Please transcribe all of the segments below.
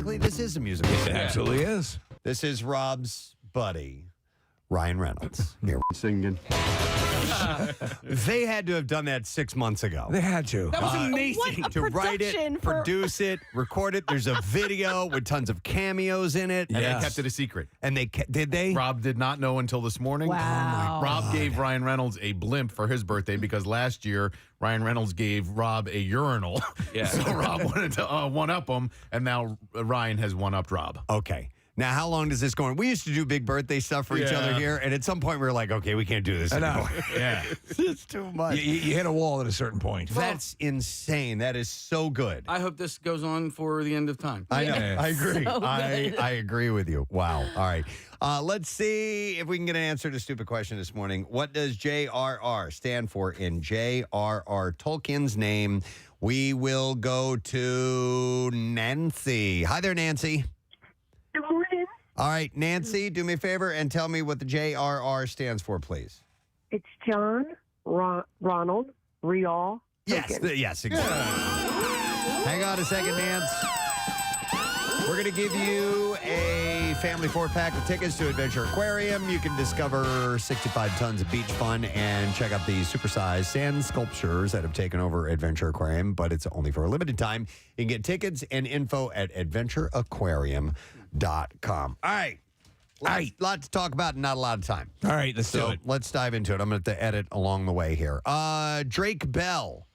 technically, this is a musical. It absolutely is. This is Rob's buddy, Ryan Reynolds. Here. Singing. They had to have done that 6 months ago. They had to. That was amazing. To write it, produce it, record it. There's a video with tons of cameos in it. And Yes. they kept it a secret. And did they? Rob did not know until this morning. Wow. Rob gave Ryan Reynolds a blimp for his birthday because last year Ryan Reynolds gave Rob a urinal. Yeah. So Rob wanted to one-up him, and now Ryan has one-upped Rob. Okay. Now, how long does this go on? We used to do big birthday stuff for each Yeah. other here, and at some point we were like, okay, we can't do this anymore. Yeah. It's too much. You hit a wall at a certain point. That's insane. That is so good. I hope this goes on for the end of time. I know. Yeah. I agree. So good. I agree with you. Wow. All right. Let's see if we can get an answer to a stupid question this morning. What does J.R.R. stand for in J.R.R. Tolkien's name? We will go to Nancy. Hi there, Nancy. Good morning. All right, Nancy, do me a favor and tell me what the J.R.R. stands for, please. It's John Ronald Rial. Yes, yes, exactly. Hang on a second, Nance. We're going to give you a family 4-pack of tickets to Adventure Aquarium. You can discover 65 tons of beach fun and check out the supersized sand sculptures that have taken over Adventure Aquarium, but it's only for a limited time. You can get tickets and info at adventureaquarium.com. All right. Lot to talk about and not a lot of time. All right, let's do So it. let's dive into it. I'm going to edit along the way here. Drake Bell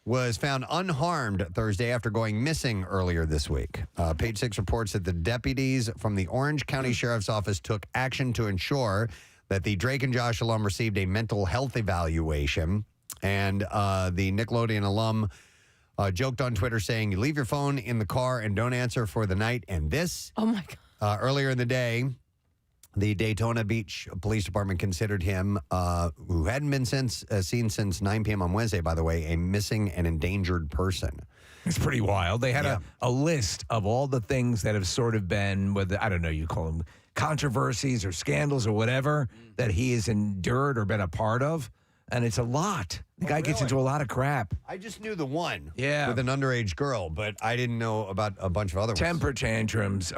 was found unharmed Thursday after going missing earlier this week. Page 6 reports that the deputies from the Orange County Sheriff's Office took action to ensure that the Drake and Josh alum received a mental health evaluation. And the Nickelodeon alum joked on Twitter saying, "You leave your phone in the car and don't answer for the night." And this, Oh, my God. earlier in the day, the Daytona Beach Police Department considered him, who hadn't been seen since 9 p.m. on Wednesday, by the way, a missing and endangered person. It's pretty wild. They had Yeah. a list of all the things that have sort of been, whether I don't know, you call them controversies or scandals or whatever, that he has endured or been a part of. And it's a lot. The guy gets into a lot of crap. I just knew the one Yeah. with an underage girl, but I didn't know about a bunch of other ones. Temper tantrums,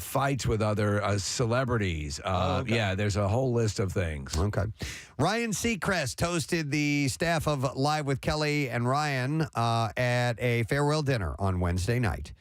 fights with other celebrities. okay. Yeah, there's a whole list of things. Okay. Ryan Seacrest hosted the staff of Live with Kelly and Ryan at a farewell dinner on Wednesday night.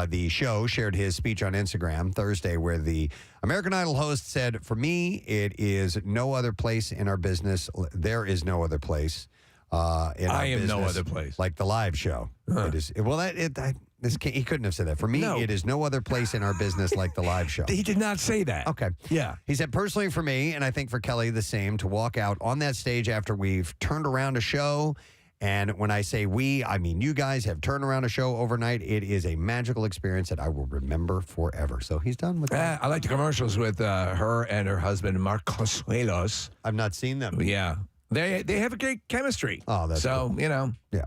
The show shared his speech on Instagram Thursday where the American Idol host said, "For me, it is no other place in our business. There is no other place in our business. no other place. Like the live show. It is, well, he couldn't have said that. For me, No. it is no other place in our business like the live show. He did not say that. Okay. Yeah. He said, personally for me, and I think for Kelly the same, to walk out on that stage after we've turned around a show. And when I say we, I mean you guys have turned around a show overnight. It is a magical experience that I will remember forever. So he's done with that. I like the commercials with her and her husband, Markus. I've not seen them. Yeah. They have a great chemistry. Oh, that's so, cool. you know. Yeah.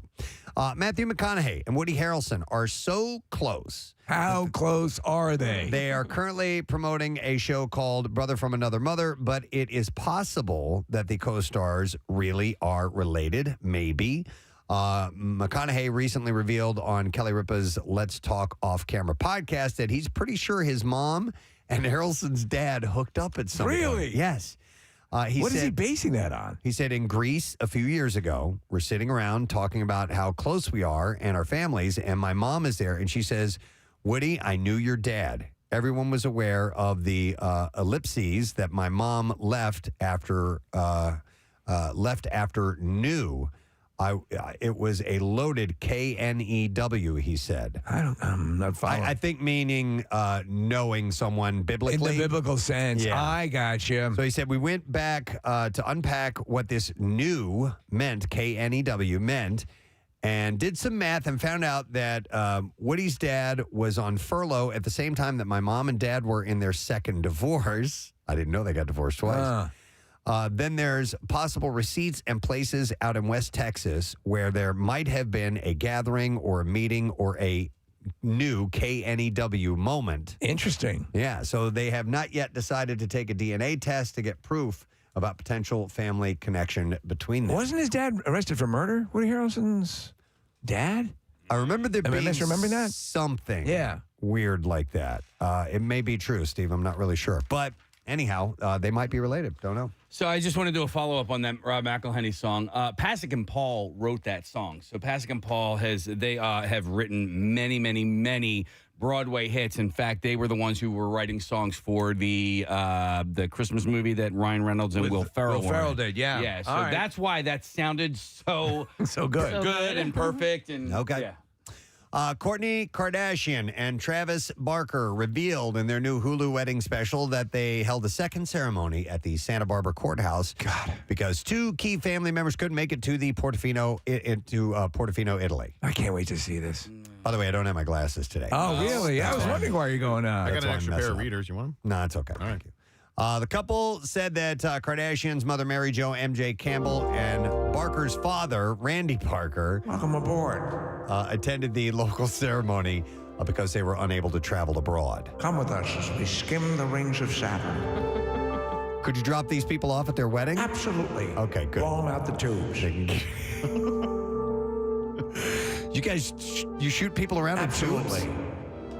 Matthew McConaughey and Woody Harrelson are so close. How close are they? They are currently promoting a show called Brother from Another Mother, but it is possible that the co-stars really are related, maybe. McConaughey recently revealed on Kelly Ripa's Let's Talk Off Camera podcast that he's pretty sure his mom and Harrelson's dad hooked up at some point. Really? Yes. What is he basing that on? He said in Greece a few years ago, we're sitting around talking about how close we are and our families, and my mom is there, and she says, "Woody, I knew your dad." Everyone was aware of the ellipses that my mom left after new. It was a loaded KNEW, he said. I'm not following. I think meaning knowing someone biblically. In the biblical sense. Yeah. I got you. So he said, we went back to unpack what this new meant, KNEW meant, and did some math and found out that Woody's dad was on furlough at the same time that my mom and dad were in their second divorce. I didn't know they got divorced twice. Then there's possible receipts and places out in West Texas where there might have been a gathering or a meeting or a new KNEW moment. Interesting. Yeah, so they have not yet decided to take a DNA test to get proof about potential family connection between them. Wasn't his dad arrested for murder? Woody Harrelson's dad? I remember there Am I being misremembering that? something Yeah. weird like that. It may be true, Steve. I'm not really sure. But anyhow, they might be related. Don't know. So I just want to do a follow-up on that Rob McElhenney song. Pasek and Paul wrote that song. So Pasek and Paul have written many, many, many Broadway hits. In fact, they were the ones who were writing songs for the Christmas movie that Ryan Reynolds and Will Ferrell Will were Ferrell in. did, yeah. Yeah, so All right. that's why that sounded so So good. good and perfect. And Okay. yeah. Kourtney Kardashian and Travis Barker revealed in their new Hulu wedding special that they held a second ceremony at the Santa Barbara courthouse. Because two key family members couldn't make it to the Portofino, Italy. I can't wait to see this. By the way, I don't have my glasses today. Oh, really? I was wondering why you're going I got That's an why I'm extra pair messing of up. readers. You want them? No, it's okay. Thank you. The couple said that Kardashian's mother, Mary Jo MJ Campbell, and Barker's father, Randy Barker, Welcome aboard. attended the local ceremony because they were unable to travel abroad. Come with us as we skim the rings of Saturn. Could you drop these people off at their wedding? Absolutely. Okay, good. Blow them out the tubes. You guys, you shoot people around in tubes? Absolutely.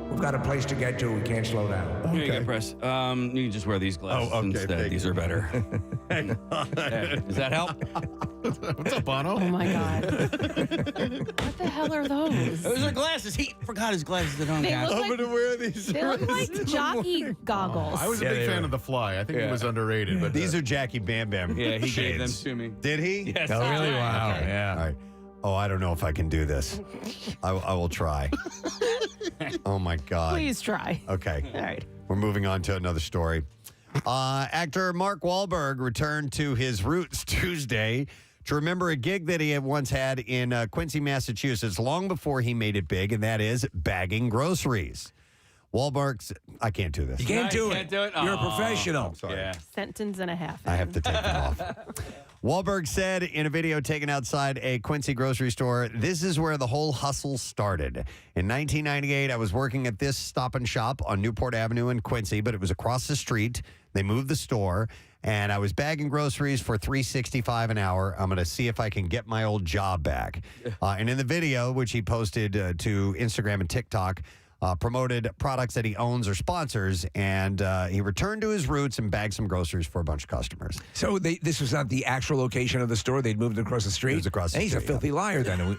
We've got a place to get to. We can't slow down. Here you go, Press. You can just wear these glasses Oh, okay, instead. thank These you. are better. Yeah. Does that help? What's up, Bono? Oh my God. What the hell are those? Those are glasses. He forgot his glasses at home. They guys. look I'm like, going to wear these. they look like jockey goggles. I was a Yeah, big they fan were. of The Fly. I think he was underrated. But These are Jackie Bam Bam. Yeah, he gave them shades. to me. Did he? Yes. Oh, really? Okay. Wow. All Yeah. right. Oh, I don't know if I can do this. I will try. Oh, my God. Please try. Okay. All right. We're moving on to another story. Actor Mark Wahlberg returned to his roots Tuesday to remember a gig that he had once had in Quincy, Massachusetts, long before he made it big, and that is bagging groceries. Wahlberg's, I can't do this. You can't do Can't it. do it? You're a Aw. professional. Yeah. Sentence and a half. I have to take them off. Wahlberg said in a video taken outside a Quincy grocery store, "This is where the whole hustle started. In 1998, I was working at this Stop and Shop on Newport Avenue in Quincy, but it was across the street. They moved the store, and I was bagging groceries for $3.65 an hour. I'm going to see if I can get my old job back." And in the video, which he posted to Instagram and TikTok, promoted products that he owns or sponsors, and he returned to his roots and bagged some groceries for a bunch of customers. So this was not the actual location of the store. They'd moved across the street. It was across the And he's a street, filthy liar then.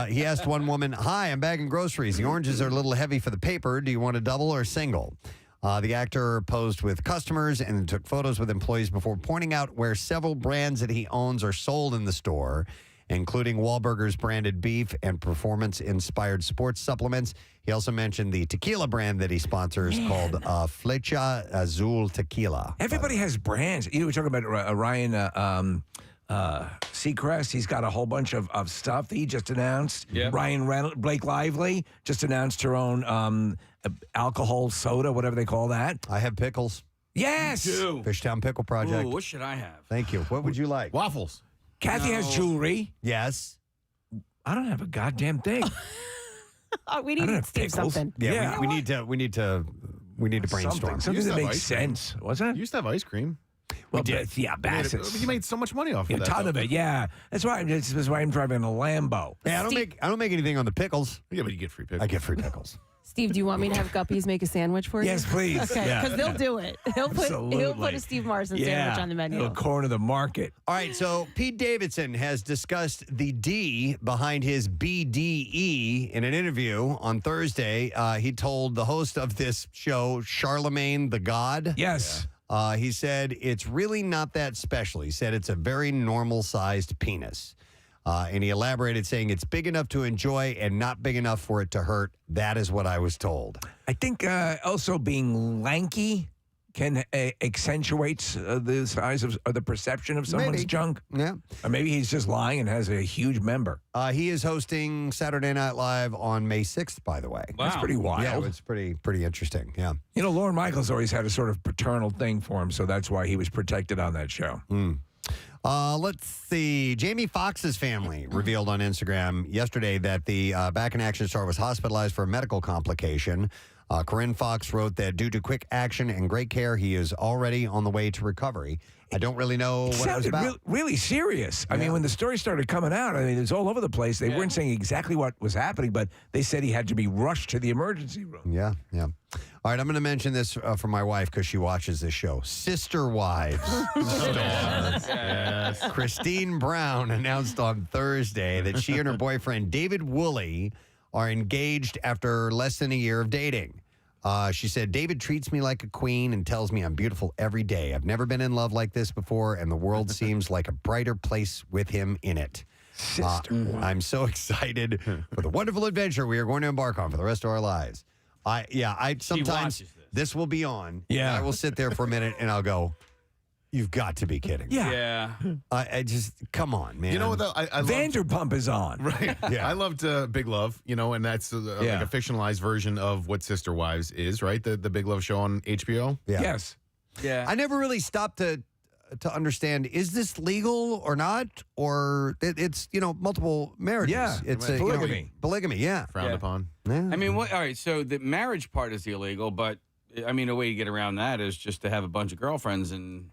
He asked one woman, "Hi, I'm bagging groceries. The oranges are a little heavy for the paper. Do you want a double or a single?" The actor posed with customers and took photos with employees before pointing out where several brands that he owns are sold in the store, including Wahlburgers branded beef and performance-inspired sports supplements. He also mentioned the tequila brand that he sponsors called Flecha Azul Tequila. Everybody has brands. You know, we're talking about Ryan Seacrest. He's got a whole bunch of stuff that he just announced. Yeah. Ryan Reynolds, Blake Lively just announced her own alcohol soda, whatever they call that. I have pickles. Yes. Two. Fishtown Pickle Project. Ooh, what should I have? Thank you. What would you like? waffles. Kathy has jewelry. Yes. I don't have a goddamn thing. Oh, we I don't need have Steve pickles. something. Yeah, Yeah. we need to brainstorm. Something used that to have makes ice cream. sense. What's that? You used to have ice cream. Well, did. Yeah, Bassett's. You made so much money off a of that. ton of it. Yeah, that's why I'm driving a Lambo. Yeah, I don't make anything on the pickles. Yeah, but you get free pickles. I get free pickles. Steve, do you want me to have Guppies make a sandwich for you? Yes, please. Okay, Yeah. because they'll do it. He'll put Absolutely. a Steve Marsden sandwich on the menu. A corner of the market. All right, so Pete Davidson has discussed the D behind his BDE in an interview on Thursday. He told the host of this show, Charlemagne the God. Yes. He said, it's really not that special. He said it's a very normal-sized penis. And he elaborated, saying it's big enough to enjoy and not big enough for it to hurt. That is what I was told. I think also being lanky can accentuates the size of or the perception of someone's Maybe. junk. Yeah. Or maybe he's just lying and has a huge member. He is hosting Saturday Night Live on May 6th, by the way. That's pretty wild. Yeah, it's pretty interesting. Yeah. You know, Lorne Michaels always had a sort of paternal thing for him, so that's why he was protected on that show. Let's see. Jamie Foxx's family revealed on Instagram yesterday that the Back in Action star was hospitalized for a medical complication. Corinne Fox wrote that due to quick action and great care, he is already on the way to recovery. I don't really know what it was about. Really serious. I mean, when the story started coming out, I mean, it was all over the place. They weren't saying exactly what was happening, but they said he had to be rushed to the emergency room. Yeah. All right, I'm going to mention this for my wife because she watches this show. Sister Wives star Christine Brown announced on Thursday that she and her boyfriend David Woolley are engaged after less than a year of dating. She said, David treats me like a queen and tells me I'm beautiful every day. I've never been in love like this before, and the world seems like a brighter place with him in it. I'm so excited for the wonderful adventure we are going to embark on for the rest of our lives. Sometimes this will be on. Yeah. And I will sit there for a minute and I'll go, you've got to be kidding. Yeah. I just, come on, man. You know what, though? I Vanderpump is on. Right. Yeah. I loved Big Love, and that's like a fictionalized version of what Sister Wives is, right? The Big Love show on HBO. Yeah. Yes. Yeah. I never really stopped to understand, is this legal or not? Or it's, multiple marriages. Yeah, It's polygamy. Polygamy, yeah. Frowned upon. Yeah. I mean, all right, so the marriage part is illegal, but I mean, a way you get around that is just to have a bunch of girlfriends and,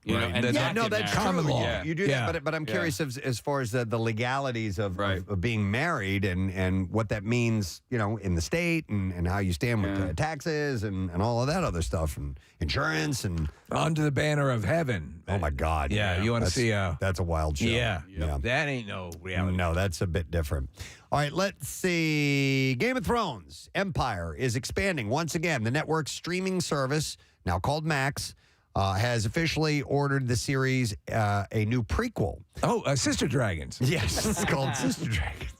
Right. and That's- not get that's married. common true. law. Yeah. You do Yeah. that, but I'm curious as far as the legalities of being married and what that means, in the state and how you stand with taxes and all of that other stuff and insurance and Under the banner of heaven. oh my God, Yeah, you want to see that's a wild show. Yeah. That ain't no reality. No, that's a bit different. All right, let's see. Game of Thrones Empire is expanding once again. The network's streaming service, now called Max, has officially ordered the series a new prequel. Oh, Sister Dragons. Yes, it's called Sister Dragons.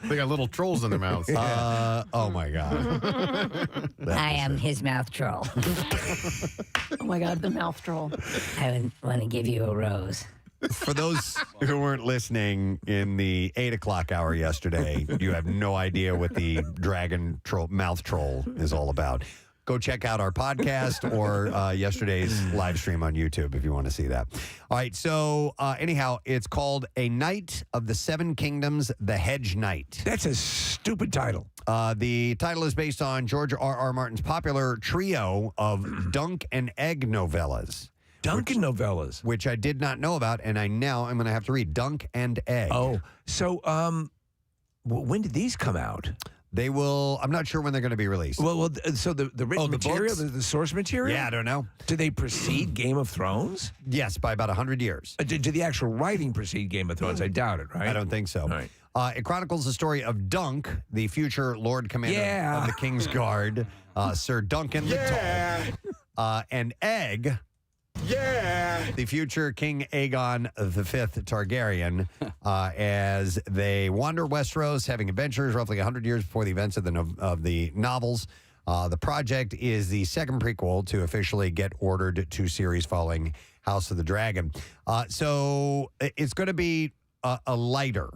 They got little trolls in their mouths. Oh my God. I am his mouth troll. Oh my God, the mouth troll. I want to give you a rose. For those who weren't listening in the 8 o'clock hour yesterday, you have no idea what the dragon troll, mouth troll is all about. Go check out our podcast or yesterday's live stream on YouTube if you want to see that. All right, so anyhow, it's called A Knight of the Seven Kingdoms, The Hedge Knight. That's a stupid title. The title is based on George R.R. Martin's popular trio of Dunk and Egg novellas. Duncan novellas. Which I did not know about, and I'm going to have to read Dunk and Egg. Oh, so when did these come out? They will. I'm not sure when they're going to be released. Well, so the written the material, books? the source material? Yeah, I don't know. Do they precede Game of Thrones? Yes, by about 100 years. Do the actual writing precede Game of Thrones? I doubt it, right? I don't think so. All right. It chronicles the story of Dunk, the future Lord Commander of the King's Guard, Sir Duncan the Tall, and Egg, the future King Aegon V Targaryen, as they wander Westeros, having adventures roughly 100 years before the events of the novels. The project is the second prequel to officially get ordered to series following House of the Dragon. So it's going to be a lighter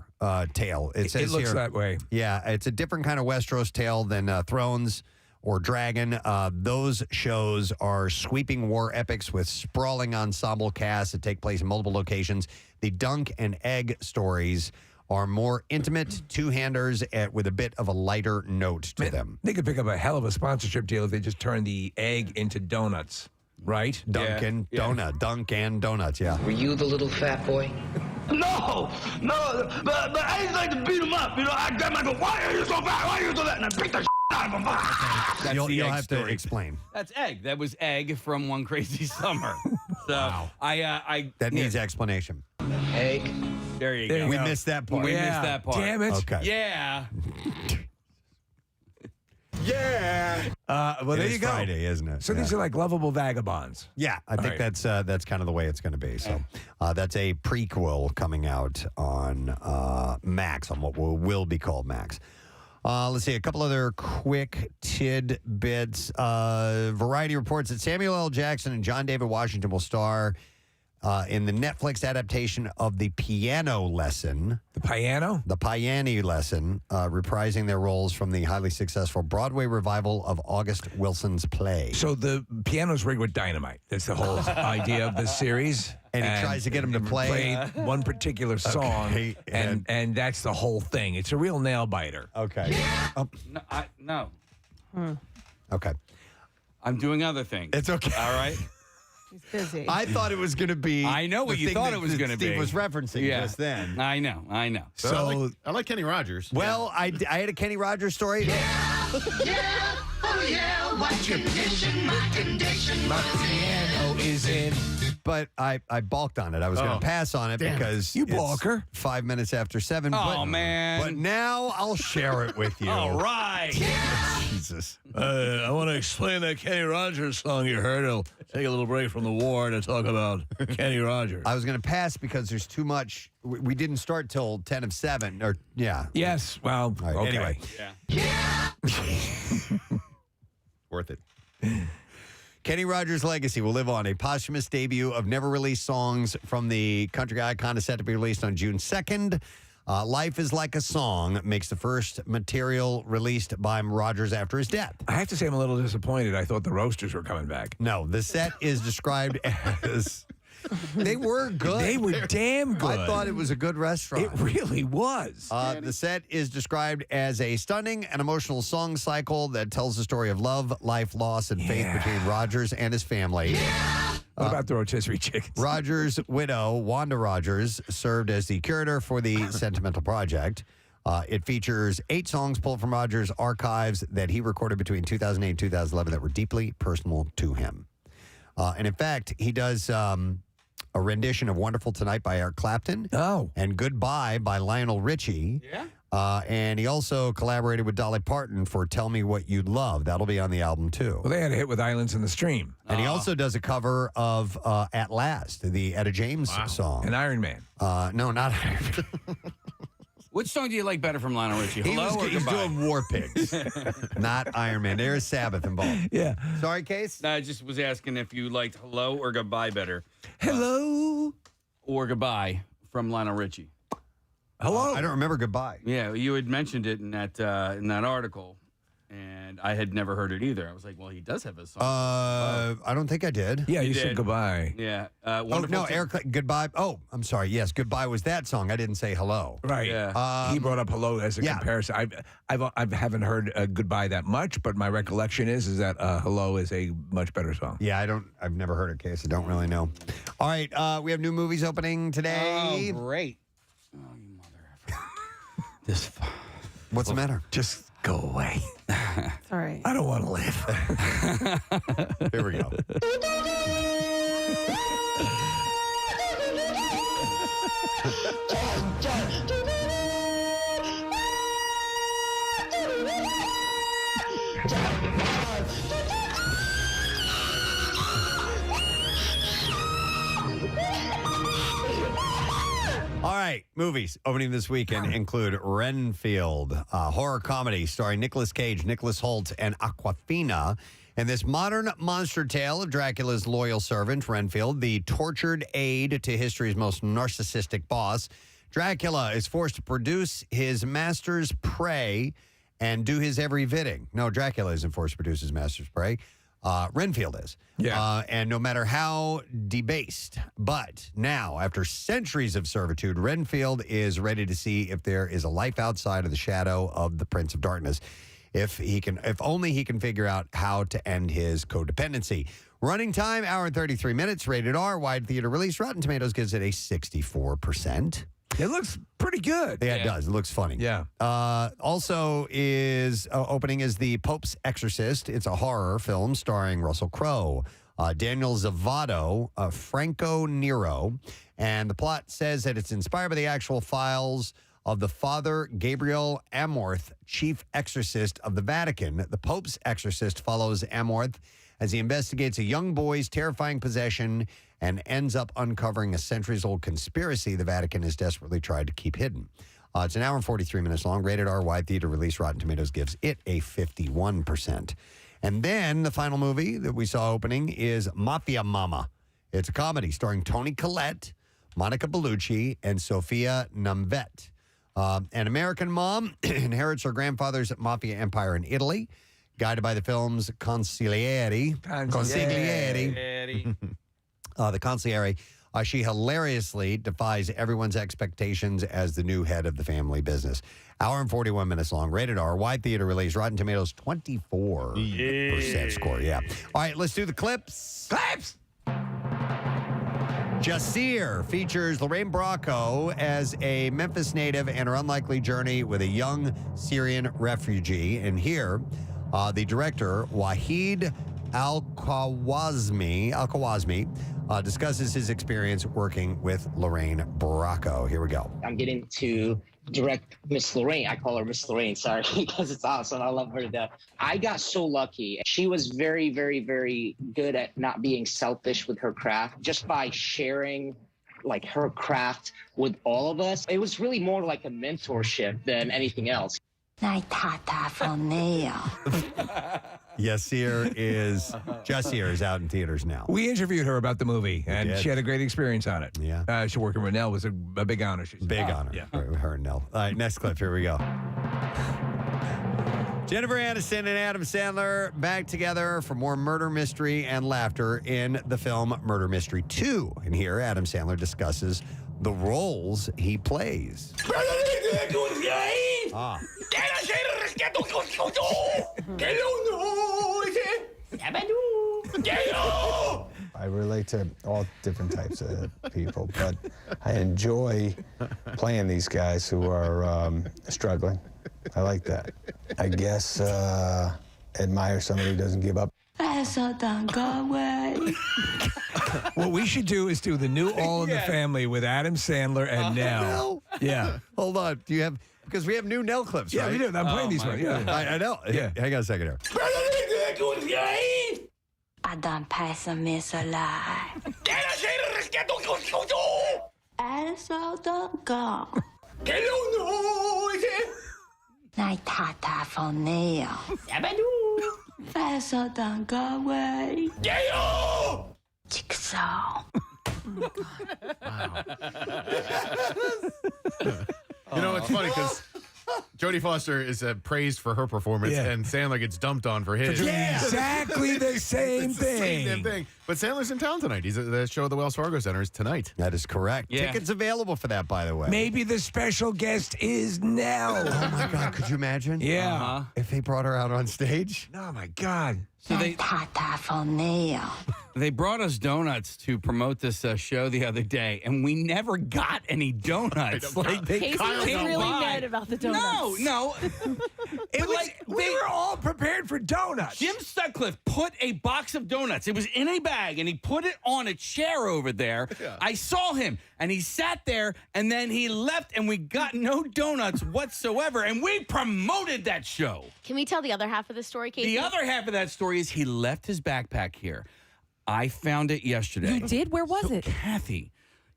tale. It says it looks here, that way. Yeah, it's a different kind of Westeros tale than Thrones or Dragon. Those shows are sweeping war epics with sprawling ensemble casts that take place in multiple locations. The Dunk and Egg stories are more intimate two-handers with a bit of a lighter note to them. They could pick up a hell of a sponsorship deal if they just turn the egg into donuts, right? Dunkin' Donut. Dunk and Donuts, yeah. Were you the little fat boy? No, but I just like to beat him up. I grab him and go, why are you so fat? Why are you so fat? And I beat the out of him. That's You'll the egg have to story. explain. That's Egg. That was Egg from One Crazy Summer. So That needs explanation. Egg. There you There go. you We go. missed that part. We missed that part. Damn it. Okay. Yeah. Well, It there is you go. Friday, isn't it? So these are like lovable vagabonds. Yeah, I think right. that's kind of the way it's going to be. So that's a prequel coming out on Max, on what will be called Max. Let's see, a couple other quick tidbits. Variety reports that Samuel L. Jackson and John David Washington will star in the Netflix adaptation of The Piano Lesson. The piano? The Piano Lesson, reprising their roles from the highly successful Broadway revival of August Wilson's play. So the piano's rigged with dynamite. That's the whole idea of this series. And he tries to get him to play one particular song, Okay, and that's the whole thing. It's a real nail biter. Okay. Oh, No. okay. I'm doing other things. It's okay. All right. He's busy. I thought it was going to be. I know what the you thing thought that- it was that going to be. Steve was referencing just then. I know. So I like Kenny Rogers. Well, I had a Kenny Rogers story. My piano is in. But I balked on it. I was going to pass on it because You it's balker. 5 minutes after 7. Oh, man. But now I'll share it with you. All right. Jesus. I want to explain that Kenny Rogers song you heard. I'll take a little break from the war to talk about Kenny Rogers. I was going to pass because there's too much. We didn't start till 10 of 7. Or yeah. Yes. Well, All right, okay. anyway. Worth it. Kenny Rogers' legacy will live on. A posthumous debut of never-released songs from the country icon is set to be released on June 2nd. Life is Like a Song makes the first material released by Rogers after his death. I have to say I'm a little disappointed. I thought the Roasters were coming back. No, the set is described as... They were good. They were damn good. I thought it was a good restaurant. It really was. The set is described as a stunning and emotional song cycle that tells the story of love, life, loss, and faith between Rogers and his family. What about the rotisserie chickens? Rogers' widow, Wanda Rogers, served as the curator for the Sentimental Project. It features 8 songs pulled from Rogers' archives that he recorded between 2008 and 2011 that were deeply personal to him. And in fact, he does a rendition of Wonderful Tonight by Eric Clapton. Oh. And Goodbye by Lionel Richie. Yeah. And he also collaborated with Dolly Parton for Tell Me What You'd Love. That'll be on the album, too. Well, they had a hit with Islands in the Stream. And he also does a cover of At Last, the Etta James song. And Iron Man. No, not Iron Man. Which song do you like better from Lionel Richie? Hello or He's Goodbye? doing War Pigs, not Iron Man. There's Sabbath involved. Yeah. Sorry, Case? No, I just was asking if you liked Hello or Goodbye better. Hello. Or Goodbye from Lionel Richie. Hello. I don't remember Goodbye. Yeah, you had mentioned it in that article, and I had never heard it either. I was like, well, he does have a song. I don't think I did. Yeah, you did. said goodbye. Yeah. Oh, no, Eric, Goodbye. Oh, I'm sorry. Yes, Goodbye was that song. I didn't say hello. Right. Yeah. He brought up Hello as a comparison. I haven't heard Goodbye that much, but my recollection is that Hello is a much better song. Yeah, I've never heard it, Case. I don't really know. All right, we have new movies opening today. Oh, great. Oh, you mother effer. What's the matter? Just go away. Sorry. I don't want to live. Here we go. All right, movies opening this weekend include Renfield, a horror comedy starring Nicolas Cage, Nicholas Hoult, and Awkwafina. And this modern monster tale of Dracula's loyal servant, Renfield, the tortured aide to history's most narcissistic boss. Dracula is forced to produce his master's prey and do his every bidding. No, Dracula isn't forced to produce his master's prey. Renfield is. Yeah. And no matter how debased. But now, after centuries of servitude, Renfield is ready to see if there is a life outside of the shadow of the Prince of Darkness. If only he can figure out how to end his codependency. Running time, hour and 33 minutes, rated R, wide theater release. Rotten Tomatoes gives it a 64%. It looks pretty good. Yeah, it does. It looks funny. Yeah. Also is opening is The Pope's Exorcist. It's a horror film starring Russell Crowe, Daniel Zavato, Franco Nero. And the plot says that it's inspired by the actual files of the Father Gabriel Amorth, chief exorcist of the Vatican. The Pope's Exorcist follows Amorth as he investigates a young boy's terrifying possession and ends up uncovering a centuries-old conspiracy the Vatican has desperately tried to keep hidden. It's an hour and 43 minutes long. Rated R, wide theater release. Rotten Tomatoes gives it a 51%. And then the final movie that we saw opening is Mafia Mama. It's a comedy starring Toni Collette, Monica Bellucci, and Sophia Namvet. An American mom inherits her grandfather's mafia empire in Italy, guided by the film's Consigliere. The Consigliere. She hilariously defies everyone's expectations as the new head of the family business. Hour and 41 minutes long, rated R, wide theater release, Rotten Tomatoes 24% score. Yeah. All right, let's do the clips. Clips! Jasir features Lorraine Bracco as a Memphis native and her unlikely journey with a young Syrian refugee. And here, the director, Wahid Al-Khawazmi, discusses his experience working with Lorraine Bracco. Here we go. I'm getting to direct Miss Lorraine. I call her Miss Lorraine, sorry, because it's awesome. I love her to death. I got so lucky. She was very, very, very good at not being selfish with her craft, just by sharing like her craft with all of us. It was really more like a mentorship than anything else. Jasir is out in theaters now. We interviewed her about the movie, and she had a great experience on it. Yeah. She working with Nell was a big honor. She said. Big honor. Yeah. Her and Nell. All right, next clip. Here we go. Jennifer Aniston and Adam Sandler back together for more murder mystery and laughter in the film Murder Mystery 2. And here, Adam Sandler discusses the roles he plays. I relate to all different types of people, but I enjoy playing these guys who are struggling. I like that. I guess admire somebody who doesn't give up. What we should do is do the new All in the Family with Adam Sandler and Nell. Yeah. Hold on. Do you have, because we have new Nell clips, Yeah, right? we do. I'm playing these ones. Yeah. I know. Yeah. Hang on a second here. You know, it's funny because Jodie Foster is praised for her performance, and Sandler gets dumped on for his. Exactly the same It's the same damn thing. But Sandler's in town tonight. He's at the show at the Wells Fargo Center is tonight. That is correct. Yeah. Tickets available for that, by the way. Maybe the special guest is Nell. Oh, my God. Could you imagine? Yeah. If they brought her out on stage? Oh, my God. So they brought us donuts to promote this show the other day, and we never got any donuts. Like Casey was really mad about the donuts. No. It was, we were all prepared for donuts. Jim Sutcliffe put a box of donuts. It was in a bag, and he put it on a chair over there. Yeah. I saw him, and he sat there, and then he left, and we got no donuts whatsoever, and we promoted that show. Can we tell the other half of the story, Casey? The other half of that story is he left his backpack here. I found it yesterday. You did? Where was it? Kathy,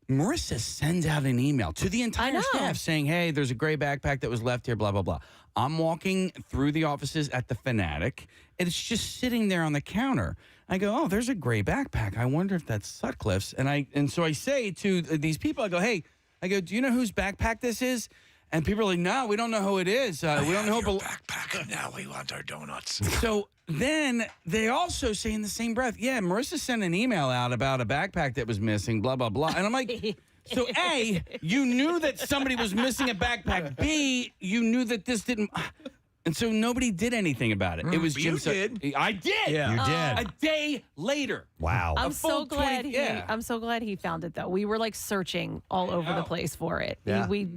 Marissa sends out an email to the entire staff saying, hey, there's a gray backpack that was left here, blah, blah, blah. I'm walking through the offices at the Fanatic, and it's just sitting there on the counter. I go, oh, there's a gray backpack. I wonder if that's Sutcliffe's. And so I say to these people, I go, do you know whose backpack this is? And people are like, no, we don't know who it is. We don't know who backpack. Now we want our donuts. So then they also say in the same breath, yeah, Marissa sent an email out about a backpack that was missing, blah, blah, blah. And I'm like, so A, you knew that somebody was missing a backpack. B, you knew that this didn't. And so nobody did anything about it. It was Jim. I did. Yeah. You did. A day later. Wow. I'm so glad 20, I'm so glad he found it, though. We were like searching all over the place for it. Yeah. We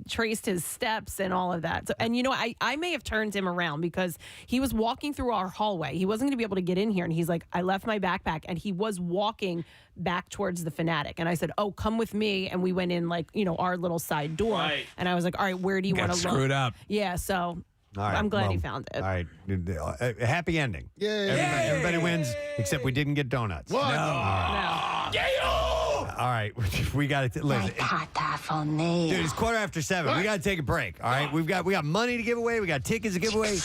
traced his steps and all of that. So, and you know, I may have turned him around because he was walking through our hallway. He wasn't going to be able to get in here, and he's like, I left my backpack, and he was walking back towards the Fanatic. And I said, oh, come with me. And we went in like, you know, our little side door. Right. And I was like, all right, where do you want to look? Screwed up. Yeah, so All right, I'm glad he found it. All right. Happy ending. Yay. Everybody wins, except we didn't get donuts. What? No. All right. We got to listen. Dude, it's 7:15. We got to take a break. All right. We got money to give away. We got tickets to give away.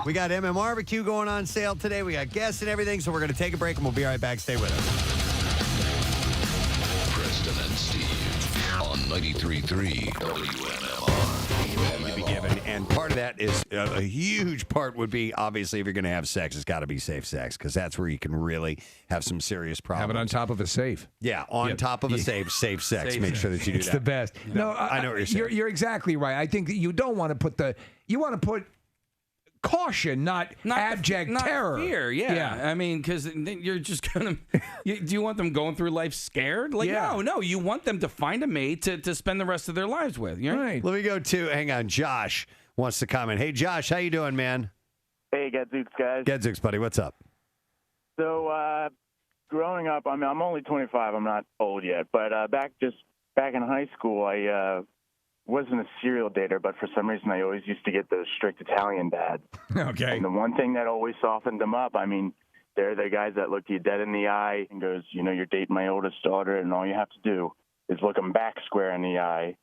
We got MMRBQ going on sale today. We got guests and everything. So we're going to take a break, and we'll be right back. Stay with us. 93.3 WMMR. To be given, and part of that is a huge part would be obviously if you're going to have sex, it's got to be safe sex because that's where you can really have some serious problems. Have it on top of a safe. Yeah, on top of a safe sex. Make sure that you do it's that. the best. No, I know what you're saying. You're exactly right. I think that you don't want to put you want to put caution, not abject not terror. Fear, yeah. I mean, because you're just gonna. Do you want them going through life scared? Like, no. You want them to find a mate to spend the rest of their lives with. Right. Let me go to. Hang on, Josh wants to comment. Hey, Josh, how you doing, man? Hey, Gadzooks, guys. Gadzooks, buddy, what's up? So, growing up, I'm only 25. I'm not old yet, but back in high school, I wasn't a serial dater, but for some reason, I always used to get those strict Italian dads. Okay. And the one thing that always softened them up, I mean, they're the guys that look you dead in the eye and goes, you're dating my oldest daughter, and all you have to do is look them back square in the eye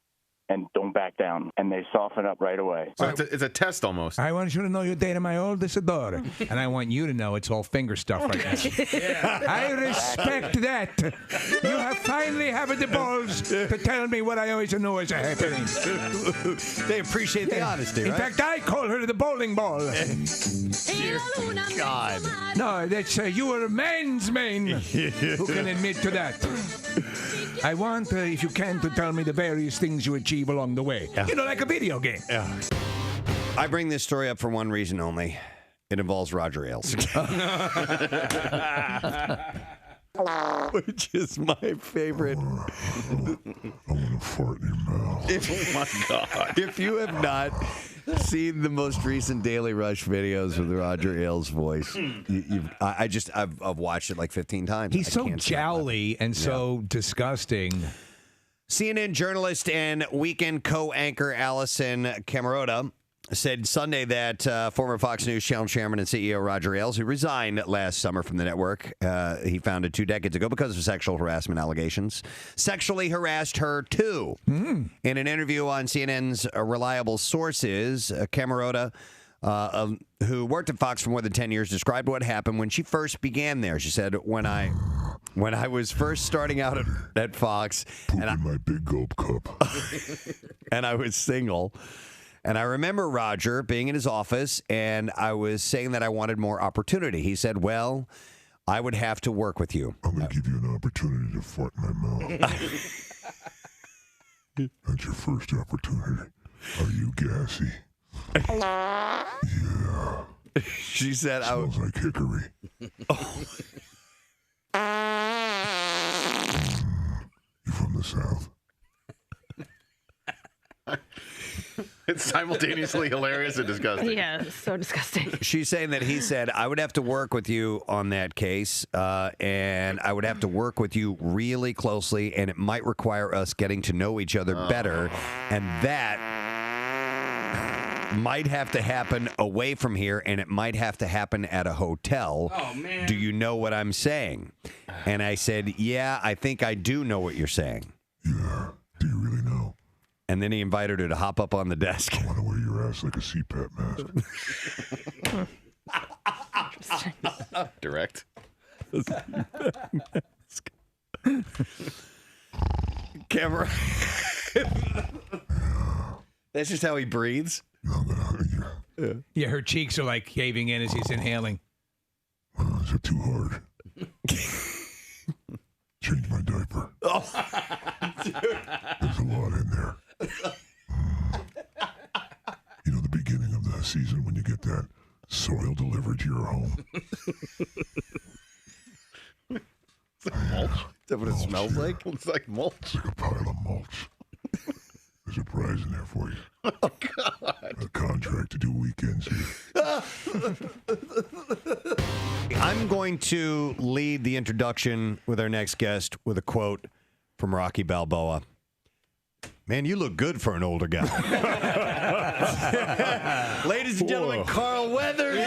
and don't back down. And they soften up right away. So it's a test almost. I want you to know you're dating my oldest daughter. And I want you to know it's all finger stuff right now. I respect that. You have finally have the balls to tell me what I always know is happening. They appreciate the honesty, In right? fact, I call her the bowling ball. Dear God. No, that's you are a man's man who can admit to that. I want, if you can, to tell me the various things you achieve along the way. Yeah. Like a video game. Yeah. I bring this story up for one reason only. It involves Roger Ailes. Which is my favorite. I want to fart in your mouth. Oh, my God. If you have not seen the most recent Daily Rush videos with Roger Ailes' voice, I've watched it like 15 times. He's so jowly and so disgusting. CNN journalist and weekend co-anchor Allison Camerota said Sunday that former Fox News Channel chairman and CEO Roger Ailes, who resigned last summer from the network, he founded 2 decades ago because of sexual harassment allegations, sexually harassed her too. In an interview on CNN's Reliable Sources, Camerota, who worked at Fox for more than 10 years, described what happened when she first began there. She said, when I was first starting out at Fox, and my big gulp cup, and I was single. And I remember Roger being in his office, and I was saying that I wanted more opportunity. He said, well, I would have to work with you. I'm going to give you an opportunity to fart in my mouth. That's your first opportunity. Are you gassy? Yeah. She said, smells like hickory. You from the South? It's simultaneously hilarious and disgusting. Yeah, it's so disgusting. She's saying that he said, I would have to work with you on that case, and I would have to work with you really closely, and it might require us getting to know each other better, and that might have to happen away from here, and it might have to happen at a hotel. Oh, man. Do you know what I'm saying? And I said, yeah, I think I do know what you're saying. Yeah. Do you really know? And then he invited her to hop up on the desk. I want to wear your ass like a CPAP mask. Direct. Camera. That's just how he breathes. Yeah, her cheeks are like caving in as he's inhaling. Is it too hard? Change my diaper. Oh, there's a lot in there. You know, the beginning of the season when you get that soil delivered to your home. It's like mulch. Is that what it smells like? It's like mulch. It's like a pile of mulch. There's a prize in there for you. Oh, God. A contract to do weekends here. I'm going to lead the introduction with our next guest with a quote from Rocky Balboa. Man, you look good for an older guy. Ladies and gentlemen, Carl Weathers.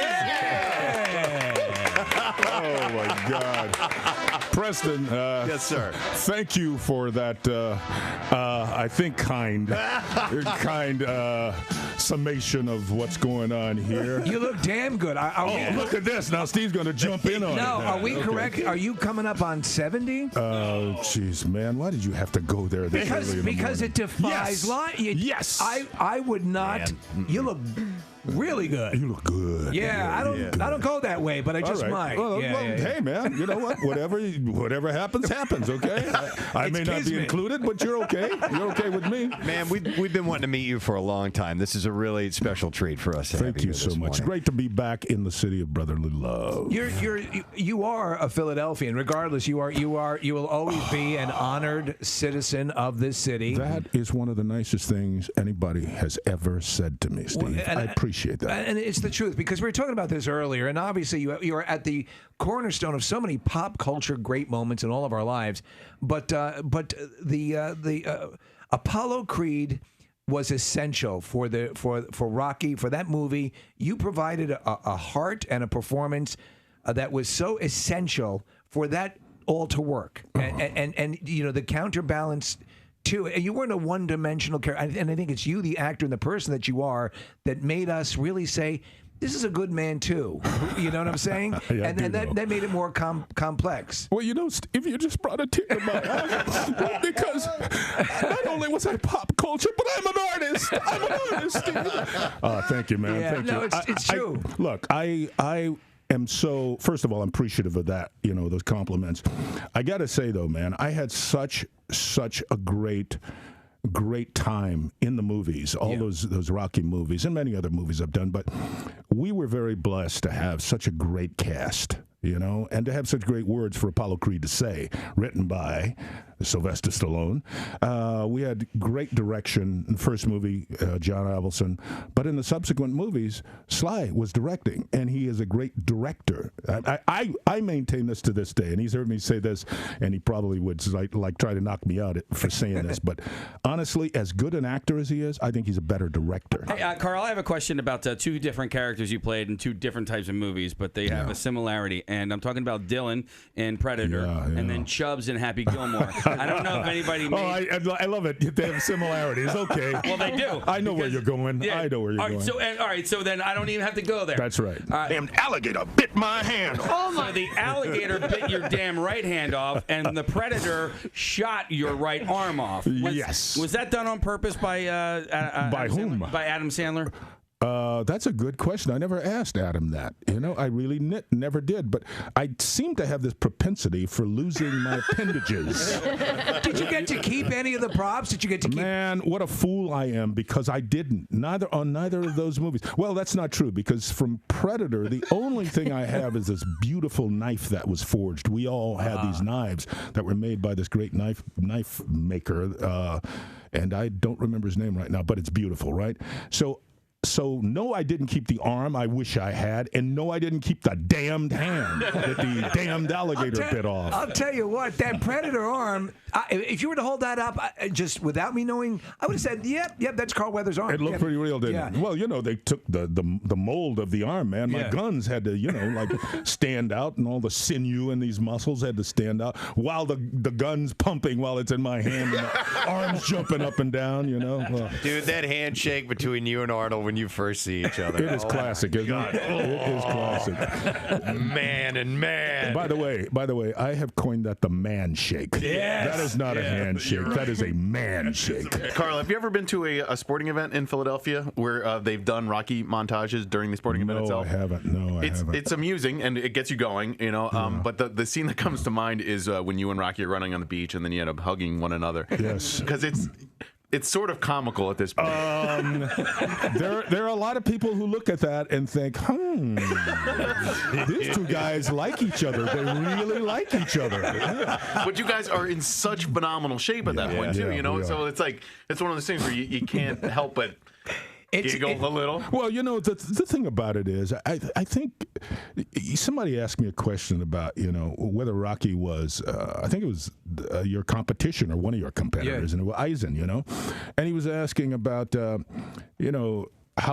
Oh, my God. Preston. Yes, sir. Thank you for that, I think, kind summation of what's going on here. You look damn good. Look at this. Now Steve's going to jump in on it. No, now. are we correct? Are you coming up on 70? Oh, jeez, man. Why did you have to go there this early in the Because morning? it defies Yes. I would not. You look really good. You look good. Yeah, I don't go that way, but I just might. Well, Yeah, yeah, yeah. Hey, man, you know what? Whatever happens, okay? I may not be included, but you're okay. You're okay with me. Man, we've been wanting to meet you for a long time. This is a really special treat for us. Thank you so much. Great to be back in the city of brotherly love. You are a Philadelphian. Regardless, you will always be an honored citizen of this city. That is one of the nicest things anybody has ever said to me, Steve. I appreciate that. And it's the truth, because we were talking about this earlier, and obviously you are at the cornerstone of so many pop culture great moments in all of our lives. But the Apollo Creed was essential for Rocky, for that movie. You provided a heart and a performance that was so essential for that all to work, and you know, the counterbalance too. You weren't a one-dimensional character, and I think it's you, the actor and the person that you are, that made us really say, this is a good man too. You know what I'm saying? Yeah, and that made it more complex. Well, you know, Steve, you just brought a tear to my eye, because not only was I pop culture, but I'm an artist. I'm an artist, Steve. Thank you, man. Yeah, Thank no, you. it's true. Look, I am so, first of all, I'm appreciative of that, you know, those compliments. I got to say, though, man, I had such a great time in the movies, all those Rocky movies and many other movies I've done, but we were very blessed to have such a great cast, you know, and to have such great words for Apollo Creed to say, written by Sylvester Stallone. We had great direction in the first movie, John Avildsen, but in the subsequent movies, Sly was directing, and he is a great director. I maintain this to this day, and he's heard me say this, and he probably would like try to knock me out for saying this, but honestly, as good an actor as he is, I think he's a better director. Hey, Carl, I have a question about two different characters you played in two different types of movies, but they have a similarity, and I'm talking about Dylan in Predator, and then Chubbs in Happy Gilmore. I don't know if anybody made... I love it. They have similarities. Okay. Well, they do. I know where you're going. Yeah. I know where you're going. All right, so then I don't even have to go there. That's right. Damn alligator bit my hand. So the alligator bit your damn right hand off, and the Predator shot your right arm off. Yes. Was that done on purpose by whom? By Adam Sandler? That's a good question. I never asked Adam that. You know, I really never did. But I seem to have this propensity for losing my appendages. Did you get to keep any of the props? Did you get to keep? Man, what a fool I am, because I didn't. Neither of those movies. Well, that's not true, because from Predator, the only thing I have is this beautiful knife that was forged. We all had these knives that were made by this great knife maker, and I don't remember his name right now, but it's beautiful, right? So, no, I didn't keep the arm. I wish I had. And no, I didn't keep the damned hand that the damned alligator bit off. I'll tell you what, that Predator arm, if you were to hold that up, just without me knowing, I would have said, yep, that's Carl Weathers' arm. It looked pretty real, didn't it? Well, you know, they took the mold of the arm, man. My guns had to, you know, like stand out, and all the sinew in these muscles had to stand out while the gun's pumping while it's in my hand, and the arm's jumping up and down, you know. Dude, that handshake between you and Arnold when you first see each other. It is classic, isn't it? It is classic. Man and man. By the way, I have coined that the man shake. Yes. That is not a handshake. That is a man shake. Carl, have you ever been to a sporting event in Philadelphia where they've done Rocky montages during the sporting event itself? I haven't. No, I haven't. It's amusing, and it gets you going, you know. But the scene that comes to mind is when you and Rocky are running on the beach, and then you end up hugging one another. Yes. Because it's sort of comical at this point. There are a lot of people who look at that and think, these two guys like each other. They really like each other. But you guys are in such phenomenal shape at that point, too, you know? So it's like, it's one of those things where you can't help but giggle a little. Well, you know, the thing about it is, I think somebody asked me a question about, you know, whether Rocky was, I think it was your competition or one of your competitors, and it was Eisen, you know, and he was asking about, you know,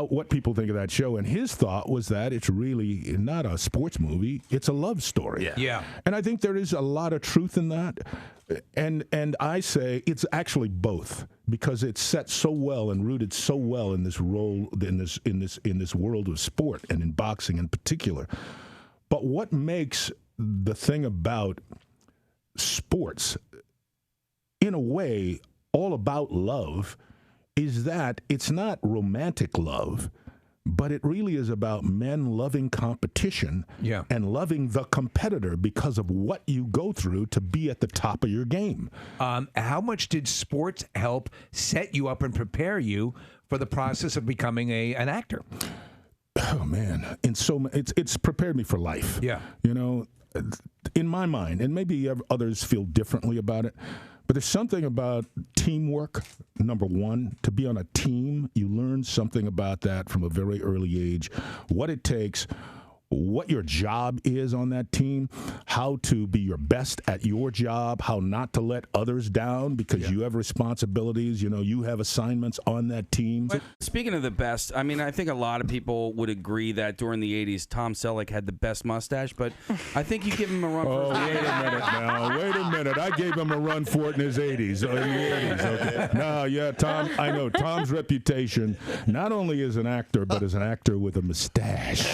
what people think of that show, and his thought was that it's really not a sports movie; it's a love story. Yeah. And I think there is a lot of truth in that. And I say it's actually both, because it's set so well and rooted so well in this role in this world of sport and in boxing in particular. But what makes the thing about sports, in a way, all about love, is that it's not romantic love, but it really is about men loving competition and loving the competitor because of what you go through to be at the top of your game. How much did sports help set you up and prepare you for the process of becoming an actor? Oh man, it's prepared me for life. Yeah. You know, in my mind, and maybe others feel differently about it, but there's something about teamwork, number one. To be on a team, you learn something about that from a very early age, what it takes, what your job is on that team, how to be your best at your job, how not to let others down because you have responsibilities, you have assignments on that team. But speaking of the best, I mean, I think a lot of people would agree that during the 80s, Tom Selleck had the best mustache, but I think you give him a run for Oh, wait a minute now. Wait a minute. I gave him a run for it in his 80s. Okay. No, yeah, Tom, I know Tom's reputation, not only as an actor, but as an actor with a mustache.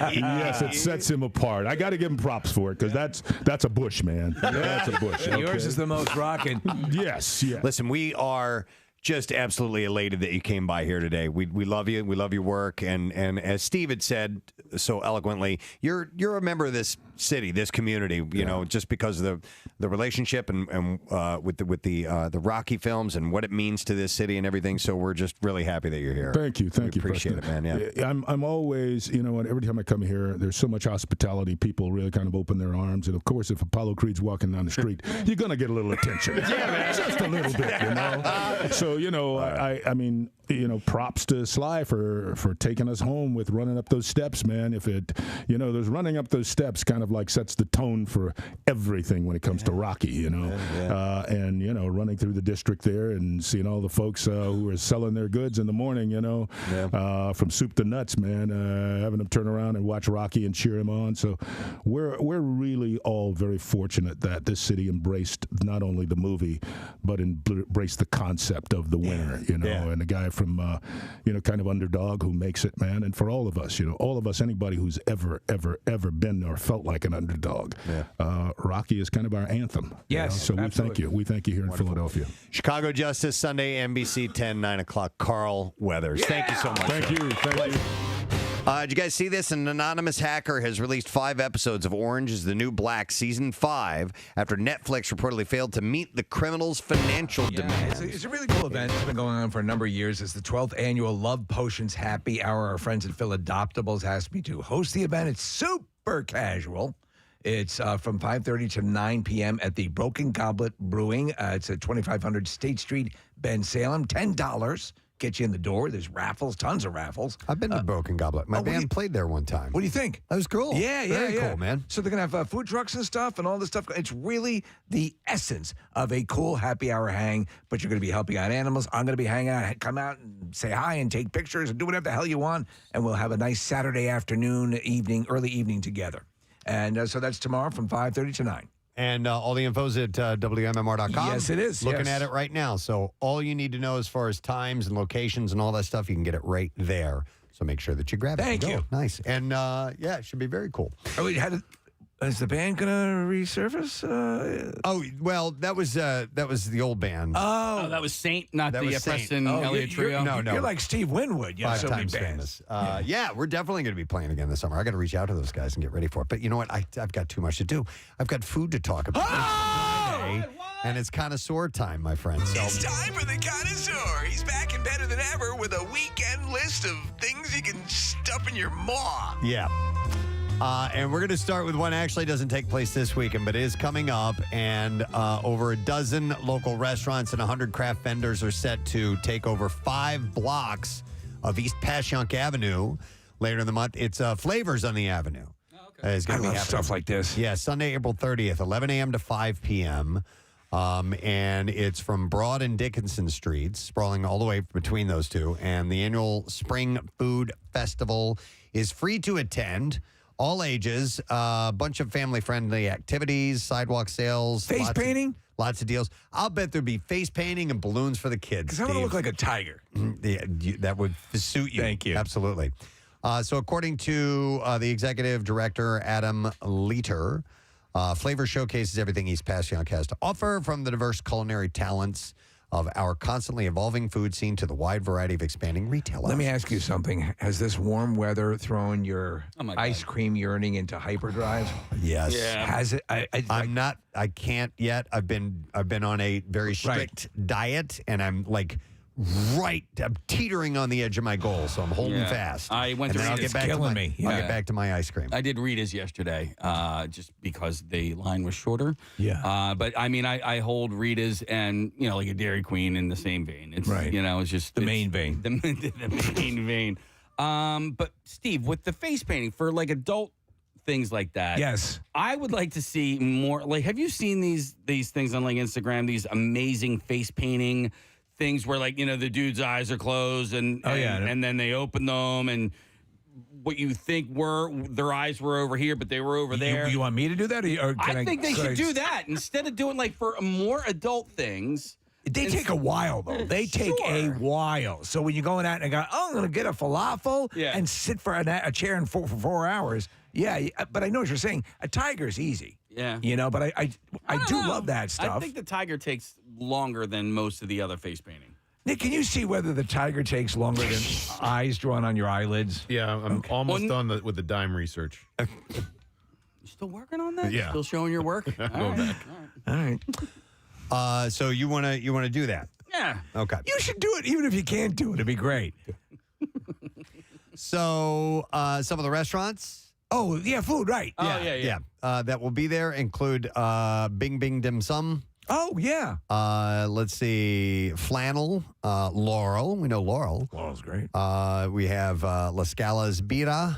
Yes, it sets him apart. I got to give him props for it because that's a bush, man. That's a bush. Okay? Yours is the most rocking. Yes. Listen, we are just absolutely elated that you came by here today. We love you. We love your work. And as Steve had said so eloquently, you're a member of this city, this community, you know, just because of the relationship and with the Rocky films and what it means to this city and everything. So we're just really happy that you're here. Thank you. Thank you. Appreciate Preston. it, man. Yeah. I'm always, every time I come here, there's so much hospitality. People really kind of open their arms. And of course, if Apollo Creed's walking down the street, you're going to get a little attention. Just a little bit, So, I mean, props to Sly for taking us home with running up those steps, man. If it, there's running up those steps kind of like sets the tone for everything when it comes to Rocky, and, running through the district there and seeing all the folks who are selling their goods in the morning, from soup to nuts, man, having them turn around and watch Rocky and cheer him on. So we're really all very fortunate that this city embraced not only the movie, but embraced the concept of the winner, and the guy from, kind of underdog who makes it, man. And for all of us, anybody who's ever been or felt like an underdog, Rocky is kind of our anthem. Yes. So absolutely. we thank you here in Philadelphia. Chicago Justice, Sunday, NBC 10, 9 o'clock. Carl Weathers. Thank you so much. Thank you. Did you guys see this? An anonymous hacker has released 5 episodes of Orange is the New Black Season 5 after Netflix reportedly failed to meet the criminal's financial demands. It's a really cool event. It's been going on for a number of years. It's the 12th annual Love Potions Happy Hour. Our friends at Philadoptables asked me to host the event. It's super casual. It's from 5:30 to 9 p.m. at the Broken Goblet Brewing. It's at 2500 State Street, Ben Salem. $10. Get you in the door. There's raffles, tons of raffles. I've been to Broken Goblet. My band played there one time. What do you think? That was cool. Very cool, man. So they're going to have food trucks and stuff and all this stuff. It's really the essence of a cool happy hour hang, but you're going to be helping out animals. I'm going to be hanging out. Come out and say hi and take pictures and do whatever the hell you want, and we'll have a nice Saturday afternoon, early evening together. And so that's tomorrow from 5:30 to 9. And all the info's at WMMR.com. Yes, it is. Looking at it right now. So all you need to know as far as times and locations and all that stuff, you can get it right there. So make sure that you grab it. Thank you. Nice. And it should be very cool. Is the band going to resurface? Oh, well, that was the old band. Oh, that was Saint, not That the was Saint. Preston Elliott Trio. No. You're like Steve Winwood. You have so many 5 times bands. famous. Yeah, we're definitely going to be playing again this summer. I got to reach out to those guys and get ready for it. But you know what? I've got too much to do. I've got food to talk about. And it's connoisseur time, my friend. So. It's time for the connoisseur. He's back and better than ever with a weekend list of things you can stuff in your maw. Yeah. And we're going to start with one actually doesn't take place this weekend, but is coming up. And over a dozen local restaurants and 100 craft vendors are set to take over 5 blocks of East Passyunk Avenue later in the month. It's Flavors on the Avenue. I love stuff like this. Yeah, Sunday, April 30th, 11 a.m. to 5 p.m. And it's from Broad and Dickinson Streets, sprawling all the way between those two. And the annual Spring Food Festival is free to attend. All ages, a bunch of family-friendly activities, sidewalk sales. Face painting? Lots of deals. I'll bet there'd be face painting and balloons for the kids. Because I want to look like a tiger. That would suit you. Thank you. Absolutely. So according to the executive director, Adam Leiter, Flavor showcases everything East Passyunk has to offer, from the diverse culinary talents of our constantly evolving food scene to the wide variety of expanding retail Let me options. ask you something. Has this warm weather thrown your ice cream yearning into hyperdrive? Yes. Yeah. Has it? I can't yet. I've been on a very strict diet, and I'm I'm teetering on the edge of my goal, so I'm holding fast. I went and to then I'll Rita's. get back to my, Yeah. I'll get back to my ice cream. I did Rita's yesterday, just because the line was shorter. Yeah. But I mean, I hold Rita's and like a Dairy Queen in the same vein. It's Right. It's just The main vein. The main vein. But Steve, with the face painting for adult things like that. Yes. I would like to see more. Have you seen these things on Oh, Instagram? These amazing face painting things where the dude's eyes are closed and then they open them and what you think their eyes were over here, but they were over there. You want me to do that? Or I think they should do that instead of doing for more adult things. They take a while, though. They take a while. So when you're going out and go, I'm going to get a falafel and sit for a chair for 4 hours. Yeah, but I know what you're saying. A tiger's easy. Yeah. But I do love that stuff. I think the tiger takes longer than most of the other face painting. Nick, can you see whether the tiger takes longer than eyes drawn on your eyelids? Yeah, I'm almost done with the dime research. You still working on that? Yeah. Still showing your work? All right. All right. So you want to do that? Yeah. Okay. You should do it, even if you can't do it. It'd be great. So some of the restaurants. Oh, yeah, food, right. Yeah. That will be there include Bing Bing Dim Sum. Oh, yeah. Let's see. Flannel, Laurel. We know Laurel. Laurel's great. We have La Scala's Bira,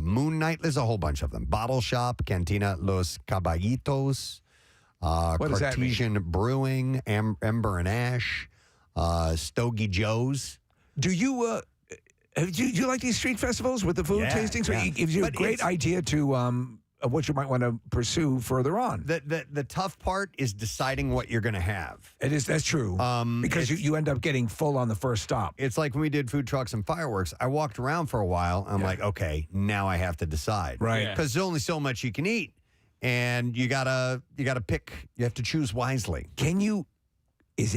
Moon Knight. There's a whole bunch of them. Bottle Shop, Cantina Los Caballitos, What does that mean? Cartesian Brewing, Ember and Ash, Stogie Joe's. Do you like these street festivals with the food tastings? Yeah. It gives you a But great idea to of what you might want to pursue further on. The tough part is deciding what you're going to have. That's true. Because you end up getting full on the first stop. It's like when we did food trucks and fireworks. I walked around for a while. I'm like, okay, now I have to decide. Right. Because there's only so much you can eat. And you gotta pick. You have to choose wisely. Can you? Is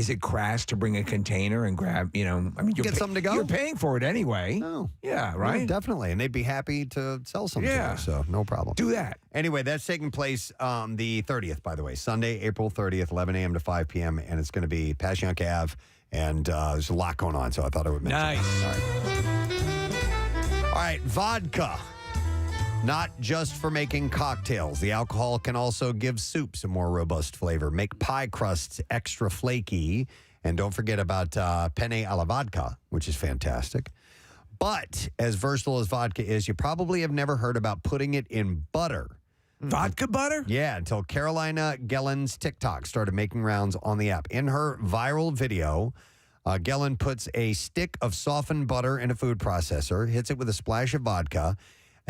it crass to bring a container and grab? I mean, Get something to go? You're paying for it anyway. Oh, Yeah, right. yeah, definitely. And they'd be happy to sell some to Yeah. you. So no problem. Do that. Anyway, that's taking place the 30th, by the way. Sunday, April 30th, 11 a.m. to 5 p.m. And it's going to be Passyunk Ave. And there's a lot going on, so I thought I would mention Nice. that. All right, vodka. Not just for making cocktails. The alcohol can also give soups a more robust flavor, make pie crusts extra flaky, and don't forget about penne alla vodka, which is fantastic. But as versatile as vodka is, you probably have never heard about putting it in butter. Vodka butter? Yeah, until Carolina Gellin's TikTok started making rounds on the app. In her viral video, Gellin puts a stick of softened butter in a food processor, hits it with a splash of vodka,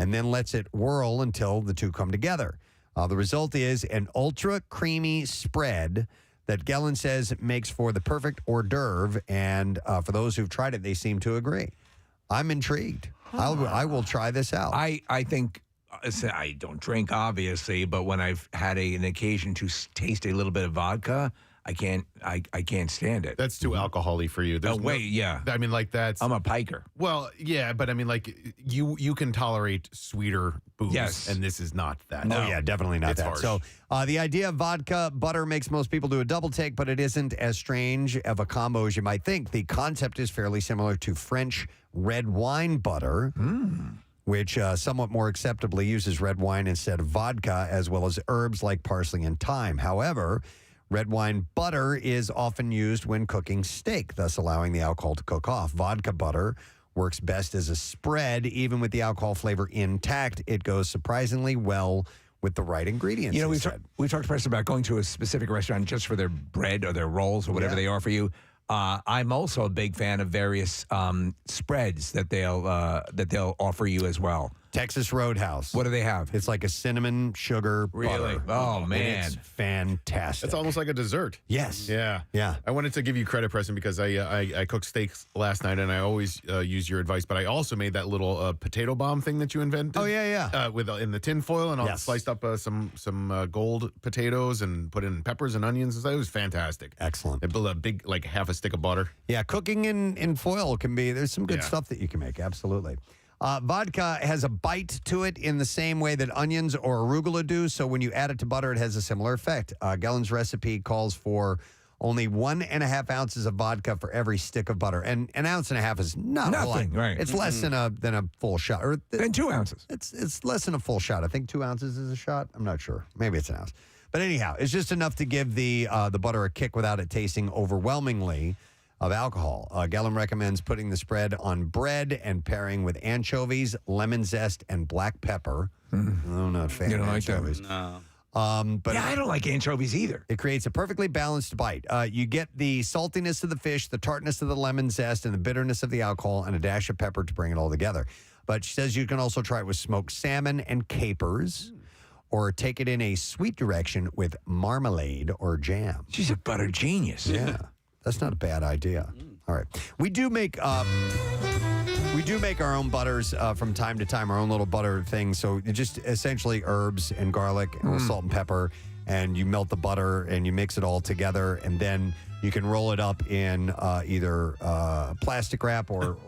and then lets it whirl until the two come together. The result is an ultra creamy spread that Gellin says makes for the perfect hors d'oeuvre. And for those who've tried it, they seem to agree. I'm intrigued. I will try this out. I think I don't drink, obviously, but when I've had an occasion to taste a little bit of vodka, I can't stand it. That's too alcohol-y for you. There's yeah. I mean, that's... I'm a piker. Well, yeah, but I mean, you can tolerate sweeter booze, Yes. and this is not that. Oh, yeah, definitely not It's that. harsh. So the idea of vodka butter makes most people do a double take, but it isn't as strange of a combo as you might think. The concept is fairly similar to French red wine butter, which somewhat more acceptably uses red wine instead of vodka, as well as herbs like parsley and thyme. However, red wine butter is often used when cooking steak, thus allowing the alcohol to cook off. Vodka butter works best as a spread. Even with the alcohol flavor intact, it goes surprisingly well with the right ingredients. You know, he we talked to Preston about going to a specific restaurant just for their bread or their rolls or whatever they offer you. I'm also a big fan of various spreads that they'll offer you as well. Texas Roadhouse. What do they have? It's like a cinnamon sugar butter. Oh, And man. it's fantastic. It's almost like a dessert. Yes. Yeah. Yeah. I wanted to give you credit, Preston, because I cooked steaks last night, and I always use your advice. But I also made that little potato bomb thing that you invented. Oh, yeah. With in the tin foil, and I sliced up some gold potatoes and put in peppers and onions. And stuff. It was fantastic. Excellent. It built a big, like half a stick of butter. Yeah, cooking in foil can be, there's some good stuff that you can make. Absolutely. Vodka has a bite to it in the same way that onions or arugula do. So when you add it to butter, it has a similar effect. Gellen's recipe calls for only 1.5 ounces of vodka for every stick of butter. And an ounce and a half is not a Nothing, lot. right. It's less than a full shot. Or Than 2 ounces. It's less than a full shot. I think 2 ounces is a shot. I'm not sure. Maybe it's an ounce. But anyhow, it's just enough to give the butter a kick without it tasting overwhelmingly of alcohol. Gellin recommends putting the spread on bread and pairing with anchovies, lemon zest, and black pepper. I'm not a fan You of don't like anchovies. No. But I don't like anchovies either. It creates a perfectly balanced bite. You get the saltiness of the fish, the tartness of the lemon zest, and the bitterness of the alcohol, and a dash of pepper to bring it all together. But she says you can also try it with smoked salmon and capers, or take it in a sweet direction with marmalade or jam. She's a butter genius. Yeah, that's not a bad idea. All right, we do make our own butters from time to time, our own little butter things. So just essentially herbs and garlic and salt and pepper, and you melt the butter and you mix it all together, and then you can roll it up in either plastic wrap or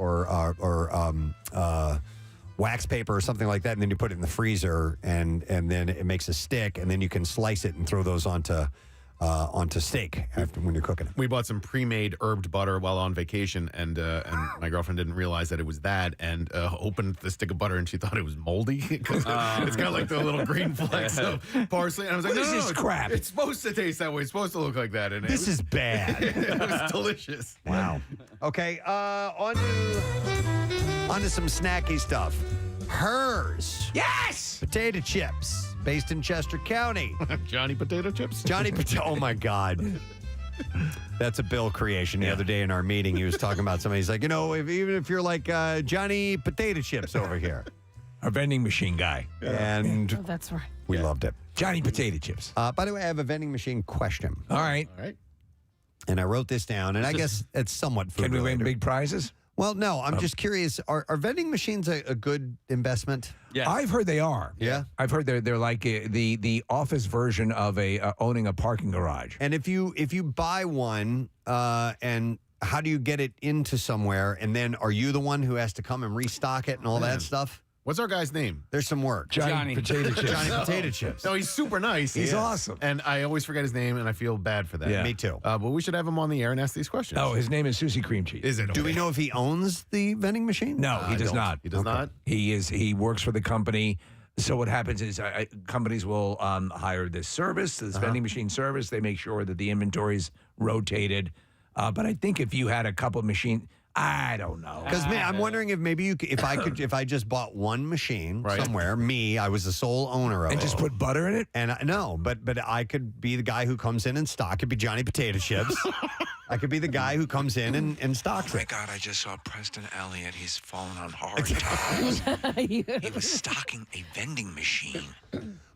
wax paper or something like that, and then you put it in the freezer, and then it makes a stick, and then you can slice it and throw those onto steak after when you're cooking it. We bought some pre-made herbed butter while on vacation, and my girlfriend didn't realize that it was that, and opened the stick of butter, and she thought it was moldy because it's got like the little green flecks of parsley. And I was like, What is no, this crap? It's supposed to taste that way. It's supposed to look like that. And This is bad. it was delicious. Wow. Okay, on to some snacky stuff. Hers. Yes! Potato chips, based in Chester County. Johnny Potato Chips? Johnny Potato. Oh, my God. That's a Bill creation. The other day in our meeting, he was talking about somebody. He's like, even if you're like Johnny Potato Chips over here. Our vending machine guy. And Oh, that's right. we loved it. Johnny Potato Chips. By the way, I have a vending machine question. All right. All right. And I wrote this down, and I guess it's somewhat food Can we win related. big prizes? Well, no, I'm just curious. Are vending machines a good investment? Yes. I've heard they are. Yeah. I've heard they're like the office version of owning a parking garage. And if you buy one, and how do you get it into somewhere? And then are you the one who has to come and restock it and all that stuff? What's our guy's name? There's some work. Johnny. Potato Chips. Johnny Potato Chips. No, he's super nice. He's awesome. And I always forget his name, and I feel bad for that. Yeah. Me too. But we should have him on the air and ask these questions. Oh, his name is Susie Cream Cheese. Is it? Do we know if he owns the vending machine? No, he does don't. not. He does not? He works for the company. So what happens is companies will hire this service, this vending machine service. They make sure that the inventory's rotated. But I think if you had a couple of machines, I don't know. Because I'm wondering if maybe if I just bought one machine somewhere, I was the sole owner of it, And just put butter in it? And but I could be the guy who comes in and stock. It could be Johnny Potato Chips. I could be the guy who comes in and stocks Oh my it. God, I just saw Preston Elliott. He's fallen on hard times. He was stocking a vending machine.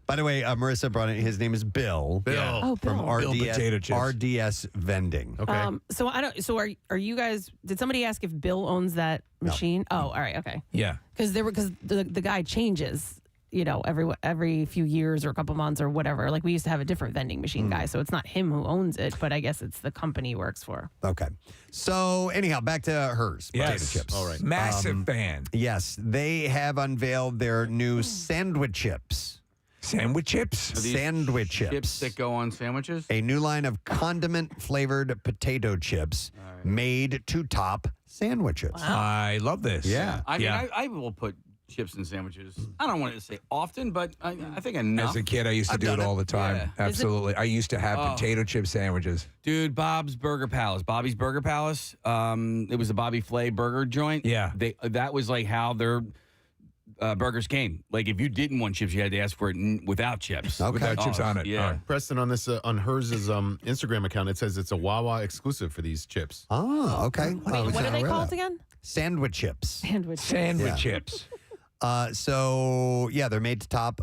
By the way, Marissa brought in. His name is Bill. Bill. Oh, From Bill. Bill Potato Chips. RDS Vending. Okay. So I don't. So are you guys? Did somebody ask if Bill owns that machine? Oh, all right, okay. Yeah. Because the guy changes, every few years or a couple months or whatever. Like we used to have a different vending machine guy, so it's not him who owns it, but I guess it's the company he works for. Okay. So anyhow, back to hers. Yes. Potato chips. All right. Massive fan. Yes, they have unveiled their new sandwich chips. Sandwich chips? Are these Sandwich chips chips. that go on sandwiches? A new line of condiment-flavored potato chips made to top sandwiches. I love this. Yeah. I mean, I will put chips in sandwiches. I don't want to say often, but I think enough. As a kid, I used to do it all the time. Yeah. Absolutely. I used to have potato chip sandwiches. Dude, Bobby's Burger Palace. It was a Bobby Flay burger joint. Yeah. That was like how their burgers came. Like if you didn't want chips, you had to ask for it without chips. Okay. Without chips on it. Yeah. Preston, on this on hers Instagram account, it says it's a Wawa exclusive for these chips. Oh, okay. What are they called again? Sandwich chips. Sandwich chips. So, yeah, they're made to top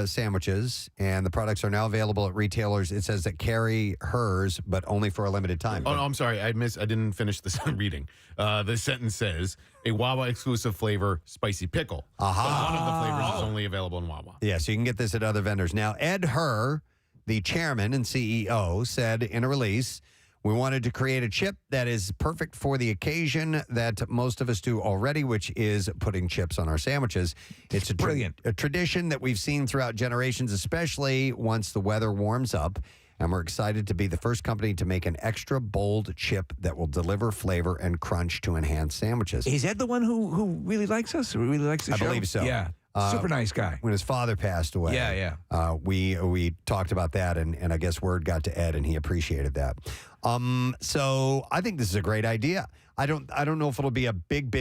sandwiches, and the products are now available at retailers. It says that carry hers, but only for a limited time. Oh, no, I'm sorry. I didn't finish this reading. The sentence says, a Wawa exclusive flavor, spicy pickle. Aha. One of the flavors is only available in Wawa. Yeah, so you can get this at other vendors. Now, Ed Herr, the chairman and CEO, said in a release, we wanted to create a chip that is perfect for the occasion that most of us do already, which is putting chips on our sandwiches. It's a brilliant. A tradition that we've seen throughout generations, especially once the weather warms up. And we're excited to be the first company to make an extra bold chip that will deliver flavor and crunch to enhance sandwiches. Is Ed the one who really likes us? Who really likes the show? I believe so. Yeah. Super nice guy. When his father passed away. Yeah. We talked about that, and I guess word got to Ed, and he appreciated that. So I think this is a great idea. I don't know if it'll be a big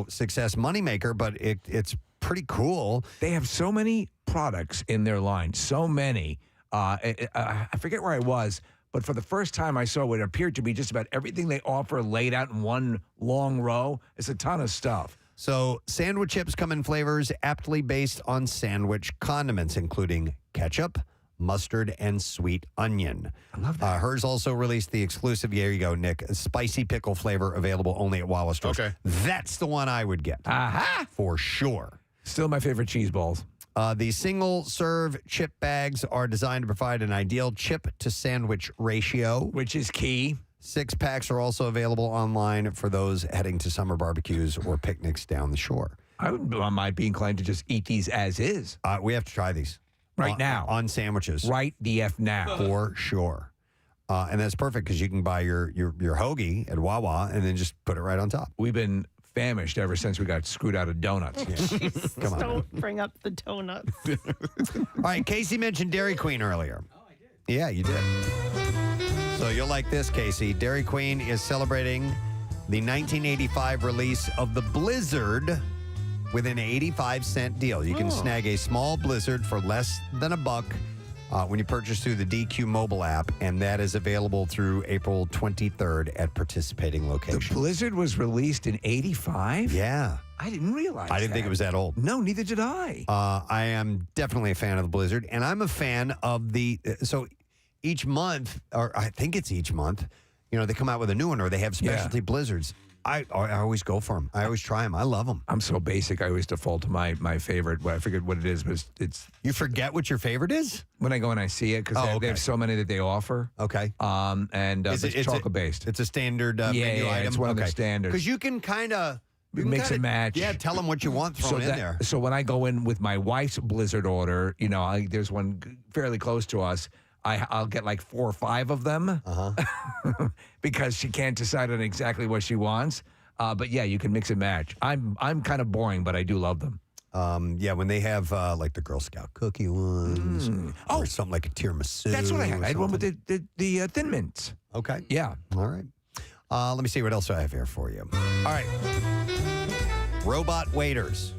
success moneymaker, but it's pretty cool. They have so many products in their line. So many. I forget where I was, but for the first time I saw what appeared to be just about everything they offer laid out in one long row. It's a ton of stuff. So sandwich chips come in flavors aptly based on sandwich condiments, including ketchup, mustard, and sweet onion. I love that. Hers also released the exclusive, here you go, Nick, a spicy pickle flavor available only at Wawa stores. Okay. That's the one I would get. Aha! For sure. Still my favorite cheese balls. The single-serve chip bags are designed to provide an ideal chip-to-sandwich ratio. Which is key. 6-packs are also available online for those heading to summer barbecues or picnics down the shore. I might be inclined to just eat these as is. We have to try these. Right now. On sandwiches. Right the F now. For sure. And that's perfect because you can buy your hoagie at Wawa and then just put it right on top. We've been famished ever since we got screwed out of donuts. Come on. Don't bring up the donuts. All right, Casey mentioned Dairy Queen earlier. Oh, I did. Yeah, you did. So you'll like this, Casey. Dairy Queen is celebrating the 1985 release of the Blizzard with an 85-cent deal. You can snag a small Blizzard for less than $1 when you purchase through the DQ mobile app, and that is available through April 23rd at participating locations. The Blizzard was released in 85? Yeah. I didn't realize I didn't think it was that old. No, neither did I. I am definitely a fan of the Blizzard, and I'm a fan of the... So each month, or I think it's each month, they come out with a new one, or they have specialty Blizzards. I always go for them. I always try them. I love them. I'm so basic. I always default to my favorite. Well, I forget what it is, but it's. You forget what your favorite is? When I go and I see it, because they have so many that they offer. Okay. And it's chocolate based. It's a standard menu item? It's one of the standards. Because you can kind of... Mix and match. Yeah, tell them what you want thrown in there. So when I go in with my wife's Blizzard order, there's one fairly close to us. I'll get like 4 or 5 of them because she can't decide on exactly what she wants. But yeah, you can mix and match. I'm kind of boring, but I do love them. Yeah, when they have like the Girl Scout cookie ones or something like a tiramisu. That's what I had. I had one with the Thin Mints. Okay. Yeah. All right. Let me see what else I have here for you. All right. Robot waiters.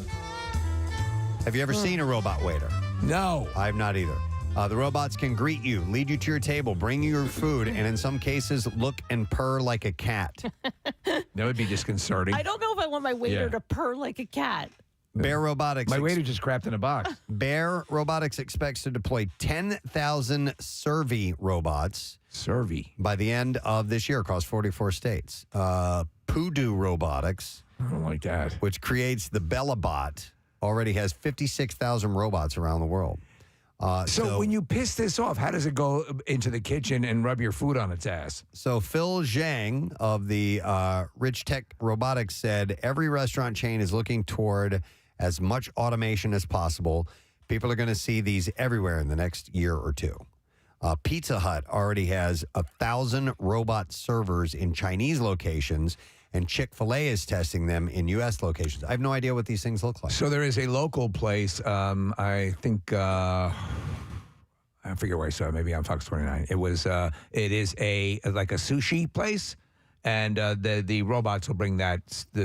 Have you ever seen a robot waiter? No. I have not either. The robots can greet you, lead you to your table, bring you your food, and in some cases, look and purr like a cat. That would be disconcerting. I don't know if I want my waiter to purr like a cat. Bear Robotics. My waiter just crapped in a box. Bear Robotics expects to deploy 10,000 Servi robots. Servi. By the end of this year across 44 states. Poodoo Robotics. I don't like that. Which creates the BellaBot, already has 56,000 robots around the world. So when you piss this off, how does it go into the kitchen and rub your food on its ass? So Phil Zhang of the Rich Tech Robotics said every restaurant chain is looking toward as much automation as possible. People are going to see these everywhere in the next year or two. Pizza Hut already has 1,000 robot servers in Chinese locations, and Chick-fil-A is testing them in U.S. locations. I have no idea what these things look like. So there is a local place, I think, I forget where I saw it, maybe on Fox 29. It is like a sushi place, and the robots will bring the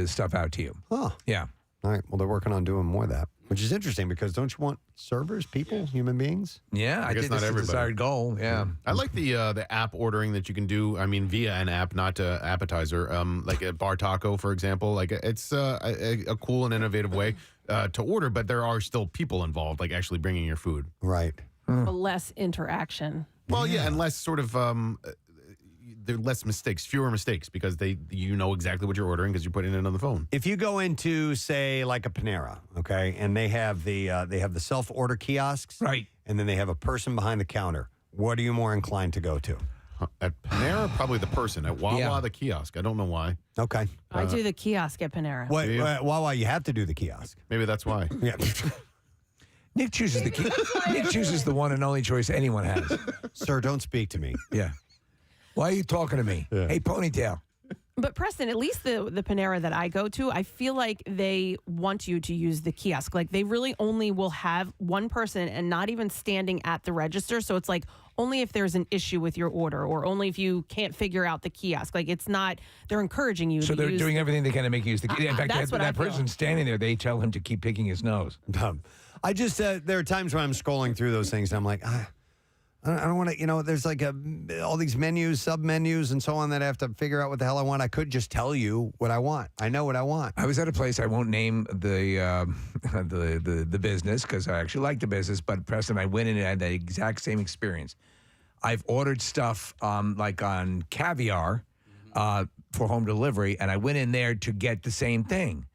stuff out to you. Oh. Yeah. All right. Well, they're working on doing more of that, which is interesting because don't you want servers, people, human beings? Yeah, I guess think not that's the everybody. desired goal. Yeah. I like the app ordering that you can do. I mean, via an app, not appetizer. Like a bar taco, for example. Like it's a cool and innovative way to order, but there are still people involved, like actually bringing your food. Right. But less interaction. Well, yeah, and less sort of there are less mistakes, fewer mistakes, because you know exactly what you're ordering because you're putting it on the phone. If you go into, say, like a Panera, okay, and they have the self-order kiosks, right, and then they have a person behind the counter, what are you more inclined to go to? At Panera, probably the person. At Wawa, the kiosk. I don't know why. Okay. I do the kiosk at Panera. Wawa, you have to do the kiosk. Maybe that's why. Yeah. Nick chooses Nick chooses the one and only choice anyone has. Sir, don't speak to me. Yeah. Why are you talking to me? Yeah. Hey, ponytail. But Preston, at least the Panera that I go to, I feel like they want you to use the kiosk. Like they really only will have one person and not even standing at the register. So it's like only if there's an issue with your order or only if you can't figure out the kiosk. Like it's not, they're encouraging you So to they're use doing everything they can to make you use the key. In fact, That's what I that feel. person standing there, they tell him to keep picking his nose. I just, there are times when I'm scrolling through those things and I'm like, I don't want to, there's like all these menus, sub-menus and so on that I have to figure out what the hell I want. I could just tell you what I want. I know what I want. I was at a place, I won't name the business because I actually like the business, but Preston, I went in and had the exact same experience. I've ordered stuff like on Caviar for home delivery, and I went in there to get the same thing.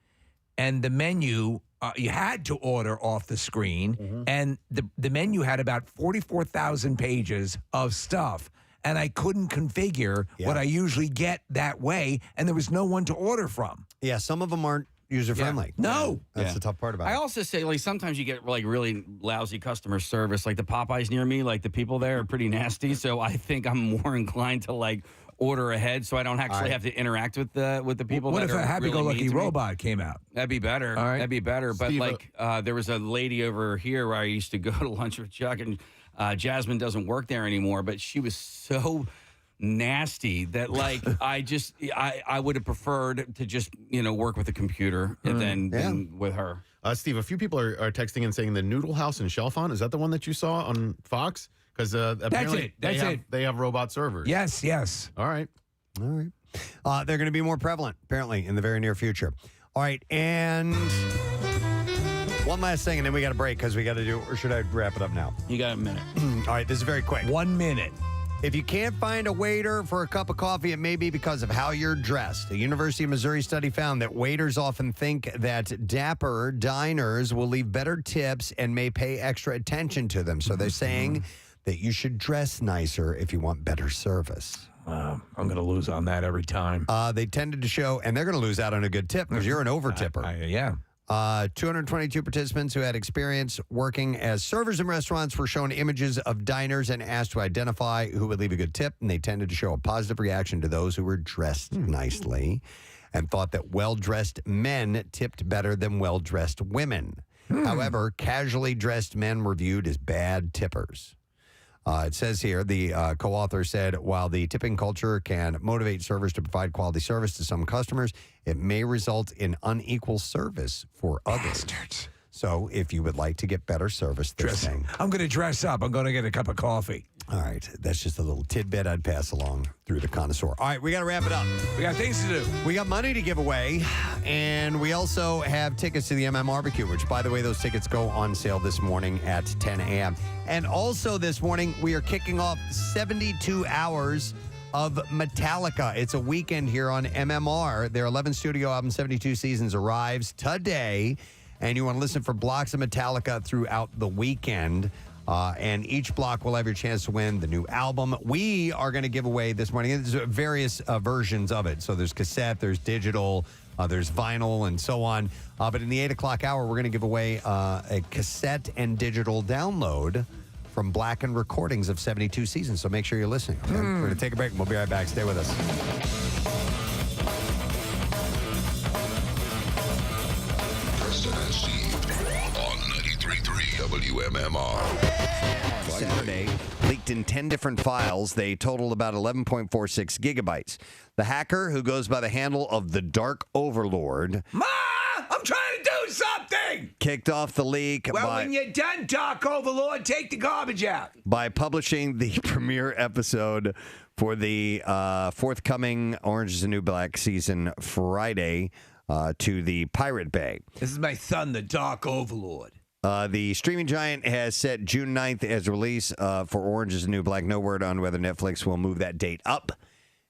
And the menu, you had to order off the screen, and the menu had about 44,000 pages of stuff, and I couldn't configure what I usually get that way, and there was no one to order from. Yeah, some of them aren't user-friendly. No. That's the tough part about it. I also say, like, sometimes you get, like, really lousy customer service. Like, the Popeyes near me, like, the people there are pretty nasty, so I think I'm more inclined to, like, order ahead so I don't actually have to interact with the people What that if are a happy-go-lucky really mean to me. robot came out? That'd be better. All right. That'd be better. But, Steve, like, there was a lady over here where I used to go to lunch with Chuck, and Jasmine doesn't work there anymore, but she was so nasty that, like, I would have preferred to just, work with a computer than with her. Steve, a few people are texting and saying the Noodle House in Chalfont. Is that the one that you saw on Fox? Because apparently they have robot servers. Yes. All right. They're going to be more prevalent, apparently, in the very near future. All right, and one last thing, and then we got a break because we got to do, or should I wrap it up now? You got a minute. All right, this is very quick. 1 minute. If you can't find a waiter for a cup of coffee, it may be because of how you're dressed. A University of Missouri study found that waiters often think that dapper diners will leave better tips and may pay extra attention to them. So they're saying that you should dress nicer if you want better service. I'm going to lose on that every time. They tended to show, and they're going to lose out on a good tip because you're an over-tipper. Yeah. 222 participants who had experience working as servers in restaurants were shown images of diners and asked to identify who would leave a good tip, and they tended to show a positive reaction to those who were dressed nicely and thought that well-dressed men tipped better than well-dressed women. However, casually dressed men were viewed as bad tippers. It says here, the co-author said, while the tipping culture can motivate servers to provide quality service to some customers, it may result in unequal service for others. So if you would like to get better service this thing. I'm going to dress up. I'm going to get a cup of coffee. All right. That's just a little tidbit I'd pass along through the connoisseur. All right. We got to wrap it up. We got things to do. We got money to give away. And we also have tickets to the Barbecue, which, by the way, those tickets go on sale this morning at 10 a.m. And also this morning, we are kicking off 72 hours of Metallica. It's a weekend here on MMR. Their 11th studio album, 72 Seasons, arrives today. And you want to listen for blocks of Metallica throughout the weekend. And each block will have your chance to win the new album. We are going to give away this morning. There's various versions of it. So there's cassette, there's digital, there's vinyl, and so on. But in the 8 o'clock hour, we're going to give away a cassette and digital download from Blackened Recordings of 72 Seasons. So make sure you're listening. Okay? We're going to take a break, and we'll be right back. Stay with us. Preston and Steve on 93.3 WMMR. Saturday, leaked in 10 different files. They totaled about 11.46 gigabytes. The hacker, who goes by the handle of the Dark Overlord, Ma! I'm trying to do doing? Kicked off the leak Well, when you're done, Dark Overlord, take the garbage out. by publishing the premiere episode for the forthcoming Orange is the New Black season Friday to the Pirate Bay. This is my son, the Dark Overlord. The streaming giant has set June 9th as release for Orange is the New Black. No word on whether Netflix will move that date up.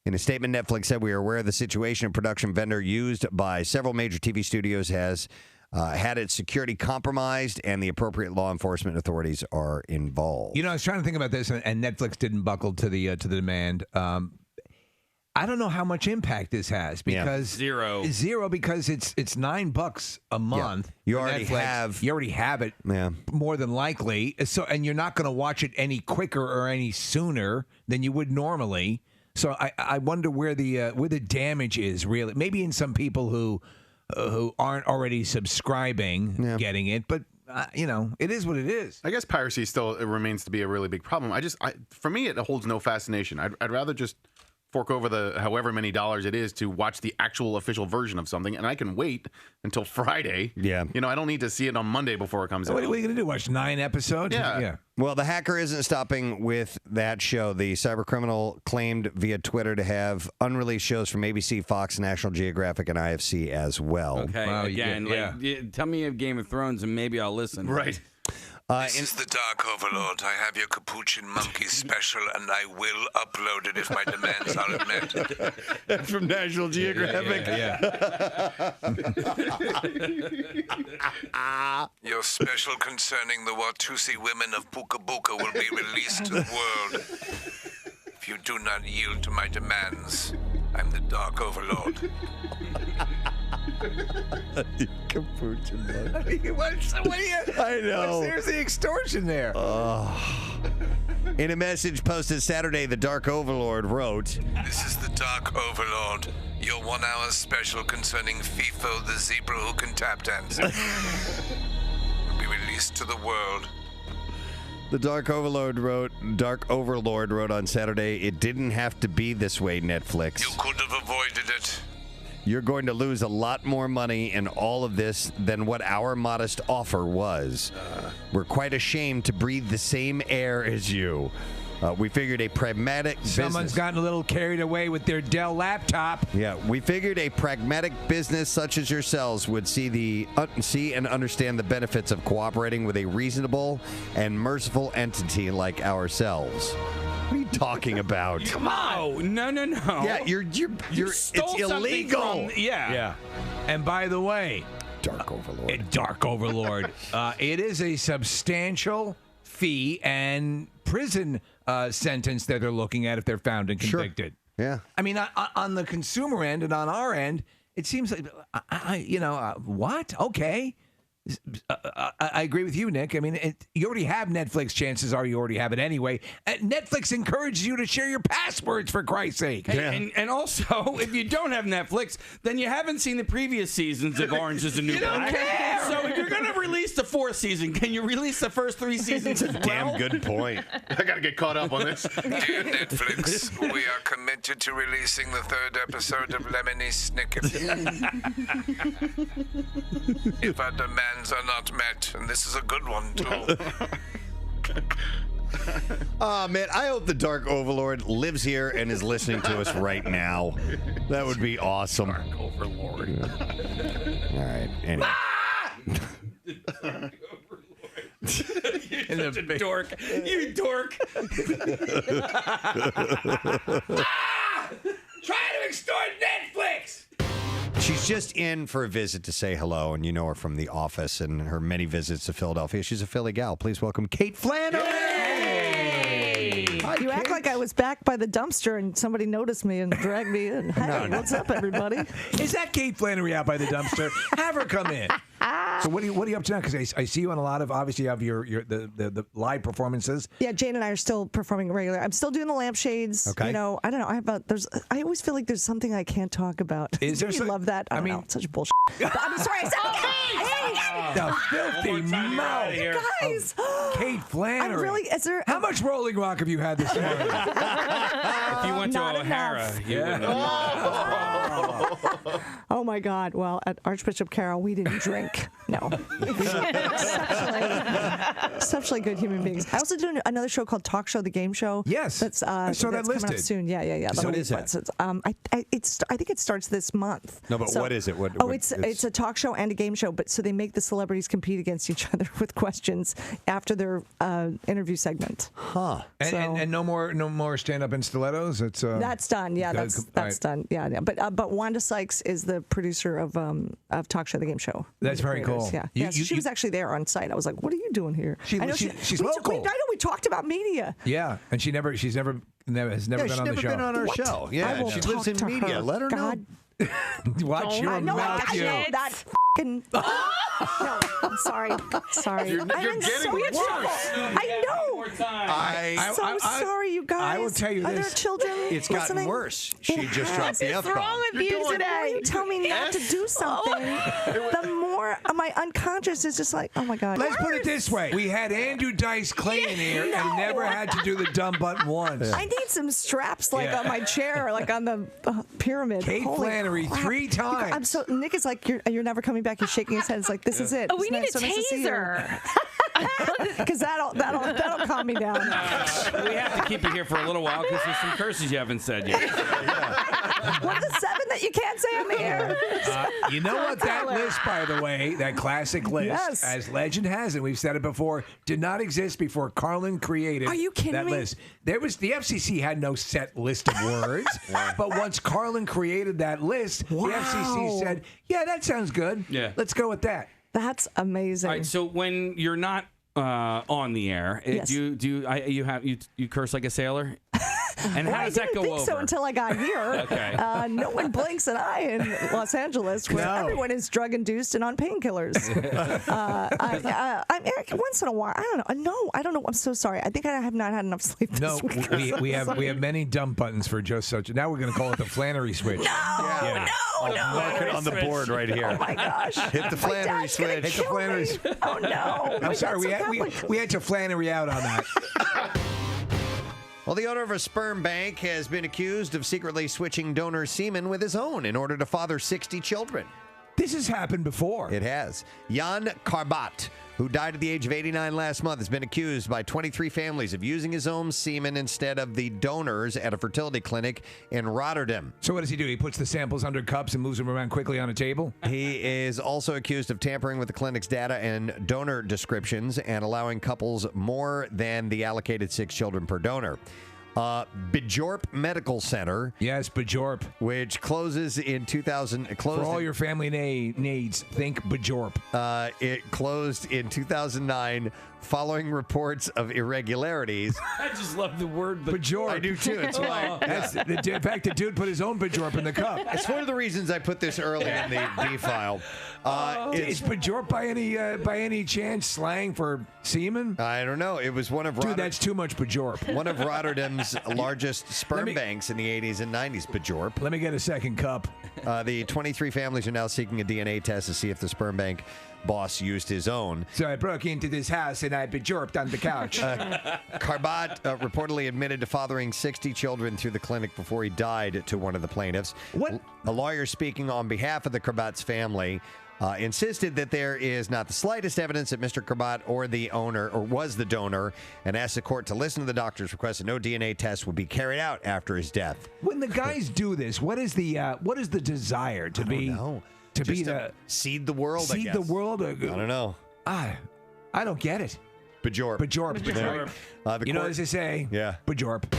In a statement, Netflix said, we are aware of the situation. A production vendor used by several major TV studios has had its security compromised, and the appropriate law enforcement authorities are involved. You know, I was trying to think about this, and Netflix didn't buckle to the demand. I don't know how much impact this has because Zero because it's $9 a month. You for already Netflix. have it. Yeah. More than likely. So, and you're not going to watch it any quicker or any sooner than you would normally. So I wonder where the damage is really. Maybe in some people who aren't already subscribing, getting it, but it is what it is. I guess piracy still remains to be a really big problem. For me, it holds no fascination. I'd rather just fork over the however many dollars it is to watch the actual official version of something, and I can wait until Friday. Yeah. I don't need to see it on Monday before it comes out. What are you going to do? Watch 9 episodes? Yeah. Well, the hacker isn't stopping with that show. The cybercriminal claimed via Twitter to have unreleased shows from ABC, Fox, National Geographic, and IFC as well. Okay, tell me of Game of Thrones and maybe I'll listen. Right. This is the Dark Overlord. I have your Capuchin Monkey special, and I will upload it if my demands are met. That's from National Geographic. Your special concerning the Watusi women of Buka Buka will be released to the world. If you do not yield to my demands, I'm the Dark Overlord. Capuchin I know. There's the extortion there. In a message posted Saturday, the Dark Overlord wrote, This is the Dark Overlord, your 1-hour special concerning FIFO, the zebra who can tap dance. Will be released to the world. The Dark Overlord wrote on Saturday, it didn't have to be this way, Netflix. You could have avoided it. You're going to lose a lot more money in all of this than what our modest offer was. We're quite ashamed to breathe the same air as you. We figured a pragmatic Someone's gotten a little carried away with their Dell laptop. Yeah, we figured a pragmatic business such as yourselves would see and understand the benefits of cooperating with a reasonable and merciful entity like ourselves. What are you talking about? Come on! No. Yeah, you're stole it's illegal. something from- yeah. And by the way, Dark Overlord. It is a substantial fee and prison sentence that they're looking at if they're found and convicted. Sure. Yeah. I mean, on the consumer end and on our end, it seems like, what? Okay. I agree with you, Nick. I mean, you already have Netflix. Chances are you already have it anyway. Netflix encourages you to share your passwords, for Christ's sake. Hey, and also, if you don't have Netflix, then you haven't seen the previous seasons of Orange is the New Black. You don't care. So if you're going to release the 4th season, can you release the first 3 seasons as well? Damn good point. I got to get caught up on this. Dear Netflix, we are committed to releasing the 3rd episode of Lemony Snicket. If our demands are not met, and this is a good one, too. Oh, man, I hope the Dark Overlord lives here and is listening to us right now. That would be awesome. Dark Overlord. All right, anyway. You're such a dork. You dork. Try to extort Netflix! She's just in for a visit to say hello, and you know her from The Office and her many visits to Philadelphia. She's a Philly gal. Please welcome Kate Flannery. You act like I was back by the dumpster and somebody noticed me and dragged me in. Hey, what's up, everybody? Is that Kate Flannery out by the dumpster? Have her come in. So what are you up to now? Because I see you on a lot of, obviously you have the live performances. Yeah, Jane and I are still performing regular. I'm still doing the lampshades. Okay. You know, I don't know. I always feel like there's something I can't talk about. Is there? You love that? I mean, it's such bullshit. But I'm sorry. I said, okay. The filthy mouth. Guys. Kate Flannery. I'm really. Is there? How much Rolling Rock have you had this morning? If you went to Not O'Hara, enough. you wouldn't have. Oh my God! Well, at Archbishop Carroll, we didn't drink. No, exceptionally good human beings. I also do another show called Talk Show, the game show. Yes, that's I saw that coming up listed. soon. Yeah. So what is that? I think it starts this month. No, but So- what is it? What, Oh, what- it's a talk show and a game show, but so they make the celebrities compete against each other with questions after their interview segment. Huh. And no more stand-up in stilettos. It's That's done. Yeah, good. that's All right. done. Yeah. But Wanda Sykes is the producer of Talk Show, the game show. That's The very creators, cool. Yeah. She was actually there on site. I was like, "What are you doing here?" She's we local. I know we talked about media. Yeah, and she's never Yeah, been on she's the never show. been on our What? show. I Yeah, will she lives in talk to media. her. Let her God. Watch your No, mouth, you. that fucking. No, I'm sorry. You're getting so worse. I know. So sorry, you guys. I will tell you Are this. there children It's gotten listening? worse. She just dropped the F What's wrong bomb. with you today? You tell me not to do something. The more my unconscious is just like, oh my God. Let's put it this way: we had Andrew Dice Clay in here and never had to do the dumb button once. I need some straps like on my chair, or like on the pyramid. Kate Holy Flannery crap. 3 times. I'm so Nick is like, you're never coming back. He's shaking his head. It's like, this is it. Oh, we It's need nice- a so nice to see you. taser. Because that'll calm me down. We have to keep you here for a little while because there's some curses you haven't said yet. What are the 7 that you can't say on the air? You know what? That list, by the way, that classic list, Yes. as legend has it, we've said it before, did not exist before Carlin created Are you kidding that me? list. There was the FCC had no set list of words, but once Carlin created that list, the FCC said, "Yeah, that sounds good. Yeah. Let's go with that." That's amazing. All right, so when you're not on the air, Yes. you curse like a sailor? And how does that go I didn't think so over? until I got here. Okay. No one blinks an eye in Los Angeles, where No. everyone is drug induced and on painkillers. Once in a while, I don't know. No, I don't know. I'm so sorry. I think I have not had enough sleep this No, week. we have many dumb buttons for just such. Now we're going to call it the Flannery switch. No. Mark it on the board right here. Oh my gosh. Hit the Flannery dad's gonna switch. Hit the kill Flannery me. switch. Oh no. I'm sorry, we That's had, so we, Catholic. we had to Flannery out on that. Well, the owner of a sperm bank has been accused of secretly switching donor semen with his own in order to father 60 children. This has happened before. It has. Jan Karbat, who died at the age of 89 last month, has been accused by 23 families of using his own semen instead of the donors at a fertility clinic in Rotterdam. So what does he do? He puts the samples under cups and moves them around quickly on a table? He is also accused of tampering with the clinic's data and donor descriptions and allowing couples more than the allocated 6 children per donor. Bajorp Medical Center. Yes, Bajorp. Which closes in 2000. For all your family needs, think Bajorp. It closed in 2009 following reports of irregularities. I just love the word Bajorp. I do too. It's why. In fact, the dude put his own Bajorp in the cup. It's one of the reasons I put this early in the D file. Is Bajorp by any chance slang for semen? I don't know. It was one of Dude, that's too much Bajorp. One of Rotterdam's largest sperm banks in the 80s and 90s, Bajorp. Let me get a second cup. The 23 families are now seeking a DNA test to see if the sperm bank boss used his own. So I broke into this house and I Bajorped on the couch. Karbat reportedly admitted to fathering 60 children through the clinic before he died to one of the plaintiffs. What? A lawyer speaking on behalf of the Karbat's family insisted that there is not the slightest evidence that Mr. Karbat or the owner or was the donor, and asked the court to listen to the doctor's request that no DNA test would be carried out after his death. When the guys do this, what is the desire to be? To Just be to the seed the world. I seed guess. the world. I don't know. I don't get it. Bajorp. Bajorp. You know, as they say. Yeah. Bajorp.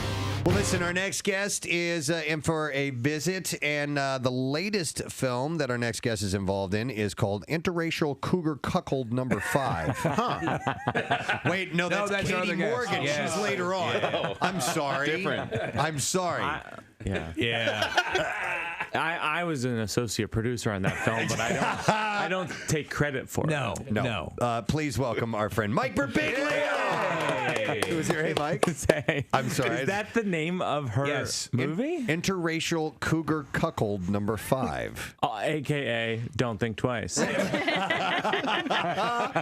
Well, listen, our next guest is in for a visit, and the latest film that our next guest is involved in is called Interracial Cougar Cuckold Number 5. Huh. Wait, no, that's that's Katie another guest. Morgan. Yes. She's later on. Yeah. I'm sorry. Different. I'm sorry. Yeah. I was an associate producer on that film, but I don't take credit for it. No. Please welcome our friend Mike Birbiglia. It was your, hey, Mike. Say, I'm sorry. Is that the name of her movie? Interracial Cougar Cuckold number 5. AKA Don't Think Twice.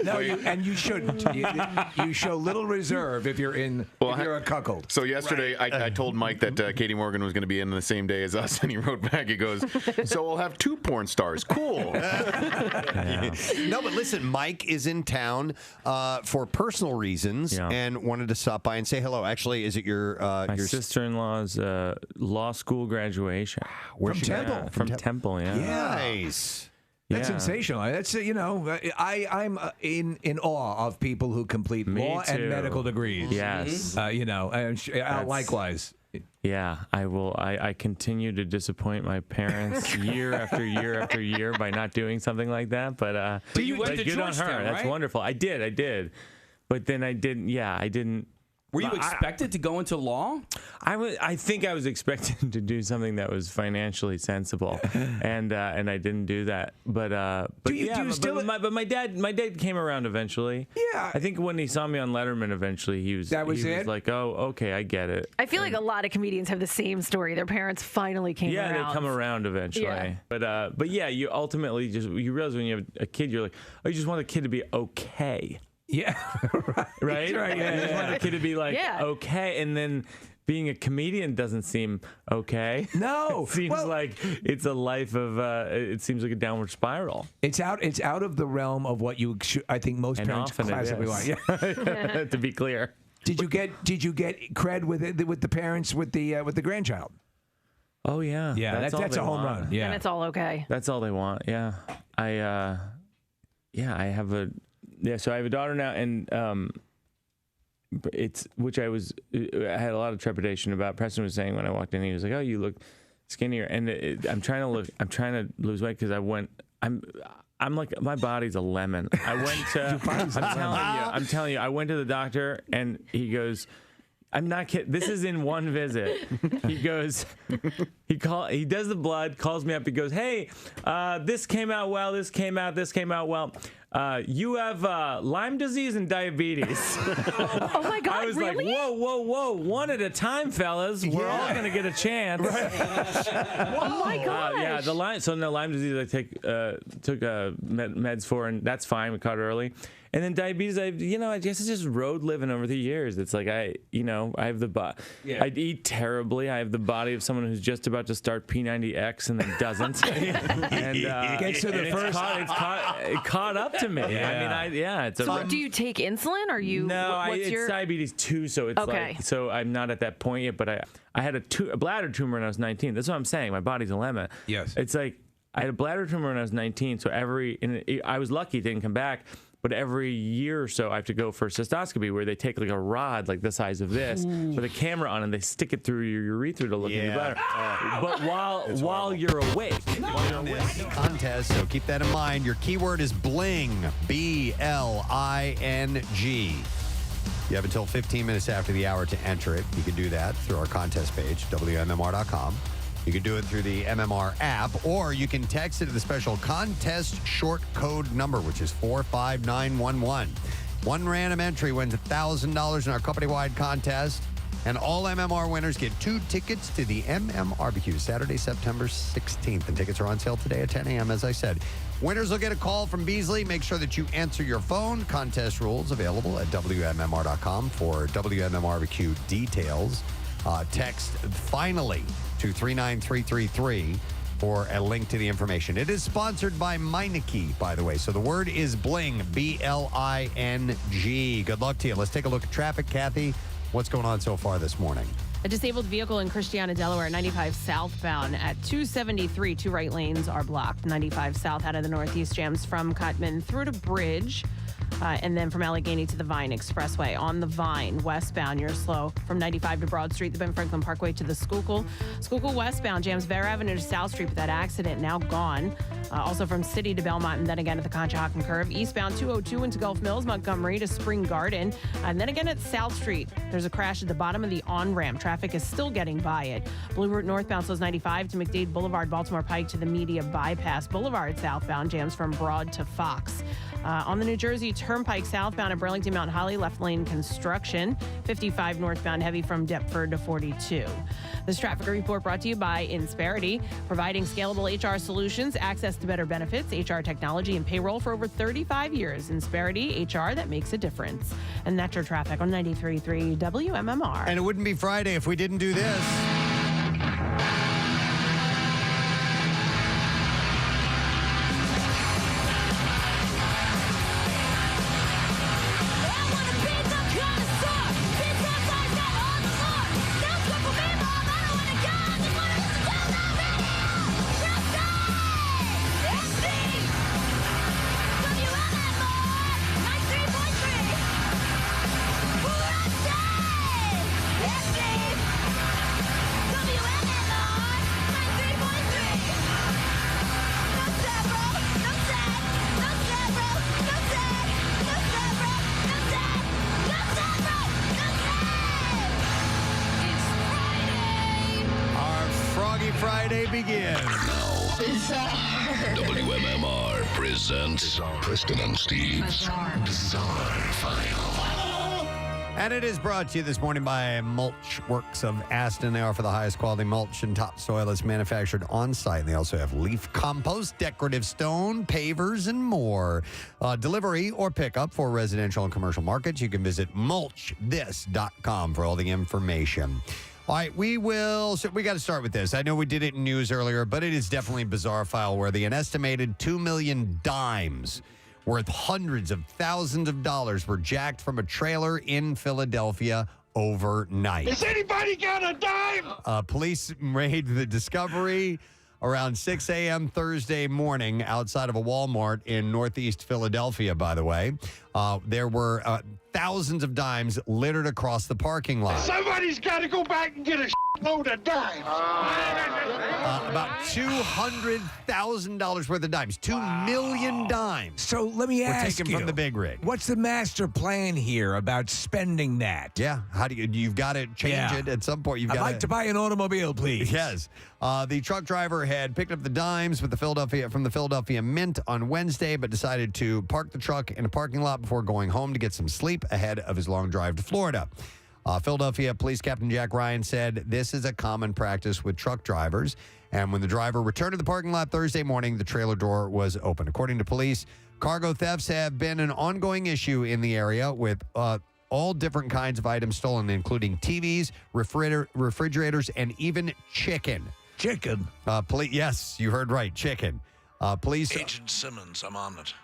No, you shouldn't. You show little reserve if you're if you're a cuckold. So yesterday, I told Mike that Katie Morgan was going to be in the same day as us, and he wrote back. He goes, "So we'll have 2 porn stars. Cool." No, but listen, Mike is in town for personal reasons and wanted to stop by and say hello. Actually, is it your My sister-in-law's law school graduation. Where's From she Temple. at? From Temple, yeah. Nice. That's Yeah. sensational. That's I'm in awe of people who complete Me law and too. medical degrees. Yes. Likewise. Yeah, I will. I continue to disappoint my parents year after year after year by not doing something like that. But you went to good on her. Georgetown, That's right? wonderful. I did. But then I didn't. Yeah, I didn't. Were you expected to go into law? I think I was expected to do something that was financially sensible, and I didn't do that. But my dad came around eventually. Yeah. I think when he saw me on Letterman, eventually he was like, oh, okay, I get it. I feel like a lot of comedians have the same story. Their parents finally came around. Yeah, they come around eventually. Yeah. But yeah, you ultimately you realize when you have a kid, you're like, oh, you just want the kid to be okay. Yeah. Right? Yeah, you just want the kid to be like, okay. And then being a comedian doesn't seem okay. No. It seems like it's a life of, it seems like a downward spiral. It's out of the realm of what I think most parents classically want. Yeah. To be clear. Did you get cred with the parents with the grandchild? Oh yeah. Yeah, that's a home run. Yeah. And it's all okay. That's all they want. Yeah. I have so I have a daughter now, and I had a lot of trepidation about. Preston was saying when I walked in, he was like, "Oh, you look skinnier," and I'm trying to lose weight because I'm like, my body's a lemon. I went to, I'm telling you, I went to the doctor, and he goes, I'm not kidding. This is in one visit. He goes, he does the blood, calls me up. He goes, hey, this came out well. This came out well. You have Lyme disease and diabetes. Oh my God! I was really? like, whoa, one at a time, fellas. We're all gonna get a chance. Oh my God! Yeah, the Lyme. So no, Lyme disease. I took meds for, and that's fine. We caught it early. And then diabetes, I guess it's just road living over the years. It's like I have the body. Yeah. I eat terribly. I have the body of someone who's just about to start P90X and then doesn't. And gets to the first. It caught up to me. Yeah. I mean, it's so do you take insulin? Or you? No, it's diabetes 2, so it's okay. like, so I'm not at that point yet. But I had a bladder tumor when I was 19. That's what I'm saying. My body's a lemon. Yes. It's like I had a bladder tumor when I was 19. So I was lucky it didn't come back. But every year or so, I have to go for a cystoscopy where they take like a rod like the size of this with a camera on, and they stick it through your urethra to look in your bladder. But while you're awake. On this contest, so keep that in mind. Your keyword is bling, BLING. You have until 15 minutes after the hour to enter it. You can do that through our contest page, WMMR.com. You can do it through the MMR app, or you can text it to the special contest short code number, which is 45911. One random entry wins $1,000 in our company-wide contest, and all MMR winners get 2 tickets to the MMRBQ Saturday, September 16th. And tickets are on sale today at 10 a.m., as I said. Winners will get a call from Beasley. Make sure that you answer your phone. Contest rules available at WMMR.com for WMMRBQ details. Text FINALLY to 39333 for a link to the information. It is sponsored by Meineke, by the way. So the word is bling, BLING. Good luck to you. Let's take a look at traffic. Kathy, what's going on so far this morning? A disabled vehicle in Christiana, Delaware, 95 southbound at 273. 2 right lanes are blocked. 95 south out of the northeast jams from Cutman through to Bridge. And then from Allegheny to the Vine Expressway. On the Vine, westbound, you're slow from 95 to Broad Street, the Ben Franklin Parkway to the Schuylkill. Schuylkill westbound, jams Bear Avenue to South Street, but that accident now gone. Also from City to Belmont, and then again at the Conshohocken Curve. Eastbound 202 into Gulf Mills, Montgomery to Spring Garden. And then again at South Street, there's a crash at the bottom of the on-ramp. Traffic is still getting by it. Blue Route northbound slows 95 to McDade Boulevard, Baltimore Pike to the Media Bypass. Boulevard southbound, jams from Broad to Fox. On the New Jersey Turnpike southbound at Burlington Mount Holly, left lane construction. 55 northbound heavy from Deptford to 42. This traffic report brought to you by Insperity, providing scalable HR solutions, access to better benefits, HR technology, and payroll for over 35 years. Insperity, HR that makes a difference. And that's your traffic on 93.3 WMMR. And it wouldn't be Friday if we didn't do this. Friday begins. WMMR presents Preston and Steve's Bizarre File. And it is brought to you this morning by Mulch Works of Aston. They offer the highest quality mulch and topsoil that's manufactured on site. And they also have leaf compost, decorative stone, pavers, and more. Delivery or pickup for residential and commercial markets. You can visit mulchthis.com for all the information. All right, we got to start with this. I know we did it in news earlier, but it is definitely a bizarre file worthy. An estimated 2 million dimes worth hundreds of thousands of dollars were jacked from a trailer in Philadelphia overnight. Has anybody got a dime? Police made the discovery around 6 a.m. Thursday morning outside of a Walmart in Northeast Philadelphia, by the way. There were thousands of dimes littered across the parking lot. Somebody's got to go back and get a load of dimes. About $200,000 worth of dimes. 2 million dimes. So let me ask taken you, from the big rig. What's the master plan here about spending that? Yeah, how do you've got to change it at some point. I'd like to buy an automobile, please. Yes. The truck driver had picked up the dimes from the Philadelphia Mint on Wednesday, but decided to park the truck in a parking lot before going home to get some sleep ahead of his long drive to Florida. Philadelphia Police Captain Jack Ryan said this is a common practice with truck drivers. And when the driver returned to the parking lot Thursday morning, the trailer door was open. According to police, cargo thefts have been an ongoing issue in the area with all different kinds of items stolen, including TVs, refrigerators, and even chicken. Chicken? Yes, you heard right, chicken. Police. Agent Simmons, I'm on it.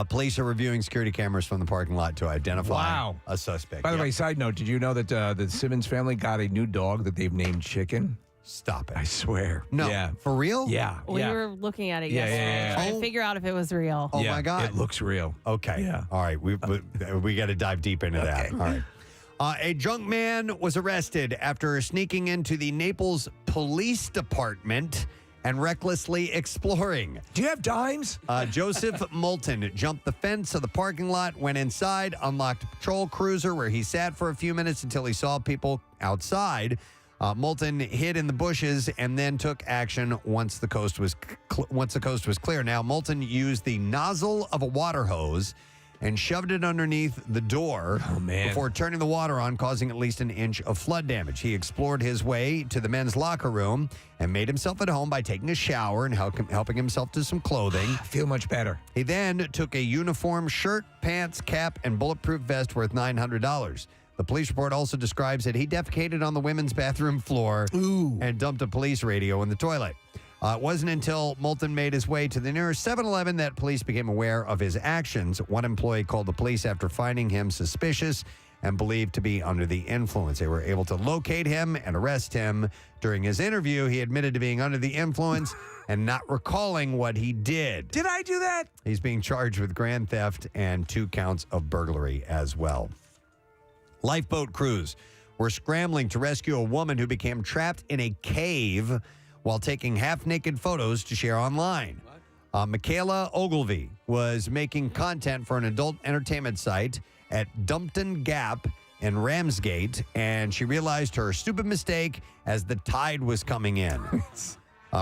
Police are reviewing security cameras from the parking lot to identify a suspect. By the way, side note, did you know that the Simmons family got a new dog that they've named Chicken? Stop it. I swear. No. Yeah. For real? Yeah. We were looking at it yesterday, trying to figure out if it was real. Oh, my God. It looks real. Okay. Yeah. All right. We got to dive deep into that. All right. A drunk man was arrested after sneaking into the Naples Police Department and recklessly exploring. Do you have dimes? Joseph Moulton jumped the fence of the parking lot, went inside, unlocked a patrol cruiser where he sat for a few minutes until he saw people outside. Moulton hid in the bushes and then took action once the coast was clear. Now, Moulton used the nozzle of a water hose and shoved it underneath the door before turning the water on, causing at least an inch of flood damage. He explored his way to the men's locker room and made himself at home by taking a shower and helping himself to some clothing. I feel much better. He then took a uniform, shirt, pants, cap, and bulletproof vest worth $900. The police report also describes that he defecated on the women's bathroom floor and dumped a police radio in the toilet. It wasn't until Moulton made his way to the nearest 7-Eleven that police became aware of his actions. One employee called the police after finding him suspicious and believed to be under the influence. They were able to locate him and arrest him. During his interview, he admitted to being under the influence and not recalling what he did. Did I do that? He's being charged with grand theft and 2 counts of burglary as well. Lifeboat crews were scrambling to rescue a woman who became trapped in a cave while taking half-naked photos to share online. Michaela Ogilvy was making content for an adult entertainment site at Dumpton Gap in Ramsgate, and she realized her stupid mistake as the tide was coming in.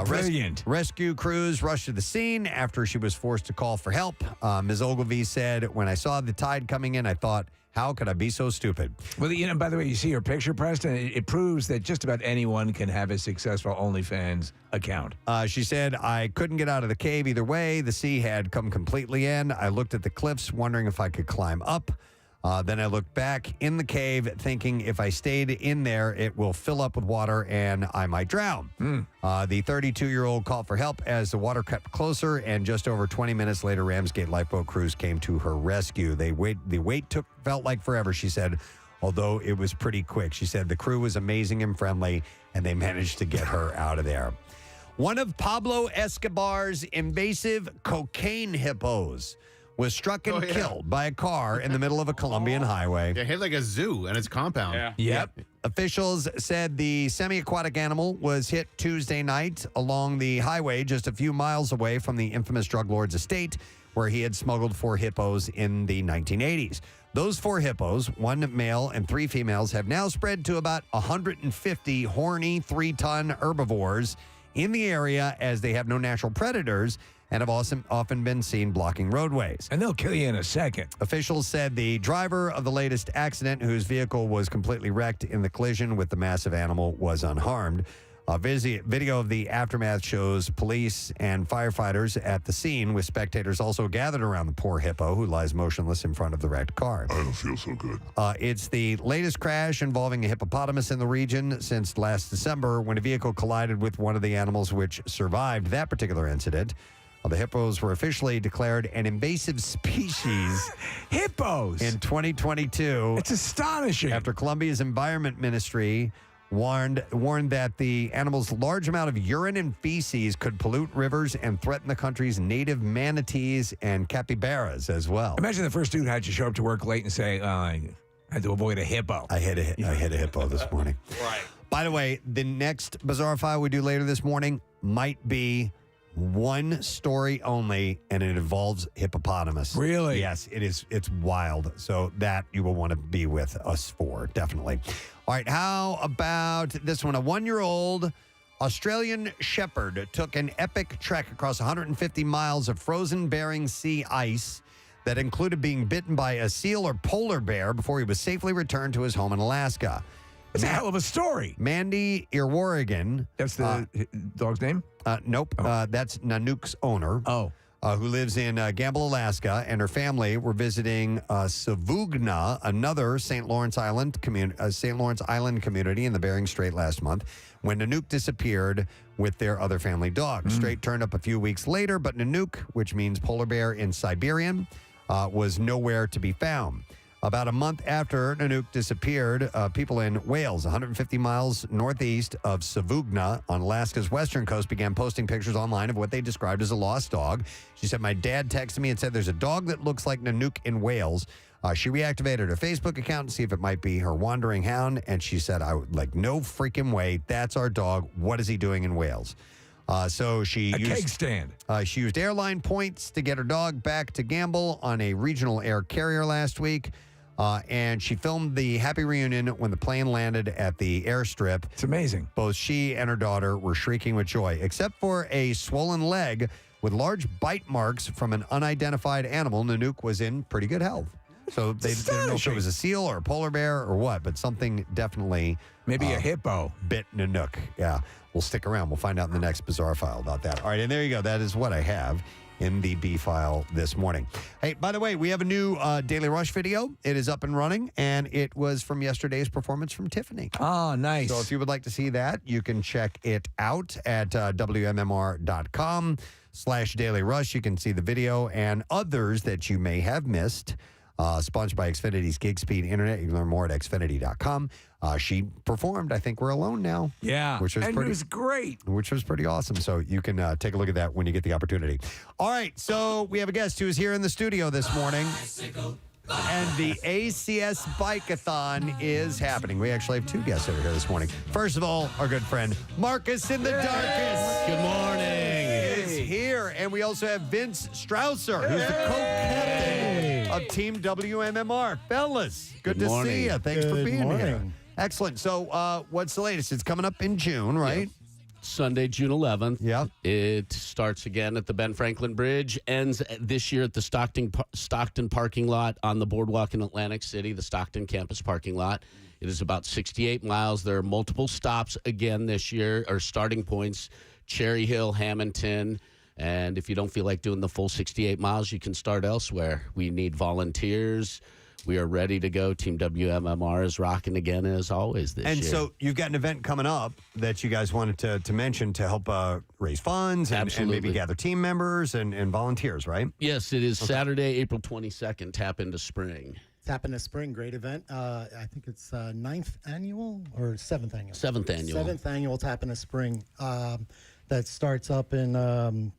Brilliant. Rescue crews rushed to the scene after she was forced to call for help. Ms. Ogilvy said, when I saw the tide coming in, I thought, how could I be so stupid? Well, by the way, you see her picture, Preston. It proves that just about anyone can have a successful OnlyFans account. She said, I couldn't get out of the cave either way. The sea had come completely in. I looked at the cliffs, wondering if I could climb up. Then I looked back in the cave, thinking if I stayed in there, it will fill up with water and I might drown. The 32-year-old called for help as the water crept closer, and just over 20 minutes later, Ramsgate lifeboat crews came to her rescue. The wait felt like forever, she said, although it was pretty quick. She said the crew was amazing and friendly, and they managed to get her out of there. One of Pablo Escobar's invasive cocaine hippos was struck and killed by a car in the middle of a Colombian highway. Yeah, hit like a zoo and its compound. Yeah. Yep. Officials said the semi-aquatic animal was hit Tuesday night along the highway just a few miles away from the infamous drug lord's estate, where he had smuggled 4 hippos in the 1980s. Those 4 hippos, 1 male and 3 females, have now spread to about 150 horny 3-ton herbivores in the area, as they have no natural predators and have often been seen blocking roadways. And they'll kill you in a second. Officials said the driver of the latest accident, whose vehicle was completely wrecked in the collision with the massive animal, was unharmed. A video of the aftermath shows police and firefighters at the scene, with spectators also gathered around the poor hippo, who lies motionless in front of the wrecked car. I don't feel so good. It's the latest crash involving a hippopotamus in the region since last December, when a vehicle collided with one of the animals which survived that particular incident. The hippos were officially declared an invasive species. Hippos! In 2022. It's astonishing. After Colombia's Environment Ministry warned that the animal's large amount of urine and feces could pollute rivers and threaten the country's native manatees and capybaras as well. Imagine the first dude had to show up to work late and say, I had to avoid a hippo. I hit a hippo this morning. Right. By the way, the next Bizarre File we do later this morning might be one story only, and it involves hippopotamus. Really? Yes, it is. It's wild. So that you will want to be with us for, definitely. All right, how about this one? A 1-year-old Australian shepherd took an epic trek across 150 miles of frozen Bering Sea ice that included being bitten by a seal or polar bear before he was safely returned to his home in Alaska. It's a hell of a story. Mandy Irwarigan. That's the dog's name? Nope. That's Nanook's owner. Who lives in Gamble, Alaska, and her family were visiting Savugna, another St. Lawrence Island community in the Bering Strait last month, when Nanook disappeared with their other family dog. Strait turned up a few weeks later, but Nanook, which means polar bear in Siberian, was nowhere to be found. About a month after Nanook disappeared, people in Wales, 150 miles northeast of Savugna on Alaska's western coast, began posting pictures online of what they described as a lost dog. She said, my dad texted me and said, there's a dog that looks like Nanook in Wales. She reactivated her Facebook account to see if it might be her wandering hound. And she said, no freaking way. That's our dog. What is he doing in Wales? So she used keg stand. She used airline points to get her dog back to Gamble on a regional air carrier last week. And she filmed the happy reunion when the plane landed at the airstrip. It's amazing. Both she and her daughter were shrieking with joy, except for a swollen leg with large bite marks from an unidentified animal. Nanook was in pretty good health. So they didn't know if it was a seal or a polar bear or what, but something definitely... Maybe a hippo. Bit Nanook. Yeah. We'll stick around. We'll find out in the next Bizarre File about that. All right, and there you go. That is what I have in the B file this morning. Hey, by the way, we have a new Daily Rush video. It is up and running, and it was from yesterday's performance from Tiffany. Oh, nice. So if you would like to see that, you can check it out at WMMR.com/Daily Rush. You can see the video and others that you may have missed. Sponsored by Xfinity's Gig Speed Internet. You can learn more at Xfinity.com. She performed, I Think We're Alone Now. Yeah, which was and it was great. Which was pretty awesome. So you can take a look at that when you get the opportunity. All right, so we have a guest who is here in the studio this morning. And the ACS Bike-a-thon is happening. We actually have 2 guests that are here this morning. First of all, our good friend, Markus in the Darkus. Good morning. Is here. And we also have Vince Strausser, who's the co-captain of Team WMMR. Fellas, good to morning. see you. Thanks for Good being here. morning. Excellent. So what's the latest? It's coming up in June, right? Sunday, June 11th. Yeah. It starts again at the Ben Franklin Bridge, ends this year at the Stockton parking lot on the boardwalk in Atlantic City, the Stockton campus parking lot. It is about 68 miles. There are multiple stops again this year, or starting points, Cherry Hill, Hamilton. And if you don't feel like doing the full 68 miles, you can start elsewhere. We need volunteers. We are ready to go. Team WMMR is rocking again as always this year. And so you've got an event coming up that you guys wanted to mention to help raise funds and maybe gather team members and volunteers, right? Yes, it is Saturday, April 22nd, Tap Into Spring. Tap Into Spring, great event. I think it's 9th annual or 7th annual? 7th annual. 7th annual Tap Into Spring. That starts up in. Go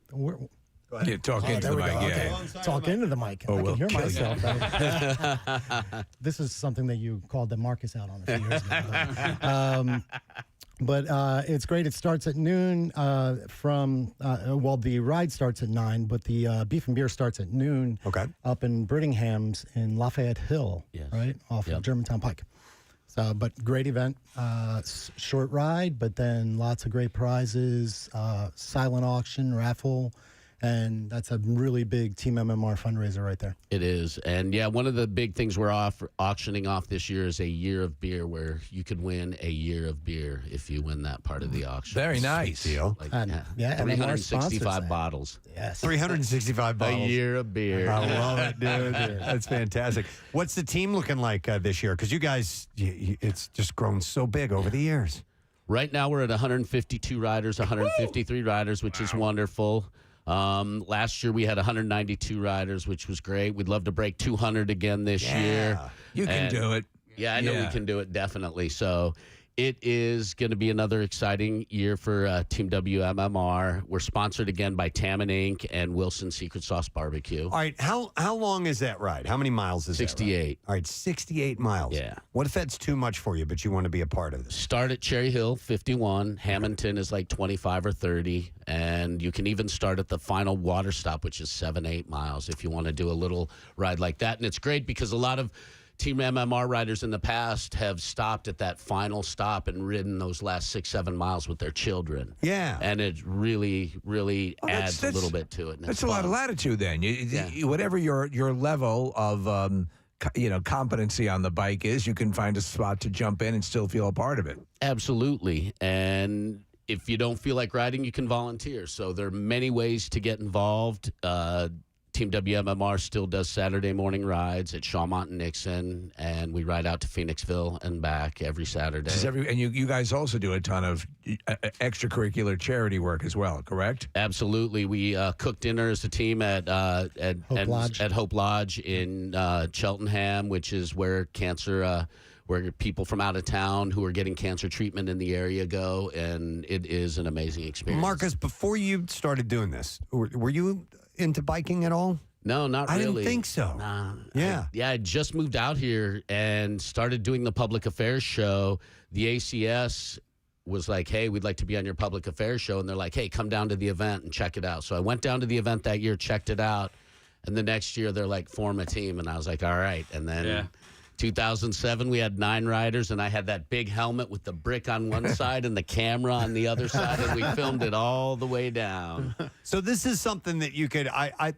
ahead. Yeah, talk into the mic. Yeah. Talk into the mic. Oh, I we'll can hear kill myself. This is something that you called the Markus out on a few years ago. But it's great. It starts at noon the ride starts at 9, but the beef and beer starts at noon. Okay. Up in Brittingham's in Lafayette Hill, right? Off of Germantown Pike. So, but great event, short ride, but then lots of great prizes, silent auction, raffle, and that's a really big Team MMR fundraiser right there. It is. And yeah, one of the big things we're auctioning off this year is a year of beer, where you could win a year of beer if you win that part of the auction. Very nice. Sweet deal. Like, yeah, 365 bottles. Yes. 365 bottles. A year of beer. I love it, dude. That's fantastic. What's the team looking like this year? Because you guys, it's just grown so big over the years. Right now we're at 152 riders, 153 riders, which is wonderful. Last year we had 192 riders, which was great. We'd love to break 200 again this year. You can do it. Yeah, I know we can do it, definitely. So it is going to be another exciting year for Team WMMR. We're sponsored again by Tammin Inc. and Wilson Secret Sauce Barbecue. All right, how long is that ride? How many miles is 68. that ride? All right, 68 miles. Yeah. What if that's too much for you, but you want to be a part of this? Start at Cherry Hill, 51. Hamilton is like 25 or 30. And you can even start at the final water stop, which is 7-8 miles, if you want to do a little ride like that. And it's great because a lot of Team MMR riders in the past have stopped at that final stop and ridden those last 6-7 miles with their children. Yeah. And it really, really adds a little bit to it. And That's it's a lot fun. of latitude then. Whatever your level of competency on the bike is, you can find a spot to jump in and still feel a part of it. Absolutely. And if you don't feel like riding, you can volunteer. So there are many ways to get involved. Team WMMR still does Saturday morning rides at Shawmont and Nixon, and we ride out to Phoenixville and back every Saturday. And you guys also do a ton of extracurricular charity work as well, correct? Absolutely. We cook dinner as a team at Hope Lodge in Cheltenham, which is where where people from out of town who are getting cancer treatment in the area go, and it is an amazing experience. Marcus, before you started doing this, were you into biking at all? No, not I really. didn't think so. Nah. Yeah. I just moved out here and started doing the public affairs show. The ACS was like, hey, we'd like to be on your public affairs show. And they're like, hey, come down to the event and check it out. So I went down to the event that year, checked it out. And the next year, they're like, form a team. And I was like, all right. And then 2007, we had 9 riders, and I had that big helmet with the brick on one side and the camera on the other side, and we filmed it all the way down. So this is something that you could, I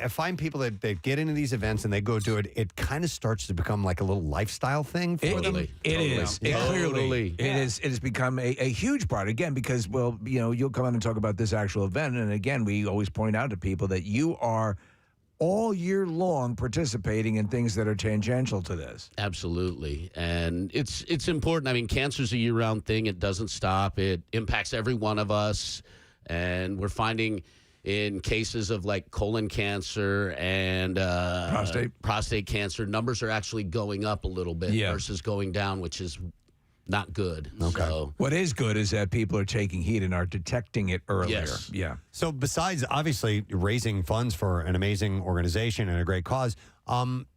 find people that get into these events and they go do it, it kind of starts to become like a little lifestyle thing for them. It is. It clearly. It has become a huge part, again, because, you'll come on and talk about this actual event, and again, we always point out to people that you are all year long participating in things that are tangential to this. Absolutely. And it's important. I mean, cancer's a year-round thing. It doesn't stop. It impacts every one of us. And we're finding in cases of like colon cancer and prostate cancer, numbers are actually going up a little bit versus going down, which is not good. Okay. So, what is good is that people are taking heed and are detecting it earlier. Yes. Yeah. So besides obviously raising funds for an amazing organization and a great cause,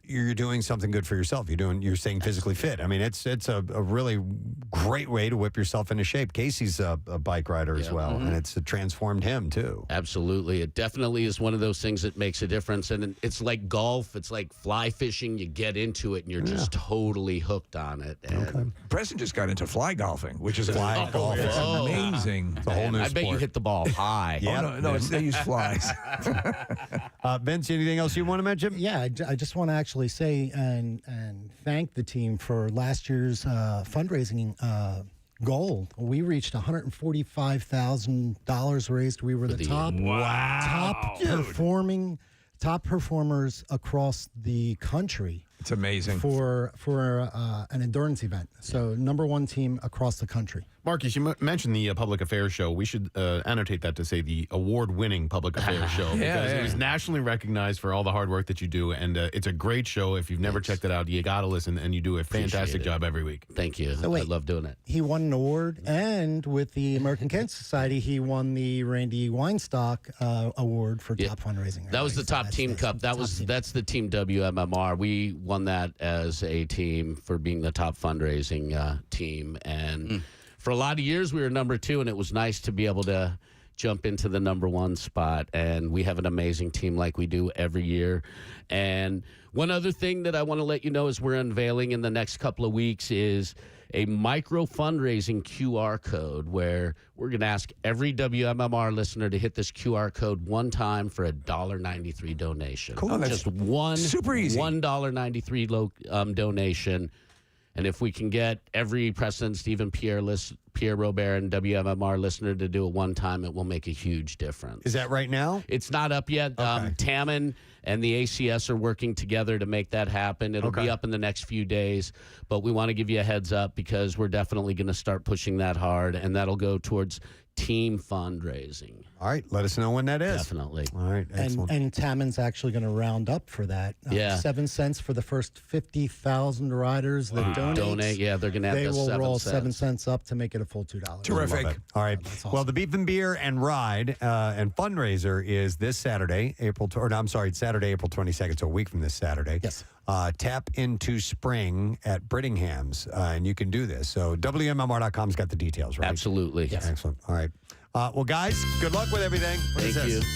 you're doing something good for yourself. You're staying physically fit. I mean, it's a really great way to whip yourself into shape. Casey's a bike rider as well, and it's transformed him too. Absolutely. It definitely is one of those things that makes a difference. And it's like golf. It's like fly fishing. You get into it and you're just totally hooked on it. And Preston just got into fly golfing, which is Fly golf. It's Oh. amazing. It's a whole new I bet you sport. hit the ball high. Oh, no, they use flies. Vince, anything else you want to mention? Yeah, I just want to actually say and thank the team for last year's fundraising goal. We reached $145,000 raised. We were the top performers across the country. It's amazing for an endurance event. So #1 team across the country. Marcus, you mentioned the public affairs show. We should annotate that to say the award-winning public affairs show because it was nationally recognized for all the hard work that you do, and it's a great show. If you've never checked it out, you got to listen, and you do a fantastic job every week. Thank you. So wait, I love doing it. He won an award, and with the American Cancer Society, he won the Randy Weinstock Award for top fundraising. That was the top team cup. That's the team WMMR. We won that as a team for being the top fundraising team, and for a lot of years we were #2, and it was nice to be able to jump into the #1 spot. And we have an amazing team like we do every year. And one other thing that I want to let you know is we're unveiling in the next couple of weeks is a micro fundraising QR code where we're going to ask every WMMR listener to hit this QR code one time for a $1.93 donation. Cool. Oh, that's just one super easy. $1.93 donation. And if we can get every Preston, Stephen, Pierre, Robert, and WMMR listener to do it one time, it will make a huge difference. Is that right now? It's not up yet. Tammin and the ACS are working together to make that happen. It'll be up in the next few days, but we want to give you a heads up because we're definitely going to start pushing that hard, and that'll go towards team fundraising. All right, let us know when that is. Definitely. All right, excellent. And Tammin's actually going to round up for that. 7 cents for the first 50,000 riders that donate. Yeah, they're going to have They the will 7 roll cents. 7 cents up to make it a full $2. Terrific. Love it. All right. Well, the Beef and Beer and Ride and fundraiser is this Saturday, it's Saturday, April 22nd, so a week from this Saturday. Yes. Tap into Spring at Brittingham's, and you can do this. So WMMR.com's got the details, right? Absolutely. Yes. Excellent. All right. Well, guys, good luck with everything. What is Thank this? you.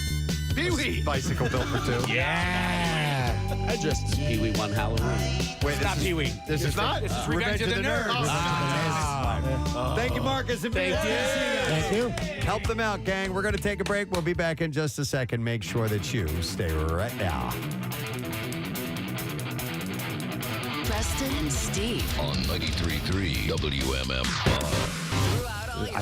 Pee-wee. Bicycle built for two. Yeah. I dressed as Pee-wee one Halloween. Wait, Not Pee-wee. This is not? This is Revenge of the Nerds. Thank you, Marcus. And Thank you. Thank you. Help them out, gang. We're going to take a break. We'll be back in just a second. Make sure that you stay right now. Preston and Steve on 93.3 WMMR.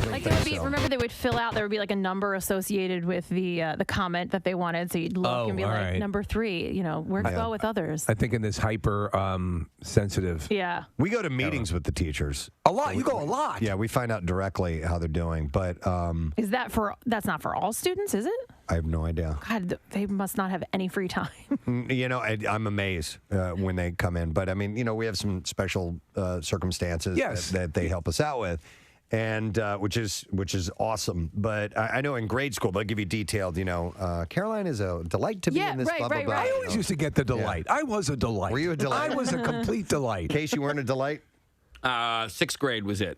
Like it would be, remember they would fill out, there would be like a number associated with the comment that they wanted. So you'd look and be like, right. number 3, where to go with others. I think in this hyper sensitive. Yeah. We go to meetings with the teachers. A lot. You go a lot. Yeah, we find out directly how they're doing, but Is that that's not for all students, is it? I have no idea. God, they must not have any free time. I'm amazed when they come in, but I mean, we have some special circumstances that they help us out with. And which is awesome. But I know in grade school they'll give you detailed. Caroline is a delight to be in this. Blah, blah, blah. I always used to get the delight. I was a delight. Were you a delight? I was a complete delight. Case you weren't a delight. 6th grade was it.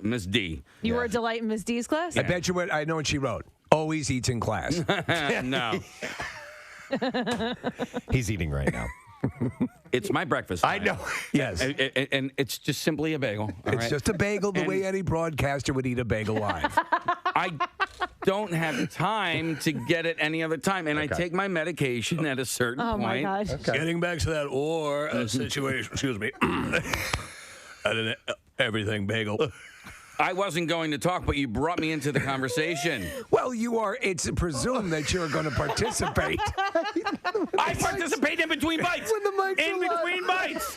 Miss D. You were a delight in Miss D's class? I bet you what I know what she wrote. Always eats in class. No. He's eating right now. It's my breakfast. I know. Yes. And it's just simply a bagel. It's just a bagel the way any broadcaster would eat a bagel live. I don't have time to get it any other time. And I take my medication at a certain point. My God. Okay. Getting back to that situation, excuse me. I didn't everything bagel. I wasn't going to talk, but you brought me into the conversation. Well, it's presumed that you're going to participate. I participate in between bites. In between bites.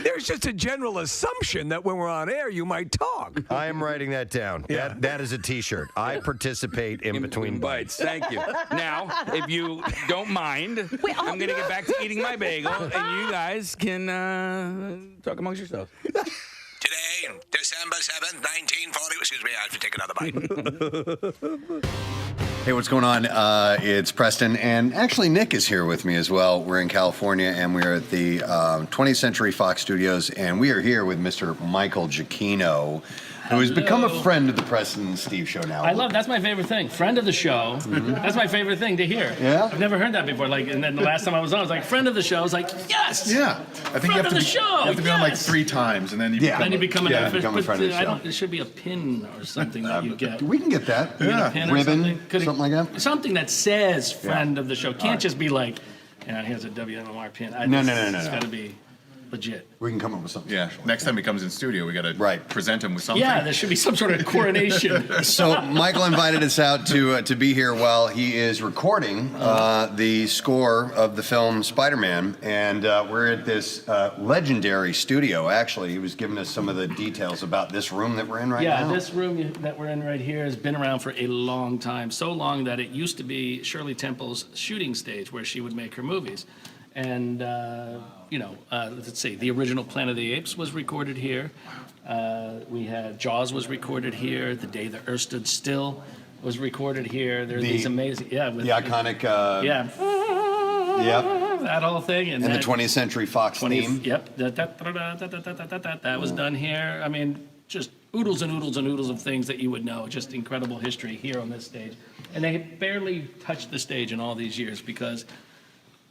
There's just a general assumption that when we're on air, you might talk. I am writing that down. Yeah. That is a T-shirt. I participate in between bites. Thank you. Now, if you don't mind, I'm going to get back to eating my bagel, and you guys can talk amongst yourselves. Today, December 7th, 1940. Excuse me, I have to take another bite. Hey, what's going on? It's Preston, and actually Nick is here with me as well. We're in California, and we're at the 20th Century Fox Studios, and we are here with Mr. Michael Giacchino, who has become a friend of the Preston and Steve show now. That's my favorite thing. Friend of the show. That's my favorite thing to hear. Yeah? I've never heard that before. Like, and then the last time I was on, I was like, friend of the show. I was like, yes. Yeah. I think you have to the be, show. You have to be on like 3 times, and then you become, Then you become yeah, an become a friend of the show. There should be a pin or something that you get. We can get that. You get a pin or Ribbon, something like that. Something that says friend of the show. Can't just be like, here's a WMMR pin. No. It's got to be legit. We can come up with something. Yeah. Next time he comes in studio, we got to present him with something. Yeah, there should be some sort of coronation. So Michael invited us out to be here while he is recording the score of the film Spider-Man, and we're at this legendary studio. Actually, he was giving us some of the details about this room that we're in right now. Yeah, this room that we're in right here has been around for a long time, so long that it used to be Shirley Temple's shooting stage where she would make her movies. And, let's see, the original Planet of the Apes was recorded here. We had Jaws was recorded here. The Day the Earth Stood Still was recorded here. There are these amazing, the iconic, that whole thing. And the 20th Century Fox theme. Yep, that was done here. I mean, just oodles and oodles and oodles of things that you would know. Just incredible history here on this stage. And they barely touched the stage in all these years because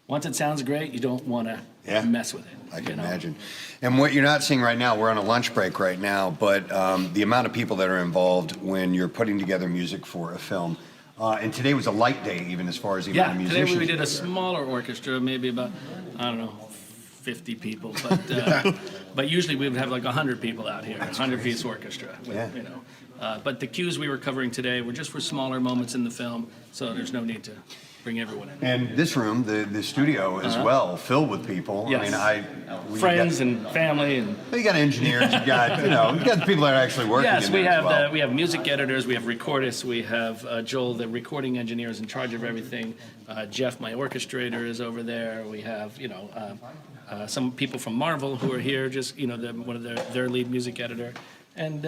once it sounds great, you don't want to mess with it. I can imagine. And what you're not seeing right now, we're on a lunch break right now, but the amount of people that are involved when you're putting together music for a film. And today was a light day, even as far as the amount of musicians. Today we did a smaller orchestra, maybe about, 50 people. But usually we would have like 100 people out here, 100-piece orchestra. But the cues we were covering today were just for smaller moments in the film, so there's no need to bring everyone in. And this room, the studio as well, filled with people. Yes. I mean, friends and family and. You got engineers. You got you got the people that are actually working. Yes, in we there have as well. we have music editors, we have recordists, we have Joel, the recording engineer, is in charge of everything. Jeff, my orchestrator, is over there. We have some people from Marvel who are here, just one of their lead music editor, and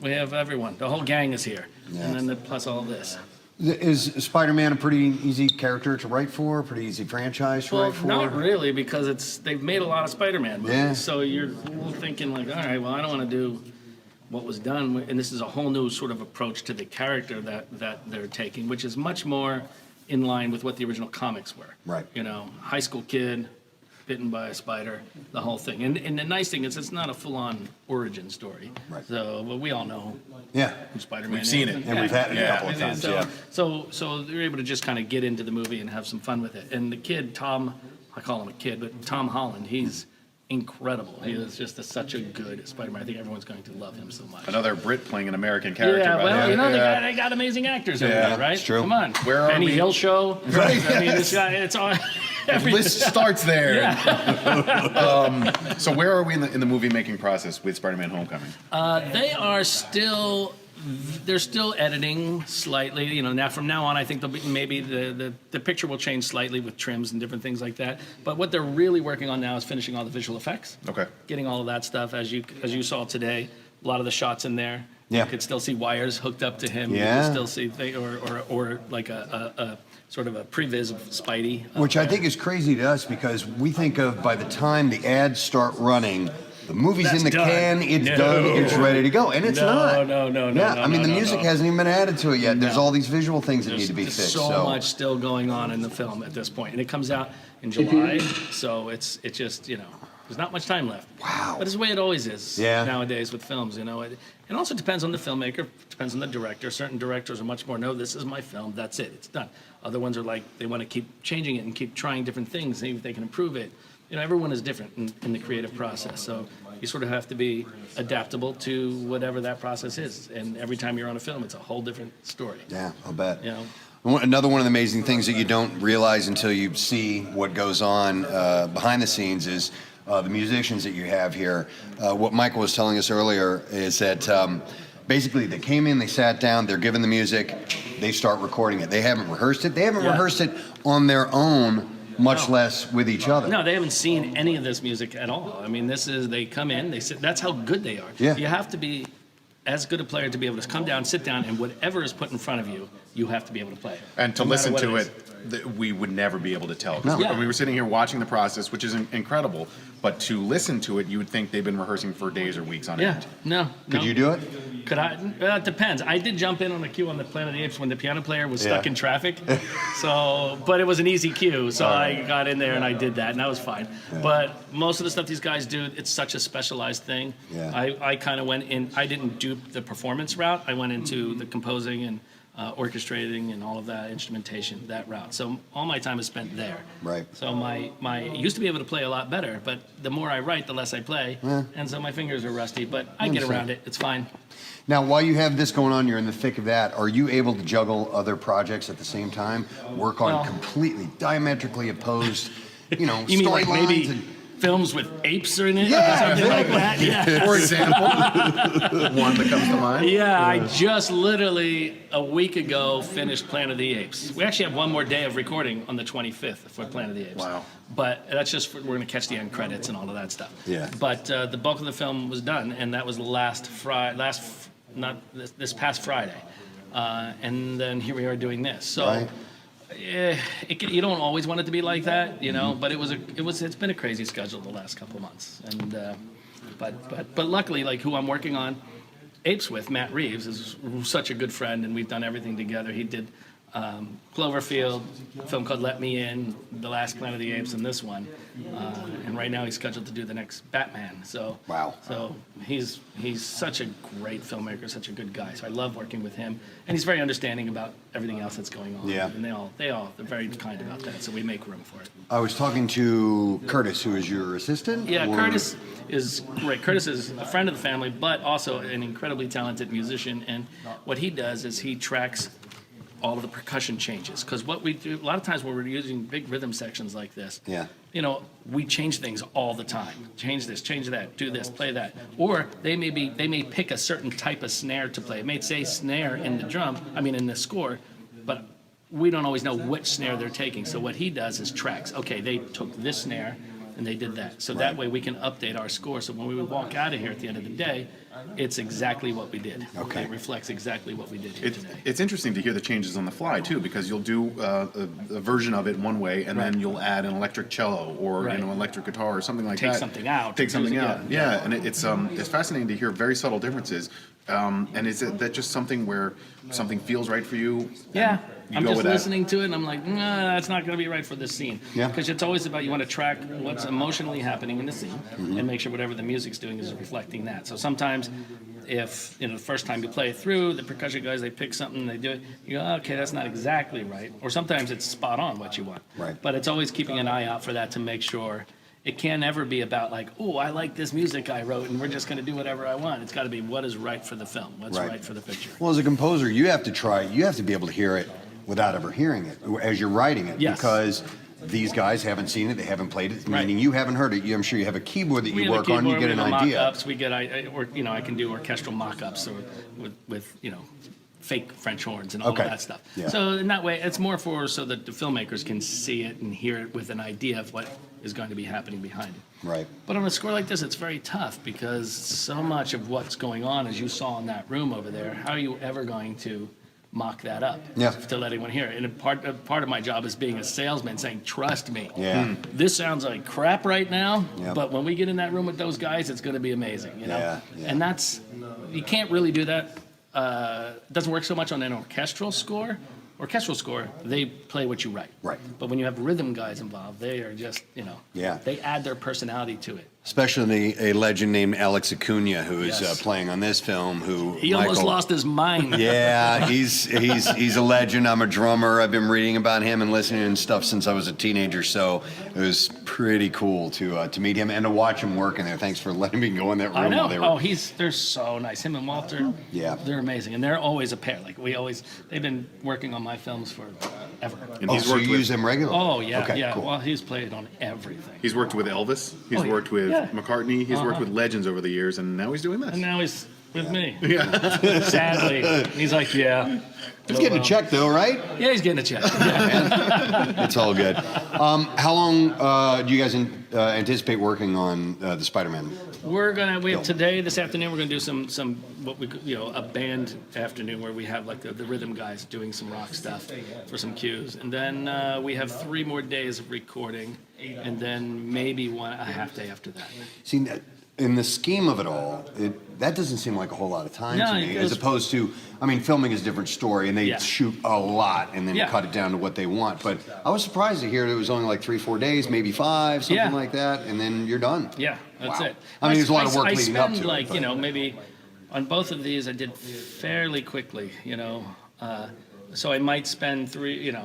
we have everyone. The whole gang is here, and then plus all of this. Is Spider-Man a pretty easy character to write for? A pretty easy franchise to write for? Not really, because they've made a lot of Spider-Man movies. Yeah. So you're thinking like, all right, well, I don't want to do what was done, and this is a whole new sort of approach to the character that they're taking, which is much more in line with what the original comics were. Right. High school kid, bitten by a spider, the whole thing. And the nice thing is it's not a full-on origin story. Right. So, but we all know who Spider-Man We've is. seen it. And we've had it a couple of times, So they're able to just kind of get into the movie and have some fun with it. And the kid, Tom, I call him a kid, but Tom Holland, he's incredible. He is just such a good Spider-Man. I think everyone's going to love him so much. Another Brit playing an American character. Yeah, well, right? they got amazing actors over Yeah, there, right? it's true. Come on. Where are Benny we? Hill show. Right, I mean, it's on. The list starts there. Yeah. So where are we in the movie making process with Spider-Man: Homecoming? They are still. They're still editing slightly. Now from now on, I think maybe the picture will change slightly with trims and different things like that. But what they're really working on now is finishing all the visual effects. Okay. Getting all of that stuff, as you saw today, a lot of the shots in there. Yeah. You could still see wires hooked up to him. Yeah. You could still see or like a sort of a previs of Spidey. Which I think is crazy to us because we think of by the time the ads start running, the movie's That's in the done. can, it's No. done, it's ready to go. And it's not. No. Yeah, no, I mean, no, the no, music no. hasn't even been added to it yet. There's No. all these visual things that need to be There's fixed. so much still going on in the film at this point, and it comes out in July, so it's just there's not much time left. Wow. But it's the way it always is Yeah. nowadays with films. It also depends on the filmmaker, depends on the director. Certain directors are much more, no, this is my film, that's it, it's done. Other ones are like they want to keep changing it and keep trying different things, see if they can improve it. Everyone is different in the creative process, so you sort of have to be adaptable to whatever that process is. And every time you're on a film, it's a whole different story. Yeah, I'll bet. Another one of the amazing things that you don't realize until you see what goes on behind the scenes is the musicians that you have here. What Michael was telling us earlier is that basically they came in, they sat down, they're given the music, they start recording it. They haven't rehearsed it. They haven't rehearsed it on their own, much less with each other. No, they haven't seen any of this music at all. I mean, they come in, they sit. That's how good they are. Yeah. You have to be as good a player to be able to come down, sit down, and whatever is put in front of you, you have to be able to play it. And to No matter listen what to is. we would never be able to tell. 'Cause we were sitting here watching the process, which is incredible. But to listen to it, you would think they've been rehearsing for days or weeks on end. Could you do it? Could I? It depends. I did jump in on the cue on the Planet of the Apes when the piano player was stuck in traffic. But it was an easy cue, so I got in there and I did that, and that was fine. But most of the stuff these guys do, it's such a specialized thing. I kind of went in. I didn't do the performance route. I went into the composing and orchestrating and all of that instrumentation, that route. So all my time is spent there. Right. So I used to be able to play a lot better, but the more I write, the less I play, and so my fingers are rusty. But I get around it. It's fine. Now, while you have this going on, you're in the thick of that. Are you able to juggle other projects at the same time? Work on completely diametrically opposed, You mean like maybe storylines? films with apes in it? Yeah, or something like that? Yeah. For example, one that comes to mind. Yeah, I just literally a week ago finished Planet of the Apes. We actually have one more day of recording on the 25th for Planet of the Apes. Wow. But that's just we're going to catch the end credits and all of that stuff. Yeah. But the bulk of the film was done, and that was this past Friday, and then here we are doing this. So. You don't always want it to be like that, but it's been a crazy schedule the last couple of months, and but luckily, like who I'm working on Apes with, Matt Reeves, is such a good friend, and we've done everything together. He did Cloverfield, a film called Let Me In, the last Planet of the Apes, and this one, and right now he's scheduled to do the next Batman. So So he's such a great filmmaker, such a good guy. So I love working with him, and he's very understanding about everything else that's going on. Yeah. And they're very kind about that. So we make room for it. I was talking to Curtis, who is your assistant. Yeah, or- Curtis is great. Curtis is a friend of the family, but also an incredibly talented musician. And what he does is he tracks all of the percussion changes. Because what we do, a lot of times when we're using big rhythm sections like this, we change things all the time. Change this, change that, do this, play that. Or they may pick a certain type of snare to play. It may say snare in the score, but we don't always know which snare they're taking. So what he does is tracks. Okay, they took this snare and they did that. So that way we can update our score. So when we walk out of here at the end of the day, it's exactly what we did. Okay. It reflects exactly what we did here today. It's interesting to hear the changes on the fly too, because you'll do a version of it one way, and then you'll add an electric cello or electric guitar or something like Take that. something out. Take something out. Yeah. Yeah, and it's fascinating to hear very subtle differences. And is that just something where something feels right for you? Yeah. You I'm go just with that? listening to it and I'm like, nah, that's not going to be right for this scene. Yeah. Because it's always about you want to track what's emotionally happening in the scene and make sure whatever the music's doing is reflecting that. So sometimes if, the first time you play it through, the percussion guys, they pick something, they do it, you go, okay, that's not exactly right. Or sometimes it's spot on what you want. Right. But it's always keeping an eye out for that to make sure it can't ever be about like, oh, I like this music I wrote and we're just going to do whatever I want. It's got to be what is right for the film, what's right for the picture. Well, as a composer, you have to be able to hear it without ever hearing it as you're writing it. Yes. Because these guys haven't seen it, they haven't played it, meaning you haven't heard it. I'm sure you have a keyboard that you work on, you get an idea. Mock-ups, I can do orchestral mock-ups or with fake French horns and all of that stuff. Yeah. So in that way, it's more so that the filmmakers can see it and hear it with an idea of what is going to be happening behind it. Right. But on a score like this, it's very tough because so much of what's going on, as you saw in that room over there, how are you ever going to mock that up to let anyone hear it? And part of my job is being a salesman, saying, trust me. Yeah. This sounds like crap right now, Yep. but when we get in that room with those guys, it's going to be amazing. Yeah. And you can't really do that. It doesn't work so much on an orchestral score. Orchestral score, they play what you write. Right. But when you have rhythm guys involved, they are just, they add their personality to it. Especially a legend named Alex Acuna, who is playing on this film. He almost lost his mind. Yeah, he's a legend. I'm a drummer. I've been reading about him and listening and stuff since I was a teenager. So it was pretty cool to meet him and to watch him work in there. Thanks for letting me go in that room. I know. While they were... They're so nice. Him and Walter. Yeah. They're amazing, and they're always a pair. Like they've been working on my films for ever. And so you use them regularly? Oh yeah, Okay, yeah. cool. Well, he's played on everything. He's worked with Elvis. He's worked with McCartney. He's worked with legends over the years, and now he's doing this. And now he's with me. Yeah. Sadly. And he's like, yeah. He's getting a check, though, right? Yeah, he's getting a check. It's all good. How long do you guys anticipate working on the Spider-Man? We have today, this afternoon, we're gonna do some what we a band afternoon where we have like the rhythm guys doing some rock stuff for some cues, and then we have 3 more days of recording, and then maybe a half day after that. See, in the scheme of it all, that doesn't seem like a whole lot of time to me, as opposed to, I mean, filming is a different story, and they shoot a lot and then cut it down to what they want. But I was surprised to hear it was only like 3-4 days, maybe 5, something like that, and then you're done. Yeah, that's it. I mean, there's a lot of work leading up to it. I spend maybe on both of these I did fairly quickly, so I might spend 3,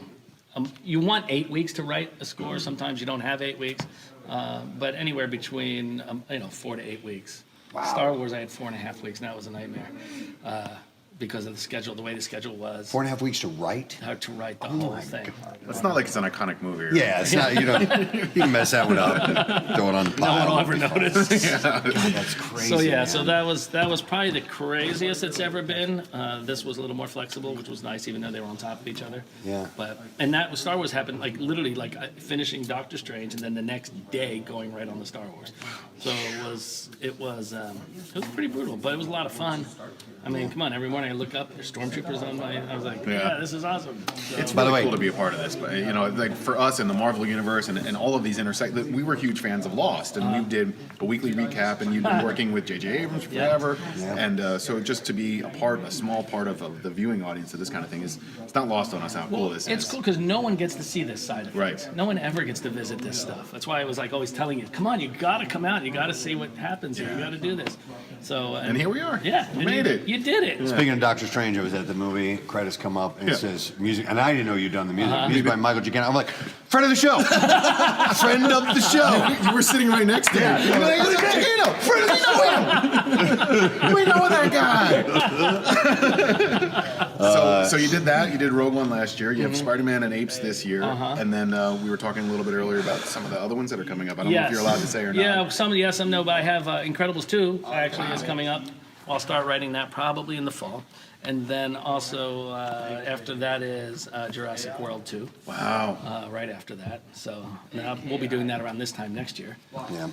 you want 8 weeks to write a score. Sometimes you don't have 8 weeks. But anywhere between 4 to 8 weeks. Wow. Star Wars, I had 4.5 weeks, and that was a nightmare because of the way the schedule was. 4.5 weeks to write? To write the whole thing. It's not like it's an iconic movie. Yeah, it's not. You can mess that one up. Throw it on the pile. No one will ever notice. God, that's crazy. So that was probably the craziest it's ever been. This was a little more flexible, which was nice, even though they were on top of each other. Yeah. And that Star Wars happened literally finishing Doctor Strange, and then the next day going right on the Star Wars. So it was pretty brutal, but it was a lot of fun. I mean, come on, every morning I look up, there's stormtroopers on I was like, yeah, this is awesome. So, It's really cool to be a part of this, but like for us in the Marvel universe and all of these intersect, we were huge fans of Lost, and we did a weekly recap, and you've been working with J.J. Abrams forever, and so just to be a small part of the viewing audience of this kind of thing it's not lost on us how cool this is. It's cool because no one gets to see this side of it. Right. No one ever gets to visit this stuff. That's why I was always telling you, come on, you got to come out, you got to see what happens here, you got to do this. So and here we are. Yeah, we made it. You did it. Speaking of Doctor Strange, I was at the movie, credits come up, and it says music, and I didn't know you'd done the music. Music by Michael Giacchino. I'm like, friend of the show! Friend of the show! You were sitting right next to me. You're like, Giacchino! Friend of the show! We know that guy! So you did that. You did Rogue One last year. You have Spider-Man and Apes this year. And then we were talking a little bit earlier about some of the other ones that are coming up. I don't know if you're allowed to say or not. Yeah, some yes, some no, but I have Incredibles 2 actually is coming up. I'll start writing that probably in the fall. And then also after that is Jurassic World 2. Wow. Right after that. So we'll be doing that around this time next year. Yeah.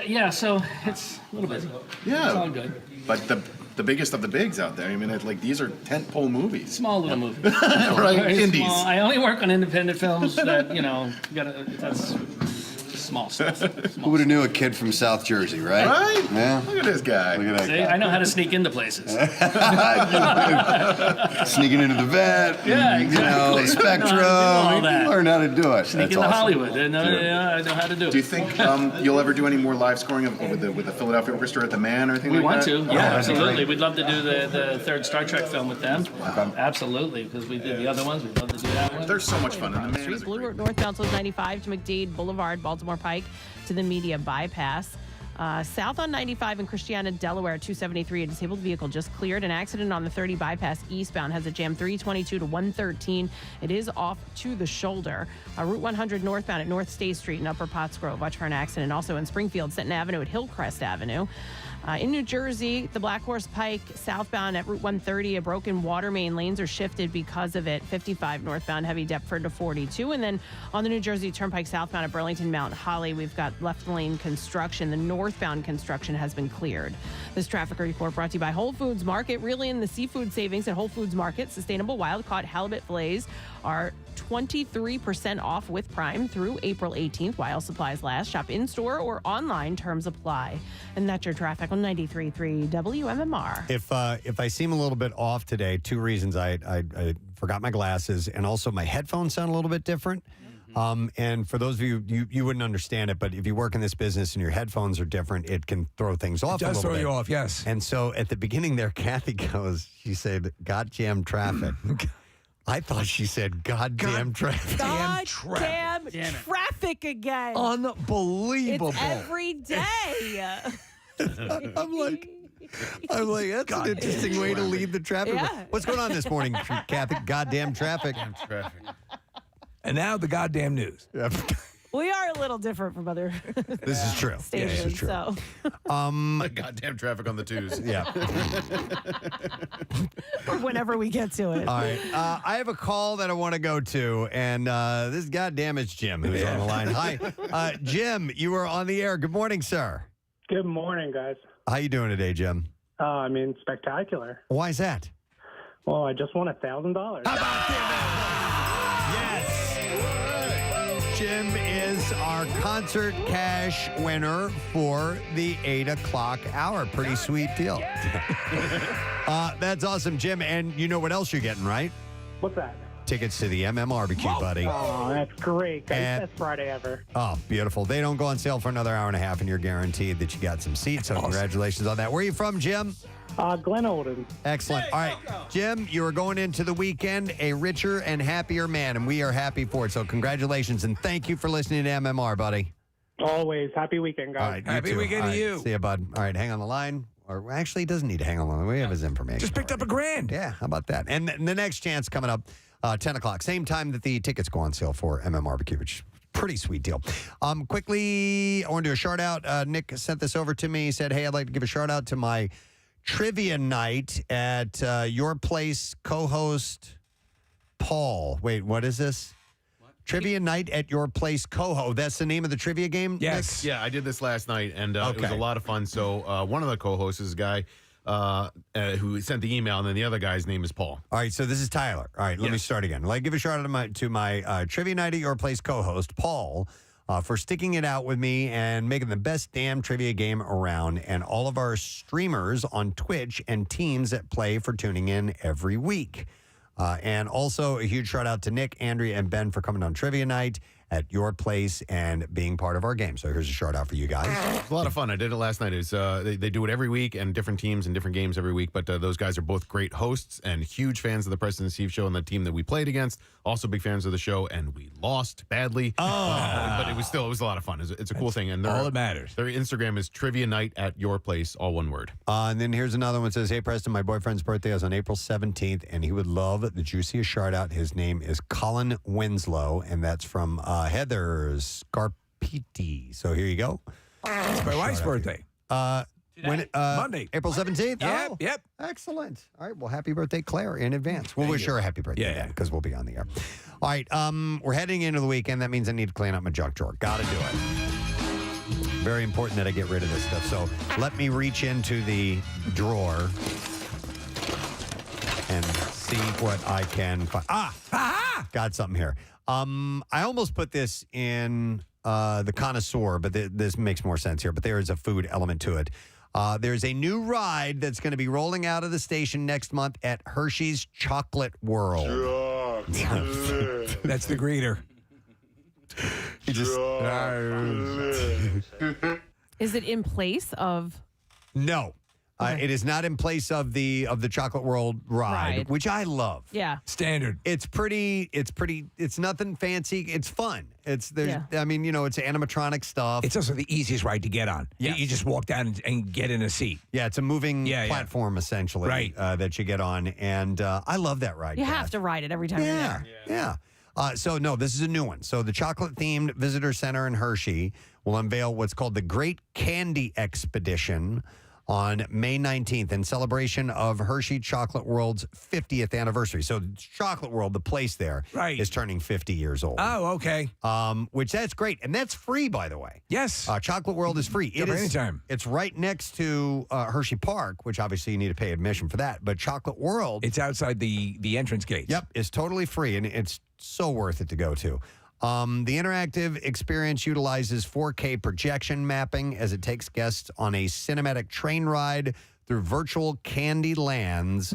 Yeah, so it's a little busy. Yeah. It's all good. But the biggest of the bigs out there. I mean, these are tentpole movies. Small little movies. Right, indies. Small. I only work on independent films that, that's small stuff. Who would have knew a kid from South Jersey, right? Right? Yeah. Look at this guy. Look at that See, guy. I know how to sneak into places. Sneaking into the vet, Yeah, exactly. Spectrum. all that. You learn how to do it. Sneak That's into awesome. Hollywood. I know how to do it. Do you think you'll ever do any more live scoring with the Philadelphia Orchestra at the Man or anything We like that? want to, yeah, absolutely. We'd love to do the third Star Trek film with them. Absolutely, because we did the other ones. We'd love to do that one. They're so much fun. And the Man Street is a Blue Route northbound South 95 to McDade Boulevard, Baltimore Pike to the Media Bypass. South on 95 in Christiana, Delaware, 273. A disabled vehicle just cleared. An accident on the 30 bypass eastbound has a jam 322 to 113. It is off to the shoulder. Route 100 northbound at North State Street in Upper Pottsgrove. Watch for an accident. Also in Springfield, Senton Avenue at Hillcrest Avenue. In New Jersey, the Black Horse Pike southbound at Route 130, a broken water main. Lanes are shifted because of it. 55 northbound, heavy Deptford to 42. And then on the New Jersey Turnpike southbound at Burlington Mount Holly, we've got left lane construction. The northbound construction has been cleared. This traffic report brought to you by Whole Foods Market. Really in the seafood savings at Whole Foods Market. Sustainable wild-caught halibut fillets are 23% off with Prime through April 18th while supplies last. Shop in-store or online. Terms apply. And that's your traffic on 93.3 WMMR. If I seem a little bit off today, 2 reasons. I forgot my glasses, and also my headphones sound a little bit different. And for those of you wouldn't understand it, but if you work in this business and your headphones are different, it can throw things off a does little throw bit. you off, yes. And so at the beginning there, Kathy she said, "God jam traffic." I thought she said, "Goddamn traffic." Damn traffic again. Unbelievable. It's every day. I'm like, that's an interesting way to lead the traffic. Yeah. What's going on this morning, Kathy? Goddamn traffic. And now the goddamn news. We are a little different from other This is true. stations. This is true. So Goddamn traffic on the twos. Yeah. whenever we get to it. All right. I have a call that I want to go to, and this goddamn it's Jim who's on the line. Hi, Jim. You are on the air. Good morning, sir. Good morning, guys. How you doing today, Jim? I mean, spectacular. Why is that? Well, I just won $1,000. Jim is our concert cash winner for the 8 o'clock hour. Pretty sweet deal. That's awesome, Jim. And you know what else you're getting, right? What's that? Tickets to the MM buddy. Oh, that's great. Guys. And- Best Friday ever. Oh, beautiful. They don't go on sale for another hour and a half, and you're guaranteed that you got some seats. So congratulations on that. Where are you from, Jim? Glen Olden. Excellent. All right, Jim, you are going into the weekend a richer and happier man, and we are happy for it. So congratulations, and thank you for listening to MMR, buddy. Always. Happy weekend, guys. All right, you Happy too. weekend All to right, you. See you, bud. All right, hang on the line. Or actually, he doesn't need to hang on the line. We have his information. Just picked up $1,000. Yeah, how about that? And the next chance coming up, 10 o'clock, same time that the tickets go on sale for MMRBQ, which is a pretty sweet deal. Quickly, I want to do a shout out. Nick sent this over to me. He said, hey, I'd like to give a shout out to my trivia night at your place co-host Paul. Wait, what is this? Trivia night at your place co-host. That's the name of the trivia game? Yes. Nick? Yeah, I did this last night, and it was Okay. a lot of fun. So one of the co-hosts is a guy who sent the email, and then the other guy's name is Paul. All right, so this is Tyler. All right, let me start again. I'd like to give a shout out to my trivia night at your place co-host Paul for sticking it out with me and making the best damn trivia game around, and all of our streamers on Twitch and teams that play for tuning in every week. And also a huge shout out to Nick, Andrea, and Ben for coming on trivia night at your place and being part of our game. So here's a shout out for you guys. It's a lot of fun. I did it last night. It was, they do it every week, and different teams and different games every week. But those guys are both great hosts and huge fans of the Preston and Steve show and the team that we played against. Also big fans of the show, and we lost badly. But it was a lot of fun. It's a cool thing. And all that matters. Their Instagram is trivia night at your place, all one word. And then here's another one that says, hey, Preston, my boyfriend's birthday is on April 17th, and he would love the juiciest shout out. His name is Colin Winslow, and that's from Heather Scarpiti. So here you go. It's my wife's birthday. Monday. April 17th? Yep, Oh, yep. Excellent. All right. Well, happy birthday, Claire, in advance. We'll wish her a happy birthday then, because we'll be on the air. All right. We're heading into the weekend. That means I need to clean up my junk drawer. Got to do it. Very important that I get rid of this stuff. So let me reach into the drawer and see what I can find. Got something here. I almost put this in the connoisseur, but this makes more sense here. But there is a food element to it. There's a new ride that's going to be rolling out of the station next month at Hershey's Chocolate World. That's the greeter. He just Is it in place of? no. It is not in place of the Chocolate World ride, which I love. Yeah. Standard. It's pretty. It's nothing fancy. It's fun. It's I mean, it's animatronic stuff. It's also the easiest ride to get on. Yes. You just walk down and get in a seat. Yeah, it's a moving platform essentially, Right. That you get on, and I love that ride. You Kath. have to ride it every time you're there. Yeah. So no, this is a new one. So the chocolate-themed visitor center in Hershey will unveil what's called the Great Candy Expedition on May 19th in celebration of Hershey Chocolate World's 50th anniversary. So Chocolate World, the place there, is turning 50 years old. Oh, okay. Which that's great. And that's free, by the way. Yes. Chocolate World is free. Go for anytime. It's right next to Hershey Park, which obviously you need to pay admission for that. But Chocolate World... It's outside the entrance gates. Yep. It's totally free, and it's so worth it to go to. The interactive experience utilizes 4K projection mapping as it takes guests on a cinematic train ride through virtual candy lands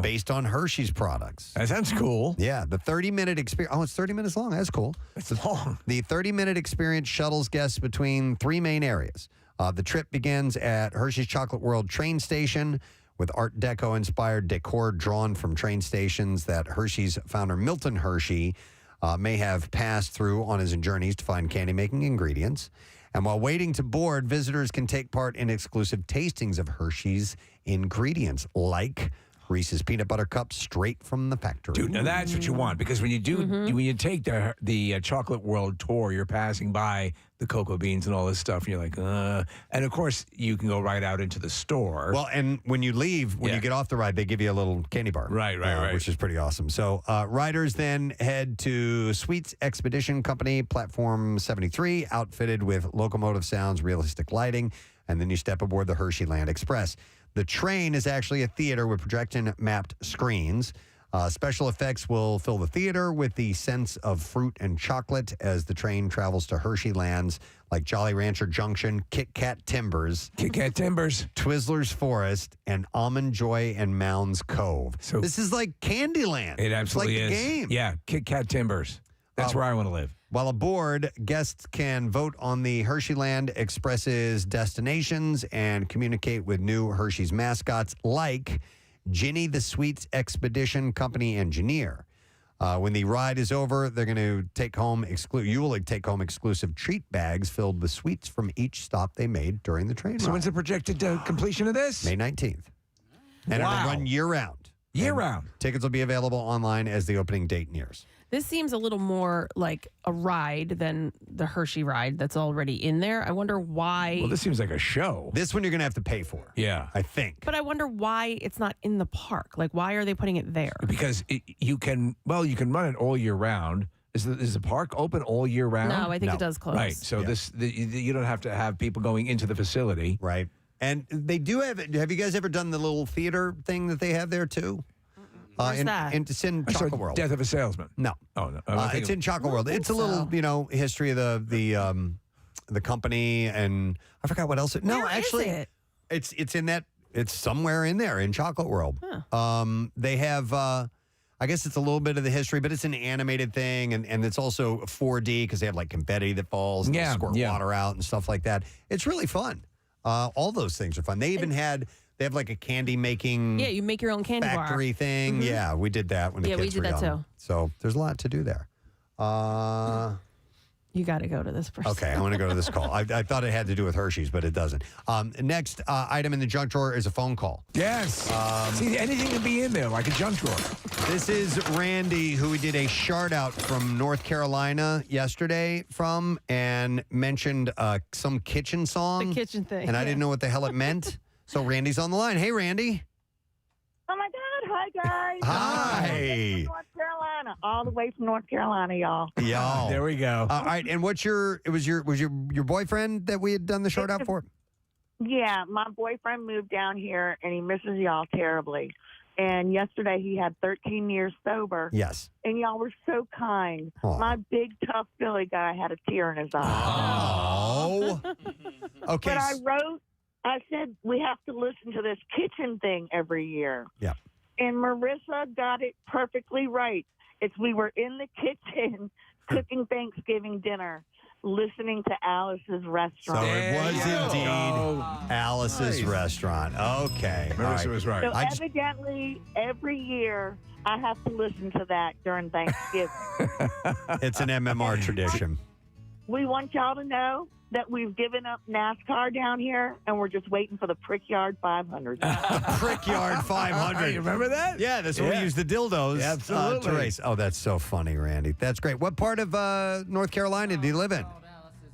based on Hershey's products. That sounds cool. Yeah, the 30-minute experience. Oh, it's 30 minutes long. That's cool. It's long. The 30-minute experience shuttles guests between three main areas. The trip begins at Hershey's Chocolate World train station with Art Deco-inspired decor drawn from train stations that Hershey's founder Milton Hershey may have passed through on his journeys to find candy-making ingredients. And while waiting to board, visitors can take part in exclusive tastings of Hershey's ingredients, like Reese's peanut butter cups straight from the factory. Dude, now that's what you want, because when you do, when you take the Chocolate World tour, you're passing by the cocoa beans and all this stuff, and you're like, and of course you can go right out into the store. Well, and when you leave, when you get off the ride, they give you a little candy bar. Right. Which is pretty awesome. So riders then head to Sweets Expedition Company, Platform 73, outfitted with locomotive sounds, realistic lighting, and then you step aboard the Hersheyland Express. The train is actually a theater with projection-mapped screens. Special effects will fill the theater with the sense of fruit and chocolate as the train travels to Hersheylands like Jolly Rancher Junction, Kit Kat Timbers, Twizzlers Forest, and Almond Joy and Mounds Cove. So this is like Candyland. It absolutely it's like is. the game. Yeah, Kit Kat Timbers. That's where I want to live. While aboard, guests can vote on the Hersheyland Express's destinations and communicate with new Hershey's mascots like Ginny the Sweets Expedition Company engineer. When the ride is over, they're going to take home you will take home exclusive treat bags filled with sweets from each stop they made during the train So ride. when's the projected completion of this? May 19th. And it'll run year-round. Year-round. Tickets will be available online as the opening date nears. This seems a little more like a ride than the Hershey ride that's already in there. I wonder why. Well, this seems like a show. This one you're going to have to pay for. Yeah. I think. But I wonder why it's not in the park. Like, why are they putting it there? Because you can run it all year round. Is the park open all year round? No, I think it does close. Right. So you don't have to have people going into the facility. Right. And they do have you guys ever done the little theater thing that they have there too? Where's that? It's in Chocolate World. Death of a Salesman. No. Oh, no. It's in Chocolate World. It's a little, history of the company, and I forgot what else. It's in that. It's somewhere in there in Chocolate World. They have. I guess it's a little bit of the history, but it's an animated thing, and it's also 4D because they have like confetti that falls, and they squirt water out and stuff like that. It's really fun. All those things are fun. They even They have like a candy making you make your own candy factory bar. thing. Mhm. Yeah, we did that when the kids we did were that young. too. So there's a lot to do there. You got to go to this person. Okay, I want to go to this call. I thought it had to do with Hershey's, but it doesn't. Next item in the junk drawer is a phone call. Yes. See, anything can be in there, like a junk drawer. This is Randy, who we did a shout out from North Carolina yesterday from, and mentioned some kitchen song. The kitchen thing. And I didn't know what the hell it meant. So Randy's on the line. Hey, Randy. Oh my God! Hi guys. Hi. North Carolina, all the way from North Carolina, y'all. Y'all. There we go. All right, and was your boyfriend that we had done the shout out for? Yeah, my boyfriend moved down here and he misses y'all terribly. And yesterday he had 13 years sober. Yes. And y'all were so kind. Aw. My big tough Philly guy had a tear in his eye. Oh. Okay. But I said we have to listen to this kitchen thing every year. Yeah. And Marissa got it perfectly right. We were in the kitchen cooking Thanksgiving dinner, listening to Alice's restaurant. So it was indeed Alice's restaurant. Okay. Marissa was right. So evidently, every year I have to listen to that during Thanksgiving. It's an MMR tradition. We want y'all to know that we've given up NASCAR down here, and we're just waiting for the Brickyard 500. Brickyard 500. You remember that? Yeah, that's when we used the dildos Absolutely. to race. Oh, that's so funny, Randy. That's great. What part of North Carolina do you live in?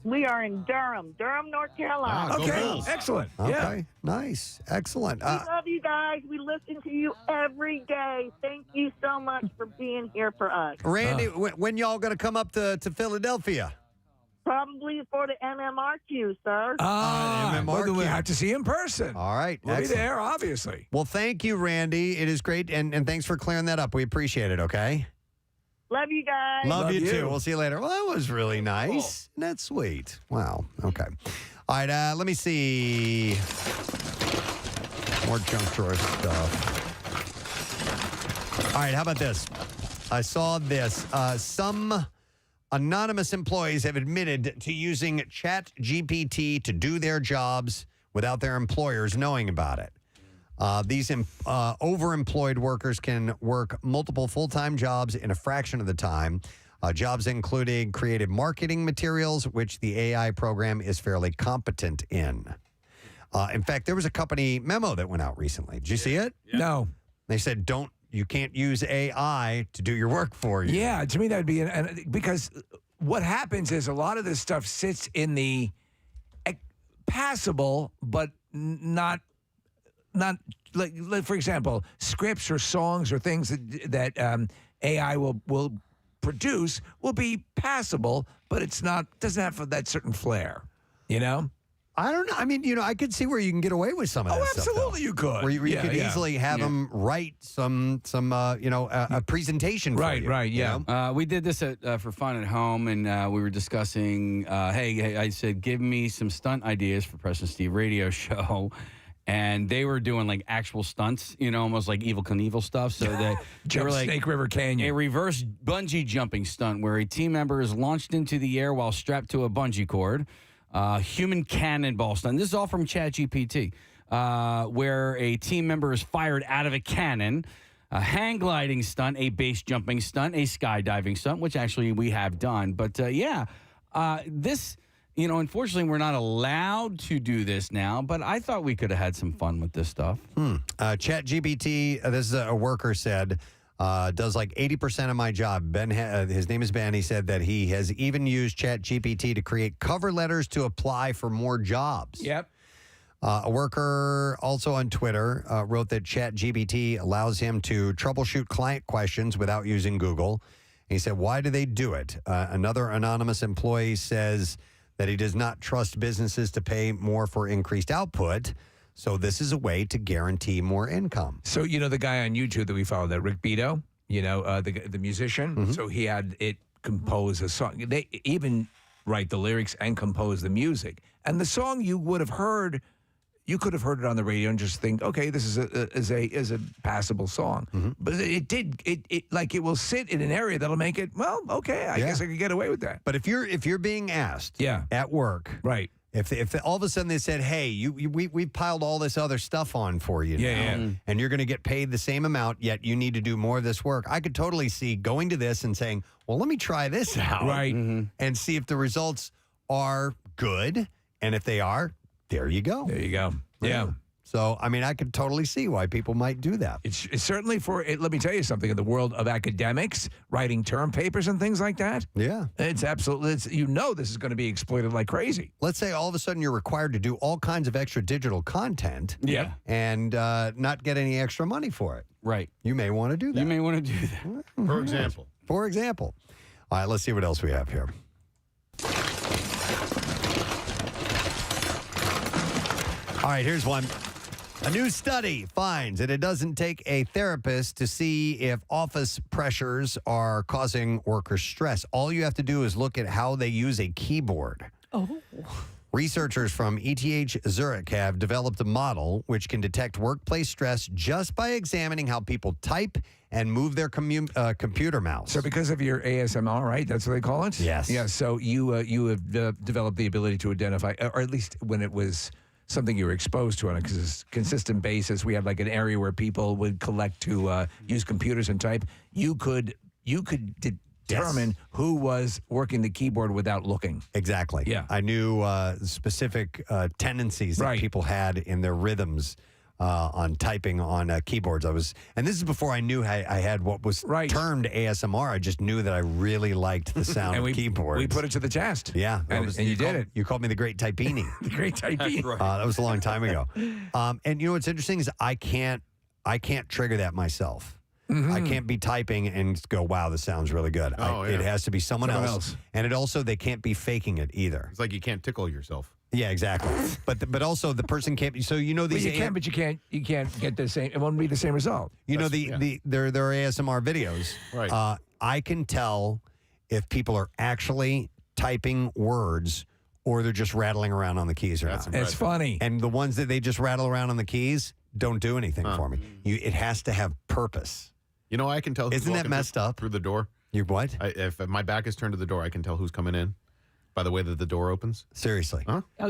We are in Durham, North Carolina. Okay, excellent. Okay, nice. Excellent. We love you guys. We listen to you every day. Thank you so much for being here for us. Randy, when y'all going to come up to Philadelphia? Probably for the MMRQ, sir. Well, we have to see in person. All right. We'll be excellent. there, obviously. Well, thank you, Randy. It is great, and thanks for clearing that up. We appreciate it, okay? Love you guys. Love you, too. We'll see you later. Well, that was really nice. Isn't that sweet? Wow. Okay. All right, let me see. More junk drawer stuff. All right, how about this? I saw this. Some anonymous employees have admitted to using ChatGPT to do their jobs without their employers knowing about it. These overemployed workers can work multiple full-time jobs in a fraction of the time. Jobs including creative marketing materials, which the AI program is fairly competent in. In fact, there was a company memo that went out recently. Did you see it? No. They said, you can't use AI to do your work for you. Yeah, to me that would be because what happens is a lot of this stuff sits in the passable, but not like for example, scripts or songs or things that AI will produce will be passable, but doesn't have that certain flair, you know. I don't know. I mean, I could see where you can get away with some of that stuff. Absolutely, you could. Where you could easily have them write a presentation for you. Right, yeah. We did this for fun at home, and we were discussing, hey, I said, give me some stunt ideas for Preston Steve radio show. And they were doing like actual stunts, almost like Evel Knievel stuff. So they were like Snake River Canyon. A reverse bungee jumping stunt where a team member is launched into the air while strapped to a bungee cord. Human cannonball stunt. This is all from ChatGPT, where a team member is fired out of a cannon. A hang gliding stunt, a base jumping stunt, a skydiving stunt, which actually we have done. But this, unfortunately, we're not allowed to do this now. But I thought we could have had some fun with this stuff. ChatGPT, this is a worker said, does like 80% of my job. Ben, his name is Ben. He said that he has even used ChatGPT to create cover letters to apply for more jobs. Yep. A worker also on Twitter wrote that ChatGPT allows him to troubleshoot client questions without using Google. He said, why do they do it? Another anonymous employee says that he does not trust businesses to pay more for increased output. So this is a way to guarantee more income. So, the guy on YouTube that we follow, that Rick Beto, the musician. Mm-hmm. So he had it compose a song. They even write the lyrics and compose the music. And the song you could have heard it on the radio and just think, okay, this is a passable song. Mm-hmm. But it will sit in an area that'll make it, well, okay, I guess I could get away with that. But if you're being asked at work, right. If all of a sudden they said, hey, we piled all this other stuff on for you now, and you're going to get paid the same amount, yet you need to do more of this work, I could totally see going to this and saying, well, let me try this out. Right. And see if the results are good. And if they are, there you go. There you go. Yeah. So, I mean, I could totally see why people might do that. It's certainly let me tell you something, in the world of academics, writing term papers and things like that. Yeah. It's absolutely, this is going to be exploited like crazy. Let's say all of a sudden you're required to do all kinds of extra digital content. Yeah. And not get any extra money for it. Right. You may want to do that. You may want to do that. For example. For example. All right, let's see what else we have here. All right, here's one. A new study finds that it doesn't take a therapist to see if office pressures are causing workers stress. All you have to do is look at how they use a keyboard. Oh. Researchers from ETH Zurich have developed a model which can detect workplace stress just by examining how people type and move their computer mouse. So because of your ASMR, right? That's what they call it? Yes. Yeah, so you have developed the ability to identify, or at least when it was something you were exposed to on a consistent basis. We had like an area where people would collect to use computers and type. You could determine who was working the keyboard without looking. Exactly. Yeah. I knew specific tendencies that people had in their rhythms on typing on keyboards. And this is before I knew I had what was termed ASMR. I just knew that I really liked the sound of keyboards. We put it to the test. Yeah. And you did it. You called me the Great Typini. The Great Typini. That was a long time ago. And you know what's interesting is I can't trigger that myself. Mm-hmm. I can't be typing and go, wow, this sounds really good. It has to be someone else. And they can't be faking it either. It's like you can't tickle yourself. Yeah, exactly. but also the person can't. So these. Well, you can, but you can't get the same. It won't be the same result. Their ASMR videos. Right. I can tell if people are actually typing words or they're just rattling around on the keys or not. It's funny. And the ones that they just rattle around on the keys don't do anything for me. It has to have purpose. You know, I can tell. Isn't that messed up? Through the door. You what? If my back is turned to the door, I can tell who's coming in by the way that the door opens. Seriously. Huh? Oh,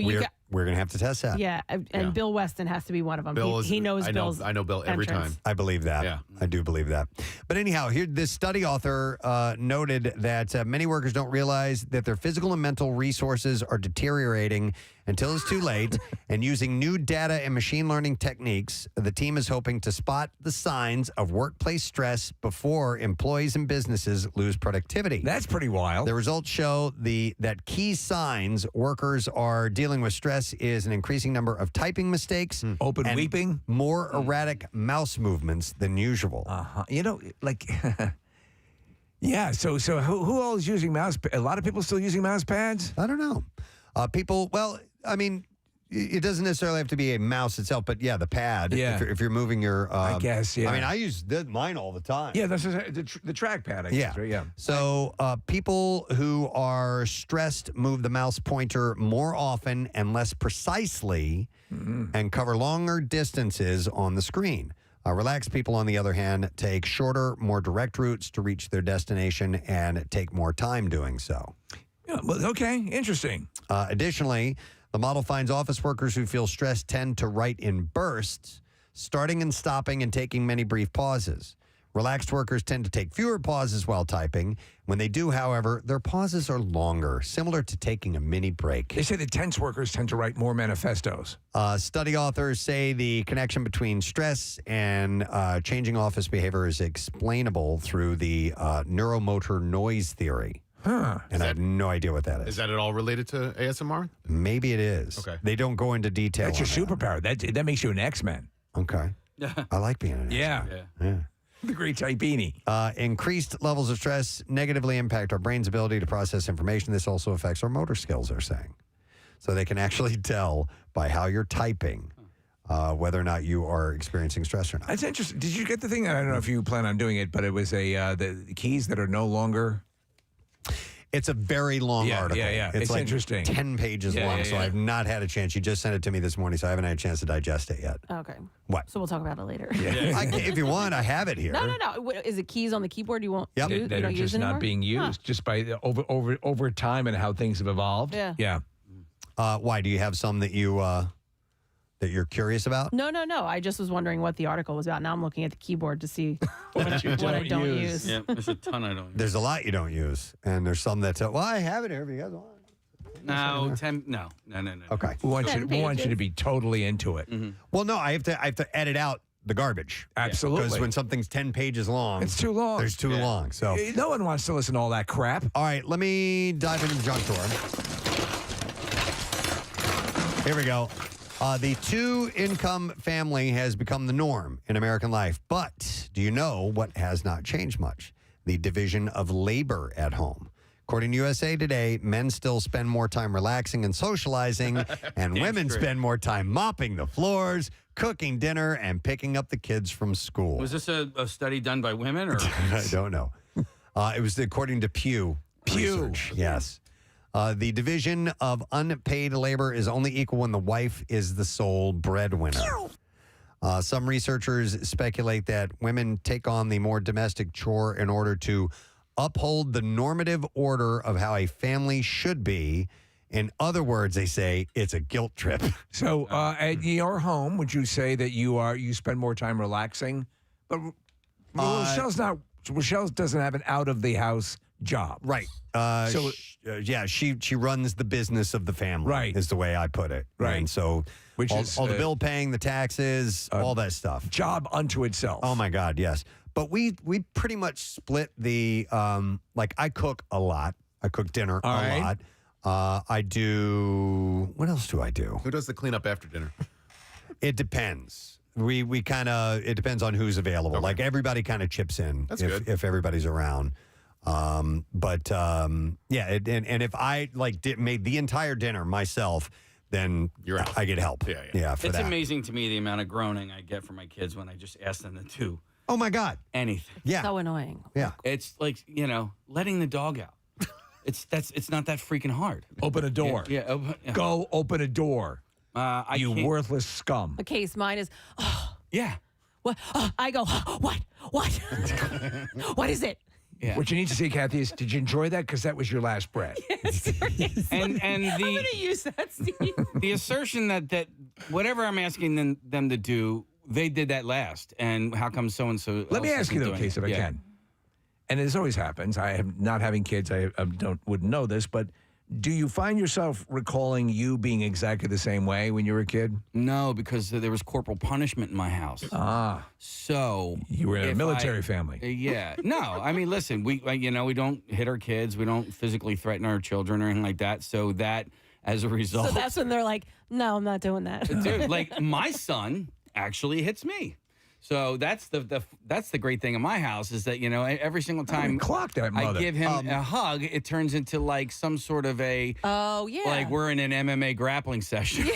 we're going to have to test that. Yeah, and Bill Weston has to be one of them. He knows Bill's I know Bill every entrance. time. I believe that. Yeah. I do believe that. But anyhow, here this study author noted that many workers don't realize that their physical and mental resources are deteriorating until it's too late. And using new data and machine learning techniques, the team is hoping to spot the signs of workplace stress before employees and businesses lose productivity. That's pretty wild. The results show that key signs workers are dealing with stress is an increasing number of typing mistakes, open and weeping, more erratic mouse movements than usual. You know, like, yeah. So who all is using mouse? A lot of people still using mouse pads. I don't know. People. Well, I mean, it doesn't necessarily have to be a mouse itself, but yeah, the pad. Yeah. If you're moving your. I guess. Yeah. I mean, I use mine all the time. Yeah, that's the trackpad. I guess, right? Yeah. So people who are stressed move the mouse pointer more often and less precisely, and cover longer distances on the screen. Relaxed people, on the other hand, take shorter, more direct routes to reach their destination and take more time doing so. Yeah, well, okay, interesting. Additionally, the model finds office workers who feel stressed tend to write in bursts, starting and stopping and taking many brief pauses. Relaxed workers tend to take fewer pauses while typing. When they do, however, their pauses are longer, similar to taking a mini break. They say that tense workers tend to write more manifestos. Study authors say the connection between stress and changing office behavior is explainable through the neuromotor noise theory. Huh. And I have no idea what that is. Is that at all related to ASMR? Maybe it is. Okay. They don't go into detail. That's your on superpower. That makes you an X-Men. Okay. I like being an Yeah. Yeah. The great Typini. Increased levels of stress negatively impact our brain's ability to process information. This also affects our motor skills, they're saying. So they can actually tell by how you're typing whether or not you are experiencing stress or not. That's interesting. Did you get the thing? I don't know if you plan on doing it, but it was the keys that are no longer. It's a very long article. Yeah. It's like interesting. 10 pages long, so I've not had a chance. You just sent it to me this morning, so I haven't had a chance to digest it yet. Okay. What? So we'll talk about it later. If you want, I have it here. No. Is it keys on the keyboard you won't use? You That are don't use just anymore? not being used just by over time and how things have evolved. Yeah. Why? Do you have some that you're curious about? No. I just was wondering what the article was about. Now I'm looking at the keyboard to see what I don't use. Yeah, there's a ton I don't use. There's a lot you don't use, and there's some that well, I have it here if you guys want. No. Okay. We want you to be totally into it. Well, no, I have to edit out the garbage. Absolutely. Because when something's 10 pages long, It's too long. There's too long. So No one wants to listen to all that crap. all right, let me dive into the junk drawer. Here we go. The two-income family has become the norm in American life. But do you know what has not changed much? The division of labor at home. According to USA Today, men still spend more time relaxing and socializing, and women spend more time mopping the floors, cooking dinner, and picking up the kids from school. Was this a study done by women or? I don't know. It was according to Pew Research. Yes. The division of unpaid labor is only equal when the wife is the sole breadwinner. Some researchers speculate that women take on the more domestic chore in order to uphold the normative order of how a family should be. In other words, they say it's a guilt trip. So at your home, would you say that you spend more time relaxing? But Rochelle doesn't have an out of the house job, right? She runs the business of the family. Right, is the way I put it. Right, and so all the bill paying, the taxes, all that stuff. Job unto itself. Oh my God, yes. But we pretty much split the like I cook a lot. I cook dinner a lot. I do. What else do I do? Who does the cleanup after dinner? It depends. We kind of it depends on who's available. Like everybody kind of chips in. That's good. If everybody's around. And if I made the entire dinner myself, then I get help. Yeah. For It's that. amazing to me the amount of groaning I get from my kids when I just ask them to do. Oh my God. Anything. Yeah. So annoying. Yeah. It's like, letting the dog out. It's not that freaking hard. Open a door. Yeah. Go open a door. You worthless scum. The case mine is, yeah. What? I go, what? What? What is it? What you need to say, Kathy, is did you enjoy that? Because that was your last breath. And I'm going to use that, Steve. the assertion that whatever I'm asking them to do, they did that last. And how come so-and-so Let me else ask you, isn't though, doing Case, it? if I can. And this always happens. I am not having kids. I wouldn't know this, but do you find yourself recalling you being exactly the same way when you were a kid? No, because there was corporal punishment in my house. Ah. So you were in a if military family. Yeah. No, I mean, listen, we don't hit our kids. We don't physically threaten our children or anything like that. So that, as a result. So that's when they're like, no, I'm not doing that. Dude, like my son actually hits me. So that's the great thing in my house is that, every single time I give him a hug, it turns into like some sort of a, oh, yeah. like we're in an MMA grappling session.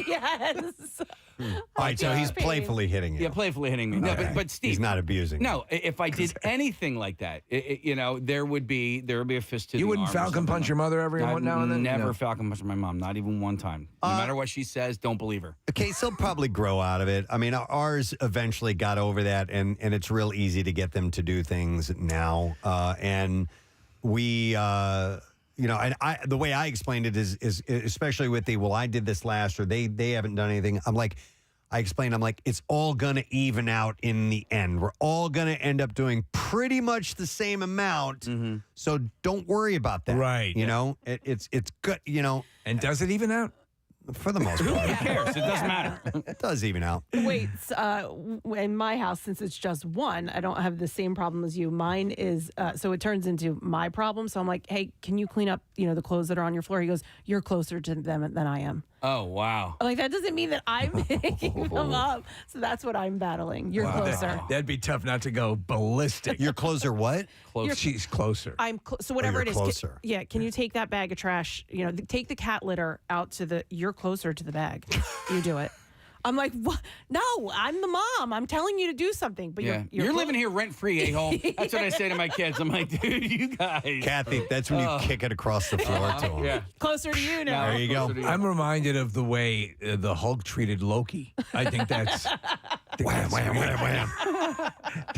Yes. All right, so he's playfully hitting you. Yeah, playfully hitting me. No, Okay. but Steve, He's not abusing you. No, if I did anything like that, there would be a fist to You the wouldn't arm or falcon something punch your mother every I've now and then? Never No. falcon punched my mom, not even one time. No matter what she says, don't believe her. Okay, so he'll probably grow out of it. I mean, ours eventually got over that, and it's real easy to get them to do things now. And we, and the way I explained it is especially with I did this last, or they haven't done anything. I'm like, it's all going to even out in the end. We're all going to end up doing pretty much the same amount. So don't worry about that. Right. It's good, And does it even out? For the most part. Who cares? It doesn't matter. It does even out. Wait, in my house, since it's just one, I don't have the same problem as you. Mine is, so it turns into my problem. So I'm like, hey, can you clean up, the clothes that are on your floor? He goes, you're closer to them than I am. Oh, wow. I'm like, that doesn't mean that I'm picking them up. So that's what I'm battling. You're closer. That'd be tough not to go ballistic. You're closer what? She's closer. I'm so whatever it is. Closer. Can you take that bag of trash? Take the cat litter out to you're closer to the bag. You do it. I'm like, what? No, I'm the mom. I'm telling you to do something. But you're living here rent free, a-hole. That's what I say to my kids. I'm like, dude, you guys. Kathy, that's when you kick it across the floor to him. Yeah. Closer to you now. There you go. I'm reminded of the way the Hulk treated Loki. I think that's wham, wham, wham, wham.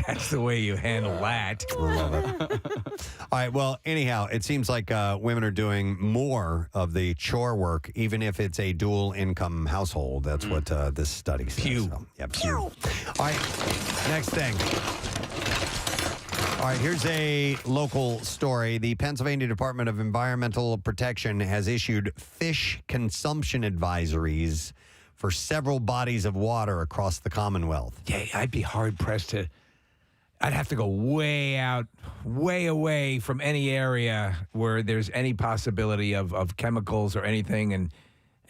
That's the way you handle that. Love it. All right. Well, anyhow, it seems like women are doing more of the chore work, even if it's a dual income household. That's what this study says. Pew. So, yeah, pew. All right. Next thing. All right, here's a local story. The Pennsylvania Department of Environmental Protection has issued fish consumption advisories for several bodies of water across the Commonwealth. Yeah, I'd be hard-pressed to... I'd have to go way out, way away from any area where there's any possibility of chemicals or anything. And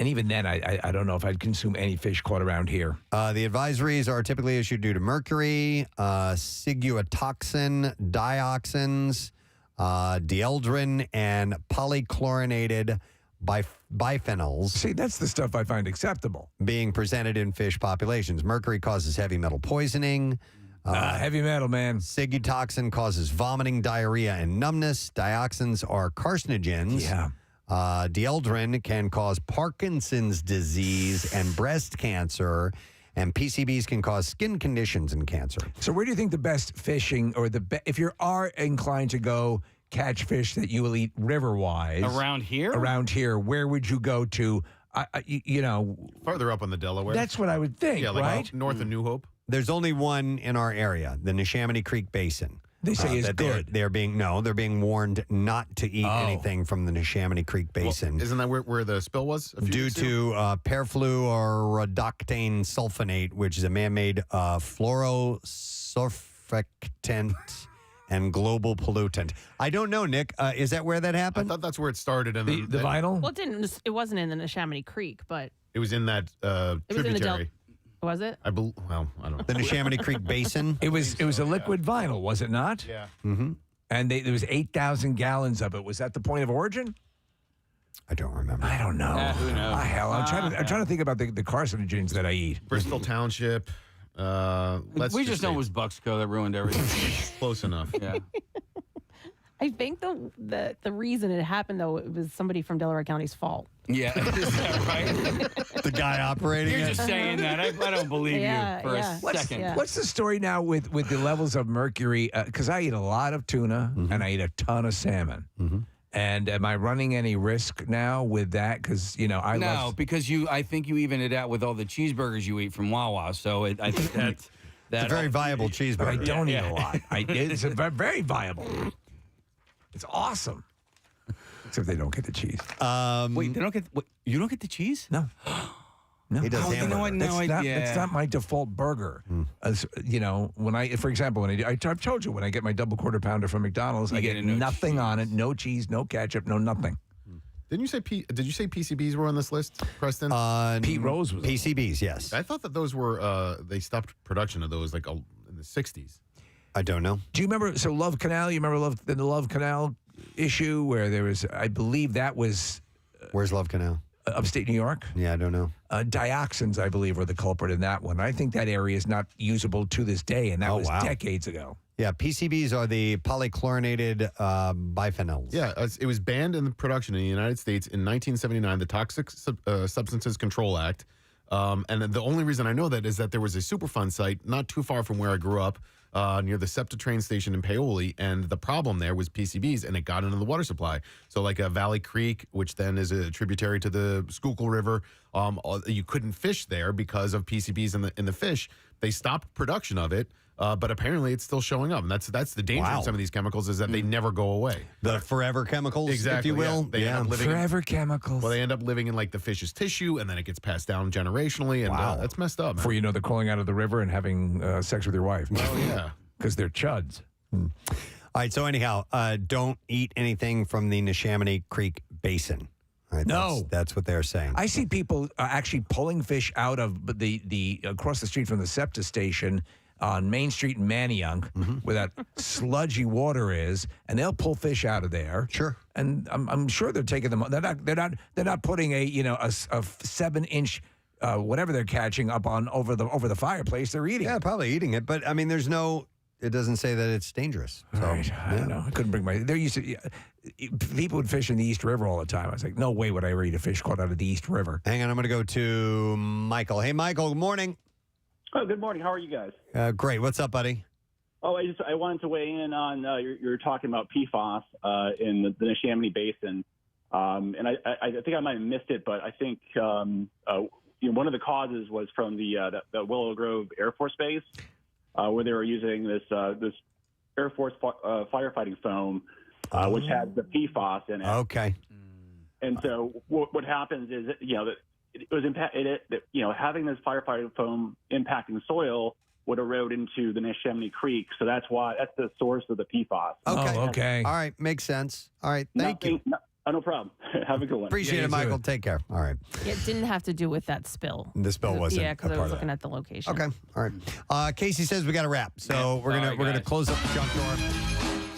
even then, I don't know if I'd consume any fish caught around here. The advisories are typically issued due to mercury, ciguatoxin, dioxins, dieldrin, and polychlorinated biphenyls. See, that's the stuff I find acceptable. Being presented in fish populations. Mercury causes heavy metal poisoning. Heavy metal, man. Ciguatoxin causes vomiting, diarrhea, and numbness. Dioxins are carcinogens. Yeah. Dieldrin can cause Parkinson's disease and breast cancer, and PCBs can cause skin conditions and cancer. So where do you think the best fishing, or if you are inclined to go catch fish that you will eat river-wise? Around here? Around here, where would you go to, Farther up on the Delaware. That's what I would think, Yeah, like right? north of New Hope. There's only one in our area, the Neshaminy Creek Basin. They say it's that good. They're being warned not to eat anything from the Neshaminy Creek Basin. Well, isn't that where the spill was? Due to perfluorooctane sulfonate, which is a man-made fluorosurfactant and global pollutant. I don't know, Nick. Is that where that happened? I thought that's where it started. And the vinyl? Well, it wasn't in the Neshaminy Creek, but It was in that it was in the tributary. Was it? I don't know. The Neshaminy Creek Basin? It was a liquid vinyl, was it not? Yeah. Mm-hmm. And there was 8,000 gallons of it. Was that the point of origin? I don't remember. I don't know. Who knows? Hell, I'm trying to think about the carcinogens that I eat. Bristol Township. We just know it was Bucksco that ruined everything. Close enough. Yeah. I think the reason it happened, though, it was somebody from Delaware County's fault. Yeah, is that right? The guy operating You're it. just saying that. I don't believe you for a second. What's the story now with the levels of mercury? Because I eat a lot of tuna and I eat a ton of salmon. And am I running any risk now with that? Because because I think you even it out with all the cheeseburgers you eat from Wawa. So I think that's It's a very viable cheeseburger. But I don't eat a lot. It's very viable. It's awesome. Except they don't get the cheese. Wait, they don't get you don't get the cheese? No. No. He does Oh, you know what? No, That's not my default burger. As for example, I've told you when I get my double quarter pounder from McDonald's, I get nothing on it, no cheese, no ketchup, no nothing. Did you say PCBs were on this list, Preston? Pete Rose was PCBs, yes. I thought that those were they stopped production of those like in the 60s. I don't know. Do you remember? So Love Canal. You remember the Love Canal issue where there was? I believe that was. Where's Love Canal? Upstate New York. Yeah, I don't know. Dioxins, I believe, were the culprit in that one. I think that area is not usable to this day, and that was decades ago. Yeah, PCBs are the polychlorinated biphenyls. Yeah, it was banned in the production in the United States in 1979, the Toxic Substances Control Act. And the only reason I know that is that there was a Superfund site not too far from where I grew up, near the SEPTA train station in Paoli, and the problem there was PCBs, and it got into the water supply. So like Valley Creek, which then is a tributary to the Schuylkill River, you couldn't fish there because of PCBs in the fish. They stopped production of it. But apparently it's still showing up. And that's the danger of some of these chemicals is that they never go away. The forever chemicals, exactly, if you will. Yeah. They end up living forever chemicals. Well, they end up living in like the fish's tissue, and then it gets passed down generationally, and that's messed up, man. Before you know, they're crawling out of the river and having sex with your wife. Oh, yeah. Because they're chuds. All right, so anyhow, don't eat anything from the Neshaminy Creek Basin. All right, No. That's what they're saying. I see people actually pulling fish out of the across the street from the SEPTA station on Main Street in Manayunk, where that sludgy water is, and they'll pull fish out of there. Sure. And I'm sure they're taking them. They're not putting a 7-inch whatever they're catching up on over the fireplace. They're eating. Yeah, probably eating it. But I mean, it doesn't say that it's dangerous. So, right. I don't know. I couldn't bring there used to people would fish in the East River all the time. I was like, no way would I ever eat a fish caught out of the East River. Hang on, I'm going to go to Michael. Hey, Michael. Good morning. Oh, good morning. How are you guys? Great. What's up, buddy? Oh, I wanted to weigh in on you're talking about PFAS in the Neshaminy Basin, and I think I might have missed it, but I think one of the causes was from the Willow Grove Air Force Base, where they were using this Air Force firefighting foam, which has the PFAS in it. Okay. And so what happens is that it was having this firefighting foam impacting soil would erode into the Neshaminy Creek. So that's the source of the PFAS. Okay. Okay. All right. Makes sense. All right. Thank you. No problem. Have a good one. Appreciate it, Michael. Take care. All right. It didn't have to do with that spill. The spill wasn't. Yeah, because a I part was of looking that. at the location. Okay. All right. Casey says we got to wrap, so we're gonna close up the junk drawer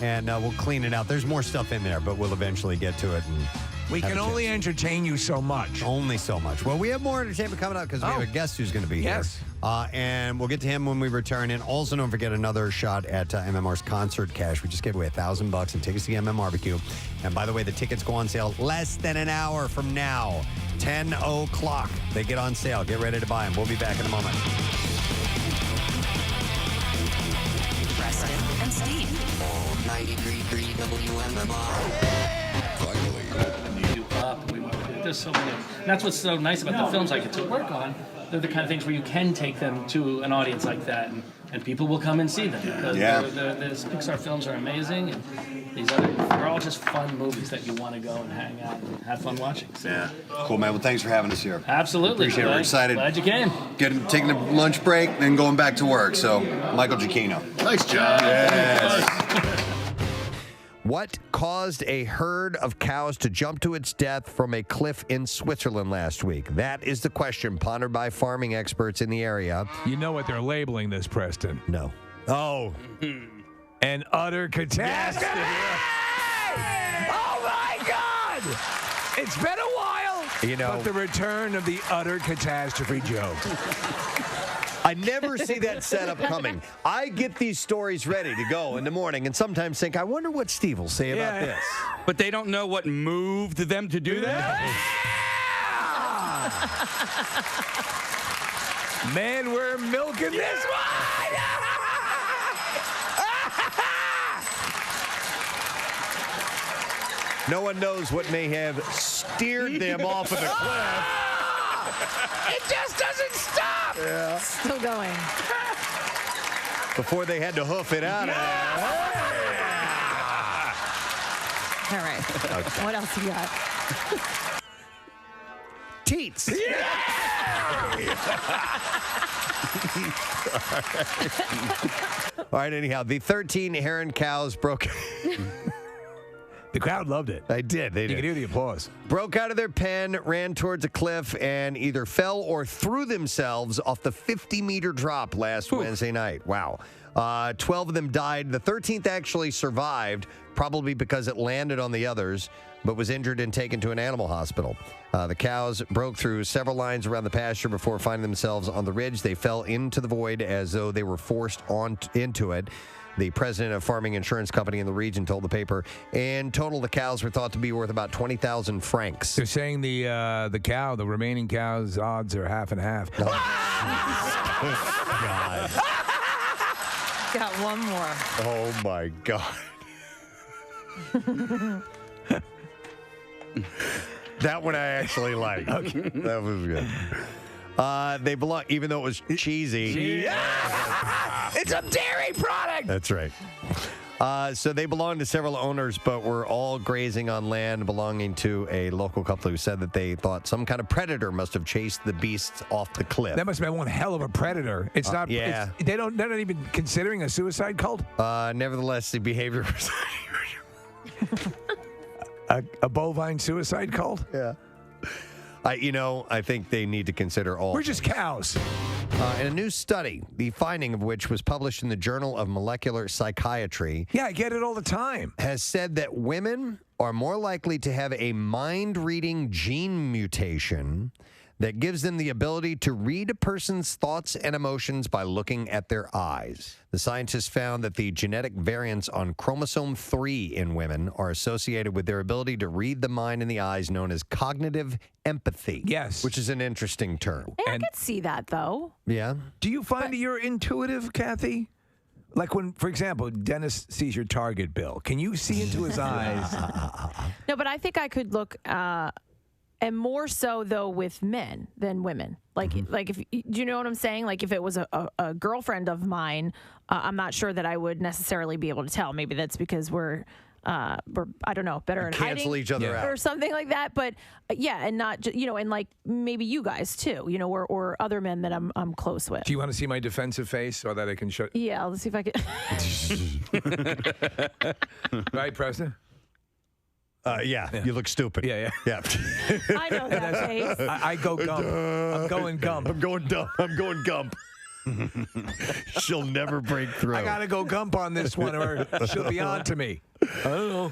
and we'll clean it out. There's more stuff in there, but we'll eventually get to it. And we can only entertain you so much. Only so much. Well, we have more entertainment coming up because we have a guest who's going to be here. And we'll get to him when we return. And also, don't forget another shot at MMR's concert cash. We just gave away $1,000 in tickets to the MMRBQ. And by the way, the tickets go on sale less than an hour from now, 10 o'clock. They get on sale. Get ready to buy them. We'll be back in a moment. Preston and Steve. 93.3 WMMR. There's so many. And that's what's so nice about the films I get to work on. They're the kind of things where you can take them to an audience like that, and people will come and see them. Because the Pixar films are amazing, and they're all just fun movies that you want to go and hang out and have fun watching. So. Yeah. Cool, man. Well, thanks for having us here. Absolutely. Appreciate it. We're excited. Glad you came. Taking a lunch break, then going back to work. So, Michael Giacchino. Nice job. Yes. What caused a herd of cows to jump to its death from a cliff in Switzerland last week? That is the question pondered by farming experts in the area. You know what they're labeling this, Preston? No. Oh. An utter catastrophe. Oh, my God! It's been a while, but the return of the utter catastrophe joke. I never see that setup coming. I get these stories ready to go in the morning and sometimes think, I wonder what Steve will say about this. But they don't know what moved them to do that. Man, we're milking this one. No one knows what may have steered them off of the cliff. It just doesn't stop. Yeah. Still going. Before they had to hoof it out. All right. Okay. What else you got? Teats. All right, anyhow, the 13 Heron cows broke. The crowd loved it. They did. They did. You can hear the applause. Broke out of their pen, ran towards a cliff, and either fell or threw themselves off the 50-meter drop last Wednesday night. Wow. 12 of them died. The 13th actually survived, probably because it landed on the others, but was injured and taken to an animal hospital. The cows broke through several lines around the pasture before finding themselves on the ridge. They fell into the void as though they were forced into it. The president of Farming Insurance Company in the region told the paper, in total, the cows were thought to be worth about 20,000 francs. They're saying the remaining cow's odds are half and half. Oh, God. Got one more. Oh, my God. That one I actually like. Okay. That was good. They belong, even though it was cheesy. It's a dairy product. That's right. So they belonged to several owners, but were all grazing on land belonging to a local couple who said that they thought some kind of predator must have chased the beasts off the cliff. That must have been one hell of a predator. It's not. Yeah. They're not even considering a suicide cult. Nevertheless, the behavior was a bovine suicide cult. Yeah. I think they need to consider all. We're just cows. In a new study, the finding of which was published in the Journal of Molecular Psychiatry. Yeah, I get it all the time. Has said that women are more likely to have a mind-reading gene mutation that gives them the ability to read a person's thoughts and emotions by looking at their eyes. The scientists found that the genetic variants on chromosome 3 in women are associated with their ability to read the mind in the eyes, known as cognitive empathy. Yes. Which is an interesting term. I could see that, though. Yeah. Do you find that you're intuitive, Kathy? Like when, for example, Dennis sees your Target bill. Can you see into his eyes? No, but I think I could look, and more so though with men than women. Like if do you know what I'm saying? Like if it was a girlfriend of mine, I'm not sure that I would necessarily be able to tell. Maybe that's because we're I don't know, better at cancel hiding each other out or something like that. But yeah, and not and like maybe you guys too, or other men that I'm close with. Do you want to see my defensive face so that I can show? Yeah, let's see if I can. Right, Preston? Yeah, you look stupid. Yeah. I know that face. I go gump. I'm going gump. I'm going dumb. I'm going gump. She'll never break through. I gotta go gump on this one, or she'll be on to me. I don't know.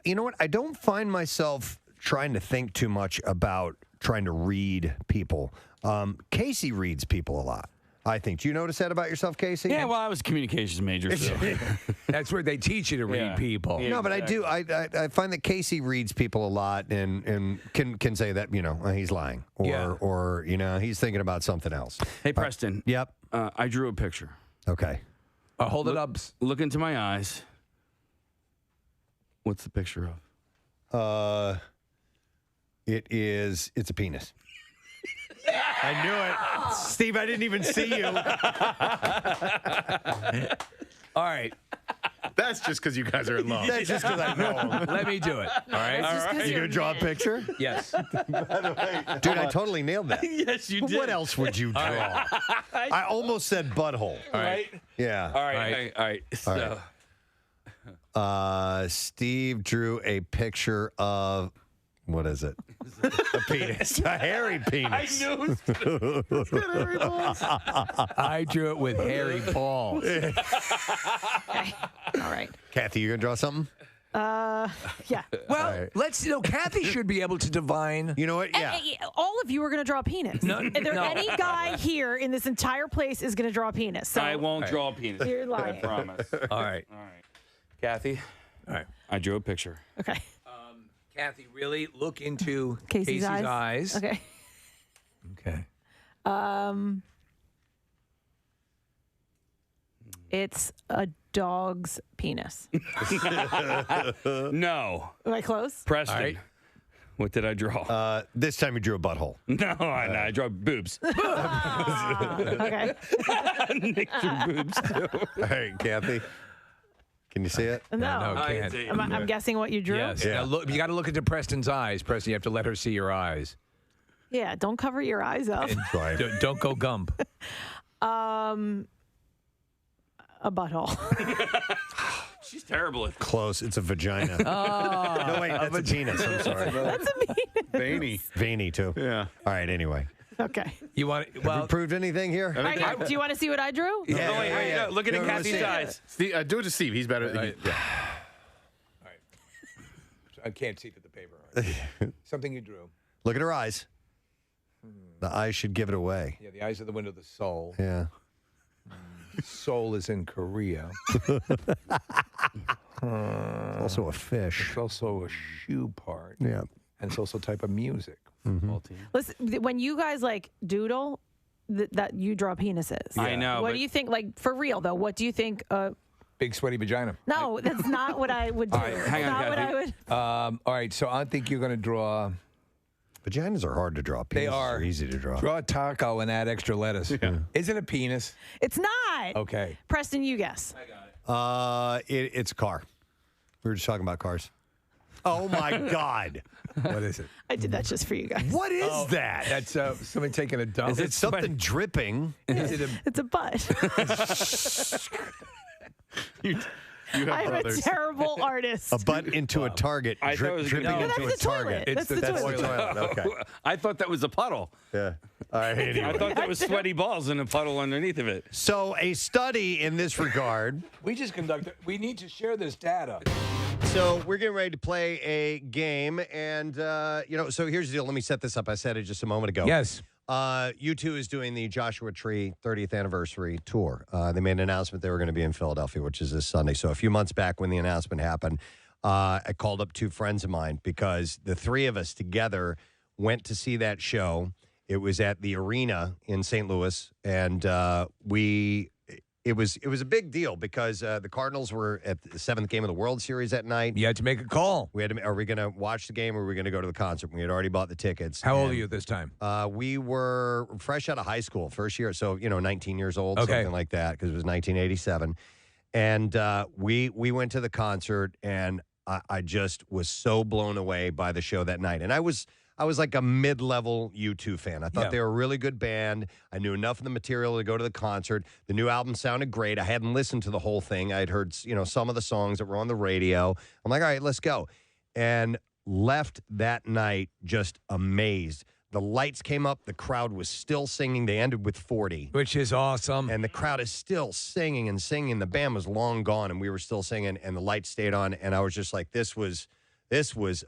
You know what? I don't find myself trying to think too much about trying to read people. Casey reads people a lot, I think. Do you notice that about yourself, Casey? Yeah, well, I was a communications major. So. That's where they teach you to read people. Yeah, no, but exactly. I find that Casey reads people a lot and can say that, he's lying. Or he's thinking about something else. Hey, Preston. Yep. I drew a picture. Okay. Hold it up. Look into my eyes. What's the picture of? It's a penis. I knew it. Steve, I didn't even see you. All right. That's just because you guys are in love. That's just because I know. Let me do it. All right. You going to draw a picture? Yes. Dude, I totally nailed that. Yes, you did. What else would you draw? I almost said butthole. All right. Yeah. All right. So. Steve drew a picture of, what is it? A penis. A hairy penis. I knew it was hairy balls. I drew it with hairy balls. Okay. All right. Kathy, you going to draw something? Yeah. Well, Kathy should be able to divine. You know what? Yeah. All of you are going to draw a penis. No, If there no. any guy here in this entire place is going to draw a penis. So I won't draw a penis. You're lying. I promise. All right. Kathy. All right. I drew a picture. Okay. Kathy, really look into Casey's eyes. Okay. Okay. It's a dog's penis. No. Am I close? Preston. All right. What did I draw? This time you drew a butthole. No, I drew boobs. Okay. Nick drew boobs too. All right, Kathy. Can you see it? No. I can see it. I'm guessing what you drew? Yes. Yeah. Now look, you got to look into Preston's eyes. Preston, you have to let her see your eyes. Yeah, don't cover your eyes up. And don't go gump. A butthole. She's terrible at Close. It's a vagina. Oh. No, wait, that's a penis. I'm sorry. That's a penis. veiny. Veiny, too. Yeah. All right, anyway. Okay. You want? Have we proved anything here? All right, do you want to see what I drew? Yeah. Wait, no, look at No, Kathy's see. eyes. Steve, do it to Steve. He's better. Right. Yeah. All right. I can't see through the paper. Something you drew. Look at her eyes. The eyes should give it away. Yeah, the eyes are the window of the soul. Yeah. Soul is in Korea. Also a fish. It's also a shoe part. Yeah. And it's also a type of music. Listen, when you guys doodle, that you draw penises. I know. What but do you think? For real though, what do you think? Big sweaty vagina. No, that's not what I would do. All right, hang on, not what I Kathy. would. All right, so I think you're going to draw. Vaginas are hard to draw. They Penises are easy to draw. Draw a taco and add extra lettuce. Yeah. Is it a penis? It's not. Okay. Preston, you guess. It's a car. We were just talking about cars. Oh my God! What is it? I did that just for you guys. What is that? That's somebody taking a dump. It's something dripping. Is it a, It's a butt. You have I'm brothers. a terrible artist. A butt into a target. I thought it was dripping gonna- into No, a that's the target. toilet. It's That's the That's the toilet. toilet. Okay. I thought that was a puddle. Yeah. All right. I Anyway. thought that was sweaty balls in a puddle underneath of it. So a study in this regard. we just conducted. We need to share this data. So we're getting ready to play a game, and so here's the deal. Let me set this up. I said it just a moment ago. Yes. U2 is doing the Joshua Tree 30th anniversary tour. They made an announcement they were going to be in Philadelphia, which is this Sunday. So a few months back when the announcement happened, I called up two friends of mine because the three of us together went to see that show. It was at the arena in St. Louis, and it was a big deal because the Cardinals were at the seventh game of the World Series that night. You had to make a call. We had to. Are we going to watch the game or are we going to go to the concert? We had already bought the tickets. How old are you at this time? We were fresh out of high school, first year, so 19 years old, Okay. something like that, because it was 1987. And we went to the concert, and I just was so blown away by the show that night. And I was like a mid-level U2 fan. I thought they were a really good band. I knew enough of the material to go to the concert. The new album sounded great. I hadn't listened to the whole thing. I had heard, some of the songs that were on the radio. I'm like, all right, let's go. And left that night just amazed. The lights came up. The crowd was still singing. They ended with 40. Which is awesome. And the crowd is still singing and singing. The band was long gone, and we were still singing, and the lights stayed on. And I was just like, this was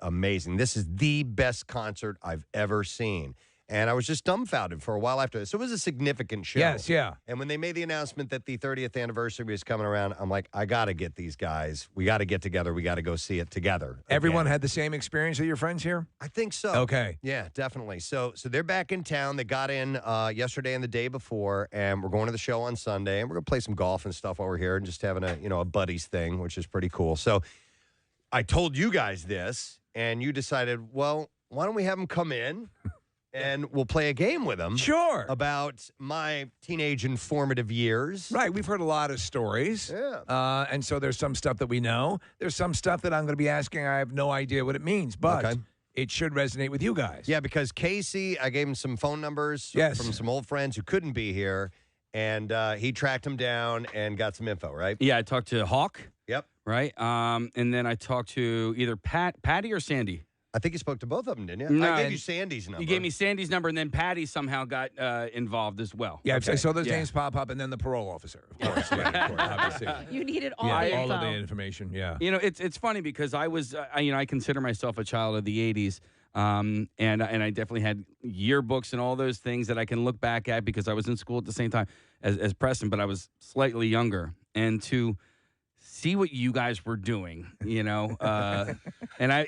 amazing. This is the best concert I've ever seen. And I was just dumbfounded for a while after this. So it was a significant show. Yes, yeah. And when they made the announcement that the 30th anniversary was coming around, I'm like, I got to get these guys. We got to get together. We got to go see it together. Everyone had the same experience of your friends here? I think so. Okay. Yeah, definitely. So they're back in town. They got in yesterday and the day before, and we're going to the show on Sunday, and we're going to play some golf and stuff while we're here and just having a buddies thing, which is pretty cool. So I told you guys this, and you decided, well, why don't we have them come in? And we'll play a game with them. Sure. About my teenage and formative years. Right. We've heard a lot of stories. Yeah. And so there's some stuff that we know. There's some stuff that I'm going to be asking. I have no idea what it means, but it should resonate with you guys. Yeah, because Casey, I gave him some phone numbers from some old friends who couldn't be here, and he tracked them down and got some info, right? Yeah, I talked to Hawk. Yep. Right. And then I talked to either Patty or Sandy. I think you spoke to both of them, didn't you? No, I gave and you Sandy's number. You gave me Sandy's number, and then Patty somehow got involved as well. Yeah, I saw those Yeah. names pop up, and then the parole officer, of course. Yeah, of course, obviously. You needed all Yeah, the all of the info. information. Yeah. You know, it's funny because I was, I consider myself a child of the '80s, and I definitely had yearbooks and all those things that I can look back at because I was in school at the same time as Preston, but I was slightly younger, and to see what you guys were doing, and I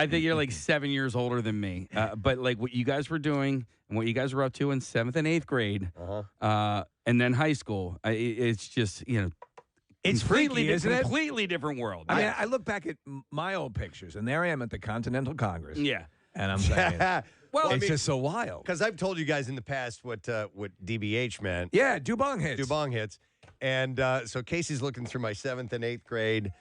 think you're like 7 years older than me, but like what you guys were doing and what you guys were up to in 7th and 8th grade, and then high school, it's just It's freaky, isn't it? Completely different world. I mean, I look back at my old pictures, and there I am at the Continental Congress. Yeah. And I'm saying, Well, it's just so wild. Because I've told you guys in the past what DBH meant. Yeah, Dubong hits. Dubong hits. And so Casey's looking through my 7th and 8th grade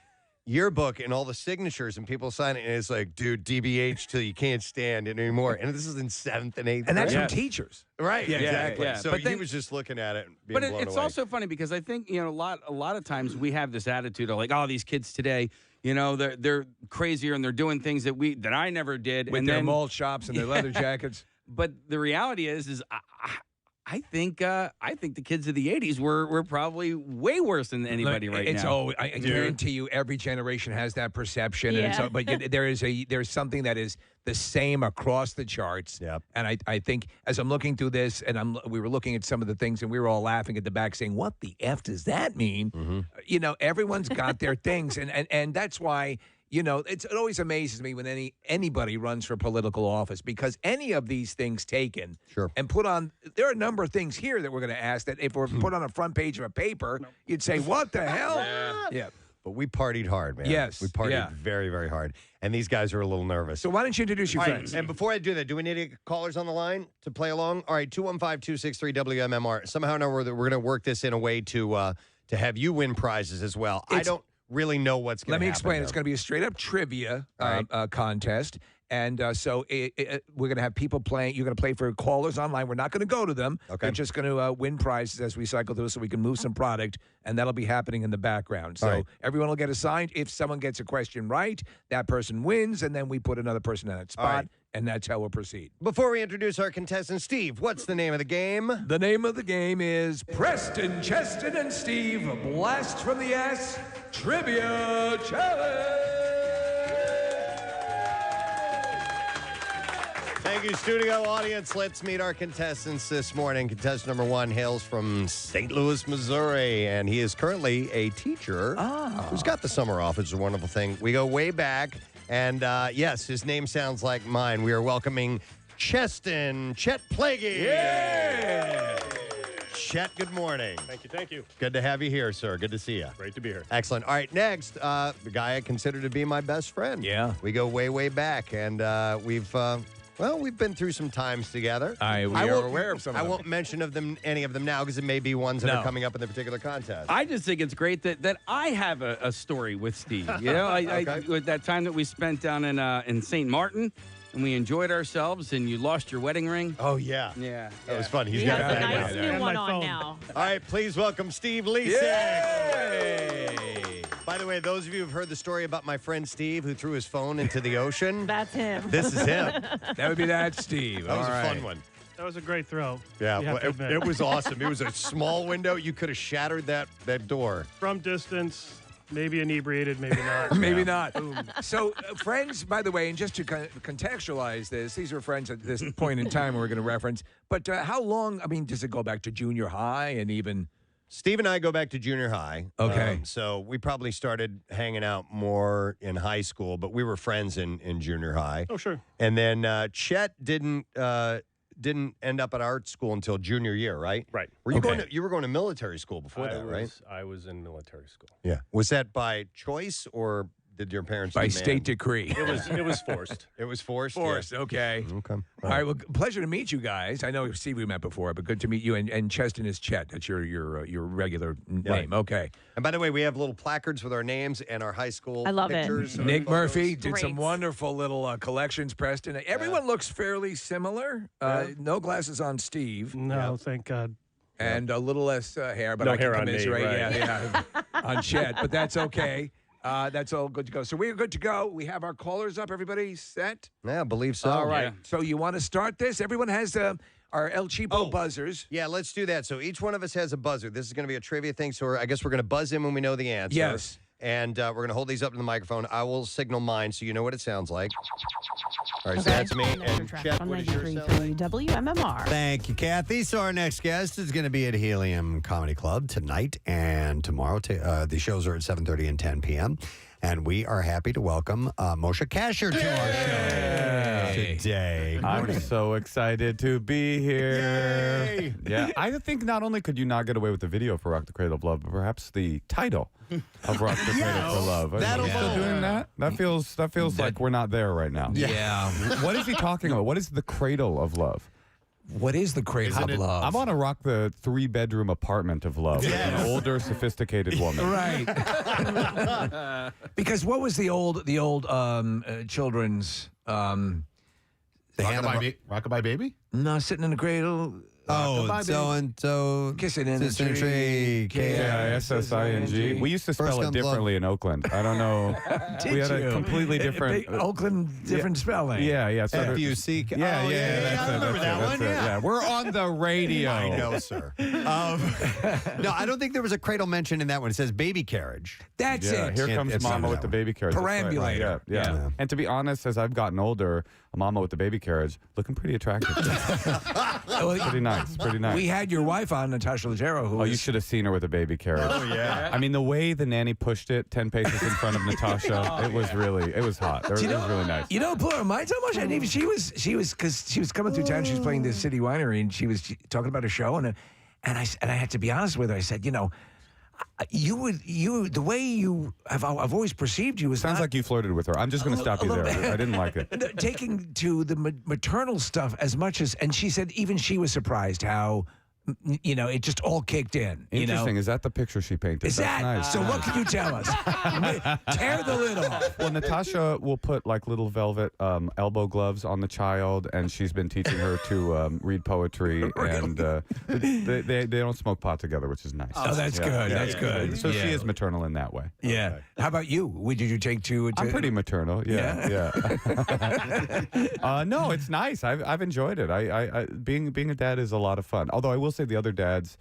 yearbook and all the signatures, and people sign it, and it's like, dude, DBH till you can't stand it anymore. And this is in 7th and 8th grade. And that's from teachers. Right, Yeah, exactly. yeah. So But he then- was just looking at it and being But blown it's away. also funny because I think a lot of times we have this attitude of like, oh, these kids today, they're crazier and they're doing things that I never did. With and their then, malt shops and their leather jackets. But the reality is I think the kids of the '80s were probably way worse than anybody right now. I guarantee you, every generation has that perception. And Yeah. but there's something that is the same across the charts. Yeah. And I think as I'm looking through this, and we were looking at some of the things, and we were all laughing at the back, saying, "What the f does that mean?" Mm-hmm. Everyone's got their things, and that's why. It always amazes me when anybody runs for political office, because any of these things taken and put on, there are a number of things here that we're going to ask that if we're put on a front page of a paper, you'd say, what the hell? Yeah. But we partied hard, man. Yes, We partied yeah. very, very hard. And these guys are a little nervous. So why don't you introduce your All right, friends? and before I do that, do we need to get callers on the line to play along? All right, 215-263-WMMR. Somehow or another, we're going to work this in a way to have you win prizes as well. I don't really know what's going to happen. Let me explain. though. It's going to be a straight up trivia contest. And so we're going to have people playing. You're going to play for callers online. We're not going to go to them. Okay. We're just going to win prizes as we cycle through so we can move some product, and that'll be happening in the background. So All right. everyone will get assigned. If someone gets a question right, that person wins, and then we put another person in that spot, right. and that's how we'll proceed. Before we introduce our contestant, Steve, what's the name of the game? The name of the game is Preston, Cheston, and Steve Blast from the Ass Trivia Challenge. Thank you, studio audience. Let's meet our contestants this morning. Contestant number 1 hails from St. Louis, Missouri, and he is currently a teacher who's got the summer off. It's a wonderful thing. We go way back, and yes, his name sounds like mine. We are welcoming Cheston Chet Plaguey. Yeah! Chet, good morning. Thank you. Good to have you here, sir. Good to see you. Great to be here. Excellent. All right, next, the guy I consider to be my best friend. Yeah. We go way, way back, and we've been through some times together. We are aware of some of I them. won't mention any of them now because it may be ones that No. are coming up in the particular contest. I just think it's great that I have a story with Steve. I with that time that we spent down in St. Martin, and we enjoyed ourselves, and you lost your wedding ring. Oh, yeah. Yeah. That was fun. He's He got has a that. nice new one on now. All right, please welcome Steve Leasick. By the way, those of you who've heard the story about my friend Steve who threw his phone into the ocean, That's him. this is him. That would be that, Steve. That was All a right. fun one. That was a great throw. Yeah, You have to admit. it was awesome. It was a small window. You could have shattered that door. From distance, maybe inebriated, maybe not. Maybe not. So, friends, by the way, and just to contextualize this, these are friends at this point in time we're going to reference. But how long, does it go back to junior high and even... Steve and I go back to junior high. Okay. So we probably started hanging out more in high school, but we were friends in junior high. Oh, sure. And then Chet didn't end up at art school until junior year, right? Right. Were you you were going to military school before that, right? I was in military school. Yeah. Was that by choice or did your parents By demand? state decree. It was forced. It was forced? Forced, okay. Okay. All right, well, pleasure to meet you guys. I know Steve we met before, but good to meet you. And Cheston is Chet. That's your regular name. Okay. And by the way, we have little placards with our names and our high school I love it. pictures. Nick photos. Murphy did some Great. wonderful little collections, Preston. Everyone looks fairly similar. No glasses on Steve. No, thank God. And a little less hair, but No I can hair on me, commiserate. right. Yeah, on Chet, but that's okay. That's all good to go. So we're good to go. We have our callers up. Everybody set? Yeah, I believe so. All right. Yeah. So you want to start this? Everyone has our El Cheapo buzzers. Yeah, let's do that. So each one of us has a buzzer. This is going to be a trivia thing. So I guess we're going to buzz in when we know the answer. Yes. And we're going to hold these up to the microphone. I will signal mine so you know what it sounds like. All right, so that's me. And Jeff, what is yours sound like? WMMR. Thank you, Kathy. So our next guest is going to be at Helium Comedy Club tonight and tomorrow. The shows are at 7:30 and 10 p.m. And we are happy to welcome Moshe Kashner to our show today. I'm so excited to be here. Yay! Yeah, I think not only could you not get away with the video for Rock the Cradle of Love, but perhaps the title of Rock the Cradle for Love. Are you still doing that? That feels like we're not there right now. Yeah. What is he talking about? What is the Cradle of Love? What is the Cradle of Love? I'm on a Rock the 3-bedroom apartment of love with an older, sophisticated woman. Right. Because what was the old children's Rockabye Baby? No, sitting in the cradle. Oh, so kissing in the K-I-S-S-I-N-G. tree. K-I-S-S-I-N-G. We used to spell it differently in Oakland. I don't know. We had a completely different. Oakland, different spelling. Yeah. F-U-C-K. Yeah. I remember that one. Yeah, we're on the radio. I know, sir. No, I don't think there was a cradle mentioned in that one. It says baby carriage. That's it. Here comes Mama with the baby carriage. That's right, Perambulator. Yeah. And to be honest, as I've gotten older, a Mama with the baby carriage looking pretty attractive. Pretty nice. We had your wife on, Natasha Leggero, who you should have seen her with a baby carriage. Oh, yeah. I mean, the way the nanny pushed it 10 paces in front of Natasha, it was hot. It was really nice. You know, blew her mind so much. And even she was because she was coming through town. She was playing the City Winery, and she was talking about her show. And I had to be honest with her. I said, you know, the way I've always perceived you Sounds like you flirted with her. I'm just going to stop you there. I didn't like it. Taking to the maternal stuff as much as, and she said even she was surprised how, you know, it just all kicked in. Interesting. You know? Is that the picture she painted? Is That's that nice. so? What can you tell us? Tear the lid off. Well, Natasha will put like little velvet elbow gloves on the child, and she's been teaching her to read poetry, and they don't smoke pot together, which is nice. Oh, that's good. That's good. So she is maternal in that way. Yeah. Okay. How about you? Did you take to? I'm pretty maternal. Yeah. No, it's nice. I've enjoyed it. I being a dad is a lot of fun. Although I will say the other dads,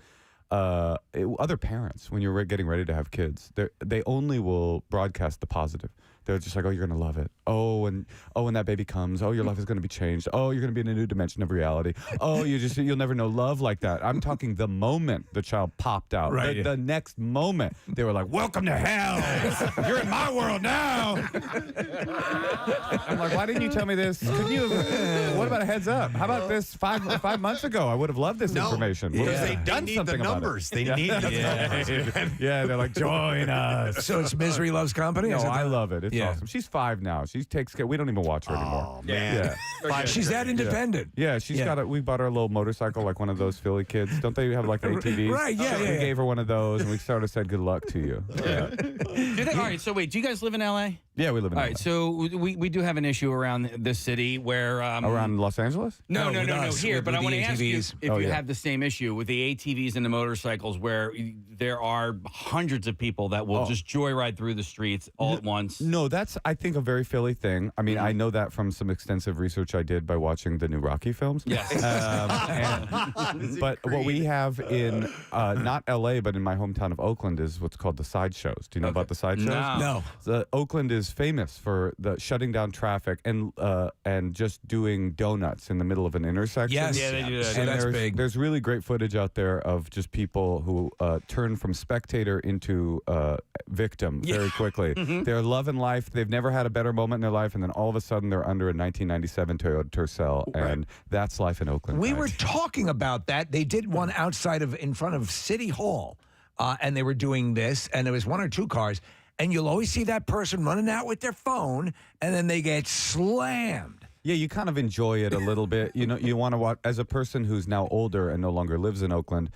other parents, when you're getting ready to have kids, they only will broadcast the positive. They're just like, oh, you're going to love it. When that baby comes, your life is going to be changed. Oh, you're going to be in a new dimension of reality. Oh, you'll never know love like that. I'm talking the moment the child popped out. Right. The next moment, they were like, welcome to hell. You're in my world now. I'm like, why didn't you tell me this? What about a heads up? How about this 5 months ago? I would have loved this information. Because they've done something about it. They need the numbers. Yeah, they're like, join us. So it's Misery Loves Company? No, Is it I the- love it. It's awesome. She's 5 now. She takes care. We don't even watch her anymore. Oh, man. Yeah. She's that independent. Yeah, she's got we bought her a little motorcycle, like one of those Philly kids. Don't they have like ATVs? Right, yeah, We gave her one of those, and we sort of said good luck to you. Yeah, All right, so wait, do you guys live in L.A.? yeah, we live in All right, so we do have an issue around the city where around Los Angeles. No, us, here. with But I the want to ask you ATVs. if you have the same issue with the ATVs and the motorcycles, where there are hundreds of people that will just joyride through the streets all at once. No, that's I think a very Philly thing. I mean, I know that from some extensive research I did by watching the new Rocky films. Yes. But what we have in not L.A. but in my hometown of Oakland is what's called the sideshows. Do you know about the sideshows? No. Oakland is famous for the shutting down traffic and just doing donuts in the middle of an intersection. Yes. Yeah, they do that. So And that's big. There's really great footage out there of just people who turn from spectator into victim very quickly. They're loving life. They've never had a better moment in their life, and then all of a sudden they're under a 1997 Toyota Tercel, and that's life in Oakland. We guys. were talking about that. They did one in front of City Hall, and they were doing this, and there was 1 or 2 cars, and you'll always see that person running out with their phone, and then they get slammed. Yeah, you kind of enjoy it a little bit. You know, you want to watch, as a person who's now older and no longer lives in Oakland,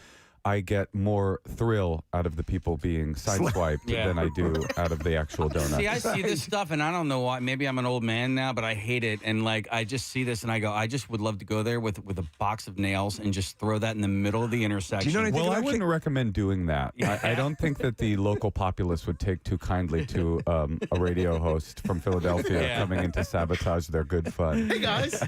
I get more thrill out of the people being sideswiped Yeah. than I do out of the actual donut. See, I see this stuff, and I don't know why. Maybe I'm an old man now, but I hate it. And like, I just see this, and I go, I just would love to go there with a box of nails and just throw that in the middle of the intersection. Well, I wouldn't recommend doing that. I don't think that the local populace would take too kindly to a radio host from Philadelphia coming in to sabotage their good fun. Hey, guys.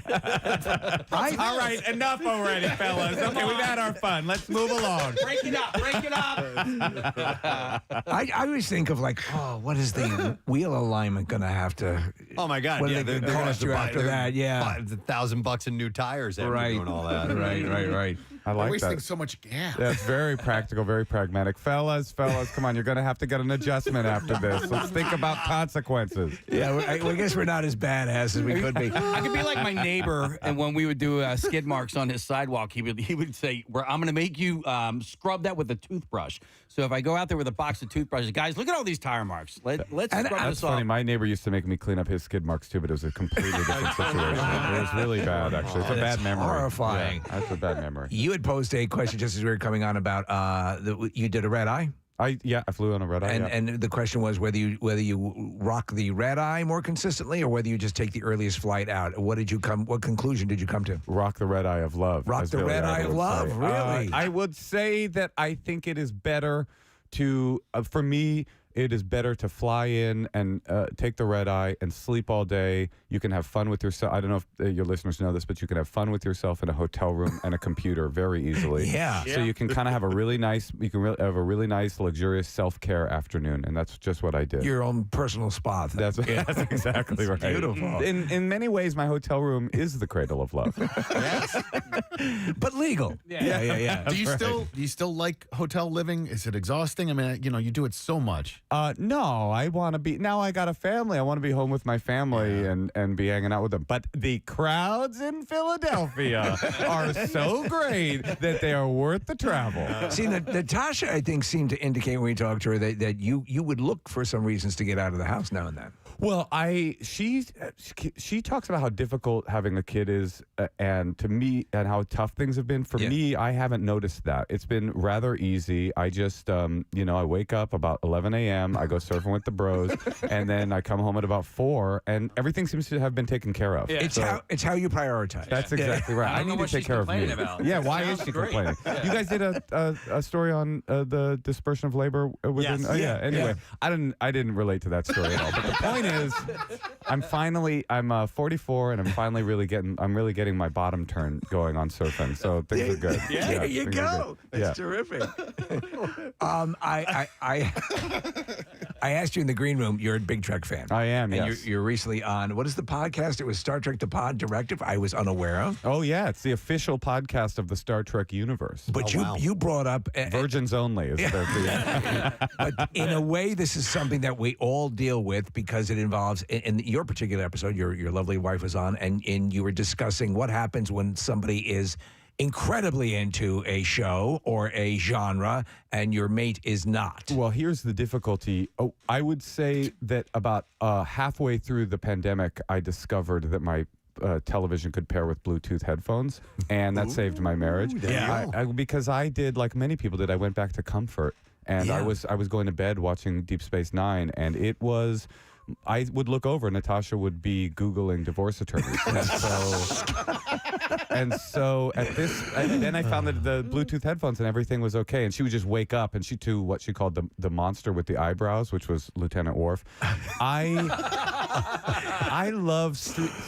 All right, enough already, fellas. Okay, we've had our fun. Let's move along. Break it up. Break it up. I always think of like, oh, what is the wheel alignment going to have to? Oh my God! What Yeah, are they they're going to cost you after that? Yeah, $1,000 in new tires after doing all that. Right. I like wasting that. so much gas. That's very practical, very pragmatic. Fellas, come on. You're going to have to get an adjustment after this. Let's think about consequences. Yeah, I guess we're not as badass as we could be. I could be like my neighbor, and when we would do skid marks on his sidewalk, he would say, "I'm going to make you scrub that with a toothbrush." So if I go out there with a box of toothbrushes, guys, look at all these tire marks. Let's scrub That's this off. funny. My neighbor used to make me clean up his skid marks too, but it was a completely different situation. It was really bad, actually. It's a bad memory. Horrifying. Yeah, that's a bad memory. You had posed a question just as we were coming on about you did a red eye. I flew on a red eye. And the question was whether you rock the red eye more consistently or whether you just take the earliest flight out. What conclusion did you come to? Rock the red eye of love. Rock the red eye of love. Really? I would say that I think it is better to, for me, it is better to fly in and take the red eye and sleep all day. You can have fun with yourself. I don't know if your listeners know this, but you can have fun with yourself in a hotel room and a computer very easily. Yeah. So you can kind of have a really nice, have a really nice, luxurious self-care afternoon, and that's just what I did. Your own personal spa. That's exactly right. Beautiful. In many ways, my hotel room is the cradle of love. Yes. But legal. Yeah. Do you still like hotel living? Is it exhausting? I mean, you do it so much. No, I want to be. Now I got a family. I want to be home with my family and be hanging out with them. But the crowds in Philadelphia are so great that they are worth the travel. See, Natasha, I think, seemed to indicate when we talked to her that you would look for some reasons to get out of the house now and then. Well, she talks about how difficult having a kid is, and to me, and how tough things have been. For me, I haven't noticed that. It's been rather easy. I just, I wake up about 11 a.m., I go surfing with the bros, and then I come home at about 4, and everything seems to have been taken care of. Yeah. It's how you prioritize. That's exactly right. I need to take care of me. About. Yeah, why is she complaining? You guys did a story on the dispersion of labor within. Yes. Anyway, I didn't relate to that story at all. But the point is, I'm 44, and I'm finally really getting my bottom turn going on surfing. So things are good. Yeah, there you go. That's Yeah. terrific. I asked you in the green room. You're a big Trek fan. I am. And Yes. you're recently on, what is the podcast? It was Star Trek The Pod Directive. I was unaware of. Oh yeah, it's the official podcast of the Star Trek universe. But you brought up Virgins only is but in a way, this is something that we all deal with because it involves, in your particular episode, your lovely wife was on, and you were discussing what happens when somebody is incredibly into a show or a genre and your mate is not. Well, here's the difficulty. Oh, I would say that about halfway through the pandemic, I discovered that my television could pair with Bluetooth headphones, and that saved my marriage. Because I did, like many people did, I went back to comfort, and I was going to bed watching Deep Space Nine, and it was. I would look over, Natasha would be Googling divorce attorneys. And so at this, and then I found that the Bluetooth headphones and everything was okay. And she would just wake up, and she too, what she called the monster with the eyebrows, which was Lieutenant Worf. I love,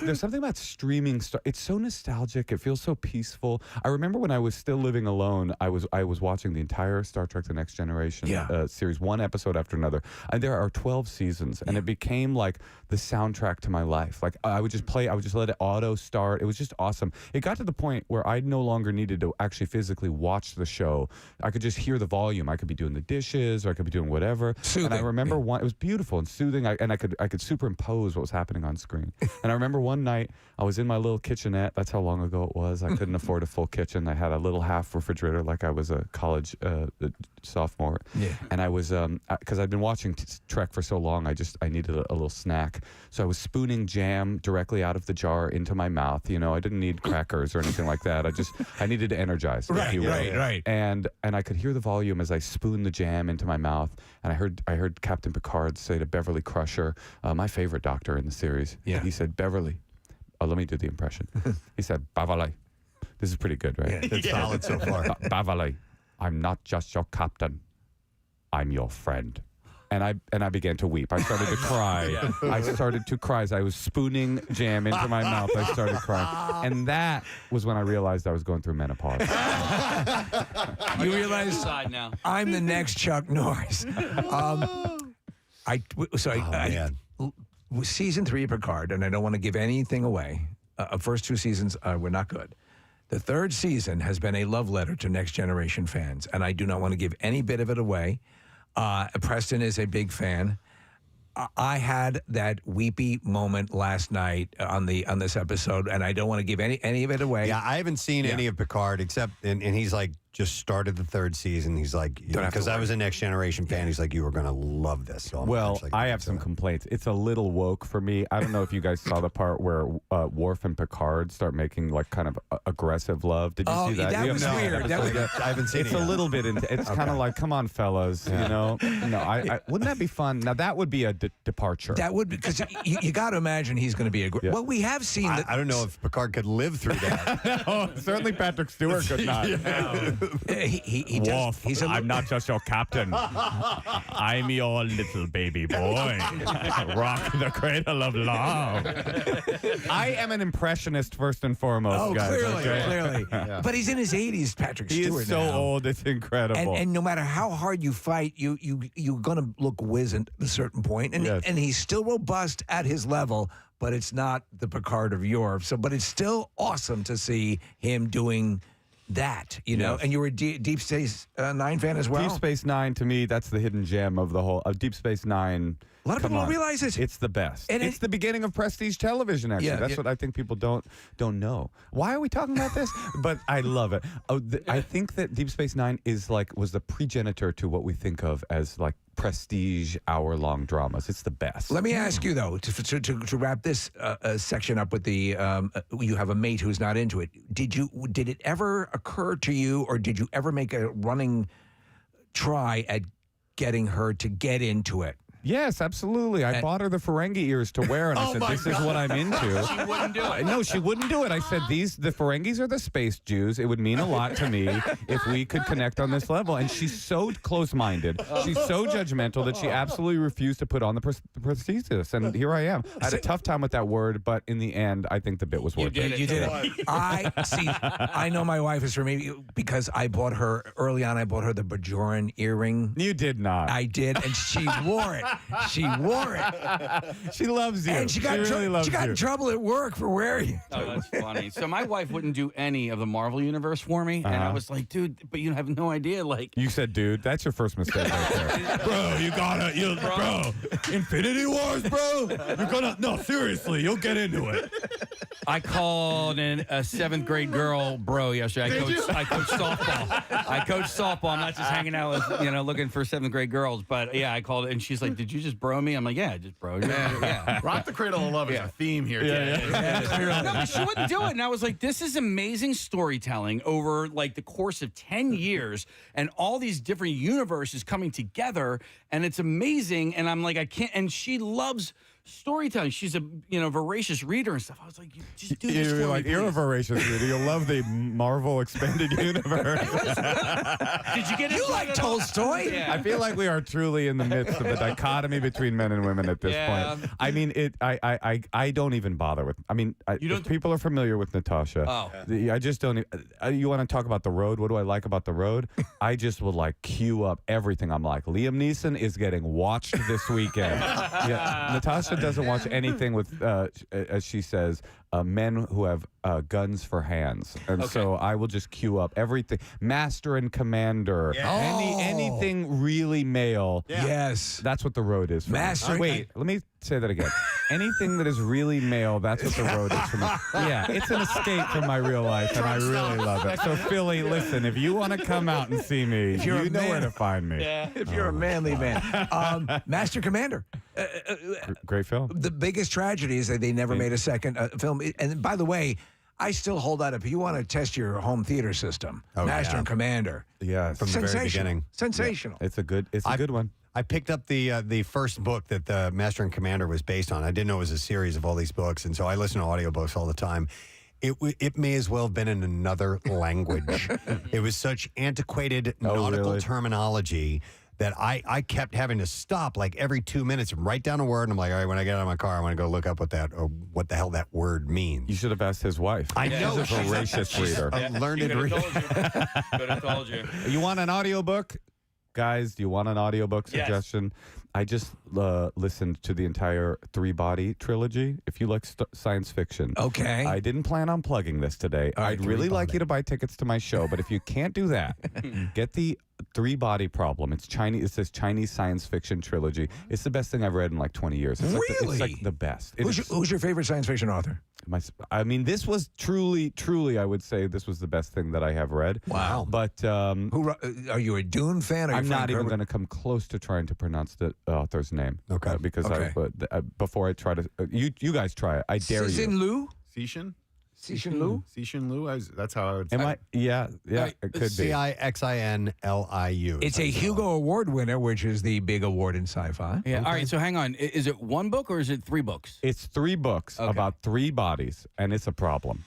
there's something about streaming. It's so nostalgic. It feels so peaceful. I remember when I was still living alone, I was watching the entire Star Trek The Next Generation series, one episode after another. And there are 12 seasons, and it became like the soundtrack to my life. Like I would just let it auto start. It was just awesome. It got to the point where I no longer needed to actually physically watch the show. I could just hear the volume. I could be doing the dishes, or I could be doing whatever. Soothing. And I remember it was beautiful and soothing. I could superimpose impose what was happening on screen. And I remember one night I was in my little kitchenette. That's how long ago it was. I couldn't afford a full kitchen. I had a little half refrigerator like I was a college sophomore. Yeah. And I was, because I'd been watching Trek for so long, I needed a little snack. So I was spooning jam directly out of the jar into my mouth. You know, I didn't need crackers or anything like that. I needed to energize. Right. And I could hear the volume as I spooned the jam into my mouth. And I heard Captain Picard say to Beverly Crusher, my favorite doctor in the series. Yeah. He said, Beverly. Oh, let me do the impression. He said, Beverly. This is pretty good, right? It's solid so far. Beverly, I'm not just your captain. I'm your friend. And I began to weep. I started to cry. I started to cry as I was spooning jam into my mouth. I started crying. And that was when I realized I was going through menopause. You realize now. I'm the next Chuck Norris. Season 3 of Picard, and I don't want to give anything away. First 2 seasons were not good. The 3rd season has been a love letter to Next Generation fans, and I do not want to give any bit of it away. Preston is a big fan. I had that weepy moment last night on this episode, and I don't want to give any of it away. Yeah, I haven't seen any of Picard except, and he's like, just started the 3rd season. He's like, because I was a Next Generation fan, he's like, you were going to love this. So well, I have some complaints. It's a little woke for me. I don't know if you guys saw the part where Worf and Picard start making like kind of aggressive love. Did you see that? That was weird. I haven't seen it. It's a little bit. It's kind of like, come on, fellas. You know, I wouldn't that be fun? Now that would be a departure. That would be, because you got to imagine he's going to be a. Well, we have seen. I don't know if Picard could live through that. No, certainly Patrick Stewart could not. He Wolf, does. I'm not just your captain. I'm your little baby boy. Rock the cradle of love. I am an impressionist first and foremost, guys. Clearly. Yeah. But he's in his 80s, Patrick Stewart. He is so old, it's incredible. And no matter how hard you fight, you're going to look wizened at a certain point. And he's still robust at his level, but it's not the Picard of Europe. But it's still awesome to see him doing that, you know. And you were a Deep Space Nine fan as well? Deep Space Nine, to me, that's the hidden gem of the whole. Deep Space Nine. A lot of people don't realize it. It's the best. And it's the beginning of prestige television, actually. That's what I think people don't know. Why are we talking about this? But I love it. I think that Deep Space Nine was the progenitor to what we think of as like prestige hour-long dramas. It's the best. Let me ask you, though, to wrap this section up with the you have a mate who's not into it. Did it ever occur to you, or did you ever make a running try at getting her to get into it? Yes, absolutely. I bought her the Ferengi ears to wear, and I said, this is what I'm into. She wouldn't do it. No, she wouldn't do it. I said, the Ferengis are the space Jews. It would mean a lot to me if we could connect on this level. And she's so close-minded. She's so judgmental that she absolutely refused to put on the prosthesis. And here I am. I had a tough time with that word, but in the end, I think the bit was worth it. You did it. I know my wife is for me because I bought her, early on, I bought her the Bajoran earring. You did not. I did, and she wore it. She wore it. She loves you. And she got in trouble at work for wearing it. Oh, that's funny. So my wife wouldn't do any of the Marvel Universe for me, and I was like, dude, but you have no idea. Like, you said, dude, that's your first mistake right there. Bro, you gotta, bro. Infinity Wars, bro. You're gonna, no, seriously, you'll get into it. I called a 7th grade girl bro yesterday. I coached softball. I coached softball. I'm not just hanging out with, looking for 7th grade girls. But yeah, I called and she's like, did you just bro me? I'm like, yeah, I just bro you. Yeah. Rock the Cradle of Love is a theme here. No, but she wouldn't do it. And I was like, this is amazing storytelling over like the course of 10 years and all these different universes coming together. And it's amazing. And I'm like, I can't. And she loves storytelling. She's a voracious reader and stuff. I was like, you just do this for me, you're a voracious reader. You'll love the Marvel expanded universe. Did you get it? You like Tolstoy? Yeah. I feel like we are truly in the midst of a dichotomy between men and women at this point. I mean, I don't even bother with. I mean, if people are familiar with Natasha. I just don't. You want to talk about The Road? What do I like about The Road? I just will like queue up everything. I'm like, Liam Neeson is getting watched this weekend. Natasha Trisha doesn't watch anything with, as she says, men who have guns for hands. And so I will just queue up everything. Master and Commander. Anything really male. Yeah. Yes. That's what the road is for Master. me. Wait, let me say that again. Anything that is really male, that's what the road is for me. Yeah, it's an escape from my real life, and I really love it. So, Philly, listen, if you want to come out and see me, you know where to find me. Yeah. If you're a manly man. Master Commander. Great film. The biggest tragedy is that they never made a second film. And by the way, I still hold out. If you want to test your home theater system, Master and Commander. Yeah, from the very beginning. Sensational. Yeah. It's a good one. I picked up the first book that the Master and Commander was based on. I didn't know it was a series of all these books, and so I listen to audiobooks all the time. It may as well have been in another language. It was such antiquated nautical terminology that I kept having to stop like every 2 minutes and write down a word. And I'm like, all right, when I get out of my car, I want to go look up what the hell that word means. You should have asked his wife. I know. She's a voracious reader. A learned reader. Could have told you. You want an audiobook? Guys, do you want an audiobook suggestion? I just listened to the entire Three Body trilogy. If you like science fiction. Okay. I didn't plan on plugging this today. I'd really like you to buy tickets to my show, but if you can't do that, get the Three Body Problem. It's Chinese. It says Chinese science fiction trilogy. It's the best thing I've read in like 20 years. It's Really? It's like the best. Who's your favorite science fiction author? I mean, this was truly, I would say this was the best thing that I have read. Wow. But Who are you a Dune fan? I'm not even going to come close to trying to pronounce the author's name. Okay. Because before I try to, you guys try it. I dare you. Cixin Liu? Cixin? Cixin Liu? Cixin Liu? That's how I would say it. Yeah, it could be. Cixinliu. It's a Hugo Award winner, which is the big award in sci-fi. Yeah. All right. So hang on. Is it one book or is it 3 books? It's 3 books about 3 bodies, and it's a problem.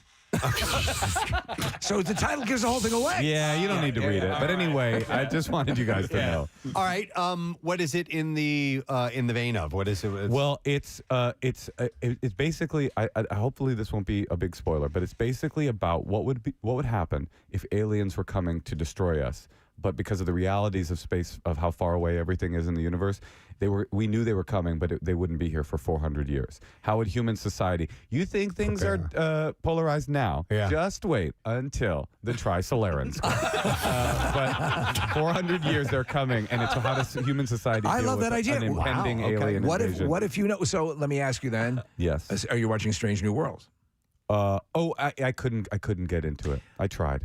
So the title gives the whole thing away. Yeah, you don't need to read it. But anyway, I just wanted you guys to know. All right. What is it in the vein of? What is it? Well, it's basically. I hopefully this won't be a big spoiler, but it's basically about what would happen if aliens were coming to destroy us. But because of the realities of space, of how far away everything is in the universe, we knew they were coming, but they wouldn't be here for 400 years. How would human society? You think things are polarized now? Yeah. Just wait until the Trisolarans. But 400 years they're coming, and it's how does human society deal I love with that idea. an impending alien invasion? What if you know? So let me ask you then. Yes. Are you watching Strange New Worlds? I couldn't get into it. I tried.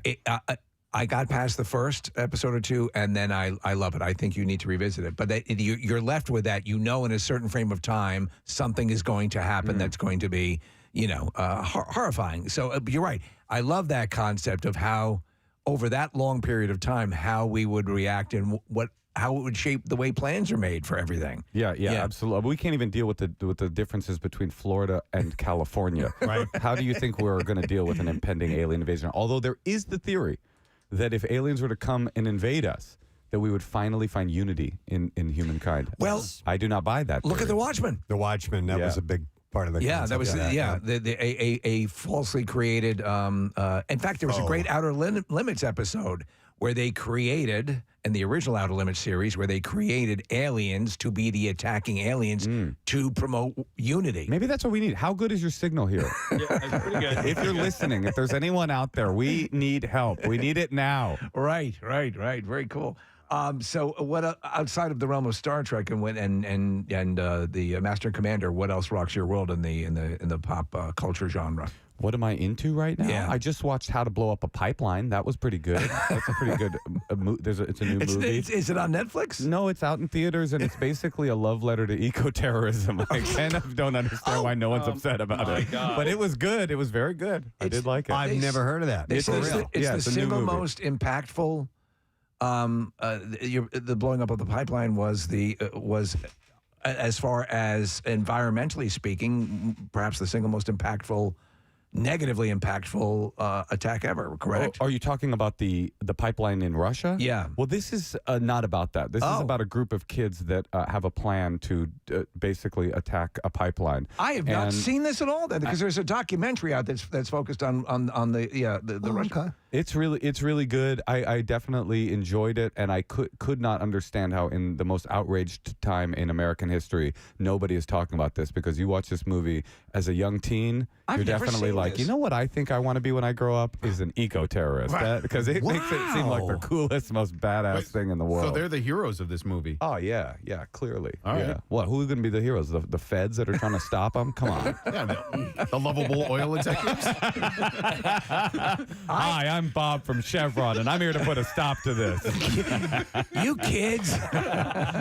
I got past the first episode or 2, and then I love it. I think you need to revisit it. But you're left with that. You know, in a certain frame of time, something is going to happen that's going to be, horrifying. So you're right. I love that concept of how, over that long period of time, how we would react and how it would shape the way plans are made for everything. Yeah, absolutely. We can't even deal with the differences between Florida and California. Right. How do you think we're going to deal with an impending alien invasion? Although there is the theory that if aliens were to come and invade us, that we would finally find unity in humankind. Well, I do not buy that. Look at The Watchmen. The Watchmen, that was a big part of the Yeah, concept. that was a falsely created. In fact, there was a great Outer Limits episode where they created, in the original Outer Limits series, where they created aliens to be the attacking aliens to promote unity. Maybe that's what we need. How good is your signal here? That's pretty good. If you're listening, if there's anyone out there, we need help. We need it now. Right. Very cool. So, what outside of the realm of Star Trek and the Master and Commander, what else rocks your world in the pop culture genre? What am I into right now? Yeah. I just watched How to Blow Up a Pipeline. That was pretty good. That's a pretty good. It's a new movie. Is it on Netflix? No, it's out in theaters, and it's basically a love letter to eco-terrorism. I kind of don't understand why no one's upset about it. God. But it was good. It was very good. I did like it. I've never heard of that. It's the a new single movie. most impactful. The blowing up of the pipeline was as far as environmentally speaking, perhaps the single most impactful. Negatively impactful attack ever, correct? Are you talking about the pipeline in Russia? Yeah. Well, this is not about that. This is about a group of kids that have a plan to basically attack a pipeline. I have not seen this at all, then, because there's a documentary out that's focused on the Russian. It's really good. I definitely enjoyed it, and I could not understand how in the most outraged time in American history nobody is talking about this, because you watch this movie as a young teen, you're definitely like, you know what I think I want to be when I grow up is an eco-terrorist, because it makes it seem like the coolest, most badass thing in the world. So they're the heroes of this movie. Oh yeah, clearly. All right. Yeah. What? Who are going to be the heroes? The feds that are trying to stop them? Come on. Yeah, the lovable oil executives. Hi, I'm Bob from Chevron, and I'm here to put a stop to this. You kids.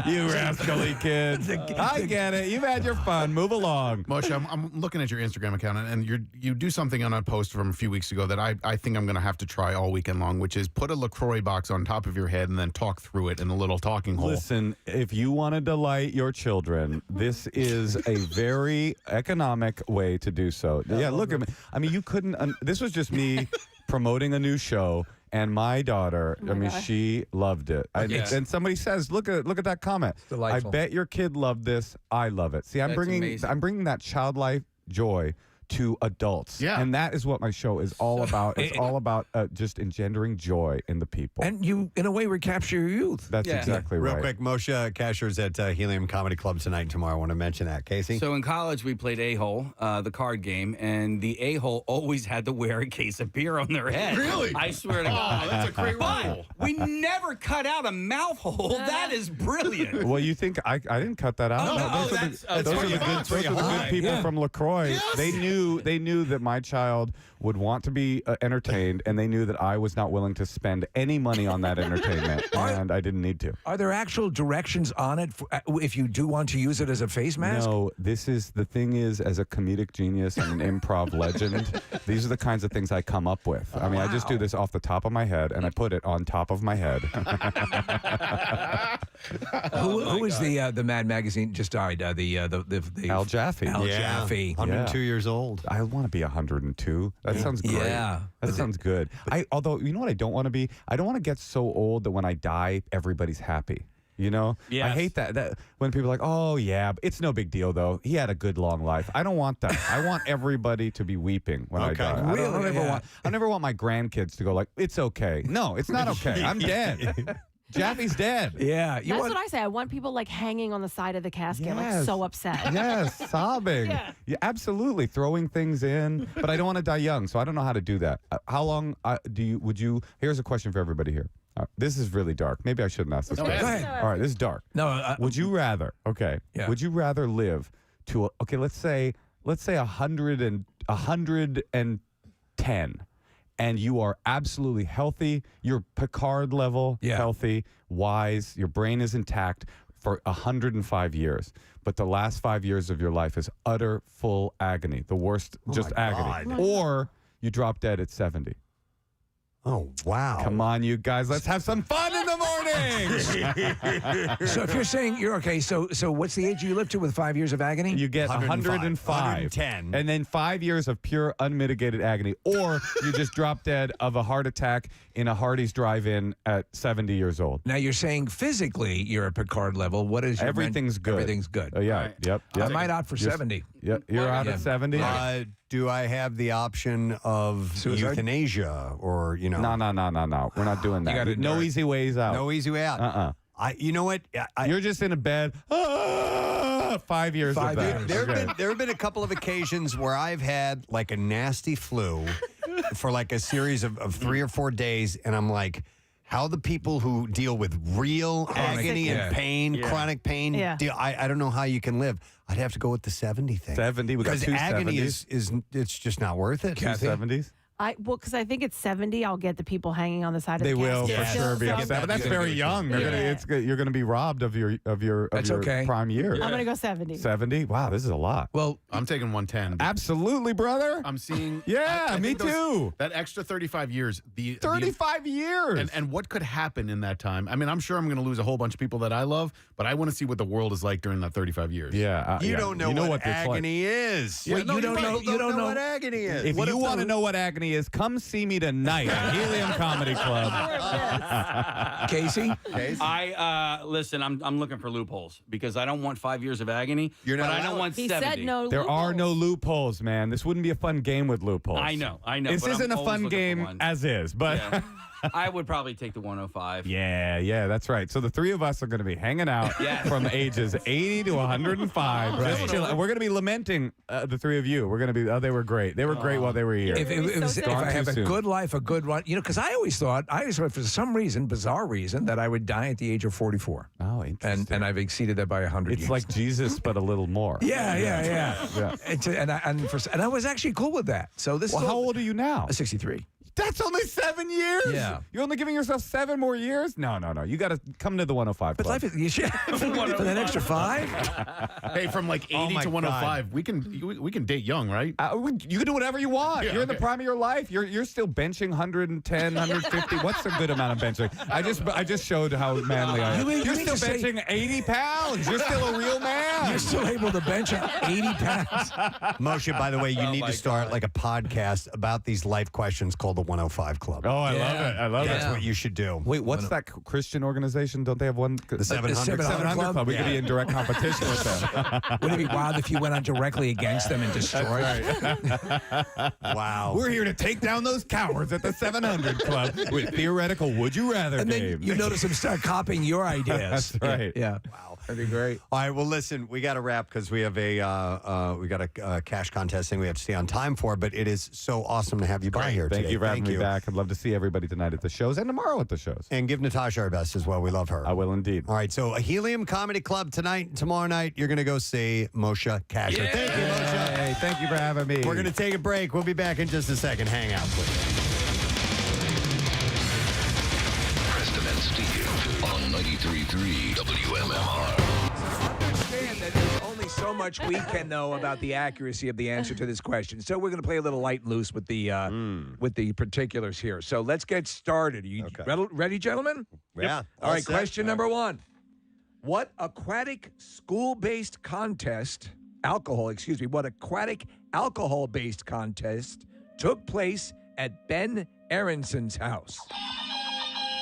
You rascally kids. I get it. You've had your fun. Move along. Moshe, I'm looking at your Instagram account, and you do something on a post from a few weeks ago that I think I'm going to have to try all weekend long, which is put a LaCroix box on top of your head and then talk through it in a little talking hole. Listen, if you want to delight your children, this is a very economic way to do so. Yeah, look at me. I mean, you couldn't. This was just me promoting a new show. And my daughter, she loved it. And somebody says, "Look at that comment. I bet your kid loved this. I love it." See, I'm bringing that childlike joy to adults. Yeah. And that is what my show is all about. It's all about just engendering joy in the people. And you, in a way, recapture your youth. That's exactly right. Real quick, Moshe Kashner's at Helium Comedy Club tonight and tomorrow. I want to mention that. Casey? So in college, we played A-Hole, the card game, and the A-Hole always had to wear a case of beer on their head. Really? I swear to God. That's a great rule. But we never cut out a mouth hole. That is brilliant. Well, you think I didn't cut that out? Those are the good people from LaCroix. Yes. They knew that my child would want to be entertained, and they knew that I was not willing to spend any money on that entertainment, and I didn't need to. Are there actual directions on it if you do want to use it as a face mask? No, the thing is, as a comedic genius and an improv legend, these are the kinds of things I come up with. I mean, I just do this off the top of my head, and I put it on top of my head. Who is the Mad Magazine just died? The Al Jaffe. Al Jaffe. 102 years old. I want to be 102. That sounds great. Yeah. That sounds good. Although, you know what I don't want to be? I don't want to get so old that when I die, everybody's happy. You know? Yes. I hate that when people are like, oh, yeah, it's no big deal, though. He had a good, long life. I don't want that. I want everybody to be weeping when I die. I never want my grandkids to go like, it's okay. No, it's not okay. I'm dead. Jaffe's dead. Yeah. That's what I say. I want people like hanging on the side of the casket, like Yes. so upset. Yes, sobbing. Yeah. Absolutely. Throwing things in. But I don't want to die young, so I don't know how to do that. How long would you, here's a question for everybody here. This is really dark. Maybe I shouldn't ask this question. Go ahead. All right, this is dark. No. Would you rather, Yeah. would you rather live to, let's say 110, and you are absolutely healthy, you're Picard level healthy, wise, your brain is intact for 105 years, but the last 5 years of your life is utter full agony, the worst, just agony. God. Or you drop dead at 70. Oh, wow. Come on, you guys. Let's have some fun in the morning. So if you're saying you're okay, so what's the age you live to with 5 years of agony? You get 105. 110. And then 5 years of pure unmitigated agony. Or you just drop dead of a heart attack in a Hardee's drive-in at 70 years old. Now you're saying physically you're at Picard level. What is your Everything's good. Everything's good. Yeah. Right. Yep. I might opt for 70. Yeah. You're out at 70? Do I have the option of Suicide? euthanasia or, No. We're not doing that. gotta No do it. easy ways out. No easy way out? You know what? You're just in a bed. 5 years of that. There have been a couple of occasions where I've had like a nasty flu for like a series of 3 or 4 days, and I'm like, how the people who deal with real agony and pain, chronic pain, I don't know how you can live. I'd have to go with the 70 thing. 70. We got Because two agony 70s. is it's just not worth it. Two 70s. Because I think it's 70. I'll get the people hanging on the side of They the will casket. for sure be upset, but that's very young. You're going to be robbed of your prime years. I'm going to go 70. 70. Wow, this is a lot. Well, I'm taking 110. Absolutely, brother. I'm seeing. Yeah, me too. That extra 35 years. 35 years. And what could happen in that time? I mean, I'm sure I'm going to lose a whole bunch of people that I love, but I want to see what the world is like during that 35 years. Yeah, You don't know what it's like. agony is. Wait, you don't know what agony is. If you want to know what agony me is come see me tonight at Helium Comedy Club. Casey? Listen, I'm looking for loopholes because I don't want 5 years of agony. You're not but I don't allowed. want He 70. said no There are loopholes. no loopholes, man. This wouldn't be a fun game with loopholes. I know. This but I'm isn't a always fun looking for game one. as is, but Yeah. I would probably take the 105. yeah, that's right. So the three of us are going to be hanging out Yes. from ages 80 to 105. Right. Just chilling. And we're going to be lamenting the three of you. We're going to be, they were great. They were great while they were here. If I have a good life, a good run, because I always thought for some reason, bizarre reason, that I would die at the age of 44. Oh, interesting. And I've exceeded that by 100 It's years. like Jesus, but a little more. Yeah. Yeah. And I was actually cool with that. So this. Well, how old are you now? 63. That's only 7 years? Yeah. You're only giving yourself 7 more years? No. You got to come to the 105 But club. life is, you should, for that extra 5. Hey, from like 80 my to 105, we can date young, right? You can do whatever you want. Yeah, You're in the okay. prime of your life. You're still benching 110, 150. What's a good amount of benching? I just showed how manly I am. You're still benching 80 pounds. You're still a real man. You're still able to bench 80 pounds. Moshe, by the way, you need to start like a podcast about these life questions called the 105 Club. Oh, I love it. I love That's it. what you should do. Wait, what's that Christian organization? Don't they have one? The 700 700 Club. We could be in direct competition with them. Wouldn't it be wild if you went on directly against them and destroyed? Wow. We're here to take down those cowards at the 700 Club with theoretical would you rather And then games. you notice them start copying your ideas. That's right. Yeah. Wow. That'd be great. All right, well, listen, we got to wrap because we have a cash contest thing we have to stay on time for, but it is so awesome to have you by here Thank today. you for having me back. I'd love to see everybody tonight at the shows and tomorrow at the shows. And give Natasha our best as well. We love her. I will indeed. All right, so a Helium Comedy Club tonight and tomorrow night, you're going to go see Moshe Kashner. Thank you, Moshe. Hey, thank you for having me. We're going to take a break. We'll be back in just a second. Hang out, please. Preston and Steve on 93.3 WMMR. Understand that there's only so much we can know about the accuracy of the answer to this question. So we're going to play a little light and loose with the particulars here. So let's get started. Are you ready, gentlemen? Yeah. All right, set. question number 1. What aquatic school-based what aquatic alcohol-based contest took place at Ben Aronson's house?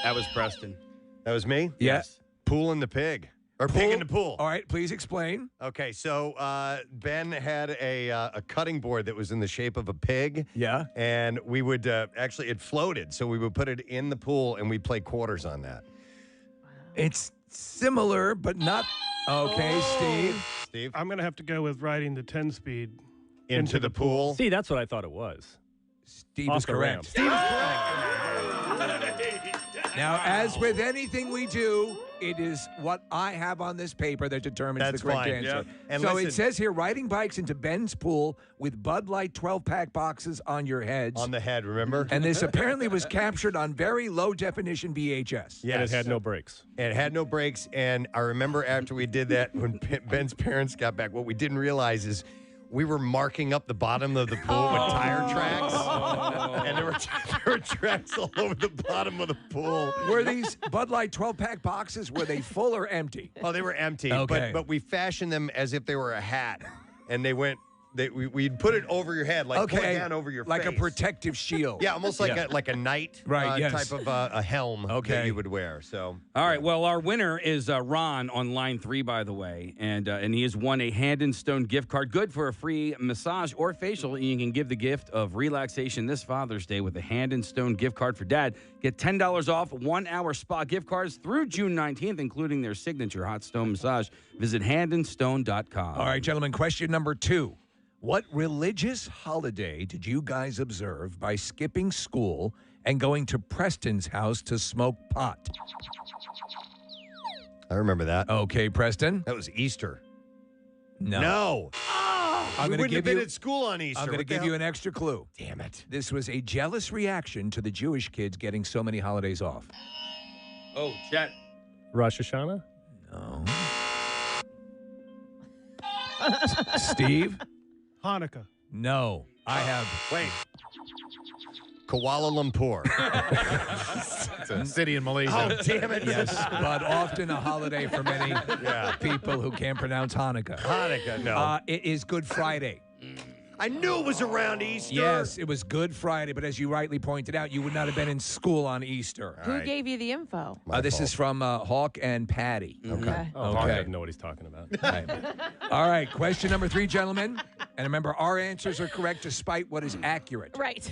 That was Preston. That was me? Yes. Pool in the pig. Or pig in the pool. All right, please explain. Okay, so Ben had a cutting board that was in the shape of a pig. Yeah. And we would actually, it floated. So we would put it in the pool and we'd play quarters on that. It's similar, but not. Okay, Steve? I'm going to have to go with riding the 10-speed Into the pool. See, that's what I thought it was. Steve Off is the correct. ramp. Steve is correct. Now, as with anything we do, it is what I have on this paper that determines That's the correct fine. answer. Yep. And so listen- it says here, riding bikes into Ben's pool with Bud Light 12-pack boxes on your heads. On the head, remember? And this apparently was captured on very low-definition VHS. Yes. And it had no brakes. And it had no brakes. And I remember after we did that, when Ben's parents got back, what we didn't realize is we were marking up the bottom of the pool with tire tracks. And there were tracks all over the bottom of the pool. Were these Bud Light 12-pack boxes, were they full or empty? Oh, they were empty. Okay. But we fashioned them as if they were a hat. And they went, we'd put it over your head, like pull it down over your like face. a protective shield. Yeah, almost like a knight type of a helm that you would wear. So All right. Well, our winner is Ron on line 3, by the way, and he has won a Hand and Stone gift card, good for a free massage or facial. And you can give the gift of relaxation this Father's Day with a Hand and Stone gift card for Dad. Get $10 off 1-hour spa gift cards through June 19th, including their signature hot stone massage. Visit handandstone.com. All right, gentlemen. Question number 2. What religious holiday did you guys observe by skipping school and going to Preston's house to smoke pot? I remember that. Okay, Preston. That was Easter. No. We wouldn't have been at school on Easter. I'm going to What the give you hell? an extra clue. Damn it. This was a jealous reaction to the Jewish kids getting so many holidays off. Oh, Chet. Rosh Hashanah? No. Steve? Hanukkah. No. I have. Wait. Kuala Lumpur. It's a city in Malaysia. Oh, damn it. Yes, but often a holiday for many people who can't pronounce Hanukkah. Hanukkah, no. It is Good Friday. I knew it was around Easter. Yes, it was Good Friday, but as you rightly pointed out, you would not have been in school on Easter. Who gave you the info? This is from Hawk and Patty. Okay. Oh, Hawk doesn't know what he's talking about. All right, question number 3, gentlemen. And remember, our answers are correct despite what is accurate. Right.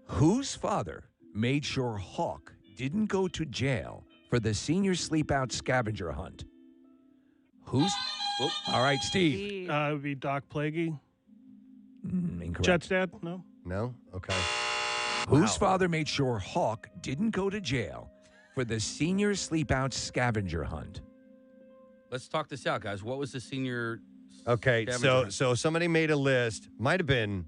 Whose father made sure Hawk didn't go to jail for the senior sleep out scavenger hunt? Who's? All right, Steve. It would be Doc Plaguey. Incorrect. Chet's dad? No. No? Okay. Whose father made sure Hawk didn't go to jail for the senior sleep out scavenger hunt? Let's talk this out, guys. What was the senior? Okay, scavenger so hunt? so somebody made a list. Might have been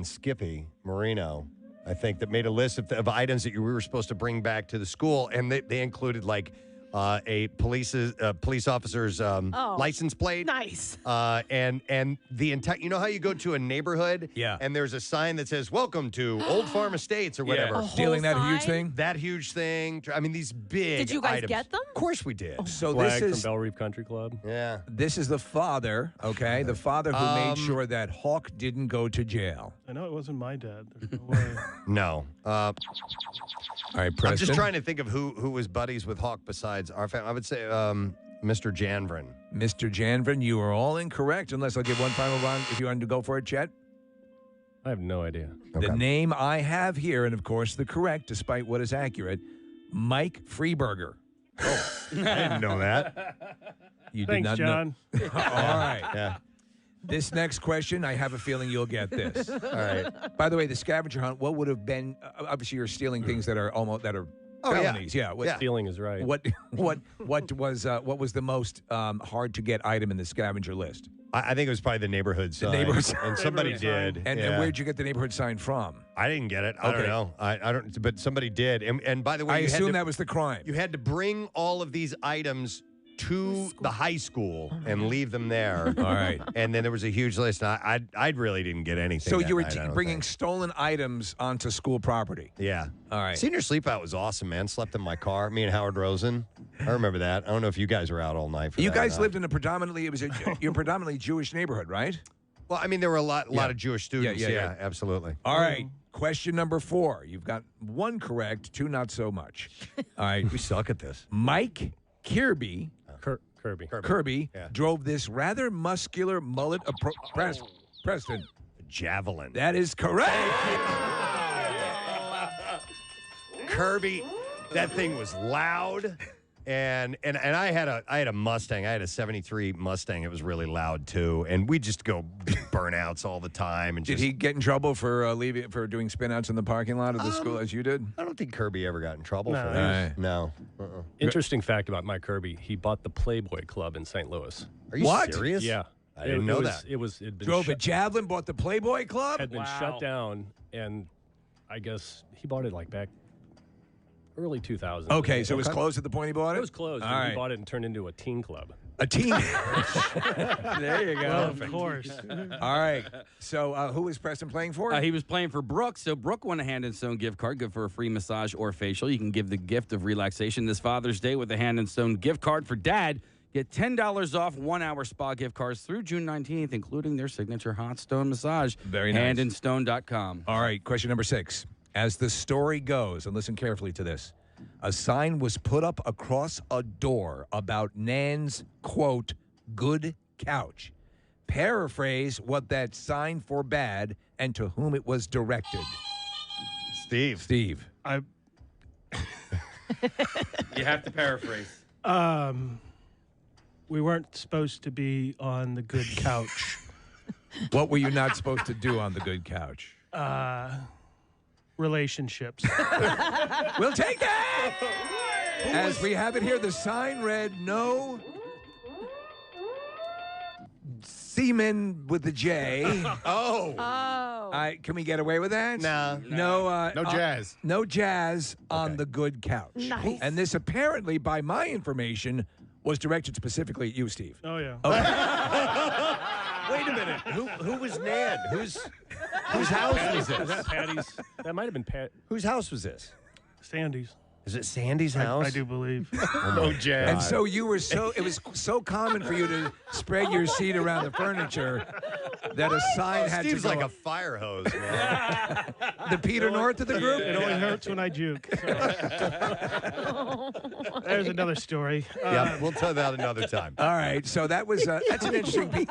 Skippy Marino, I think, that made a list of items that we were supposed to bring back to the school, and they included like a police officer's license plate. Nice. And the entire, you know how you go to a neighborhood, Yeah, and there's a sign that says "Welcome to Old Farm Estates" or whatever. A Stealing that huge sign? thing. That huge thing. I mean, these big. Did you guys items. get them? Of course we did. So Flag this is from Bell Reef Country Club. Yeah. This is the father. Okay, the father who made sure that Hawk didn't go to jail. I know it wasn't my dad. There's no way. No. All right, Preston. I'm just trying to think of who was buddies with Hawk besides our family. I would say Mr. Janvrin. Mr. Janvrin, you are all incorrect, unless I'll give one final round if you want to go for it, Chet. I have no idea. The name I have here, and of course the correct, despite what is accurate, Mike Freeburger. I didn't know that. You Thanks, did not John. know. All right. Yeah. This next question, I have a feeling you'll get this. All right. By the way, the scavenger hunt, what would have been, obviously you're stealing things that are felonies. Yeah. What, Stealing is right. What was the most hard to get item in the scavenger list? I think it was probably the neighborhood sign. neighborhood sign. And somebody did. And where'd you get the neighborhood sign from? I didn't get it. I don't Okay. know. I don't. But somebody did. And by the way, I you had assume to- that was the crime. You had to bring all of these items to the high school and leave them there. All right. And then there was a huge list. And I really didn't get anything. So that you were night, I don't bringing think. stolen items onto school property. Yeah. All right. Senior sleep out was awesome, man. Slept in my car. Me and Howard Rosen. I remember that. I don't know if you guys were out all night for You that or guys not. lived in you're predominantly Jewish neighborhood, right? Well, I mean, there were a lot of Jewish students. Yeah. Yeah, absolutely. All right. Question number 4. You've got 1 correct, 2 not so much. All right. We suck at this. Mike Kirby Kirby. Yeah. drove this rather muscular mullet Preston. Javelin. That is correct. Kirby, that thing was loud. And I had a Mustang. I had a 73 Mustang. It was really loud too. And we just go burnouts all the time. And Did he get in trouble for doing spinouts in the parking lot of the school as you did? I don't think Kirby ever got in trouble No. for that. No. Interesting fact about Mike Kirby: he bought the Playboy Club in St. Louis. Are you What? serious? Yeah, I didn't know that. It'd been Drove a shut, javelin, bought the Playboy Club. had been shut down, and I guess he bought it like back early 2000s. Okay, so it was closed at the point he bought it? It was closed. All and right. He bought it and turned into a teen club. A teen. There you go. Well, of course. All right. So who is Preston playing for? He was playing for Brooke, so Brooke won a Hand and Stone gift card, good for a free massage or facial. You can give the gift of relaxation this Father's Day with a Hand and Stone gift card for Dad. Get $10 off 1-hour spa gift cards through June 19th, including their signature hot stone massage. Very nice. Handandstone.com. All right, question number 6. As the story goes, and listen carefully to this, a sign was put up across a door about Nan's, quote, good couch. Paraphrase what that sign forbade and to whom it was directed. Steve. You have to paraphrase. We weren't supposed to be on the good couch. What were you not supposed to do on the good couch? Relationships. We'll take that! As we have it here, the sign read, no semen with the J. Can we get away with that? No. No jazz. No jazz on the good couch. Nice. And this apparently, by my information, was directed specifically at you, Steve. Oh, yeah. Wait a minute. Who was Nan? Whose house was this? Patty's. That might have been Pat. Whose house was this? Sandy's. Is it Sandy's house? I do believe. No jazz. And so it was so common for you to spread your seat around the furniture that a sign had Steve's to go like a up. fire hose, man. The Peter North of the group? It only hurts when I juke. So. There's another story. Yeah, we'll tell that another time. All right, so that's an interesting piece.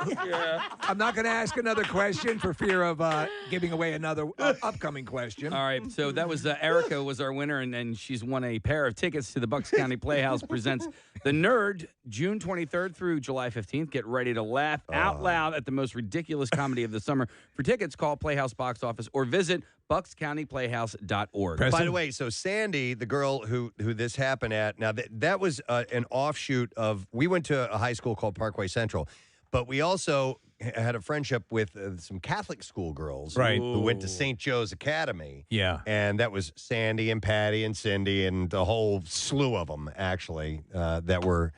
I'm not going to ask another question for fear of giving away another upcoming question. All right, so that was Erica was our winner, and she's won a pair of tickets to the Bucks County Playhouse presents The Nerd, June 23rd through July 15th. Get ready to laugh out loud at the most ridiculous comedy of the summer. For tickets, call Playhouse Box Office or visit buckscountyplayhouse.org. By the way, so Sandy, the girl who this happened at, now that was an offshoot of, we went to a high school called Parkway Central, but we also had a friendship with some Catholic school girls who went to St. Joe's Academy. Yeah. And that was Sandy and Patty and Cindy and a whole slew of them, actually, that were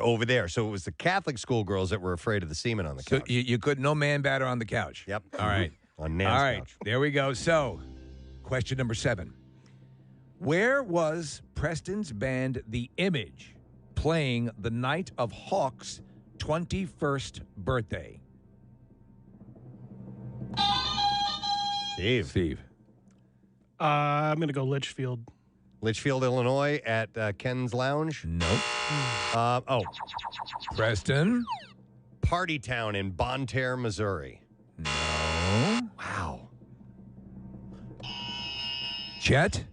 over there. So it was the Catholic school girls that were afraid of the semen on the couch. So you could no man batter on the couch. Yep. All right. On Nan's All right. couch. There we go. So, question number 7. Where was Preston's band The Image playing the night of Hawk's 21st birthday? Steve. I'm going to go Litchfield. Litchfield, Illinois at Ken's Lounge? Nope. Preston? Party Town in Bonne Terre, Missouri. No. Wow. Chet?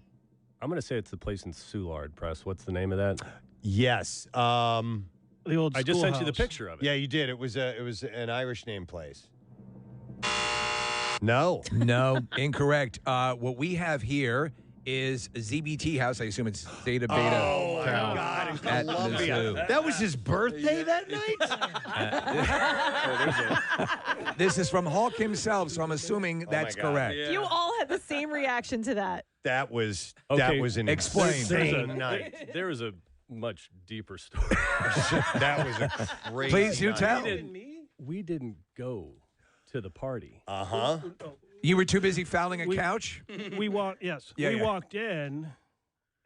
I'm going to say it's the place in Soulard Press. What's the name of that? Yes. The old I just sent you the schoolhouse. picture of it. Yeah, you did. It was an Irish name place. No. No, incorrect. What we have here is ZBT House. I assume it's Zeta Beta. Oh, my God. In At the Columbia. zoo. That was his birthday that night? This is from Hawk himself, so I'm assuming that's God. correct. You all had the same reaction to that. That was Okay, an explain. insane night. There is a much deeper story. That was a crazy Please, you night. tell. We didn't go to the party. Uh-huh. You were too busy fouling a couch? We walked. Yes, Yeah, we yeah. walked in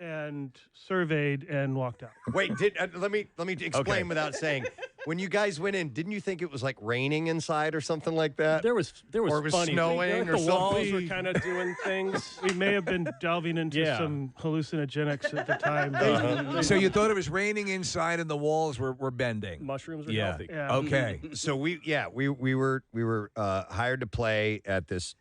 and surveyed and walked out. Wait, let me explain without saying. When you guys went in, didn't you think it was like raining inside or something like that? There was Or it was funny snowing things. or The walls something? were kind of doing things. We may have been delving into Yeah. some hallucinogenics at the time. So you thought it was raining inside and the walls were bending? Mushrooms are Yeah. healthy. Yeah. Okay. So we were hired to play at this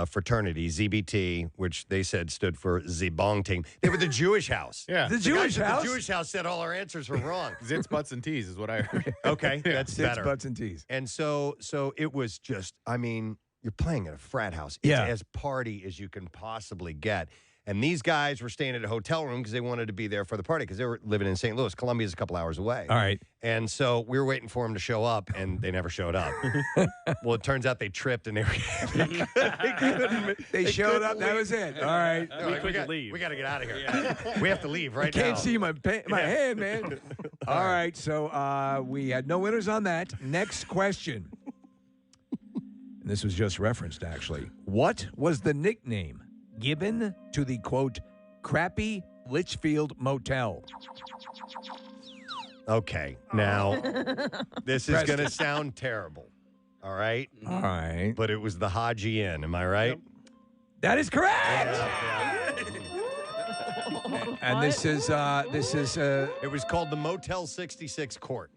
fraternity ZBT, which they said stood for Zibong Team. They were the Jewish house. Yeah. The guys Jewish at house? The Jewish house said all our answers were wrong. Zits, butts, and teas is what I heard. Okay, that's Sits, better. butts, and teas. And so it was just, I mean, you're playing at a frat house. It's Yeah. as party as you can possibly get. And these guys were staying at a hotel room because they wanted to be there for the party because they were living in St. Louis. Columbia's a couple hours away. All right. And so we were waiting for them to show up, and they never showed up. Well, it turns out they tripped, and they They showed up. That was it. All right. They're like, we got to get out of here. We have to leave right now. Can't see my hand, man. All right. So we had no winners on that. Next question. And this was just referenced, actually. What was the nickname given to the, quote, crappy Litchfield Motel? Okay, now this is Preston. going to sound terrible. All right? All right. But it was the Haji Inn. Am I right? That is correct. And this is It was called the Motel 66 Court.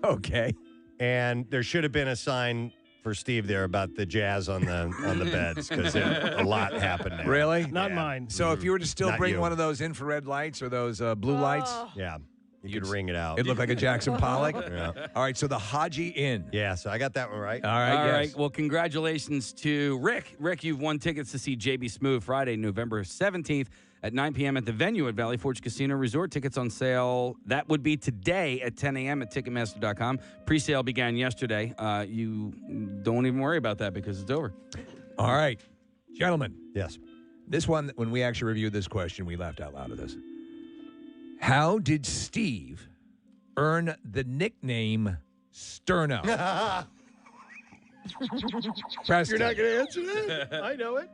okay. And there should have been a sign for Steve there about the jazz on the beds because a lot happened there. Really? Not mine. So if you were to still Not bring you. one of those infrared lights or those blue lights, Yeah, you could ring it out. it looked like a Jackson Pollock. Yeah. All right, so the Haji Inn. Yeah, so I got that one right. All right, All yes. right. Well, congratulations to Rick. Rick, you've won tickets to see JB Smoove Friday, November 17th at 9 p.m. at the venue at Valley Forge Casino Resort. Tickets on sale. That would be today at 10 a.m. at Ticketmaster.com. Pre-sale began yesterday. You don't even worry about that because it's over. All right, gentlemen. Yes. This one, when we actually reviewed this question, we laughed out loud at this. How did Steve earn the nickname Sterno? Preston. You're not going to answer that? I know it.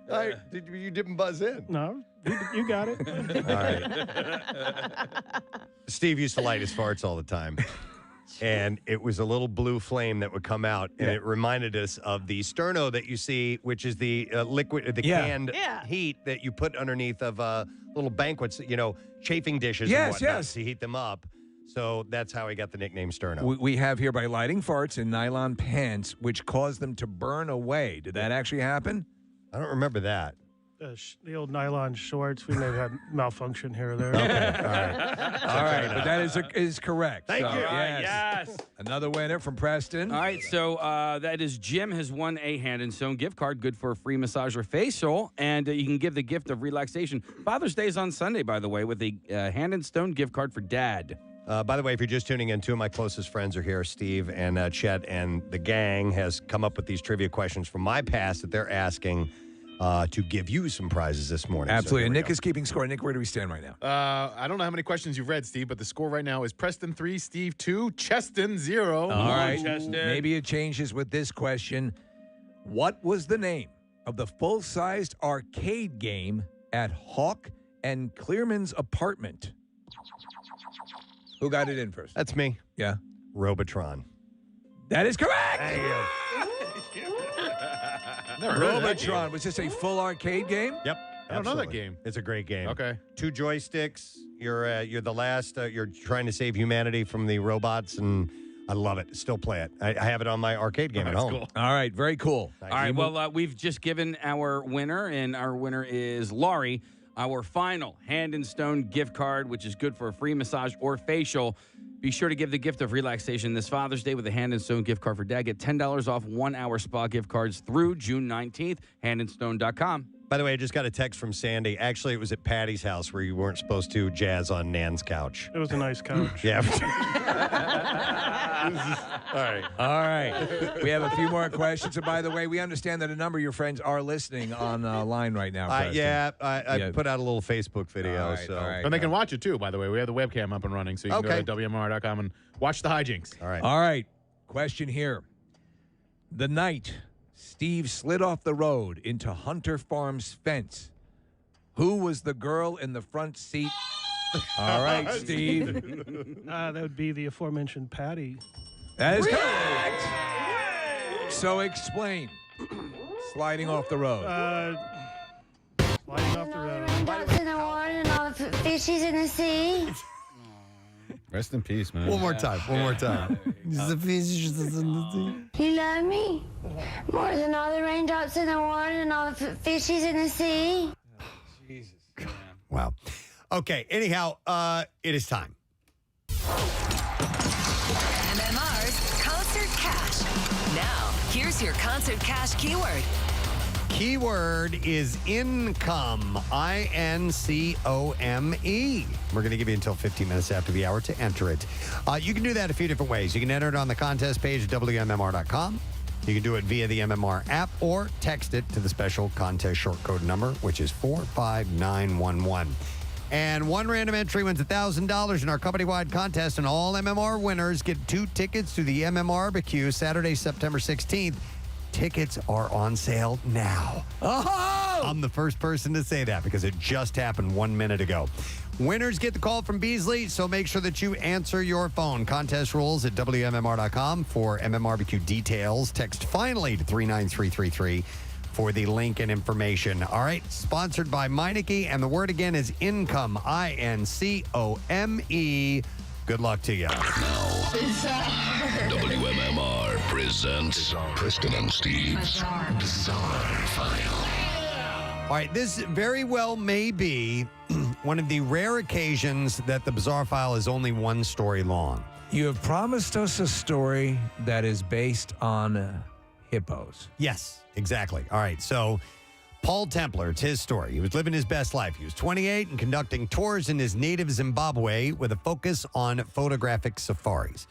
You didn't buzz in. No, you got it. All right. Steve used to light his farts all the time. and it was a little blue flame that would come out, and it reminded us of the sterno that you see, which is the liquid, the canned heat that you put underneath of little banquets, chafing dishes and whatnot to heat them up. So that's how he got the nickname Sterno. We have here by lighting farts in nylon pants, which caused them to burn away. Did that actually happen? I don't remember that. The old nylon shorts, we may have had malfunction here or there. Okay, all right. All right, but that is correct. Thank you. Yes. Another winner from Preston. All right, so that is Jim has won a Hand and Stone gift card, good for a free massage or facial, and you can give the gift of relaxation. Father's Day is on Sunday, by the way, with a Hand and Stone gift card for Dad. By the way, if you're just tuning in, two of my closest friends are here, Steve and Chet, and the gang has come up with these trivia questions from my past that they're asking to give you some prizes this morning. Absolutely. So and Nick is keeping score. Nick, where do we stand right now? I don't know how many questions you've read, Steve, but the score right now is Preston 3, Steve 2, Cheston 0. All right. Maybe it changes with this question. What was the name of the full-sized arcade game at Hawk and Clearman's apartment? Who got it in first? That's me. Yeah. Robotron. That is correct. Thank you. Never heard of that Robotron. game. Was this a full arcade game? Yep. I don't know that absolutely. game. It's a great game. Okay. 2 joysticks. You're the last. You're trying to save humanity from the robots, and I love it. Still play it. I have it on my arcade game at home. Cool. All right. Very cool. All right, well, we've just given our winner, and our winner is Laurie, our final Hand and Stone gift card, which is good for a free massage or facial. Be sure to give the gift of relaxation this Father's Day with a Hand and Stone gift card for Dad. Get $10 off 1-hour spa gift cards through June 19th. Handandstone.com. By the way, I just got a text from Sandy. Actually, it was at Patty's house where you weren't supposed to jazz on Nan's couch. It was a nice couch. Yeah. All right. All right. We have a few more questions. And by the way, we understand that a number of your friends are listening on line right now. Preston. I put out a little Facebook video. All right, so. all right. And they can watch it too, by the way. We have the webcam up and running, so you can go to WMR.com and watch the hijinks. All right. All right. Question here. The night Steve slid off the road into Hunter Farm's fence, who was the girl in the front seat? All right, Steve. That would be the aforementioned Patty. That is correct. So explain. Sliding off the road. Sliding off the road. Ducks in the water and all the fishies in the sea. Rest in peace, man. One more time. One more time. You love me more than all the raindrops in the water and all the fishies in the sea. Jesus. Wow. Okay. Anyhow, it is time. MMR's Concert Cash. Now, here's your Concert Cash keyword. Keyword is income. INCOME. We're going to give you until 15 minutes after the hour to enter it. You can do that a few different ways. You can enter it on the contest page at WMMR.com. You can do it via the MMR app or text it to the special contest short code number, which is 45911. And one random entry wins $1,000 in our company-wide contest, and all MMR winners get 2 tickets to the MMR Barbecue Saturday, September 16th. Tickets are on sale now. Oh! I'm the first person to say that because it just happened 1 minute ago. Winners get the call from Beasley, so make sure that you answer your phone. Contest rules at WMMR.com for MMRBQ details. Text finally to 39333 for the link and information. All right, sponsored by Meineke, and the word again is income, INCOME. Good luck to you. WMMR presents Preston and Steve's Bizarre File. All right, this very well may be one of the rare occasions that the Bizarre File is only one story long. You have promised us a story that is based on hippos. Yes, exactly. All right, so Paul Templer, it's his story. He was living his best life. He was 28 and conducting tours in his native Zimbabwe with a focus on photographic safaris.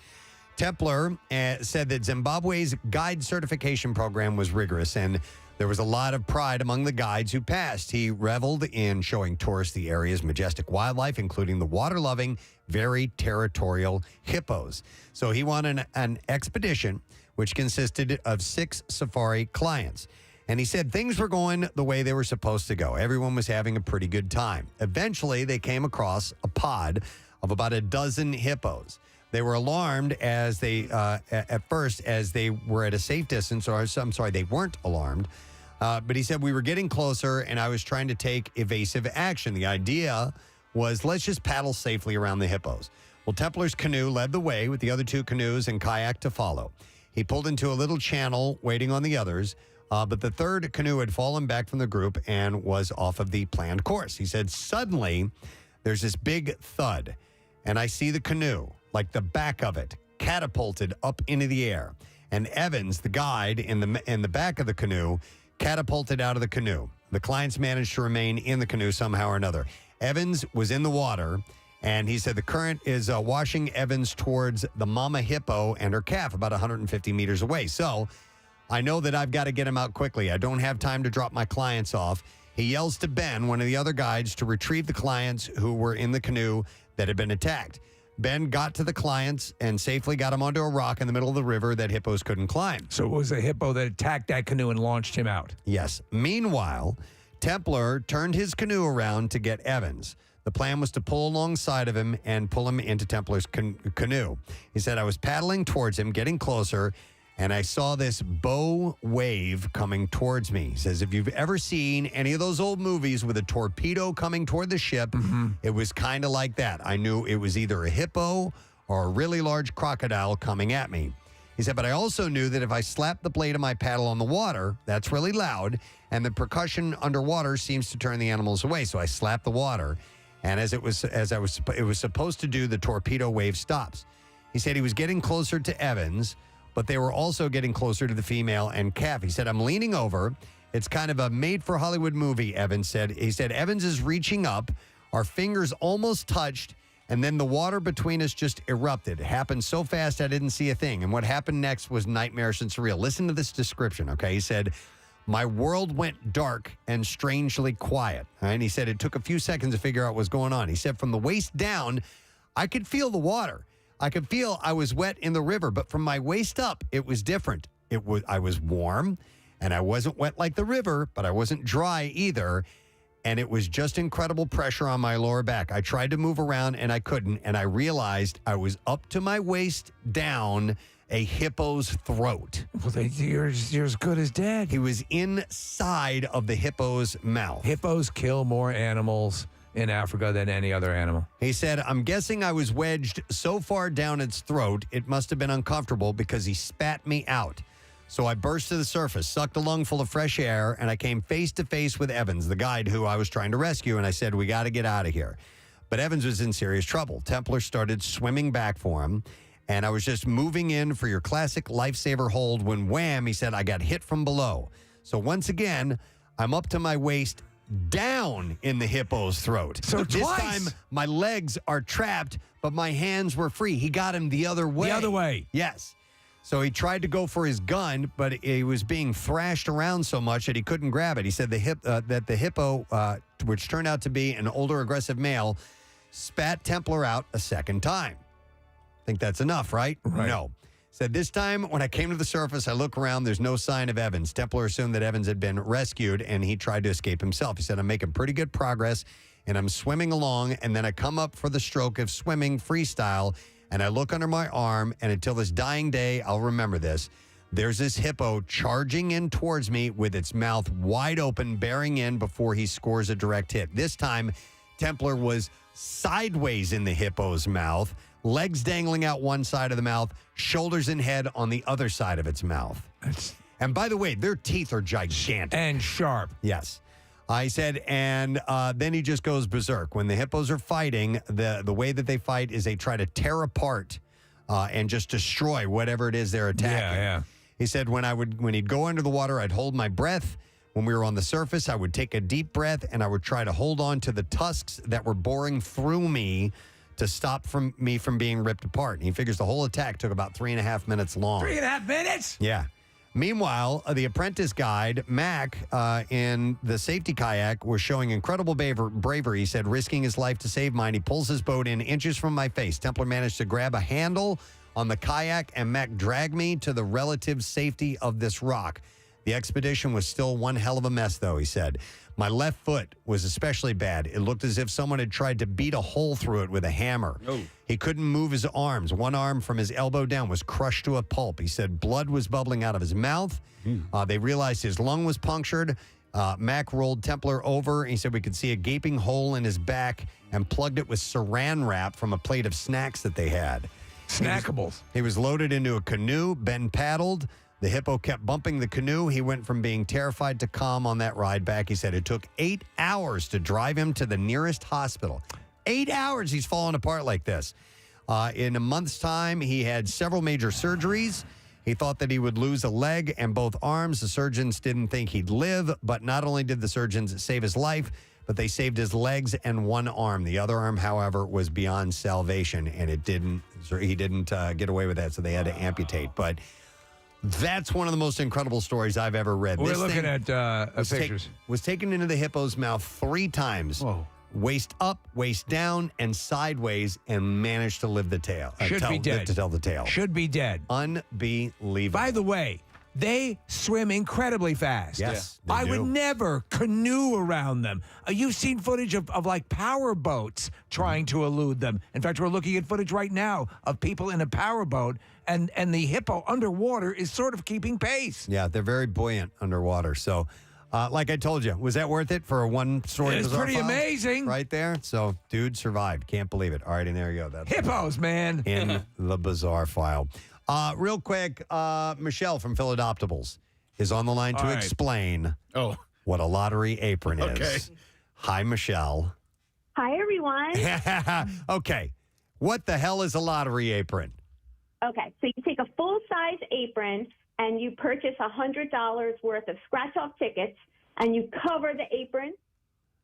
Templer said that Zimbabwe's guide certification program was rigorous, and there was a lot of pride among the guides who passed. He reveled in showing tourists the area's majestic wildlife, including the water-loving, very territorial hippos. So he won an expedition which consisted of 6 safari clients. And he said things were going the way they were supposed to go. Everyone was having a pretty good time. Eventually, they came across a pod of about a dozen hippos. They were alarmed as they, at first, as they were at a safe distance, or I'm sorry, they weren't alarmed. But he said, we were getting closer and I was trying to take evasive action. The idea was, let's just paddle safely around the hippos. Well, Templar's canoe led the way with the other 2 canoes and kayak to follow. He pulled into a little channel waiting on the others, but the 3rd canoe had fallen back from the group and was off of the planned course. He said, suddenly, there's this big thud, and I see the canoe, like the back of it, catapulted up into the air. And Evans, the guide in the back of the canoe, catapulted out of the canoe. The clients managed to remain in the canoe somehow or another. Evans was in the water, and he said the current is washing Evans towards the mama hippo and her calf about 150 meters away. So I know that I've got to get him out quickly. I don't have time to drop my clients off. He yells to Ben, one of the other guides, to retrieve the clients who were in the canoe that had been attacked. Ben got to the clients and safely got him onto a rock in the middle of the river that hippos couldn't climb. So it was a hippo that attacked that canoe and launched him out. Yes. Meanwhile, Templar turned his canoe around to get Evans. The plan was to pull alongside of him and pull him into Templar's canoe. He said, I was paddling towards him, getting closer, and I saw this bow wave coming towards me. He says, if you've ever seen any of those old movies with a torpedo coming toward the ship, it was kind of like that. I knew it was either a hippo or a really large crocodile coming at me. He said, but I also knew that if I slapped the blade of my paddle on the water, that's really loud, and the percussion underwater seems to turn the animals away. So I slapped the water, and it was supposed to do, the torpedo wave stops. He said he was getting closer to Evans, but they were also getting closer to the female and calf. He said, I'm leaning over. It's kind of a made-for-Hollywood movie, Evans said. He said, Evans is reaching up. Our fingers almost touched, and then the water between us just erupted. It happened so fast I didn't see a thing. And what happened next was nightmarish and surreal. Listen to this description, okay? He said, my world went dark and strangely quiet. And he said it took a few seconds to figure out what was going on. He said, from the waist down, I could feel the water. I could feel I was wet in the river, but from my waist up, it was different. I was warm, and I wasn't wet like the river, but I wasn't dry either, and it was just incredible pressure on my lower back. I tried to move around, and I couldn't, and I realized I was up to my waist down a hippo's throat. Well, you're as good as dead. He was inside of the hippo's mouth. Hippos kill more animals in Africa than any other animal. He said, I'm guessing I was wedged so far down its throat, it must have been uncomfortable because he spat me out. So I burst to the surface, sucked a lungful of fresh air, and I came face to face with Evans, the guide who I was trying to rescue, and I said, we got to get out of here. But Evans was in serious trouble. Templar started swimming back for him, and I was just moving in for your classic lifesaver hold when wham, he said, I got hit from below. So once again, I'm up to my waist down in the hippo's throat. So this twice. time, my legs are trapped, but my hands were free. He got him the other way. The other way. Yes. So he tried to go for his gun, but he was being thrashed around so much that he couldn't grab it. He said that the hippo, which turned out to be an older aggressive male, spat Templar out a second time. Think that's enough, right? No. Said this time, when I came to the surface, I look around, there's no sign of Evans. Templar assumed that Evans had been rescued, and he tried to escape himself. He said, I'm making pretty good progress, and I'm swimming along, and then I come up for the stroke of swimming freestyle, and I look under my arm, and until this dying day, I'll remember this. There's this hippo charging in towards me with its mouth wide open, bearing in before he scores a direct hit. This time, Templar was sideways in the hippo's mouth, legs dangling out one side of the mouth, shoulders and head on the other side of its mouth. And by the way, their teeth are gigantic. And sharp. Yes. I said, and then he just goes berserk. When the hippos are fighting, the way that they fight is they try to tear apart and just destroy whatever it is they're attacking. Yeah. He said when he'd go under the water, I'd hold my breath. When we were on the surface, I would take a deep breath, and I would try to hold on to the tusks that were boring through me to stop me from being ripped apart. And he figures the whole attack took about 3.5 minutes long. 3.5 minutes? Yeah. Meanwhile, the apprentice guide, Mac, in the safety kayak, was showing incredible bravery. He said, risking his life to save mine. He pulls his boat in inches from my face. Templar managed to grab a handle on the kayak, and Mac dragged me to the relative safety of this rock. The expedition was still one hell of a mess, though, he said. My left foot was especially bad. It looked as if someone had tried to beat a hole through it with a hammer. Oh. He couldn't move his arms. One arm from his elbow down was crushed to a pulp. He said blood was bubbling out of his mouth. They realized his lung was punctured. Mac rolled Templar over. He said we could see a gaping hole in his back and plugged it with saran wrap from a plate of snacks that they had. Snackables. He was loaded into a canoe. Ben paddled. The hippo kept bumping the canoe. He went from being terrified to calm on that ride back. He said it took 8 hours to drive him to the nearest hospital. 8 hours he's fallen apart like this. In a month's time, he had several major surgeries. He thought that he would lose a leg and both arms. The surgeons didn't think he'd live, but not only did the surgeons save his life, but they saved his legs and one arm. The other arm, however, was beyond salvation, and he didn't get away with that, so they had to amputate. But that's one of the most incredible stories I've ever read. We're This looking thing at pictures. was taken into the hippo's mouth 3 times. Whoa. Waist up, waist down, and sideways, and managed to live the tale. Should be dead. To tell the tale. Should be dead. Unbelievable. By the way, they swim incredibly fast. Yes, I they do. would never canoe around them. You've seen footage of like power boats trying to elude them. In fact, we're looking at footage right now of people in a power boat, and the hippo underwater is sort of keeping pace. Yeah, they're very buoyant underwater. So, like I told you, was that worth it for a one-story It's bizarre pretty file? amazing. Right there. So, dude survived. Can't believe it. All right, and there you go. That's Hippos, man. in the bizarre file. Real quick, Michelle from Philadoptables is on the line to All right. explain what a lottery apron is. Hi, Michelle. Hi, everyone. Okay. What the hell is a lottery apron? Okay, so you take a full-size apron and you purchase $100 worth of scratch-off tickets and you cover the apron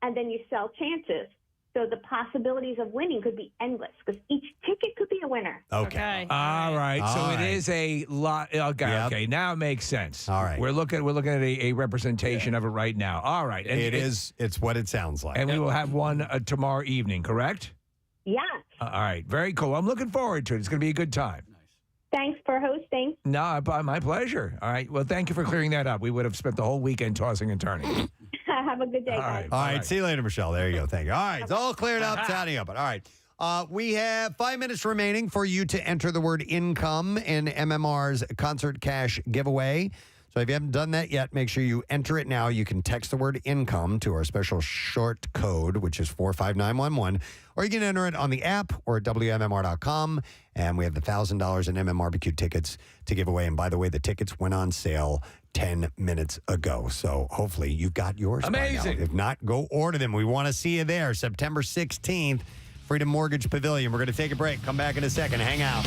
and then you sell chances. So the possibilities of winning could be endless because each ticket could be a winner. Okay. All right. So All it right. is a lot. Okay. Yep. Okay. Now it makes sense. All right. We're looking at a representation of it right now. All right. And It's what it sounds like. And we will have one tomorrow evening, correct? Yes. All right. Very cool. I'm looking forward to it. It's going to be a good time. Thanks for hosting. No, my pleasure. All right. Well, thank you for clearing that up. We would have spent the whole weekend tossing and turning. Have a good day, guys. All right. See you later, Michelle. There you go. Thank you. All right. It's all cleared up. Sounding up. All right. We have 5 minutes remaining for you to enter the word income in MMR's Concert Cash giveaway. So if you haven't done that yet, make sure you enter it now. You can text the word income to our special short code, which is 45911, or you can enter it on the app or at WMMR.com. And we have the $1,000 in MMRBQ tickets to give away. And by the way, the tickets went on sale 10 minutes ago. So hopefully you've got yours. Amazing. By now. If not, go order them. We want to see you there. September 16th, Freedom Mortgage Pavilion. We're going to take a break. Come back in a second. Hang out.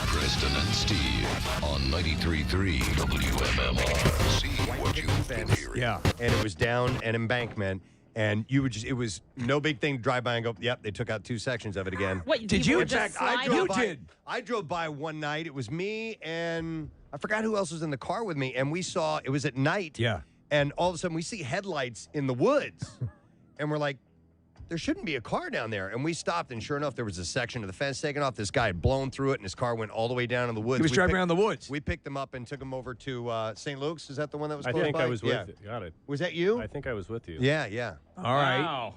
Preston and Steve on 93.3 WMMR. See what you've been hearing. Yeah, and it was down an embankment, and it was no big thing to drive by and go, yep, they took out 2 sections of it again. What, Did people you? In fact, just I slide drove up? by. You did. I drove by one night. It was me and I forgot who else was in the car with me, and we saw, it was at night. Yeah. And all of a sudden, we see headlights in the woods, and we're like, there shouldn't be a car down there. And we stopped, and sure enough, there was a section of the fence taken off. This guy had blown through it, and his car went all the way down in the woods. He was driving around the woods. We picked him up and took him over to St. Luke's. Is that the one that was I close think by? I was with Yeah. you. Got it. Was that you? I think I was with you. Yeah, yeah. All right. Wow.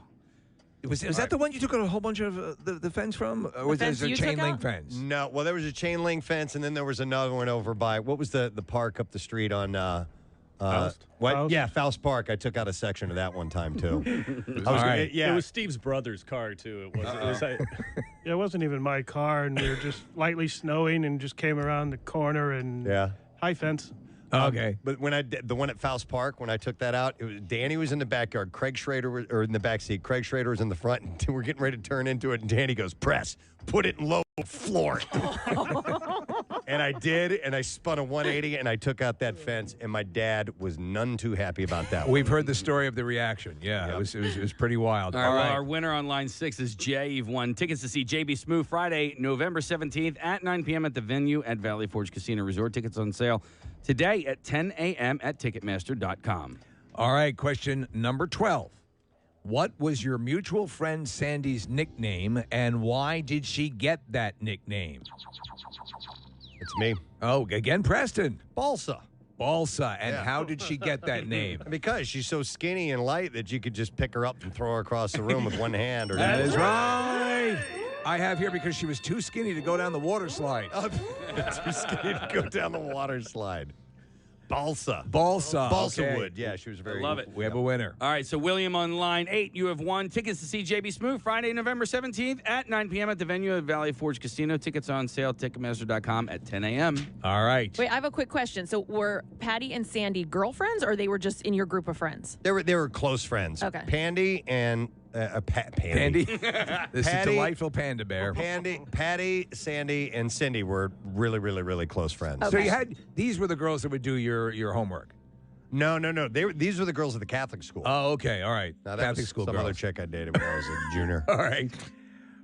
Was that the one you took a whole bunch of the fence from? Or was fence there a you chain took link out? fence? No, well, there was a chain link fence, and then there was another one over by, what was the park up the street on... Faust? What? Faust? Yeah, Faust Park. I took out a section of that one time, too. All right. It was Steve's brother's car, too. It wasn't even my car, and we were just lightly snowing and just came around the corner and high fence. Okay. But when I did the one at Faust Park, when I took that out, it was Danny was in the backyard, Craig Schrader was, or in the back seat. Craig Schrader was in the front, and we're getting ready to turn into it. And Danny goes, "Press, put it in low, floor." And I did, and I spun a 180, and I took out that fence. And my dad was none too happy about that. We've heard the story of the reaction. Yeah, it was pretty wild. All right, well, our winner on line 6 is Jay. You've won tickets to see JB Smoove Friday, November 17th at 9 p.m. at the venue at Valley Forge Casino Resort. Tickets on sale today at 10 a.m. at Ticketmaster.com. All right, question number 12. What was your mutual friend Sandy's nickname, and why did she get that nickname? It's me. Oh, again, Preston. Balsa. Balsa. And how did she get that name? Because she's so skinny and light that you could just pick her up and throw her across the room with one hand. Or That is right. I have here because she was too skinny to go down the water slide. Too skinny to go down the water slide. Balsa. Balsa. Balsa okay. Wood. Yeah, she was very. love it. We have a winner. All right, so William on line 8, you have won tickets to see JB Smoove Friday, November 17th at 9 p.m. at the venue at Valley Forge Casino. Tickets on sale, Ticketmaster.com at 10 a.m. All right. Wait, I have a quick question. So were Patty and Sandy girlfriends, or they were just in your group of friends? They were close friends. Okay. Pandy and Pandy. This is Patty- delightful panda bear. Patty, Sandy, and Cindy were really, really, really close friends. So you had these were the girls that would do your homework. No. These were the girls at the Catholic school. Oh, okay, all right. Now, that Catholic was school some girls. other chick I dated when I was a junior. All right.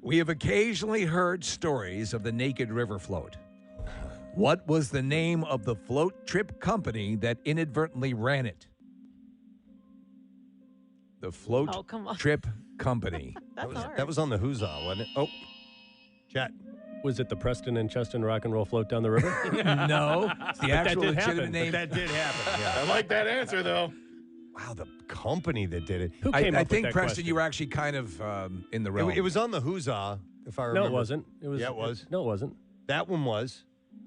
We have occasionally heard stories of the naked river float. What was the name of the float trip company that inadvertently ran it? The float Oh, come on. trip company. That was on the Huzzah, wasn't it? Oh, chat. Was it the Preston and Cheston Rock and Roll float down the river? No. It's the But that actual did legitimate happen. name. That did happen. Yeah. I like that answer, though. Wow, the company that did it. Who came I up with think, that Preston, question? you were actually kind of in the realm. It was on the Huzzah, if I remember. No, it wasn't. It was. Yeah, it was. No, it wasn't. That one was.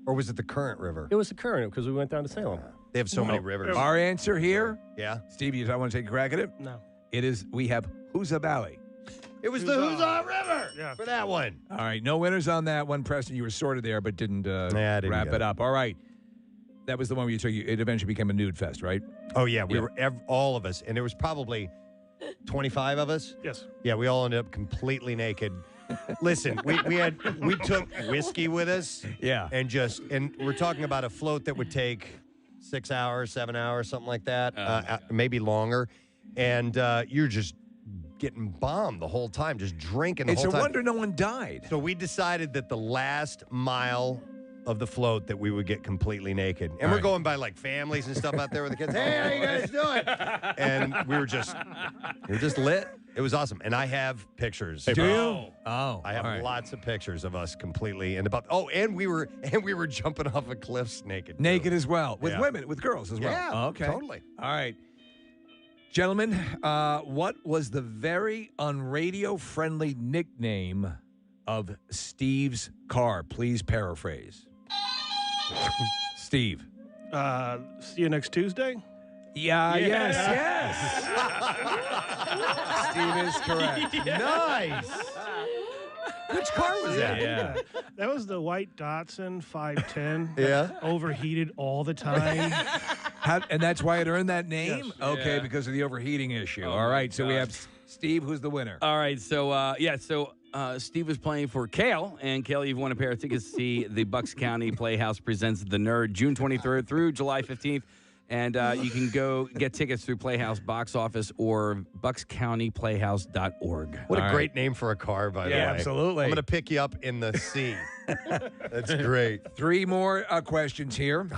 Or was it the current river? It was the current because we went down to Salem. They have so many rivers. Our answer here, Yeah. Steve, you want to take a crack at it? No. It is, we have Huzzah Valley. It was the Huzzah River Yeah. for that one. All right, no winners on that one, Preston. You were sorted there, but didn't, I didn't wrap get it it. up. All right. That was the one where it eventually became a nude fest, right? Oh, yeah. We Yeah. were all of us. And there was probably 25 of us. Yes. Yeah, we all ended up completely naked. Listen, we took whiskey with us. Yeah. And we're talking about a float that would take 6 hours, 7 hours, something like that, maybe longer. And you're just getting bombed the whole time, just drinking the It's whole a time. wonder no one died. So we decided that the last mile of the float that we would get completely naked. And All we're right. going by like families and stuff out there with the kids. Hey, how you guys doing? And we were just lit. It was awesome. And I have pictures. Do you? Oh, I have all right. lots of pictures of us completely and we were jumping off of cliffs naked. too. Naked as well. With Yeah. women, with girls as well. Yeah, Oh, okay. totally. All right. Gentlemen, what was the very unradio-friendly nickname of Steve's car? Please paraphrase. Steve. See you next Tuesday. Yeah, yes. Steve is correct. Nice. Which car was that? Yeah. That was the white Datsun 510. Yeah. Overheated all the time. And that's why it earned that name? Yes. Okay, Yeah. because of the overheating issue. Oh, All my right, so we gosh. have Steve, who's the winner. All right, so Steve was playing for Kale, and Kale, you've won a pair of tickets to see the Bucks County Playhouse presents The Nerd, June 23rd through July 15th. And you can go get tickets through Playhouse box office or buckscountyplayhouse.org. What a All great name for a car, by the way. Yeah, absolutely. I'm going to pick you up in the sea. That's great. 3 more questions here.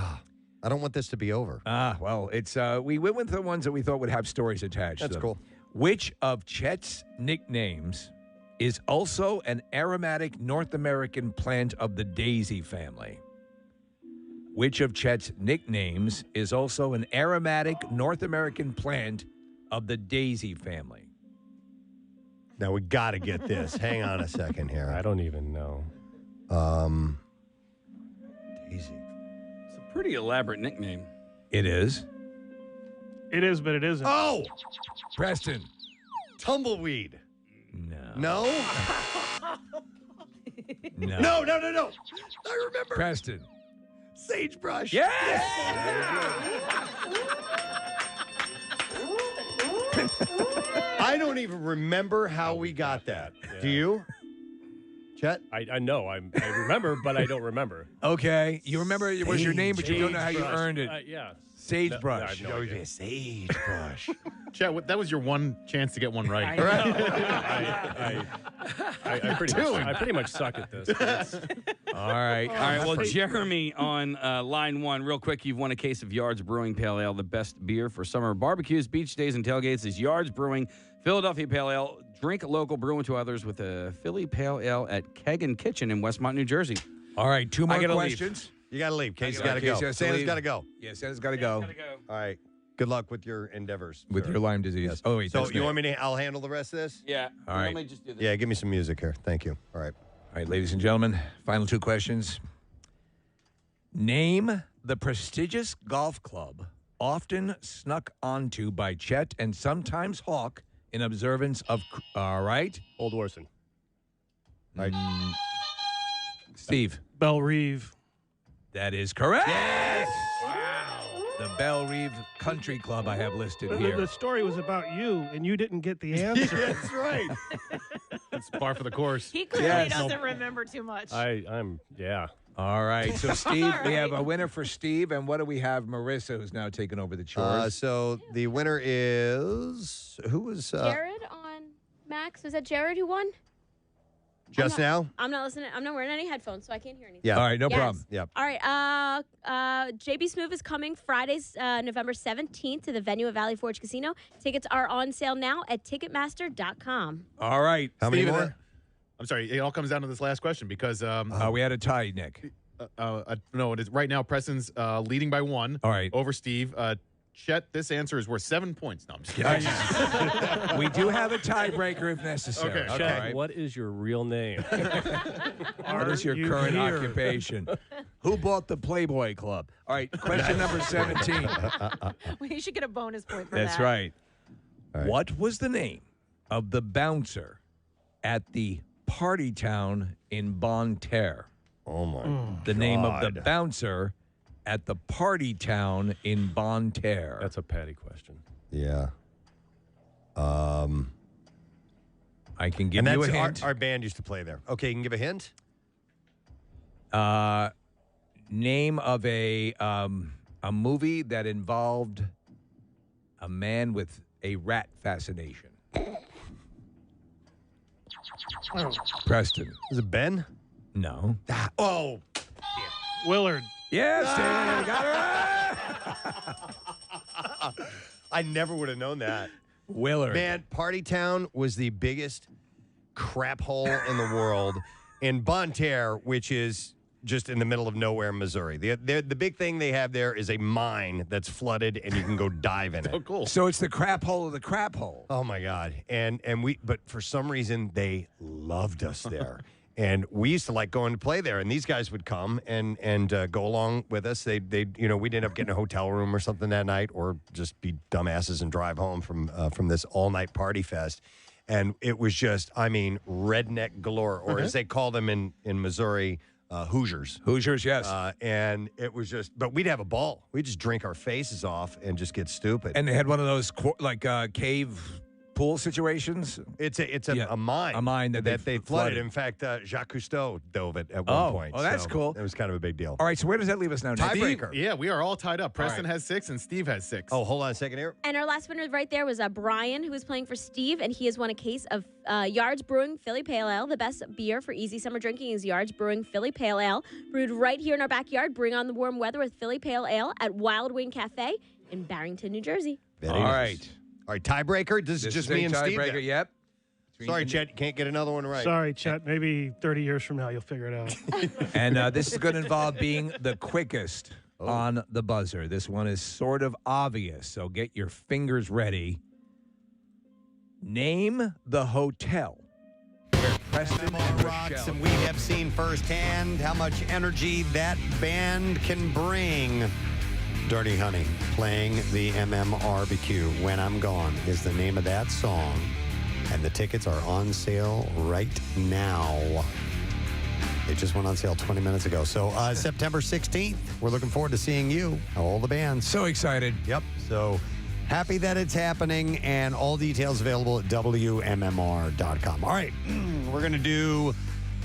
I don't want this to be over. Well, it's we went with the ones that we thought would have stories attached. That's to them. cool. Which of Chet's nicknames is also an aromatic North American plant of the daisy family? Which of Chet's nicknames is also an aromatic North American plant of the daisy family? Now, we got to get this. Hang on a second here. I don't even know. Daisy. It's a pretty elaborate nickname. It is. It is, but it isn't. Oh! Preston. Tumbleweed. No. No? No. No. I remember. Preston. Sagebrush. Yes! I don't even remember how we got that. Do you? Chet? I know. I remember, but I don't remember. Okay. You remember it was your name, but you don't know how you Sagebrush. earned it. Yeah. Sagebrush. No, I have no idea. Sagebrush. Chet, that was your one chance to get one right. I pretty much suck at this. All right. All right, well, Jeremy on line 1, real quick, you've won a case of Yards Brewing Pale Ale. The best beer for summer barbecues, beach days, and tailgates is Yards Brewing Philadelphia Pale Ale. Drink local, brew into others with a Philly Pale Ale at Keg and Kitchen in Westmont, New Jersey. All right, 2 more I gotta questions. leave. You got to leave. Casey's gotta got to go. Casey has to Santa's leave. got to go. Yeah, Santa's got to go. All right. Good luck with your endeavors. With your Lyme disease. Yes. Oh, wait. So that's you me. want me to? I'll handle the rest of this. Yeah. All right. Let me just do this. Yeah. Give me some music here. Thank you. All right. All right, ladies and gentlemen, final 2 questions. Name the prestigious golf club often snuck onto by Chet and sometimes Hawk in observance of. All right. Old Warson. All right. Steve. Belle Reve. That is correct. Yes. Wow. The Belle Reve Country Club I have listed here. The story was about you, and you didn't get the answer. That's right. It's par for the course. He clearly Yes. doesn't remember too much. Yeah. All right. So, Steve, All we have right. a winner for Steve. And what do we have? Marissa, who's now taken over the chores. So the winner is who was Jared on Max. Was that Jared who won? just now? I'm not listening. I'm not wearing any headphones, so I can't hear anything. Yeah. All right. No Yes. problem. Yep. All right. JB Smoove is coming Fridays, November 17th to the venue at Valley Forge Casino. Tickets are on sale now at Ticketmaster.com. All right. How many Steven, more? I'm sorry. It all comes down to this last question because We had a tie, Nick. no, it is right now. Preston's leading by 1. All right. Over Steve. Chet, this answer is worth 7 points. No, I'm just kidding. We do have a tiebreaker if necessary. Okay. Chet, All right. what is your real name? What is your you current here? occupation? Who bought the Playboy Club? All right, question number 17. We should get a bonus point for That's that. right. right. What was the name of the bouncer at the party town in Bonne Terre? Oh my. The name of the God. bouncer at the party town in Bonne Terre. That's a Patty question. Yeah. I can give And you a that's hint. our band used to play there. Okay, you can give a hint. Name of a movie that involved a man with a rat fascination. Preston. Is it Ben? No. Oh. Willard. Yes, Dan, got it. I never would have known that. Willard. Man, Party Town was the biggest crap hole in the world in Bonne Terre, which is just in the middle of nowhere, Missouri. The big thing they have there is a mine that's flooded, and you can go dive in it. Oh, cool. So it's the crap hole of the crap hole. Oh my God! But for some reason they loved us there, and we used to like going to play there. And these guys would come and go along with us. We'd end up getting a hotel room or something that night, or just be dumbasses and drive home from this all night party fest. And it was just, redneck galore, or as they call them in Missouri. Hoosiers. Hoosiers, yes. And it was just, but we'd have a ball. We'd just drink our faces off and just get stupid. And they had one of those cave pool situations. It's a mine. A mine that they flooded. In fact, Jacques Cousteau dove it at one point. Oh, that's cool. It was kind of a big deal. All right, so where does that leave us now, Nick? Tiebreaker. Yeah, we are all tied up. Preston right. has 6 and Steve has 6. Oh, hold on a second here. And our last winner right there was Brian, who was playing for Steve, and he has won a case of Yards Brewing Philly Pale Ale. The best beer for easy summer drinking is Yards Brewing Philly Pale Ale, brewed right here in our backyard. Bring on the warm weather with Philly Pale Ale at Wild Wing Cafe in Barrington, New Jersey. Very All nice. right. All right, tiebreaker. This is just a me and Steve. tiebreaker, then. yep. Sorry, Chet, you can't get another one right. Sorry, Chet. Maybe 30 years from now you'll figure it out. And this is going to involve being the quickest on the buzzer. This one is sort of obvious, so get your fingers ready. Name the hotel where Preston and Rocks, Rochelle. and we have seen firsthand how much energy that band can bring. Dirty Honey playing the MMRBQ. When I'm Gone is the name of that song. And the tickets are on sale right now. They just went on sale 20 minutes ago. So September 16th, we're looking forward to seeing you, all the bands. So excited. Yep. So happy that it's happening, and all details available at WMMR.com. All right, we're going to do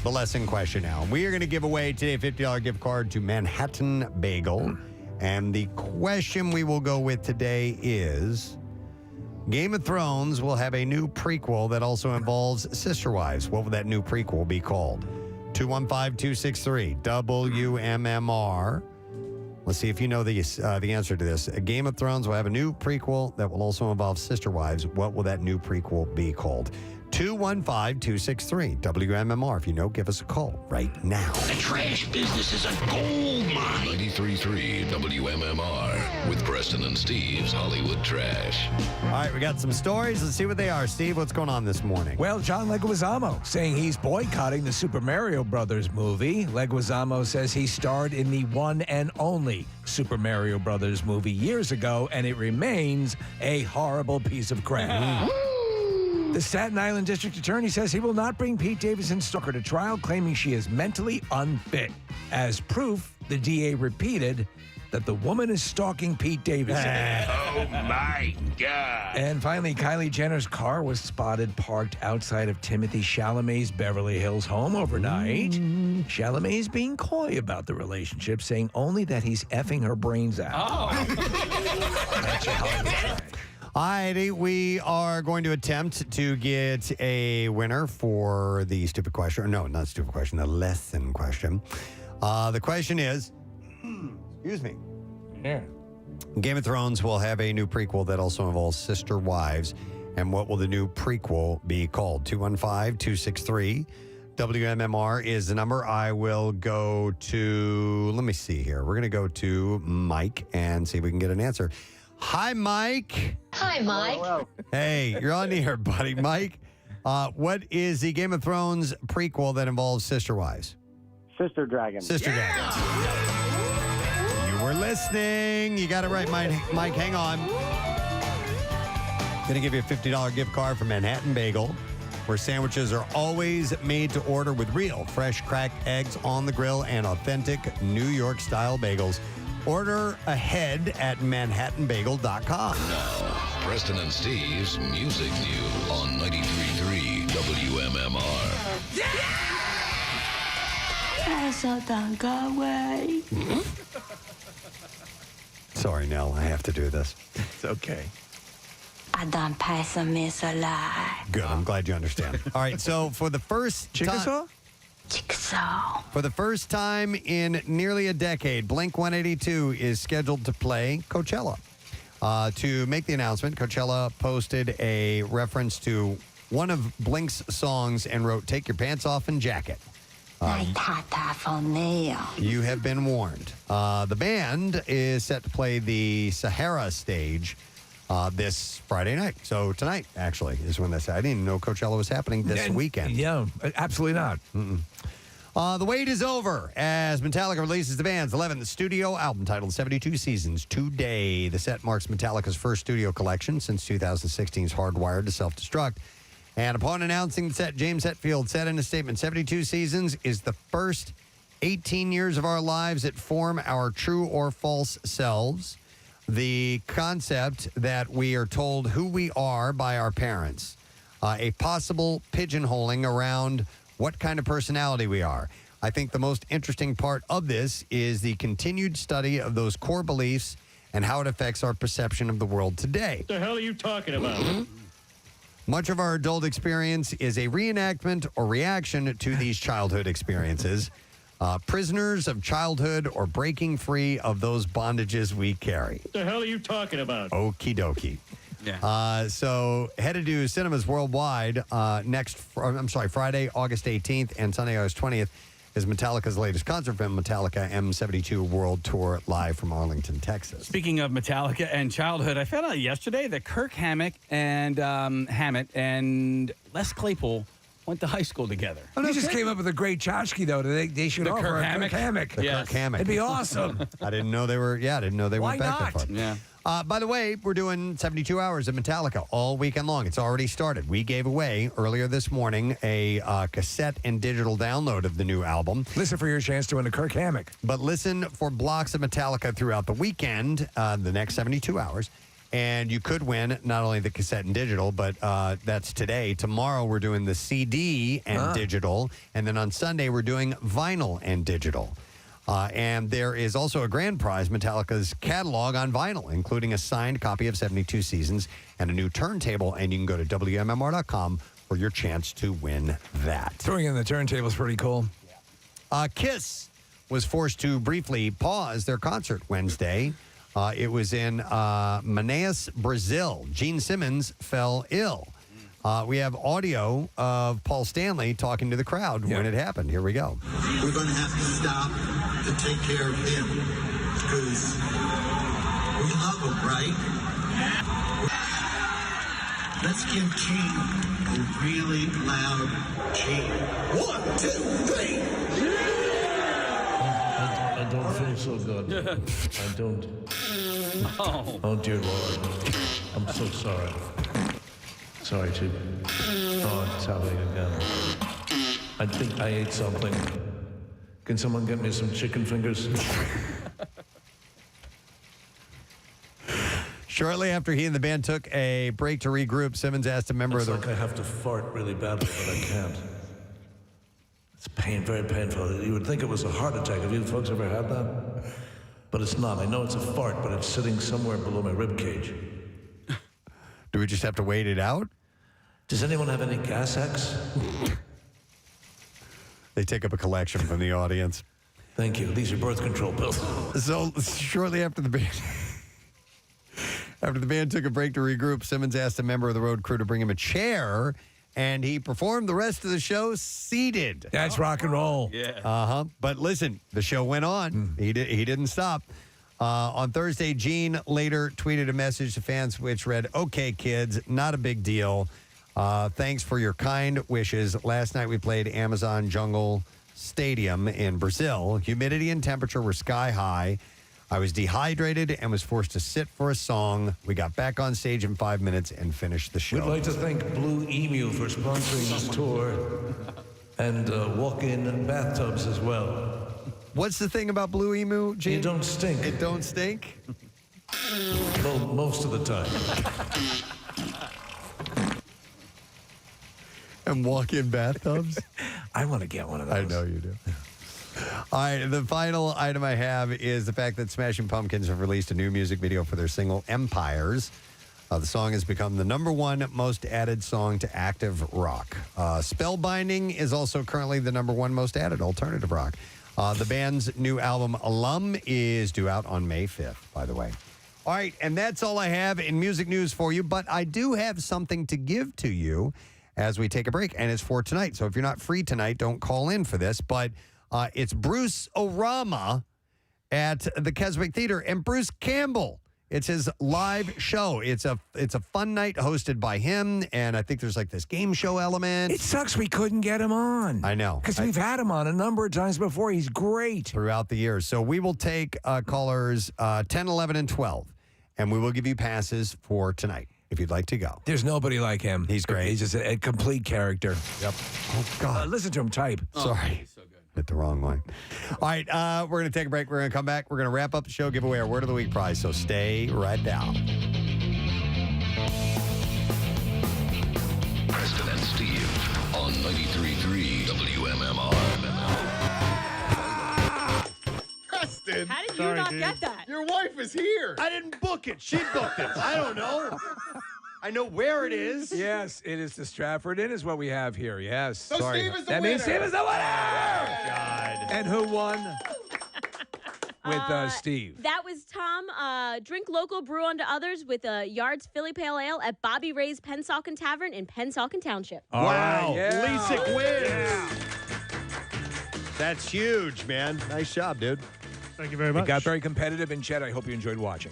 the lesson question now. We are going to give away today a $50 gift card to Manhattan Bagel. And the question we will go with today is, Game of Thrones will have a new prequel that also involves sister wives. What will that new prequel be called? 215-263-WMMR. Let's see if you know the answer to this. A Game of Thrones will have a new prequel that will also involve sister wives. What will that new prequel be called? 215-263-WMMR. If you know, give us a call right now. The trash business is a gold mine. 93.3 WMMR with Preston and Steve's Hollywood Trash. All right, we got some stories. Let's see what they are. Steve, what's going on this morning? Well, John Leguizamo saying he's boycotting the Super Mario Brothers movie. Leguizamo says he starred in the one and only Super Mario Brothers movie years ago, and it remains a horrible piece of crap. The Staten Island District Attorney says he will not bring Pete Davidson's stalker to trial, claiming she is mentally unfit. As proof, the DA repeated that the woman is stalking Pete Davidson. Oh, my God. And finally, Kylie Jenner's car was spotted parked outside of Timothy Chalamet's Beverly Hills home overnight. Chalamet's being coy about the relationship, saying only that he's effing her brains out. That's your Hollywood Trash. All righty, we are going to attempt to get a winner for the stupid question. Or no, not stupid question, the lesson question. The question is, excuse me. Yeah. Game of Thrones will have a new prequel that also involves sister wives. And what will the new prequel be called? 215-263. WMMR is the number. I will go to, let me see here. We're going to go to Mike and see if we can get an answer. Hi, Mike. Hi, Mike. Hey, you're on the air, buddy. Mike, what is the Game of Thrones prequel that involves sister wives? Sister Dragon. Sister Dragon. You were listening. You got it right, Mike. Hang on. Going to give you a $50 gift card from Manhattan Bagel, where sandwiches are always made to order with real, fresh cracked eggs on the grill and authentic New York-style bagels. Order ahead at manhattanbagel.com. Now, Preston and Steve's Music News on 93.3 WMMR. Sorry, Nell. I have to do this. It's okay. I done pass some miss alive. Good. I'm glad you understand. All right. So for the first Chickasaw? Jigsaw. For the first time in nearly a decade, Blink-182 is scheduled to play Coachella. To make the announcement, Coachella posted a reference to one of Blink's songs and wrote, "Take your pants off and jacket." You have been warned. The band is set to play the Sahara stage this Friday night. So tonight, actually, is when this. I didn't even know Coachella was happening this weekend. Yeah, absolutely not. The wait is over as Metallica releases the band's 11th studio album titled 72 Seasons today. The set marks Metallica's first studio collection since 2016's Hardwired to Self-Destruct. And upon announcing the set, James Hetfield said in a statement, 72 Seasons is the first 18 years of our lives that form our true or false selves. The concept that we are told who we are by our parents. A possible pigeonholing around what kind of personality we are. I think the most interesting part of this is the continued study of those core beliefs and how it affects our perception of the world today. What the hell are you talking about? Much of our adult experience is a reenactment or reaction to these childhood experiences. Prisoners of childhood or breaking free of those bondages we carry. What the hell are you talking about? Okie dokie. Yeah. So headed to cinemas worldwide Friday, August 18th and Sunday, August 20th is Metallica's latest concert film, Metallica M72 World Tour, live from Arlington, Texas. Speaking of Metallica and childhood, I found out yesterday that Kirk Hammett and Les Claypool went to high school together. He just came up with a great tchotchke, though. They should The offer Kirk a hammock? Kirk hammock. The Kirk hammock. It'd be awesome. I didn't know they were. Yeah, I didn't know they Why went back that not? far. Yeah. By the way, we're doing 72 hours of Metallica all weekend long. It's already started. We gave away earlier this morning a cassette and digital download of the new album. Listen for your chance to win a Kirk hammock. But listen for blocks of Metallica throughout the weekend, the next 72 hours. And you could win not only the cassette and digital, but that's today. Tomorrow we're doing the CD and digital. And then on Sunday we're doing vinyl and digital. And there is also a grand prize, Metallica's catalog on vinyl, including a signed copy of 72 Seasons and a new turntable. And you can go to WMMR.com for your chance to win that. Throwing in the turntable is pretty cool. Kiss was forced to briefly pause their concert Wednesday. It was in Manaus, Brazil. Gene Simmons fell ill. We have audio of Paul Stanley talking to the crowd when it happened. Here we go. We're going to have to stop to take care of him because we love him, right? Let's give Gene a really loud cheer. 1, 2, 3. I don't feel so good. I don't. Oh, dear Lord. I'm so sorry. Sorry to. Oh, it's happening again. I think I ate something. Can someone get me some chicken fingers? Shortly after he and the band took a break to regroup, Simmons asked a member It's of the... like I have to fart really badly, but I can't. It's very painful. You would think it was a heart attack. Have you folks ever had that? But it's not. I know it's a fart, but it's sitting somewhere below my rib cage. Do we just have to wait it out? Does anyone have any gas X? They take up a collection from the audience. Thank you. These are birth control pills. So shortly after the band... After the band took a break to regroup, Simmons asked a member of the road crew to bring him a chair, and he performed the rest of the show seated. That's rock and roll. Yeah. Uh-huh. But listen, the show went on. He didn't stop. On Thursday, Gene later tweeted a message to fans which read, "Okay, kids, not a big deal. Thanks for your kind wishes. Last night we played Amazon Jungle Stadium in Brazil. Humidity and temperature were sky high. I was dehydrated and was forced to sit for a song. We got back on stage in 5 minutes and finished the show." We'd like to thank Blue Emu for sponsoring this tour and walk-in bathtubs as well. What's the thing about Blue Emu, Gene? You don't stink. It don't stink? Well, most of the time. And walk-in bathtubs? I want to get one of those. I know you do. All right, the final item I have is the fact that Smashing Pumpkins have released a new music video for their single Empires. The song has become the #1 most added song to active rock. Spellbinding is also currently the #1 most added alternative rock. The band's new album, Alum, is due out on May 5th, by the way. All right, and that's all I have in music news for you, but I do have something to give to you as we take a break, and it's for tonight. So if you're not free tonight, don't call in for this, but it's Bruce Orama at the Keswick Theater, and Bruce Campbell. It's his live show. It's a fun night hosted by him, and I think there's like this game show element. It sucks we couldn't get him on. I know. Because we've had him on a number of times before. He's great. Throughout the years. So we will take callers 10, 11, and 12, and we will give you passes for tonight if you'd like to go. There's nobody like him. He's great. He's just a complete character. Yep. Oh, God. Listen to him type. Sorry. So good. Hit the wrong line. All right, we're going to take a break. We're going to come back. We're going to wrap up the show, give away our Word of the Week prize. So stay right down. Preston and Steve on 93.3 WMMR. Preston! How did you not get that? Your wife is here. I didn't book it. She booked it. I don't know. I know where it is. Yes, it is the Stratford Inn is what we have here. Yes. So Sorry. Steve is the That winner. means Steve is the winner. God. And who won? With Steve. That was Tom. Drink local, brew unto others with Yard's Philly Pale Ale at Bobby Ray's Pennsauken Tavern in Pennsauken Township. All Wow. right, yeah. Lisick wins. That's huge, man. Nice job, dude. Thank you very much. It got very competitive in chat. I hope you enjoyed watching.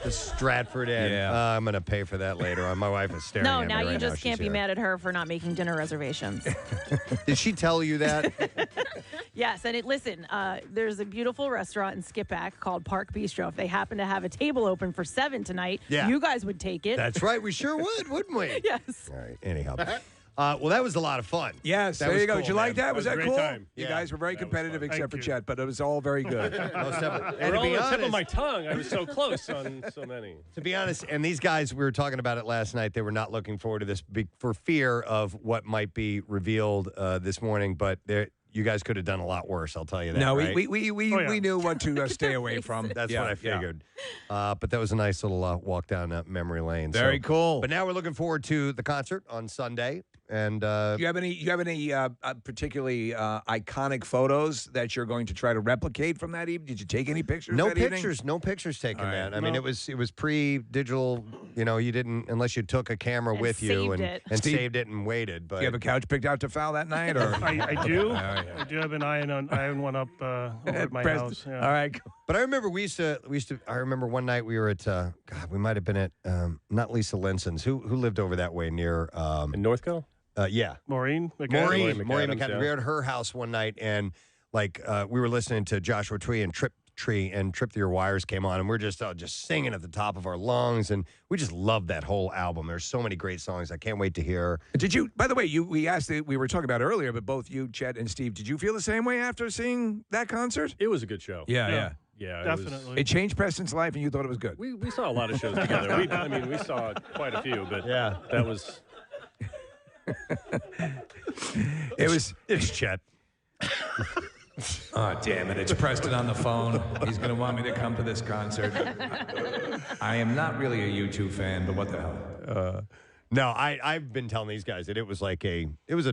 The Stratford Inn. Yeah. I'm going to pay for that later on. My wife is staring No, at me now right you just She's can't be here. mad at her for not making dinner reservations. Did she tell you that? Yes, and listen, there's a beautiful restaurant in Skippack called Park Bistro. If they happen to have a table open for 7 tonight, you guys would take it. That's right. We sure would, wouldn't we? Yes. All right. Anyhow. Well, that was a lot of fun. Yes, That there was you go. cool, Did you like man. that? Was That that was a cool? great time. You Yeah. guys were very That was competitive fun. except Thank for you. Chet, but it was all very good. Most definitely. They And were to all be on the tip of honest, my tongue. I was so close on so many. to be honest, and these guys, we were talking about it last night. They were not looking forward to this for fear of what might be revealed this morning. But you guys could have done a lot worse. I'll tell you that. No, right? we knew what to stay away from. That's Yeah, what I yeah. figured. But that was a nice little walk down memory lane. Very cool. But now we're looking forward to the concert on Sunday. And Do you have any particularly iconic photos that you're going to try to replicate from that evening? Did you take any pictures? no that evening? pictures, no pictures taken. All right. Man, I mean, it was pre-digital. You know, you didn't unless you took a camera And with you saved it. and Steve, saved it and waited. But Do you have a couch picked out to foul that night? Or I do. Oh, yeah. I do have an iron one up over at my Preston. house. Yeah. All right. But I remember we used to. I remember one night we were at. God, we might have been at not Lisa Linson's. Who lived over that way near. In Northville? Yeah, Maureen Maureen McAdams, McAdams. yeah. We were at her house one night, and like we were listening to Joshua Tree and Trip Through Your Wires came on, and we're just singing at the top of our lungs, and we just loved that whole album. There's so many great songs. I can't wait to hear. Did you? By the way, we were talking about earlier, but both you, Chet, and Steve, did you feel the same way after seeing that concert? It was a good show. Yeah. Yeah, Definitely. It changed Preston's life, and you thought it was good. We saw a lot of shows together. We saw quite a few, but Yeah. that was. It's Chet. Oh, damn it. It's Preston on the phone. He's going to want me to come to this concert. I am not really a U2 fan, but what the hell? No, I've been telling these guys that it was a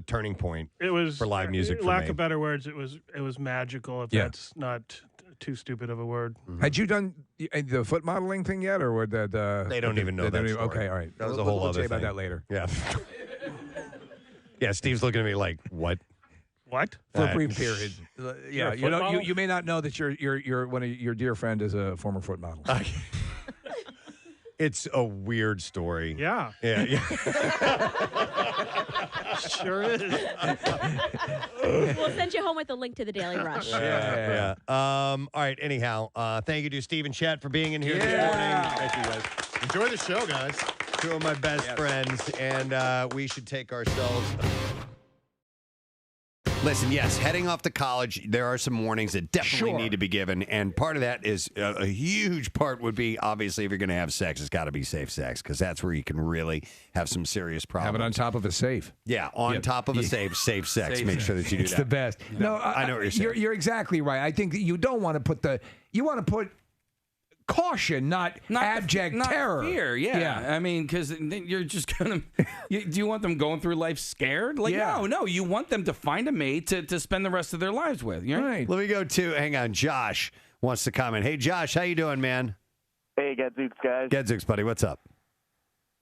turning point. It was for live music. For lack me. of better words, it was magical. If Yeah. that's not too stupid of a word. Had you done the foot modeling thing yet, or were the They don't even know that story. Okay, all right. That was a We'll whole other say about thing. that later. Yeah. Yeah, Steve's looking at me like, what? What? For a brief period. Yeah, a foot model? you may not know that your one of your dear friend is a former foot model. It's a weird story. Yeah. Yeah. Sure is. We'll send you home with a link to the Daily Rush. Yeah. All right. Anyhow, thank you to Steve and Chet for being in here this morning. Thank you, guys. Enjoy the show, guys. Two of my best friends, and we should take ourselves. Listen, yes, heading off to college, there are some warnings that definitely need to be given, and part of that is a huge part would be obviously if you're going to have sex, it's got to be safe sex because that's where you can really have some serious problems. Have it on top of a safe. Yeah, on top of a safe sex. Safe Make sex. sure that you do It's that. the best. No, I know what you're saying. You're exactly right. I think that you don't want to put caution, not abject terror. Fear, yeah. I mean, because you're just gonna. Do you want them going through life scared? Like, no. You want them to find a mate to spend the rest of their lives with. You know? Right. Let me go to. Hang on, Josh wants to comment. Hey, Josh, how you doing, man? Hey, Gadzooks, guys. Gadzooks, buddy, what's up?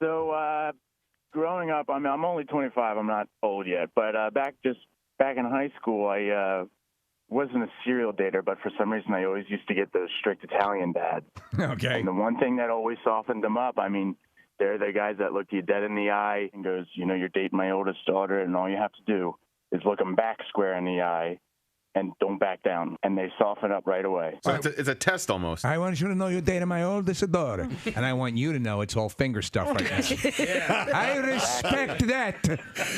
So, growing up, I'm only 25. I'm not old yet, but back in high school, I wasn't a serial dater, but for some reason, I always used to get those strict Italian dads. Okay. And the one thing that always softened them up, I mean, they're the guys that look you dead in the eye and goes, you're dating my oldest daughter, and all you have to do is look them back square in the eye and don't back down, and they soften up right away. So it's a test almost. I want you to know you're dating my oldest daughter, and I want you to know it's all finger stuff right now. I respect that.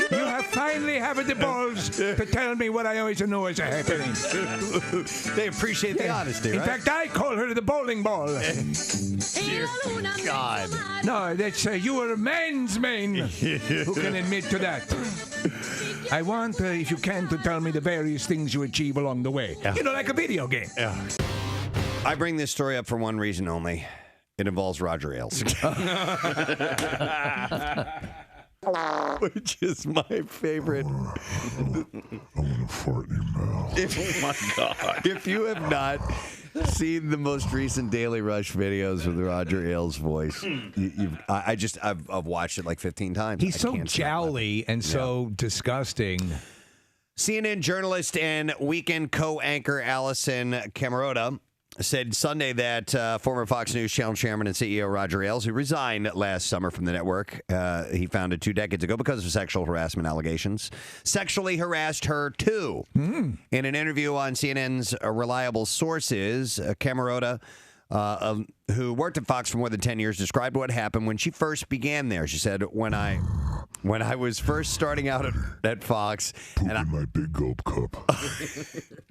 You have finally have the balls to tell me what I always knew was happening. They appreciate the honesty, In right? fact, I call her the bowling ball. Dear God. No, that's you are a man's man who can admit to that. I want, if you can, to tell me the various things you achieve along the way. Yeah. Like a video game. Yeah. I bring this story up for one reason only. It involves Roger Ailes. Which is my favorite. I'm gonna fart in your mouth. Oh my God. If you have not seen the most recent Daily Rush videos with Roger Ailes' voice, I've watched it like 15 times. He's I so can't stop jowly and so disgusting. CNN journalist and weekend co-anchor Allison Camerota said Sunday that former Fox News Channel chairman and CEO Roger Ailes, who resigned last summer from the network, he founded 2 decades ago because of sexual harassment allegations, sexually harassed her too. In an interview on CNN's Reliable Sources, Camerota, who worked at Fox for more than 10 years, described what happened when she first began there. She said, when I was first starting out at Fox, Poop in my big gulp cup.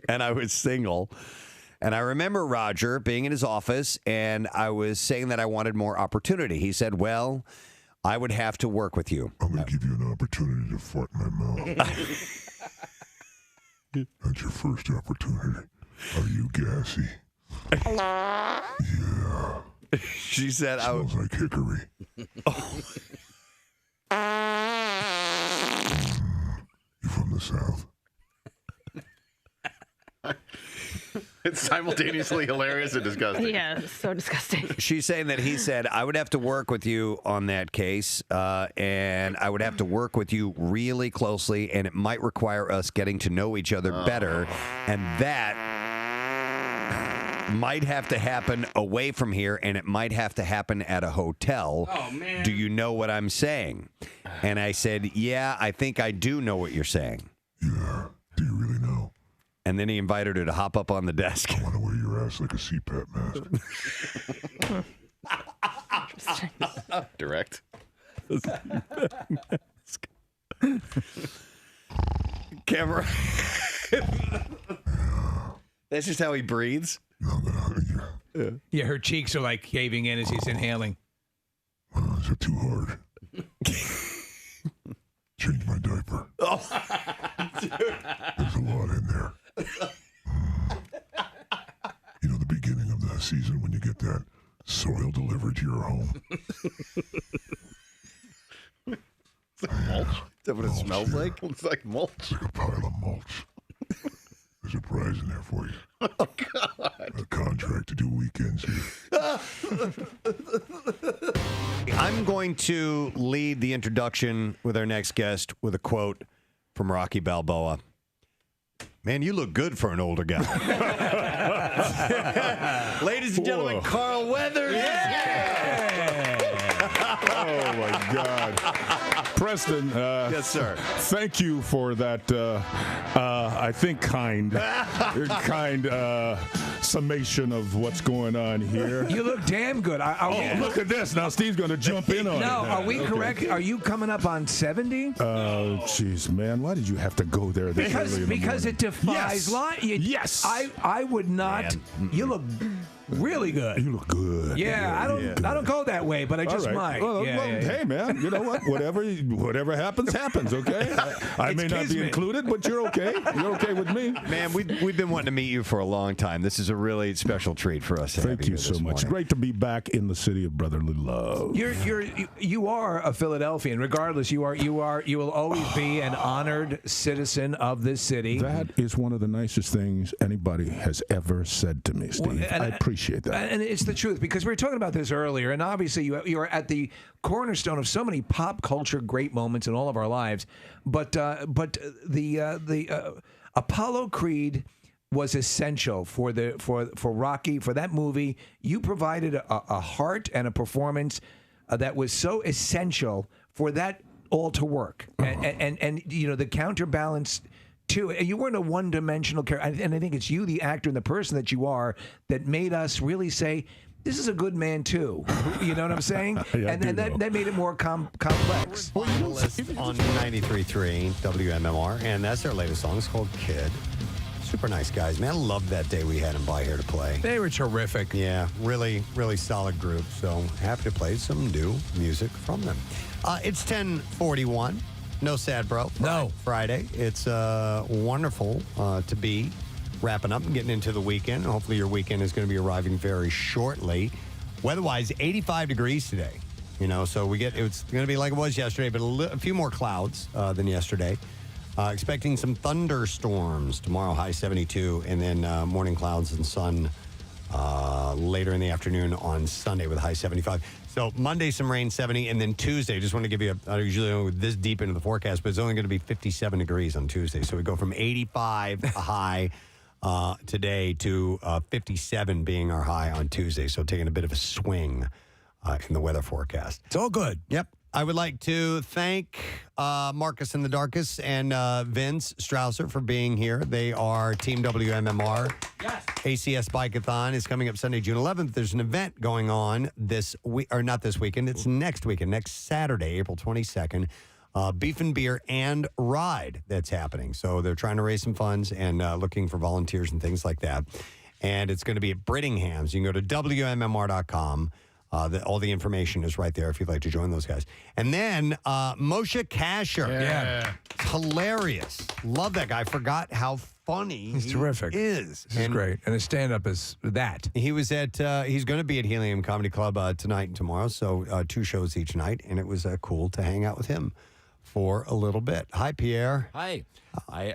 and I was single, and I remember Roger being in his office, and I was saying that I wanted more opportunity. He said, well, I would have to work with you. I'm going to give you an opportunity to fart in my mouth. That's your first opportunity. Are you gassy? Yeah. She said, Smells like hickory. the South. It's simultaneously hilarious and disgusting. Yeah, it's so disgusting. She's saying that he said, I would have to work with you on that case, and I would have to work with you really closely, and it might require us getting to know each other better, and that might have to happen away from here, and it might have to happen at a hotel. Oh, man. Do you know what I'm saying? And I said, yeah, I think I do know what you're saying. Yeah. Do you really know? And then he invited her to hop up on the desk. I want to wear your ass like a CPAP mask. Direct. Camera. That's just how he breathes. Yeah, her cheeks are like caving in as he's inhaling. Is it too hard? Change my diaper. Oh, There's a lot in there. You know the beginning of the season when you get that soil delivered to your home? It's like mulch. Is that what it smells like? It's like mulch. It's like a pile of mulch. There's a prize in there for you. Oh, God. A contract to do weekends here. I'm going to lead the introduction with our next guest with a quote from Rocky Balboa. Man, you look good for an older guy. Ladies and gentlemen, Carl Weathers. Oh, my God. Preston. Yes, sir. Thank you for that, I think, kind summation of what's going on here. You look damn good. Look at this. Now Steve's going to jump in on it. No, now. are we correct? Are you coming up on 70? Oh, jeez, man. Why did you have to go there this early in the Because it morning? defies Yes. I would not. You look really good. You look good. Yeah, I don't go that way, but I just All right. might. Well, hey, man, you know what? Whatever happens, okay? I may not be included, but you're okay. You're okay with me. Man, we've been wanting to meet you for a long time. This is a really special treat for us. Thank you so much. Great to be back in the city of brotherly love. You are a Philadelphian. Regardless, you will always be an honored citizen of this city. That is one of the nicest things anybody has ever said to me, Steve. I appreciate that. And it's the truth, because we were talking about this earlier, and obviously you are at the cornerstone of so many pop culture great moments in all of our lives. But the Apollo Creed was essential for Rocky, for that movie. You provided a heart and a performance that was so essential for that all to work, and you know the counterbalance. Too, you weren't a one-dimensional character, and I think it's you, the actor and the person that you are, that made us really say, this is a good man too. You know what I'm saying? Yeah, and that made it more complex. On 93.3 WMMR, and that's their latest song. It's called Kid. Super nice guys, man. I love that day we had them by here to play. They were terrific. Yeah, really, really solid group. So happy to play some new music from them. It's 10:41. No sad, bro. No. Friday. It's wonderful to be wrapping up and getting into the weekend. Hopefully your weekend is going to be arriving very shortly. Weather-wise, 85 degrees today. You know, so it's going to be like it was yesterday, but a few more clouds than yesterday. Expecting some thunderstorms tomorrow, high 72, and then morning clouds and sun later in the afternoon on Sunday with a high 75. So Monday, some rain, 70, and then Tuesday, just want to give you I usually don't go this deep into the forecast, but it's only going to be 57 degrees on Tuesday. So we go from 85 a high today to 57 being our high on Tuesday. So taking a bit of a swing in the weather forecast. It's all good. Yep. I would like to thank Markus and the Darkus and Vince Strausser for being here. They are Team WMMR. Yes. ACS Bike-a-thon is coming up Sunday, June 11th. There's an event going on this week, or not this weekend. It's next weekend, next Saturday, April 22nd. Beef and beer and ride that's happening. So they're trying to raise some funds and looking for volunteers and things like that. And it's going to be at Brittingham's. You can go to WMMR.com. All the information is right there if you'd like to join those guys. And then Moshe Kashner. Yeah. Hilarious. Love that guy. Forgot how funny He's terrific. Is. He's great. And his stand-up is that. He was he's going to be at Helium Comedy Club tonight and tomorrow. So 2 shows each night. And it was cool to hang out with him for a little bit. Hi, Pierre. Hi. I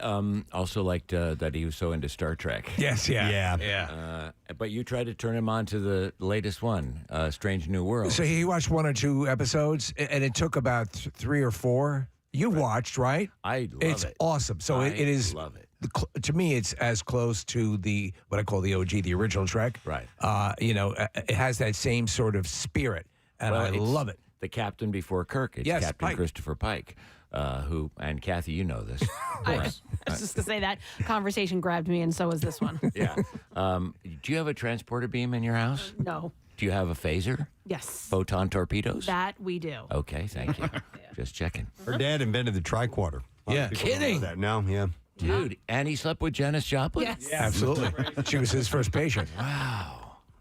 also liked that he was so into Star Trek. Yes, yeah. But you tried to turn him on to the latest one, Strange New World. So he watched 1 or 2 episodes, and it took about 3 or 4. You watched, right? I love it's it. Awesome. So it is. Love it. To me, it's as close to what I call the OG, the original Trek. Right. It has that same sort of spirit, and I love it. The captain before Kirk. It's Yes, Captain Pike. Christopher Pike, who, and Kathy, you know this. I was just going to say that conversation grabbed me, and so was this one. Yeah. Do you have a transporter beam in your house? No. Do you have a phaser? Yes. Photon torpedoes? That we do. Okay, thank you. Just checking. Her dad invented the tricorder. Yeah. Kidding. That now, yeah. Dude, and he slept with Janis Joplin? Yes. Absolutely. She was his first patient. Wow.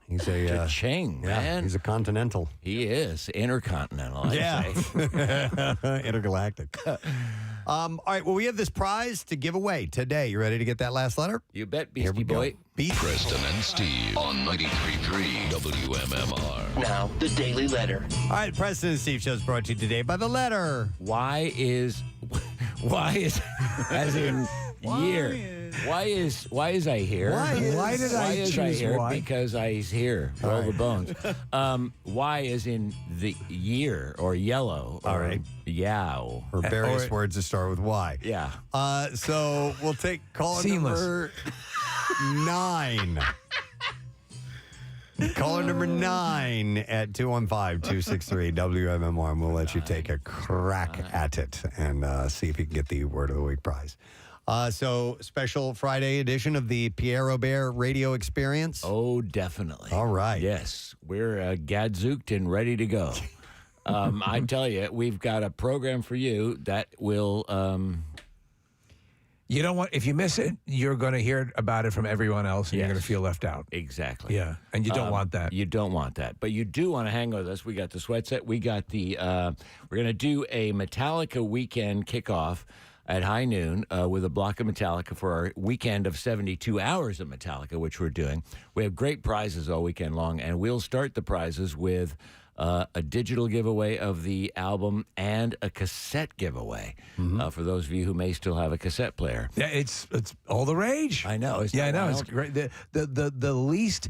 He's a Cha-ching, man. He's a continental. He is intercontinental, I'd say. Intergalactic. All right, well, we have this prize to give away today. You ready to get that last letter? You bet, Here we Beastie Boy. go. Beat Preston and Steve on 93.3 WMMR. Now, the Daily Letter. All right, Preston and Steve show is brought to you today by the letter. Why is as in year? Why is I here? Why did I choose here? why? Because I's here. Roll the bones. Why is in the year or yellow? All right. Yow. Or various words that start with Y. Yeah. So we'll take caller Seamless. number 9. Caller number 9 at 215-263-WMMR, and we'll let you take a crack at it and see if you can get the Word of the Week prize. So special Friday edition of the Pierre Robert Radio Experience. Oh, definitely. All right. Yes, we're gadzooked and ready to go. I tell you, we've got a program for you that will. You don't want, if you miss it, you're going to hear about it from everyone else, and you're Yes. going to feel left out. Exactly. Yeah, and you don't want that. You don't want that. But you do want to hang with us. We got the sweat set. We got the, we're going to do a Metallica weekend kickoff at high noon with a block of Metallica for our weekend of 72 hours of Metallica, which we're doing. We have great prizes all weekend long, and we'll start the prizes with a digital giveaway of the album and a cassette giveaway for those of you who may still have a cassette player. Yeah, it's all the rage. I know. Yeah, I know. It's great. The least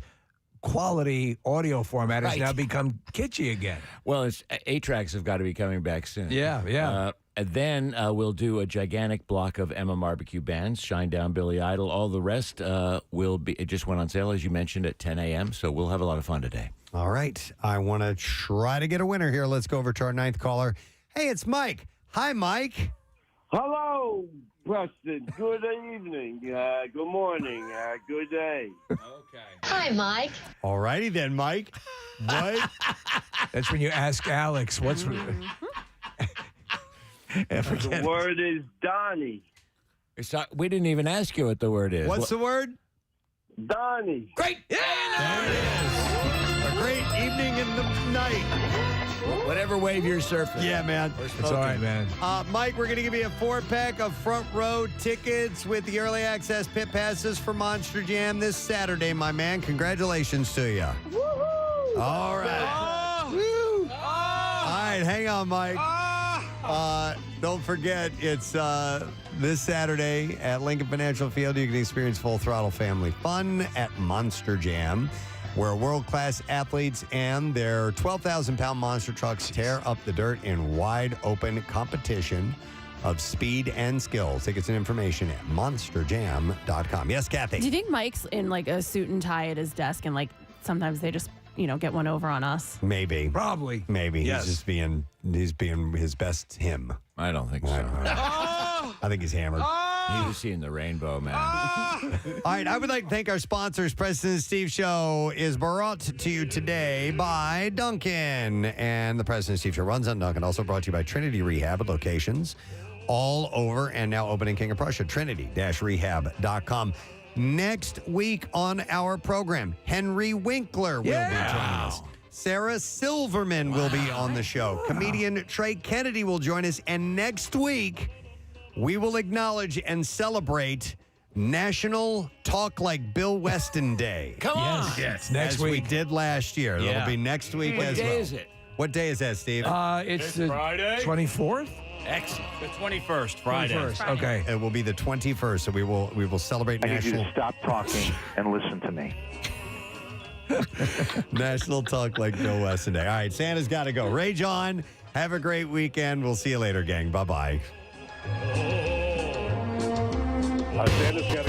quality audio format has Right. now become kitschy again. Well, it's 8-tracks have got to be coming back soon. Yeah. And then we'll do a gigantic block of Emma Barbecue bands, Shine Down Billy Idol. All the rest will be. It just went on sale, as you mentioned, at 10 a.m., so we'll have a lot of fun today. All right. I want to try to get a winner here. Let's go over to our 9th caller. Hey, it's Mike. Hi, Mike. Hello, Preston. Good evening. Good morning. Good day. Hi, Mike. All righty then, Mike. What? That's when you ask Alex, what's... The word is Donnie. It's not, we didn't even ask you what the word is. What's the word? Donnie. Great. There it is. A great evening in the night. Whatever wave you're surfing. Yeah, man. It's all right, man. Mike, we're going to give you a 4-pack of front row tickets with the early access pit passes for Monster Jam this Saturday, my man. Congratulations to you. Woohoo! All right. Woo. All right, hang on, Mike. Don't forget, it's this Saturday at Lincoln Financial Field. You can experience full throttle family fun at Monster Jam, where world-class athletes and their 12,000-pound monster trucks tear up the dirt in wide-open competition of speed and skill. Tickets and information at monsterjam.com. Yes, Kathy? Do you think Mike's in like a suit and tie at his desk, and like sometimes they just get one over on us? Maybe. Probably. Maybe. Yes. He's being his best him. I don't think so. I think he's hammered. You've seen the rainbow, man. All right, I would like to thank our sponsors. Preston and Steve Show is brought to you today by Duncan. And the Preston and Steve Show runs on Duncan. Also brought to you by Trinity Rehab at locations all over and now open in King of Prussia. Trinity-rehab.com. Next week on our program, Henry Winkler will be joining us. Sarah Silverman will be on the show. Comedian Trey Kennedy will join us. And next week, we will acknowledge and celebrate National Talk Like Bill Weston Day. Come on. Yes, next as week. we did last year. Yeah. That'll be next week What as day well. is it? What day is that, Steve? It's the Friday? 24th? Excellent. The 21st, Friday. 21st, okay. It will be the 21st, so we will celebrate I need you National to stop talking and listen to me. National Talk Like Bill Weston Day. All right, Santa's got to go. Ray John, have a great weekend. We'll see you later, gang. Bye-bye. Santa's got to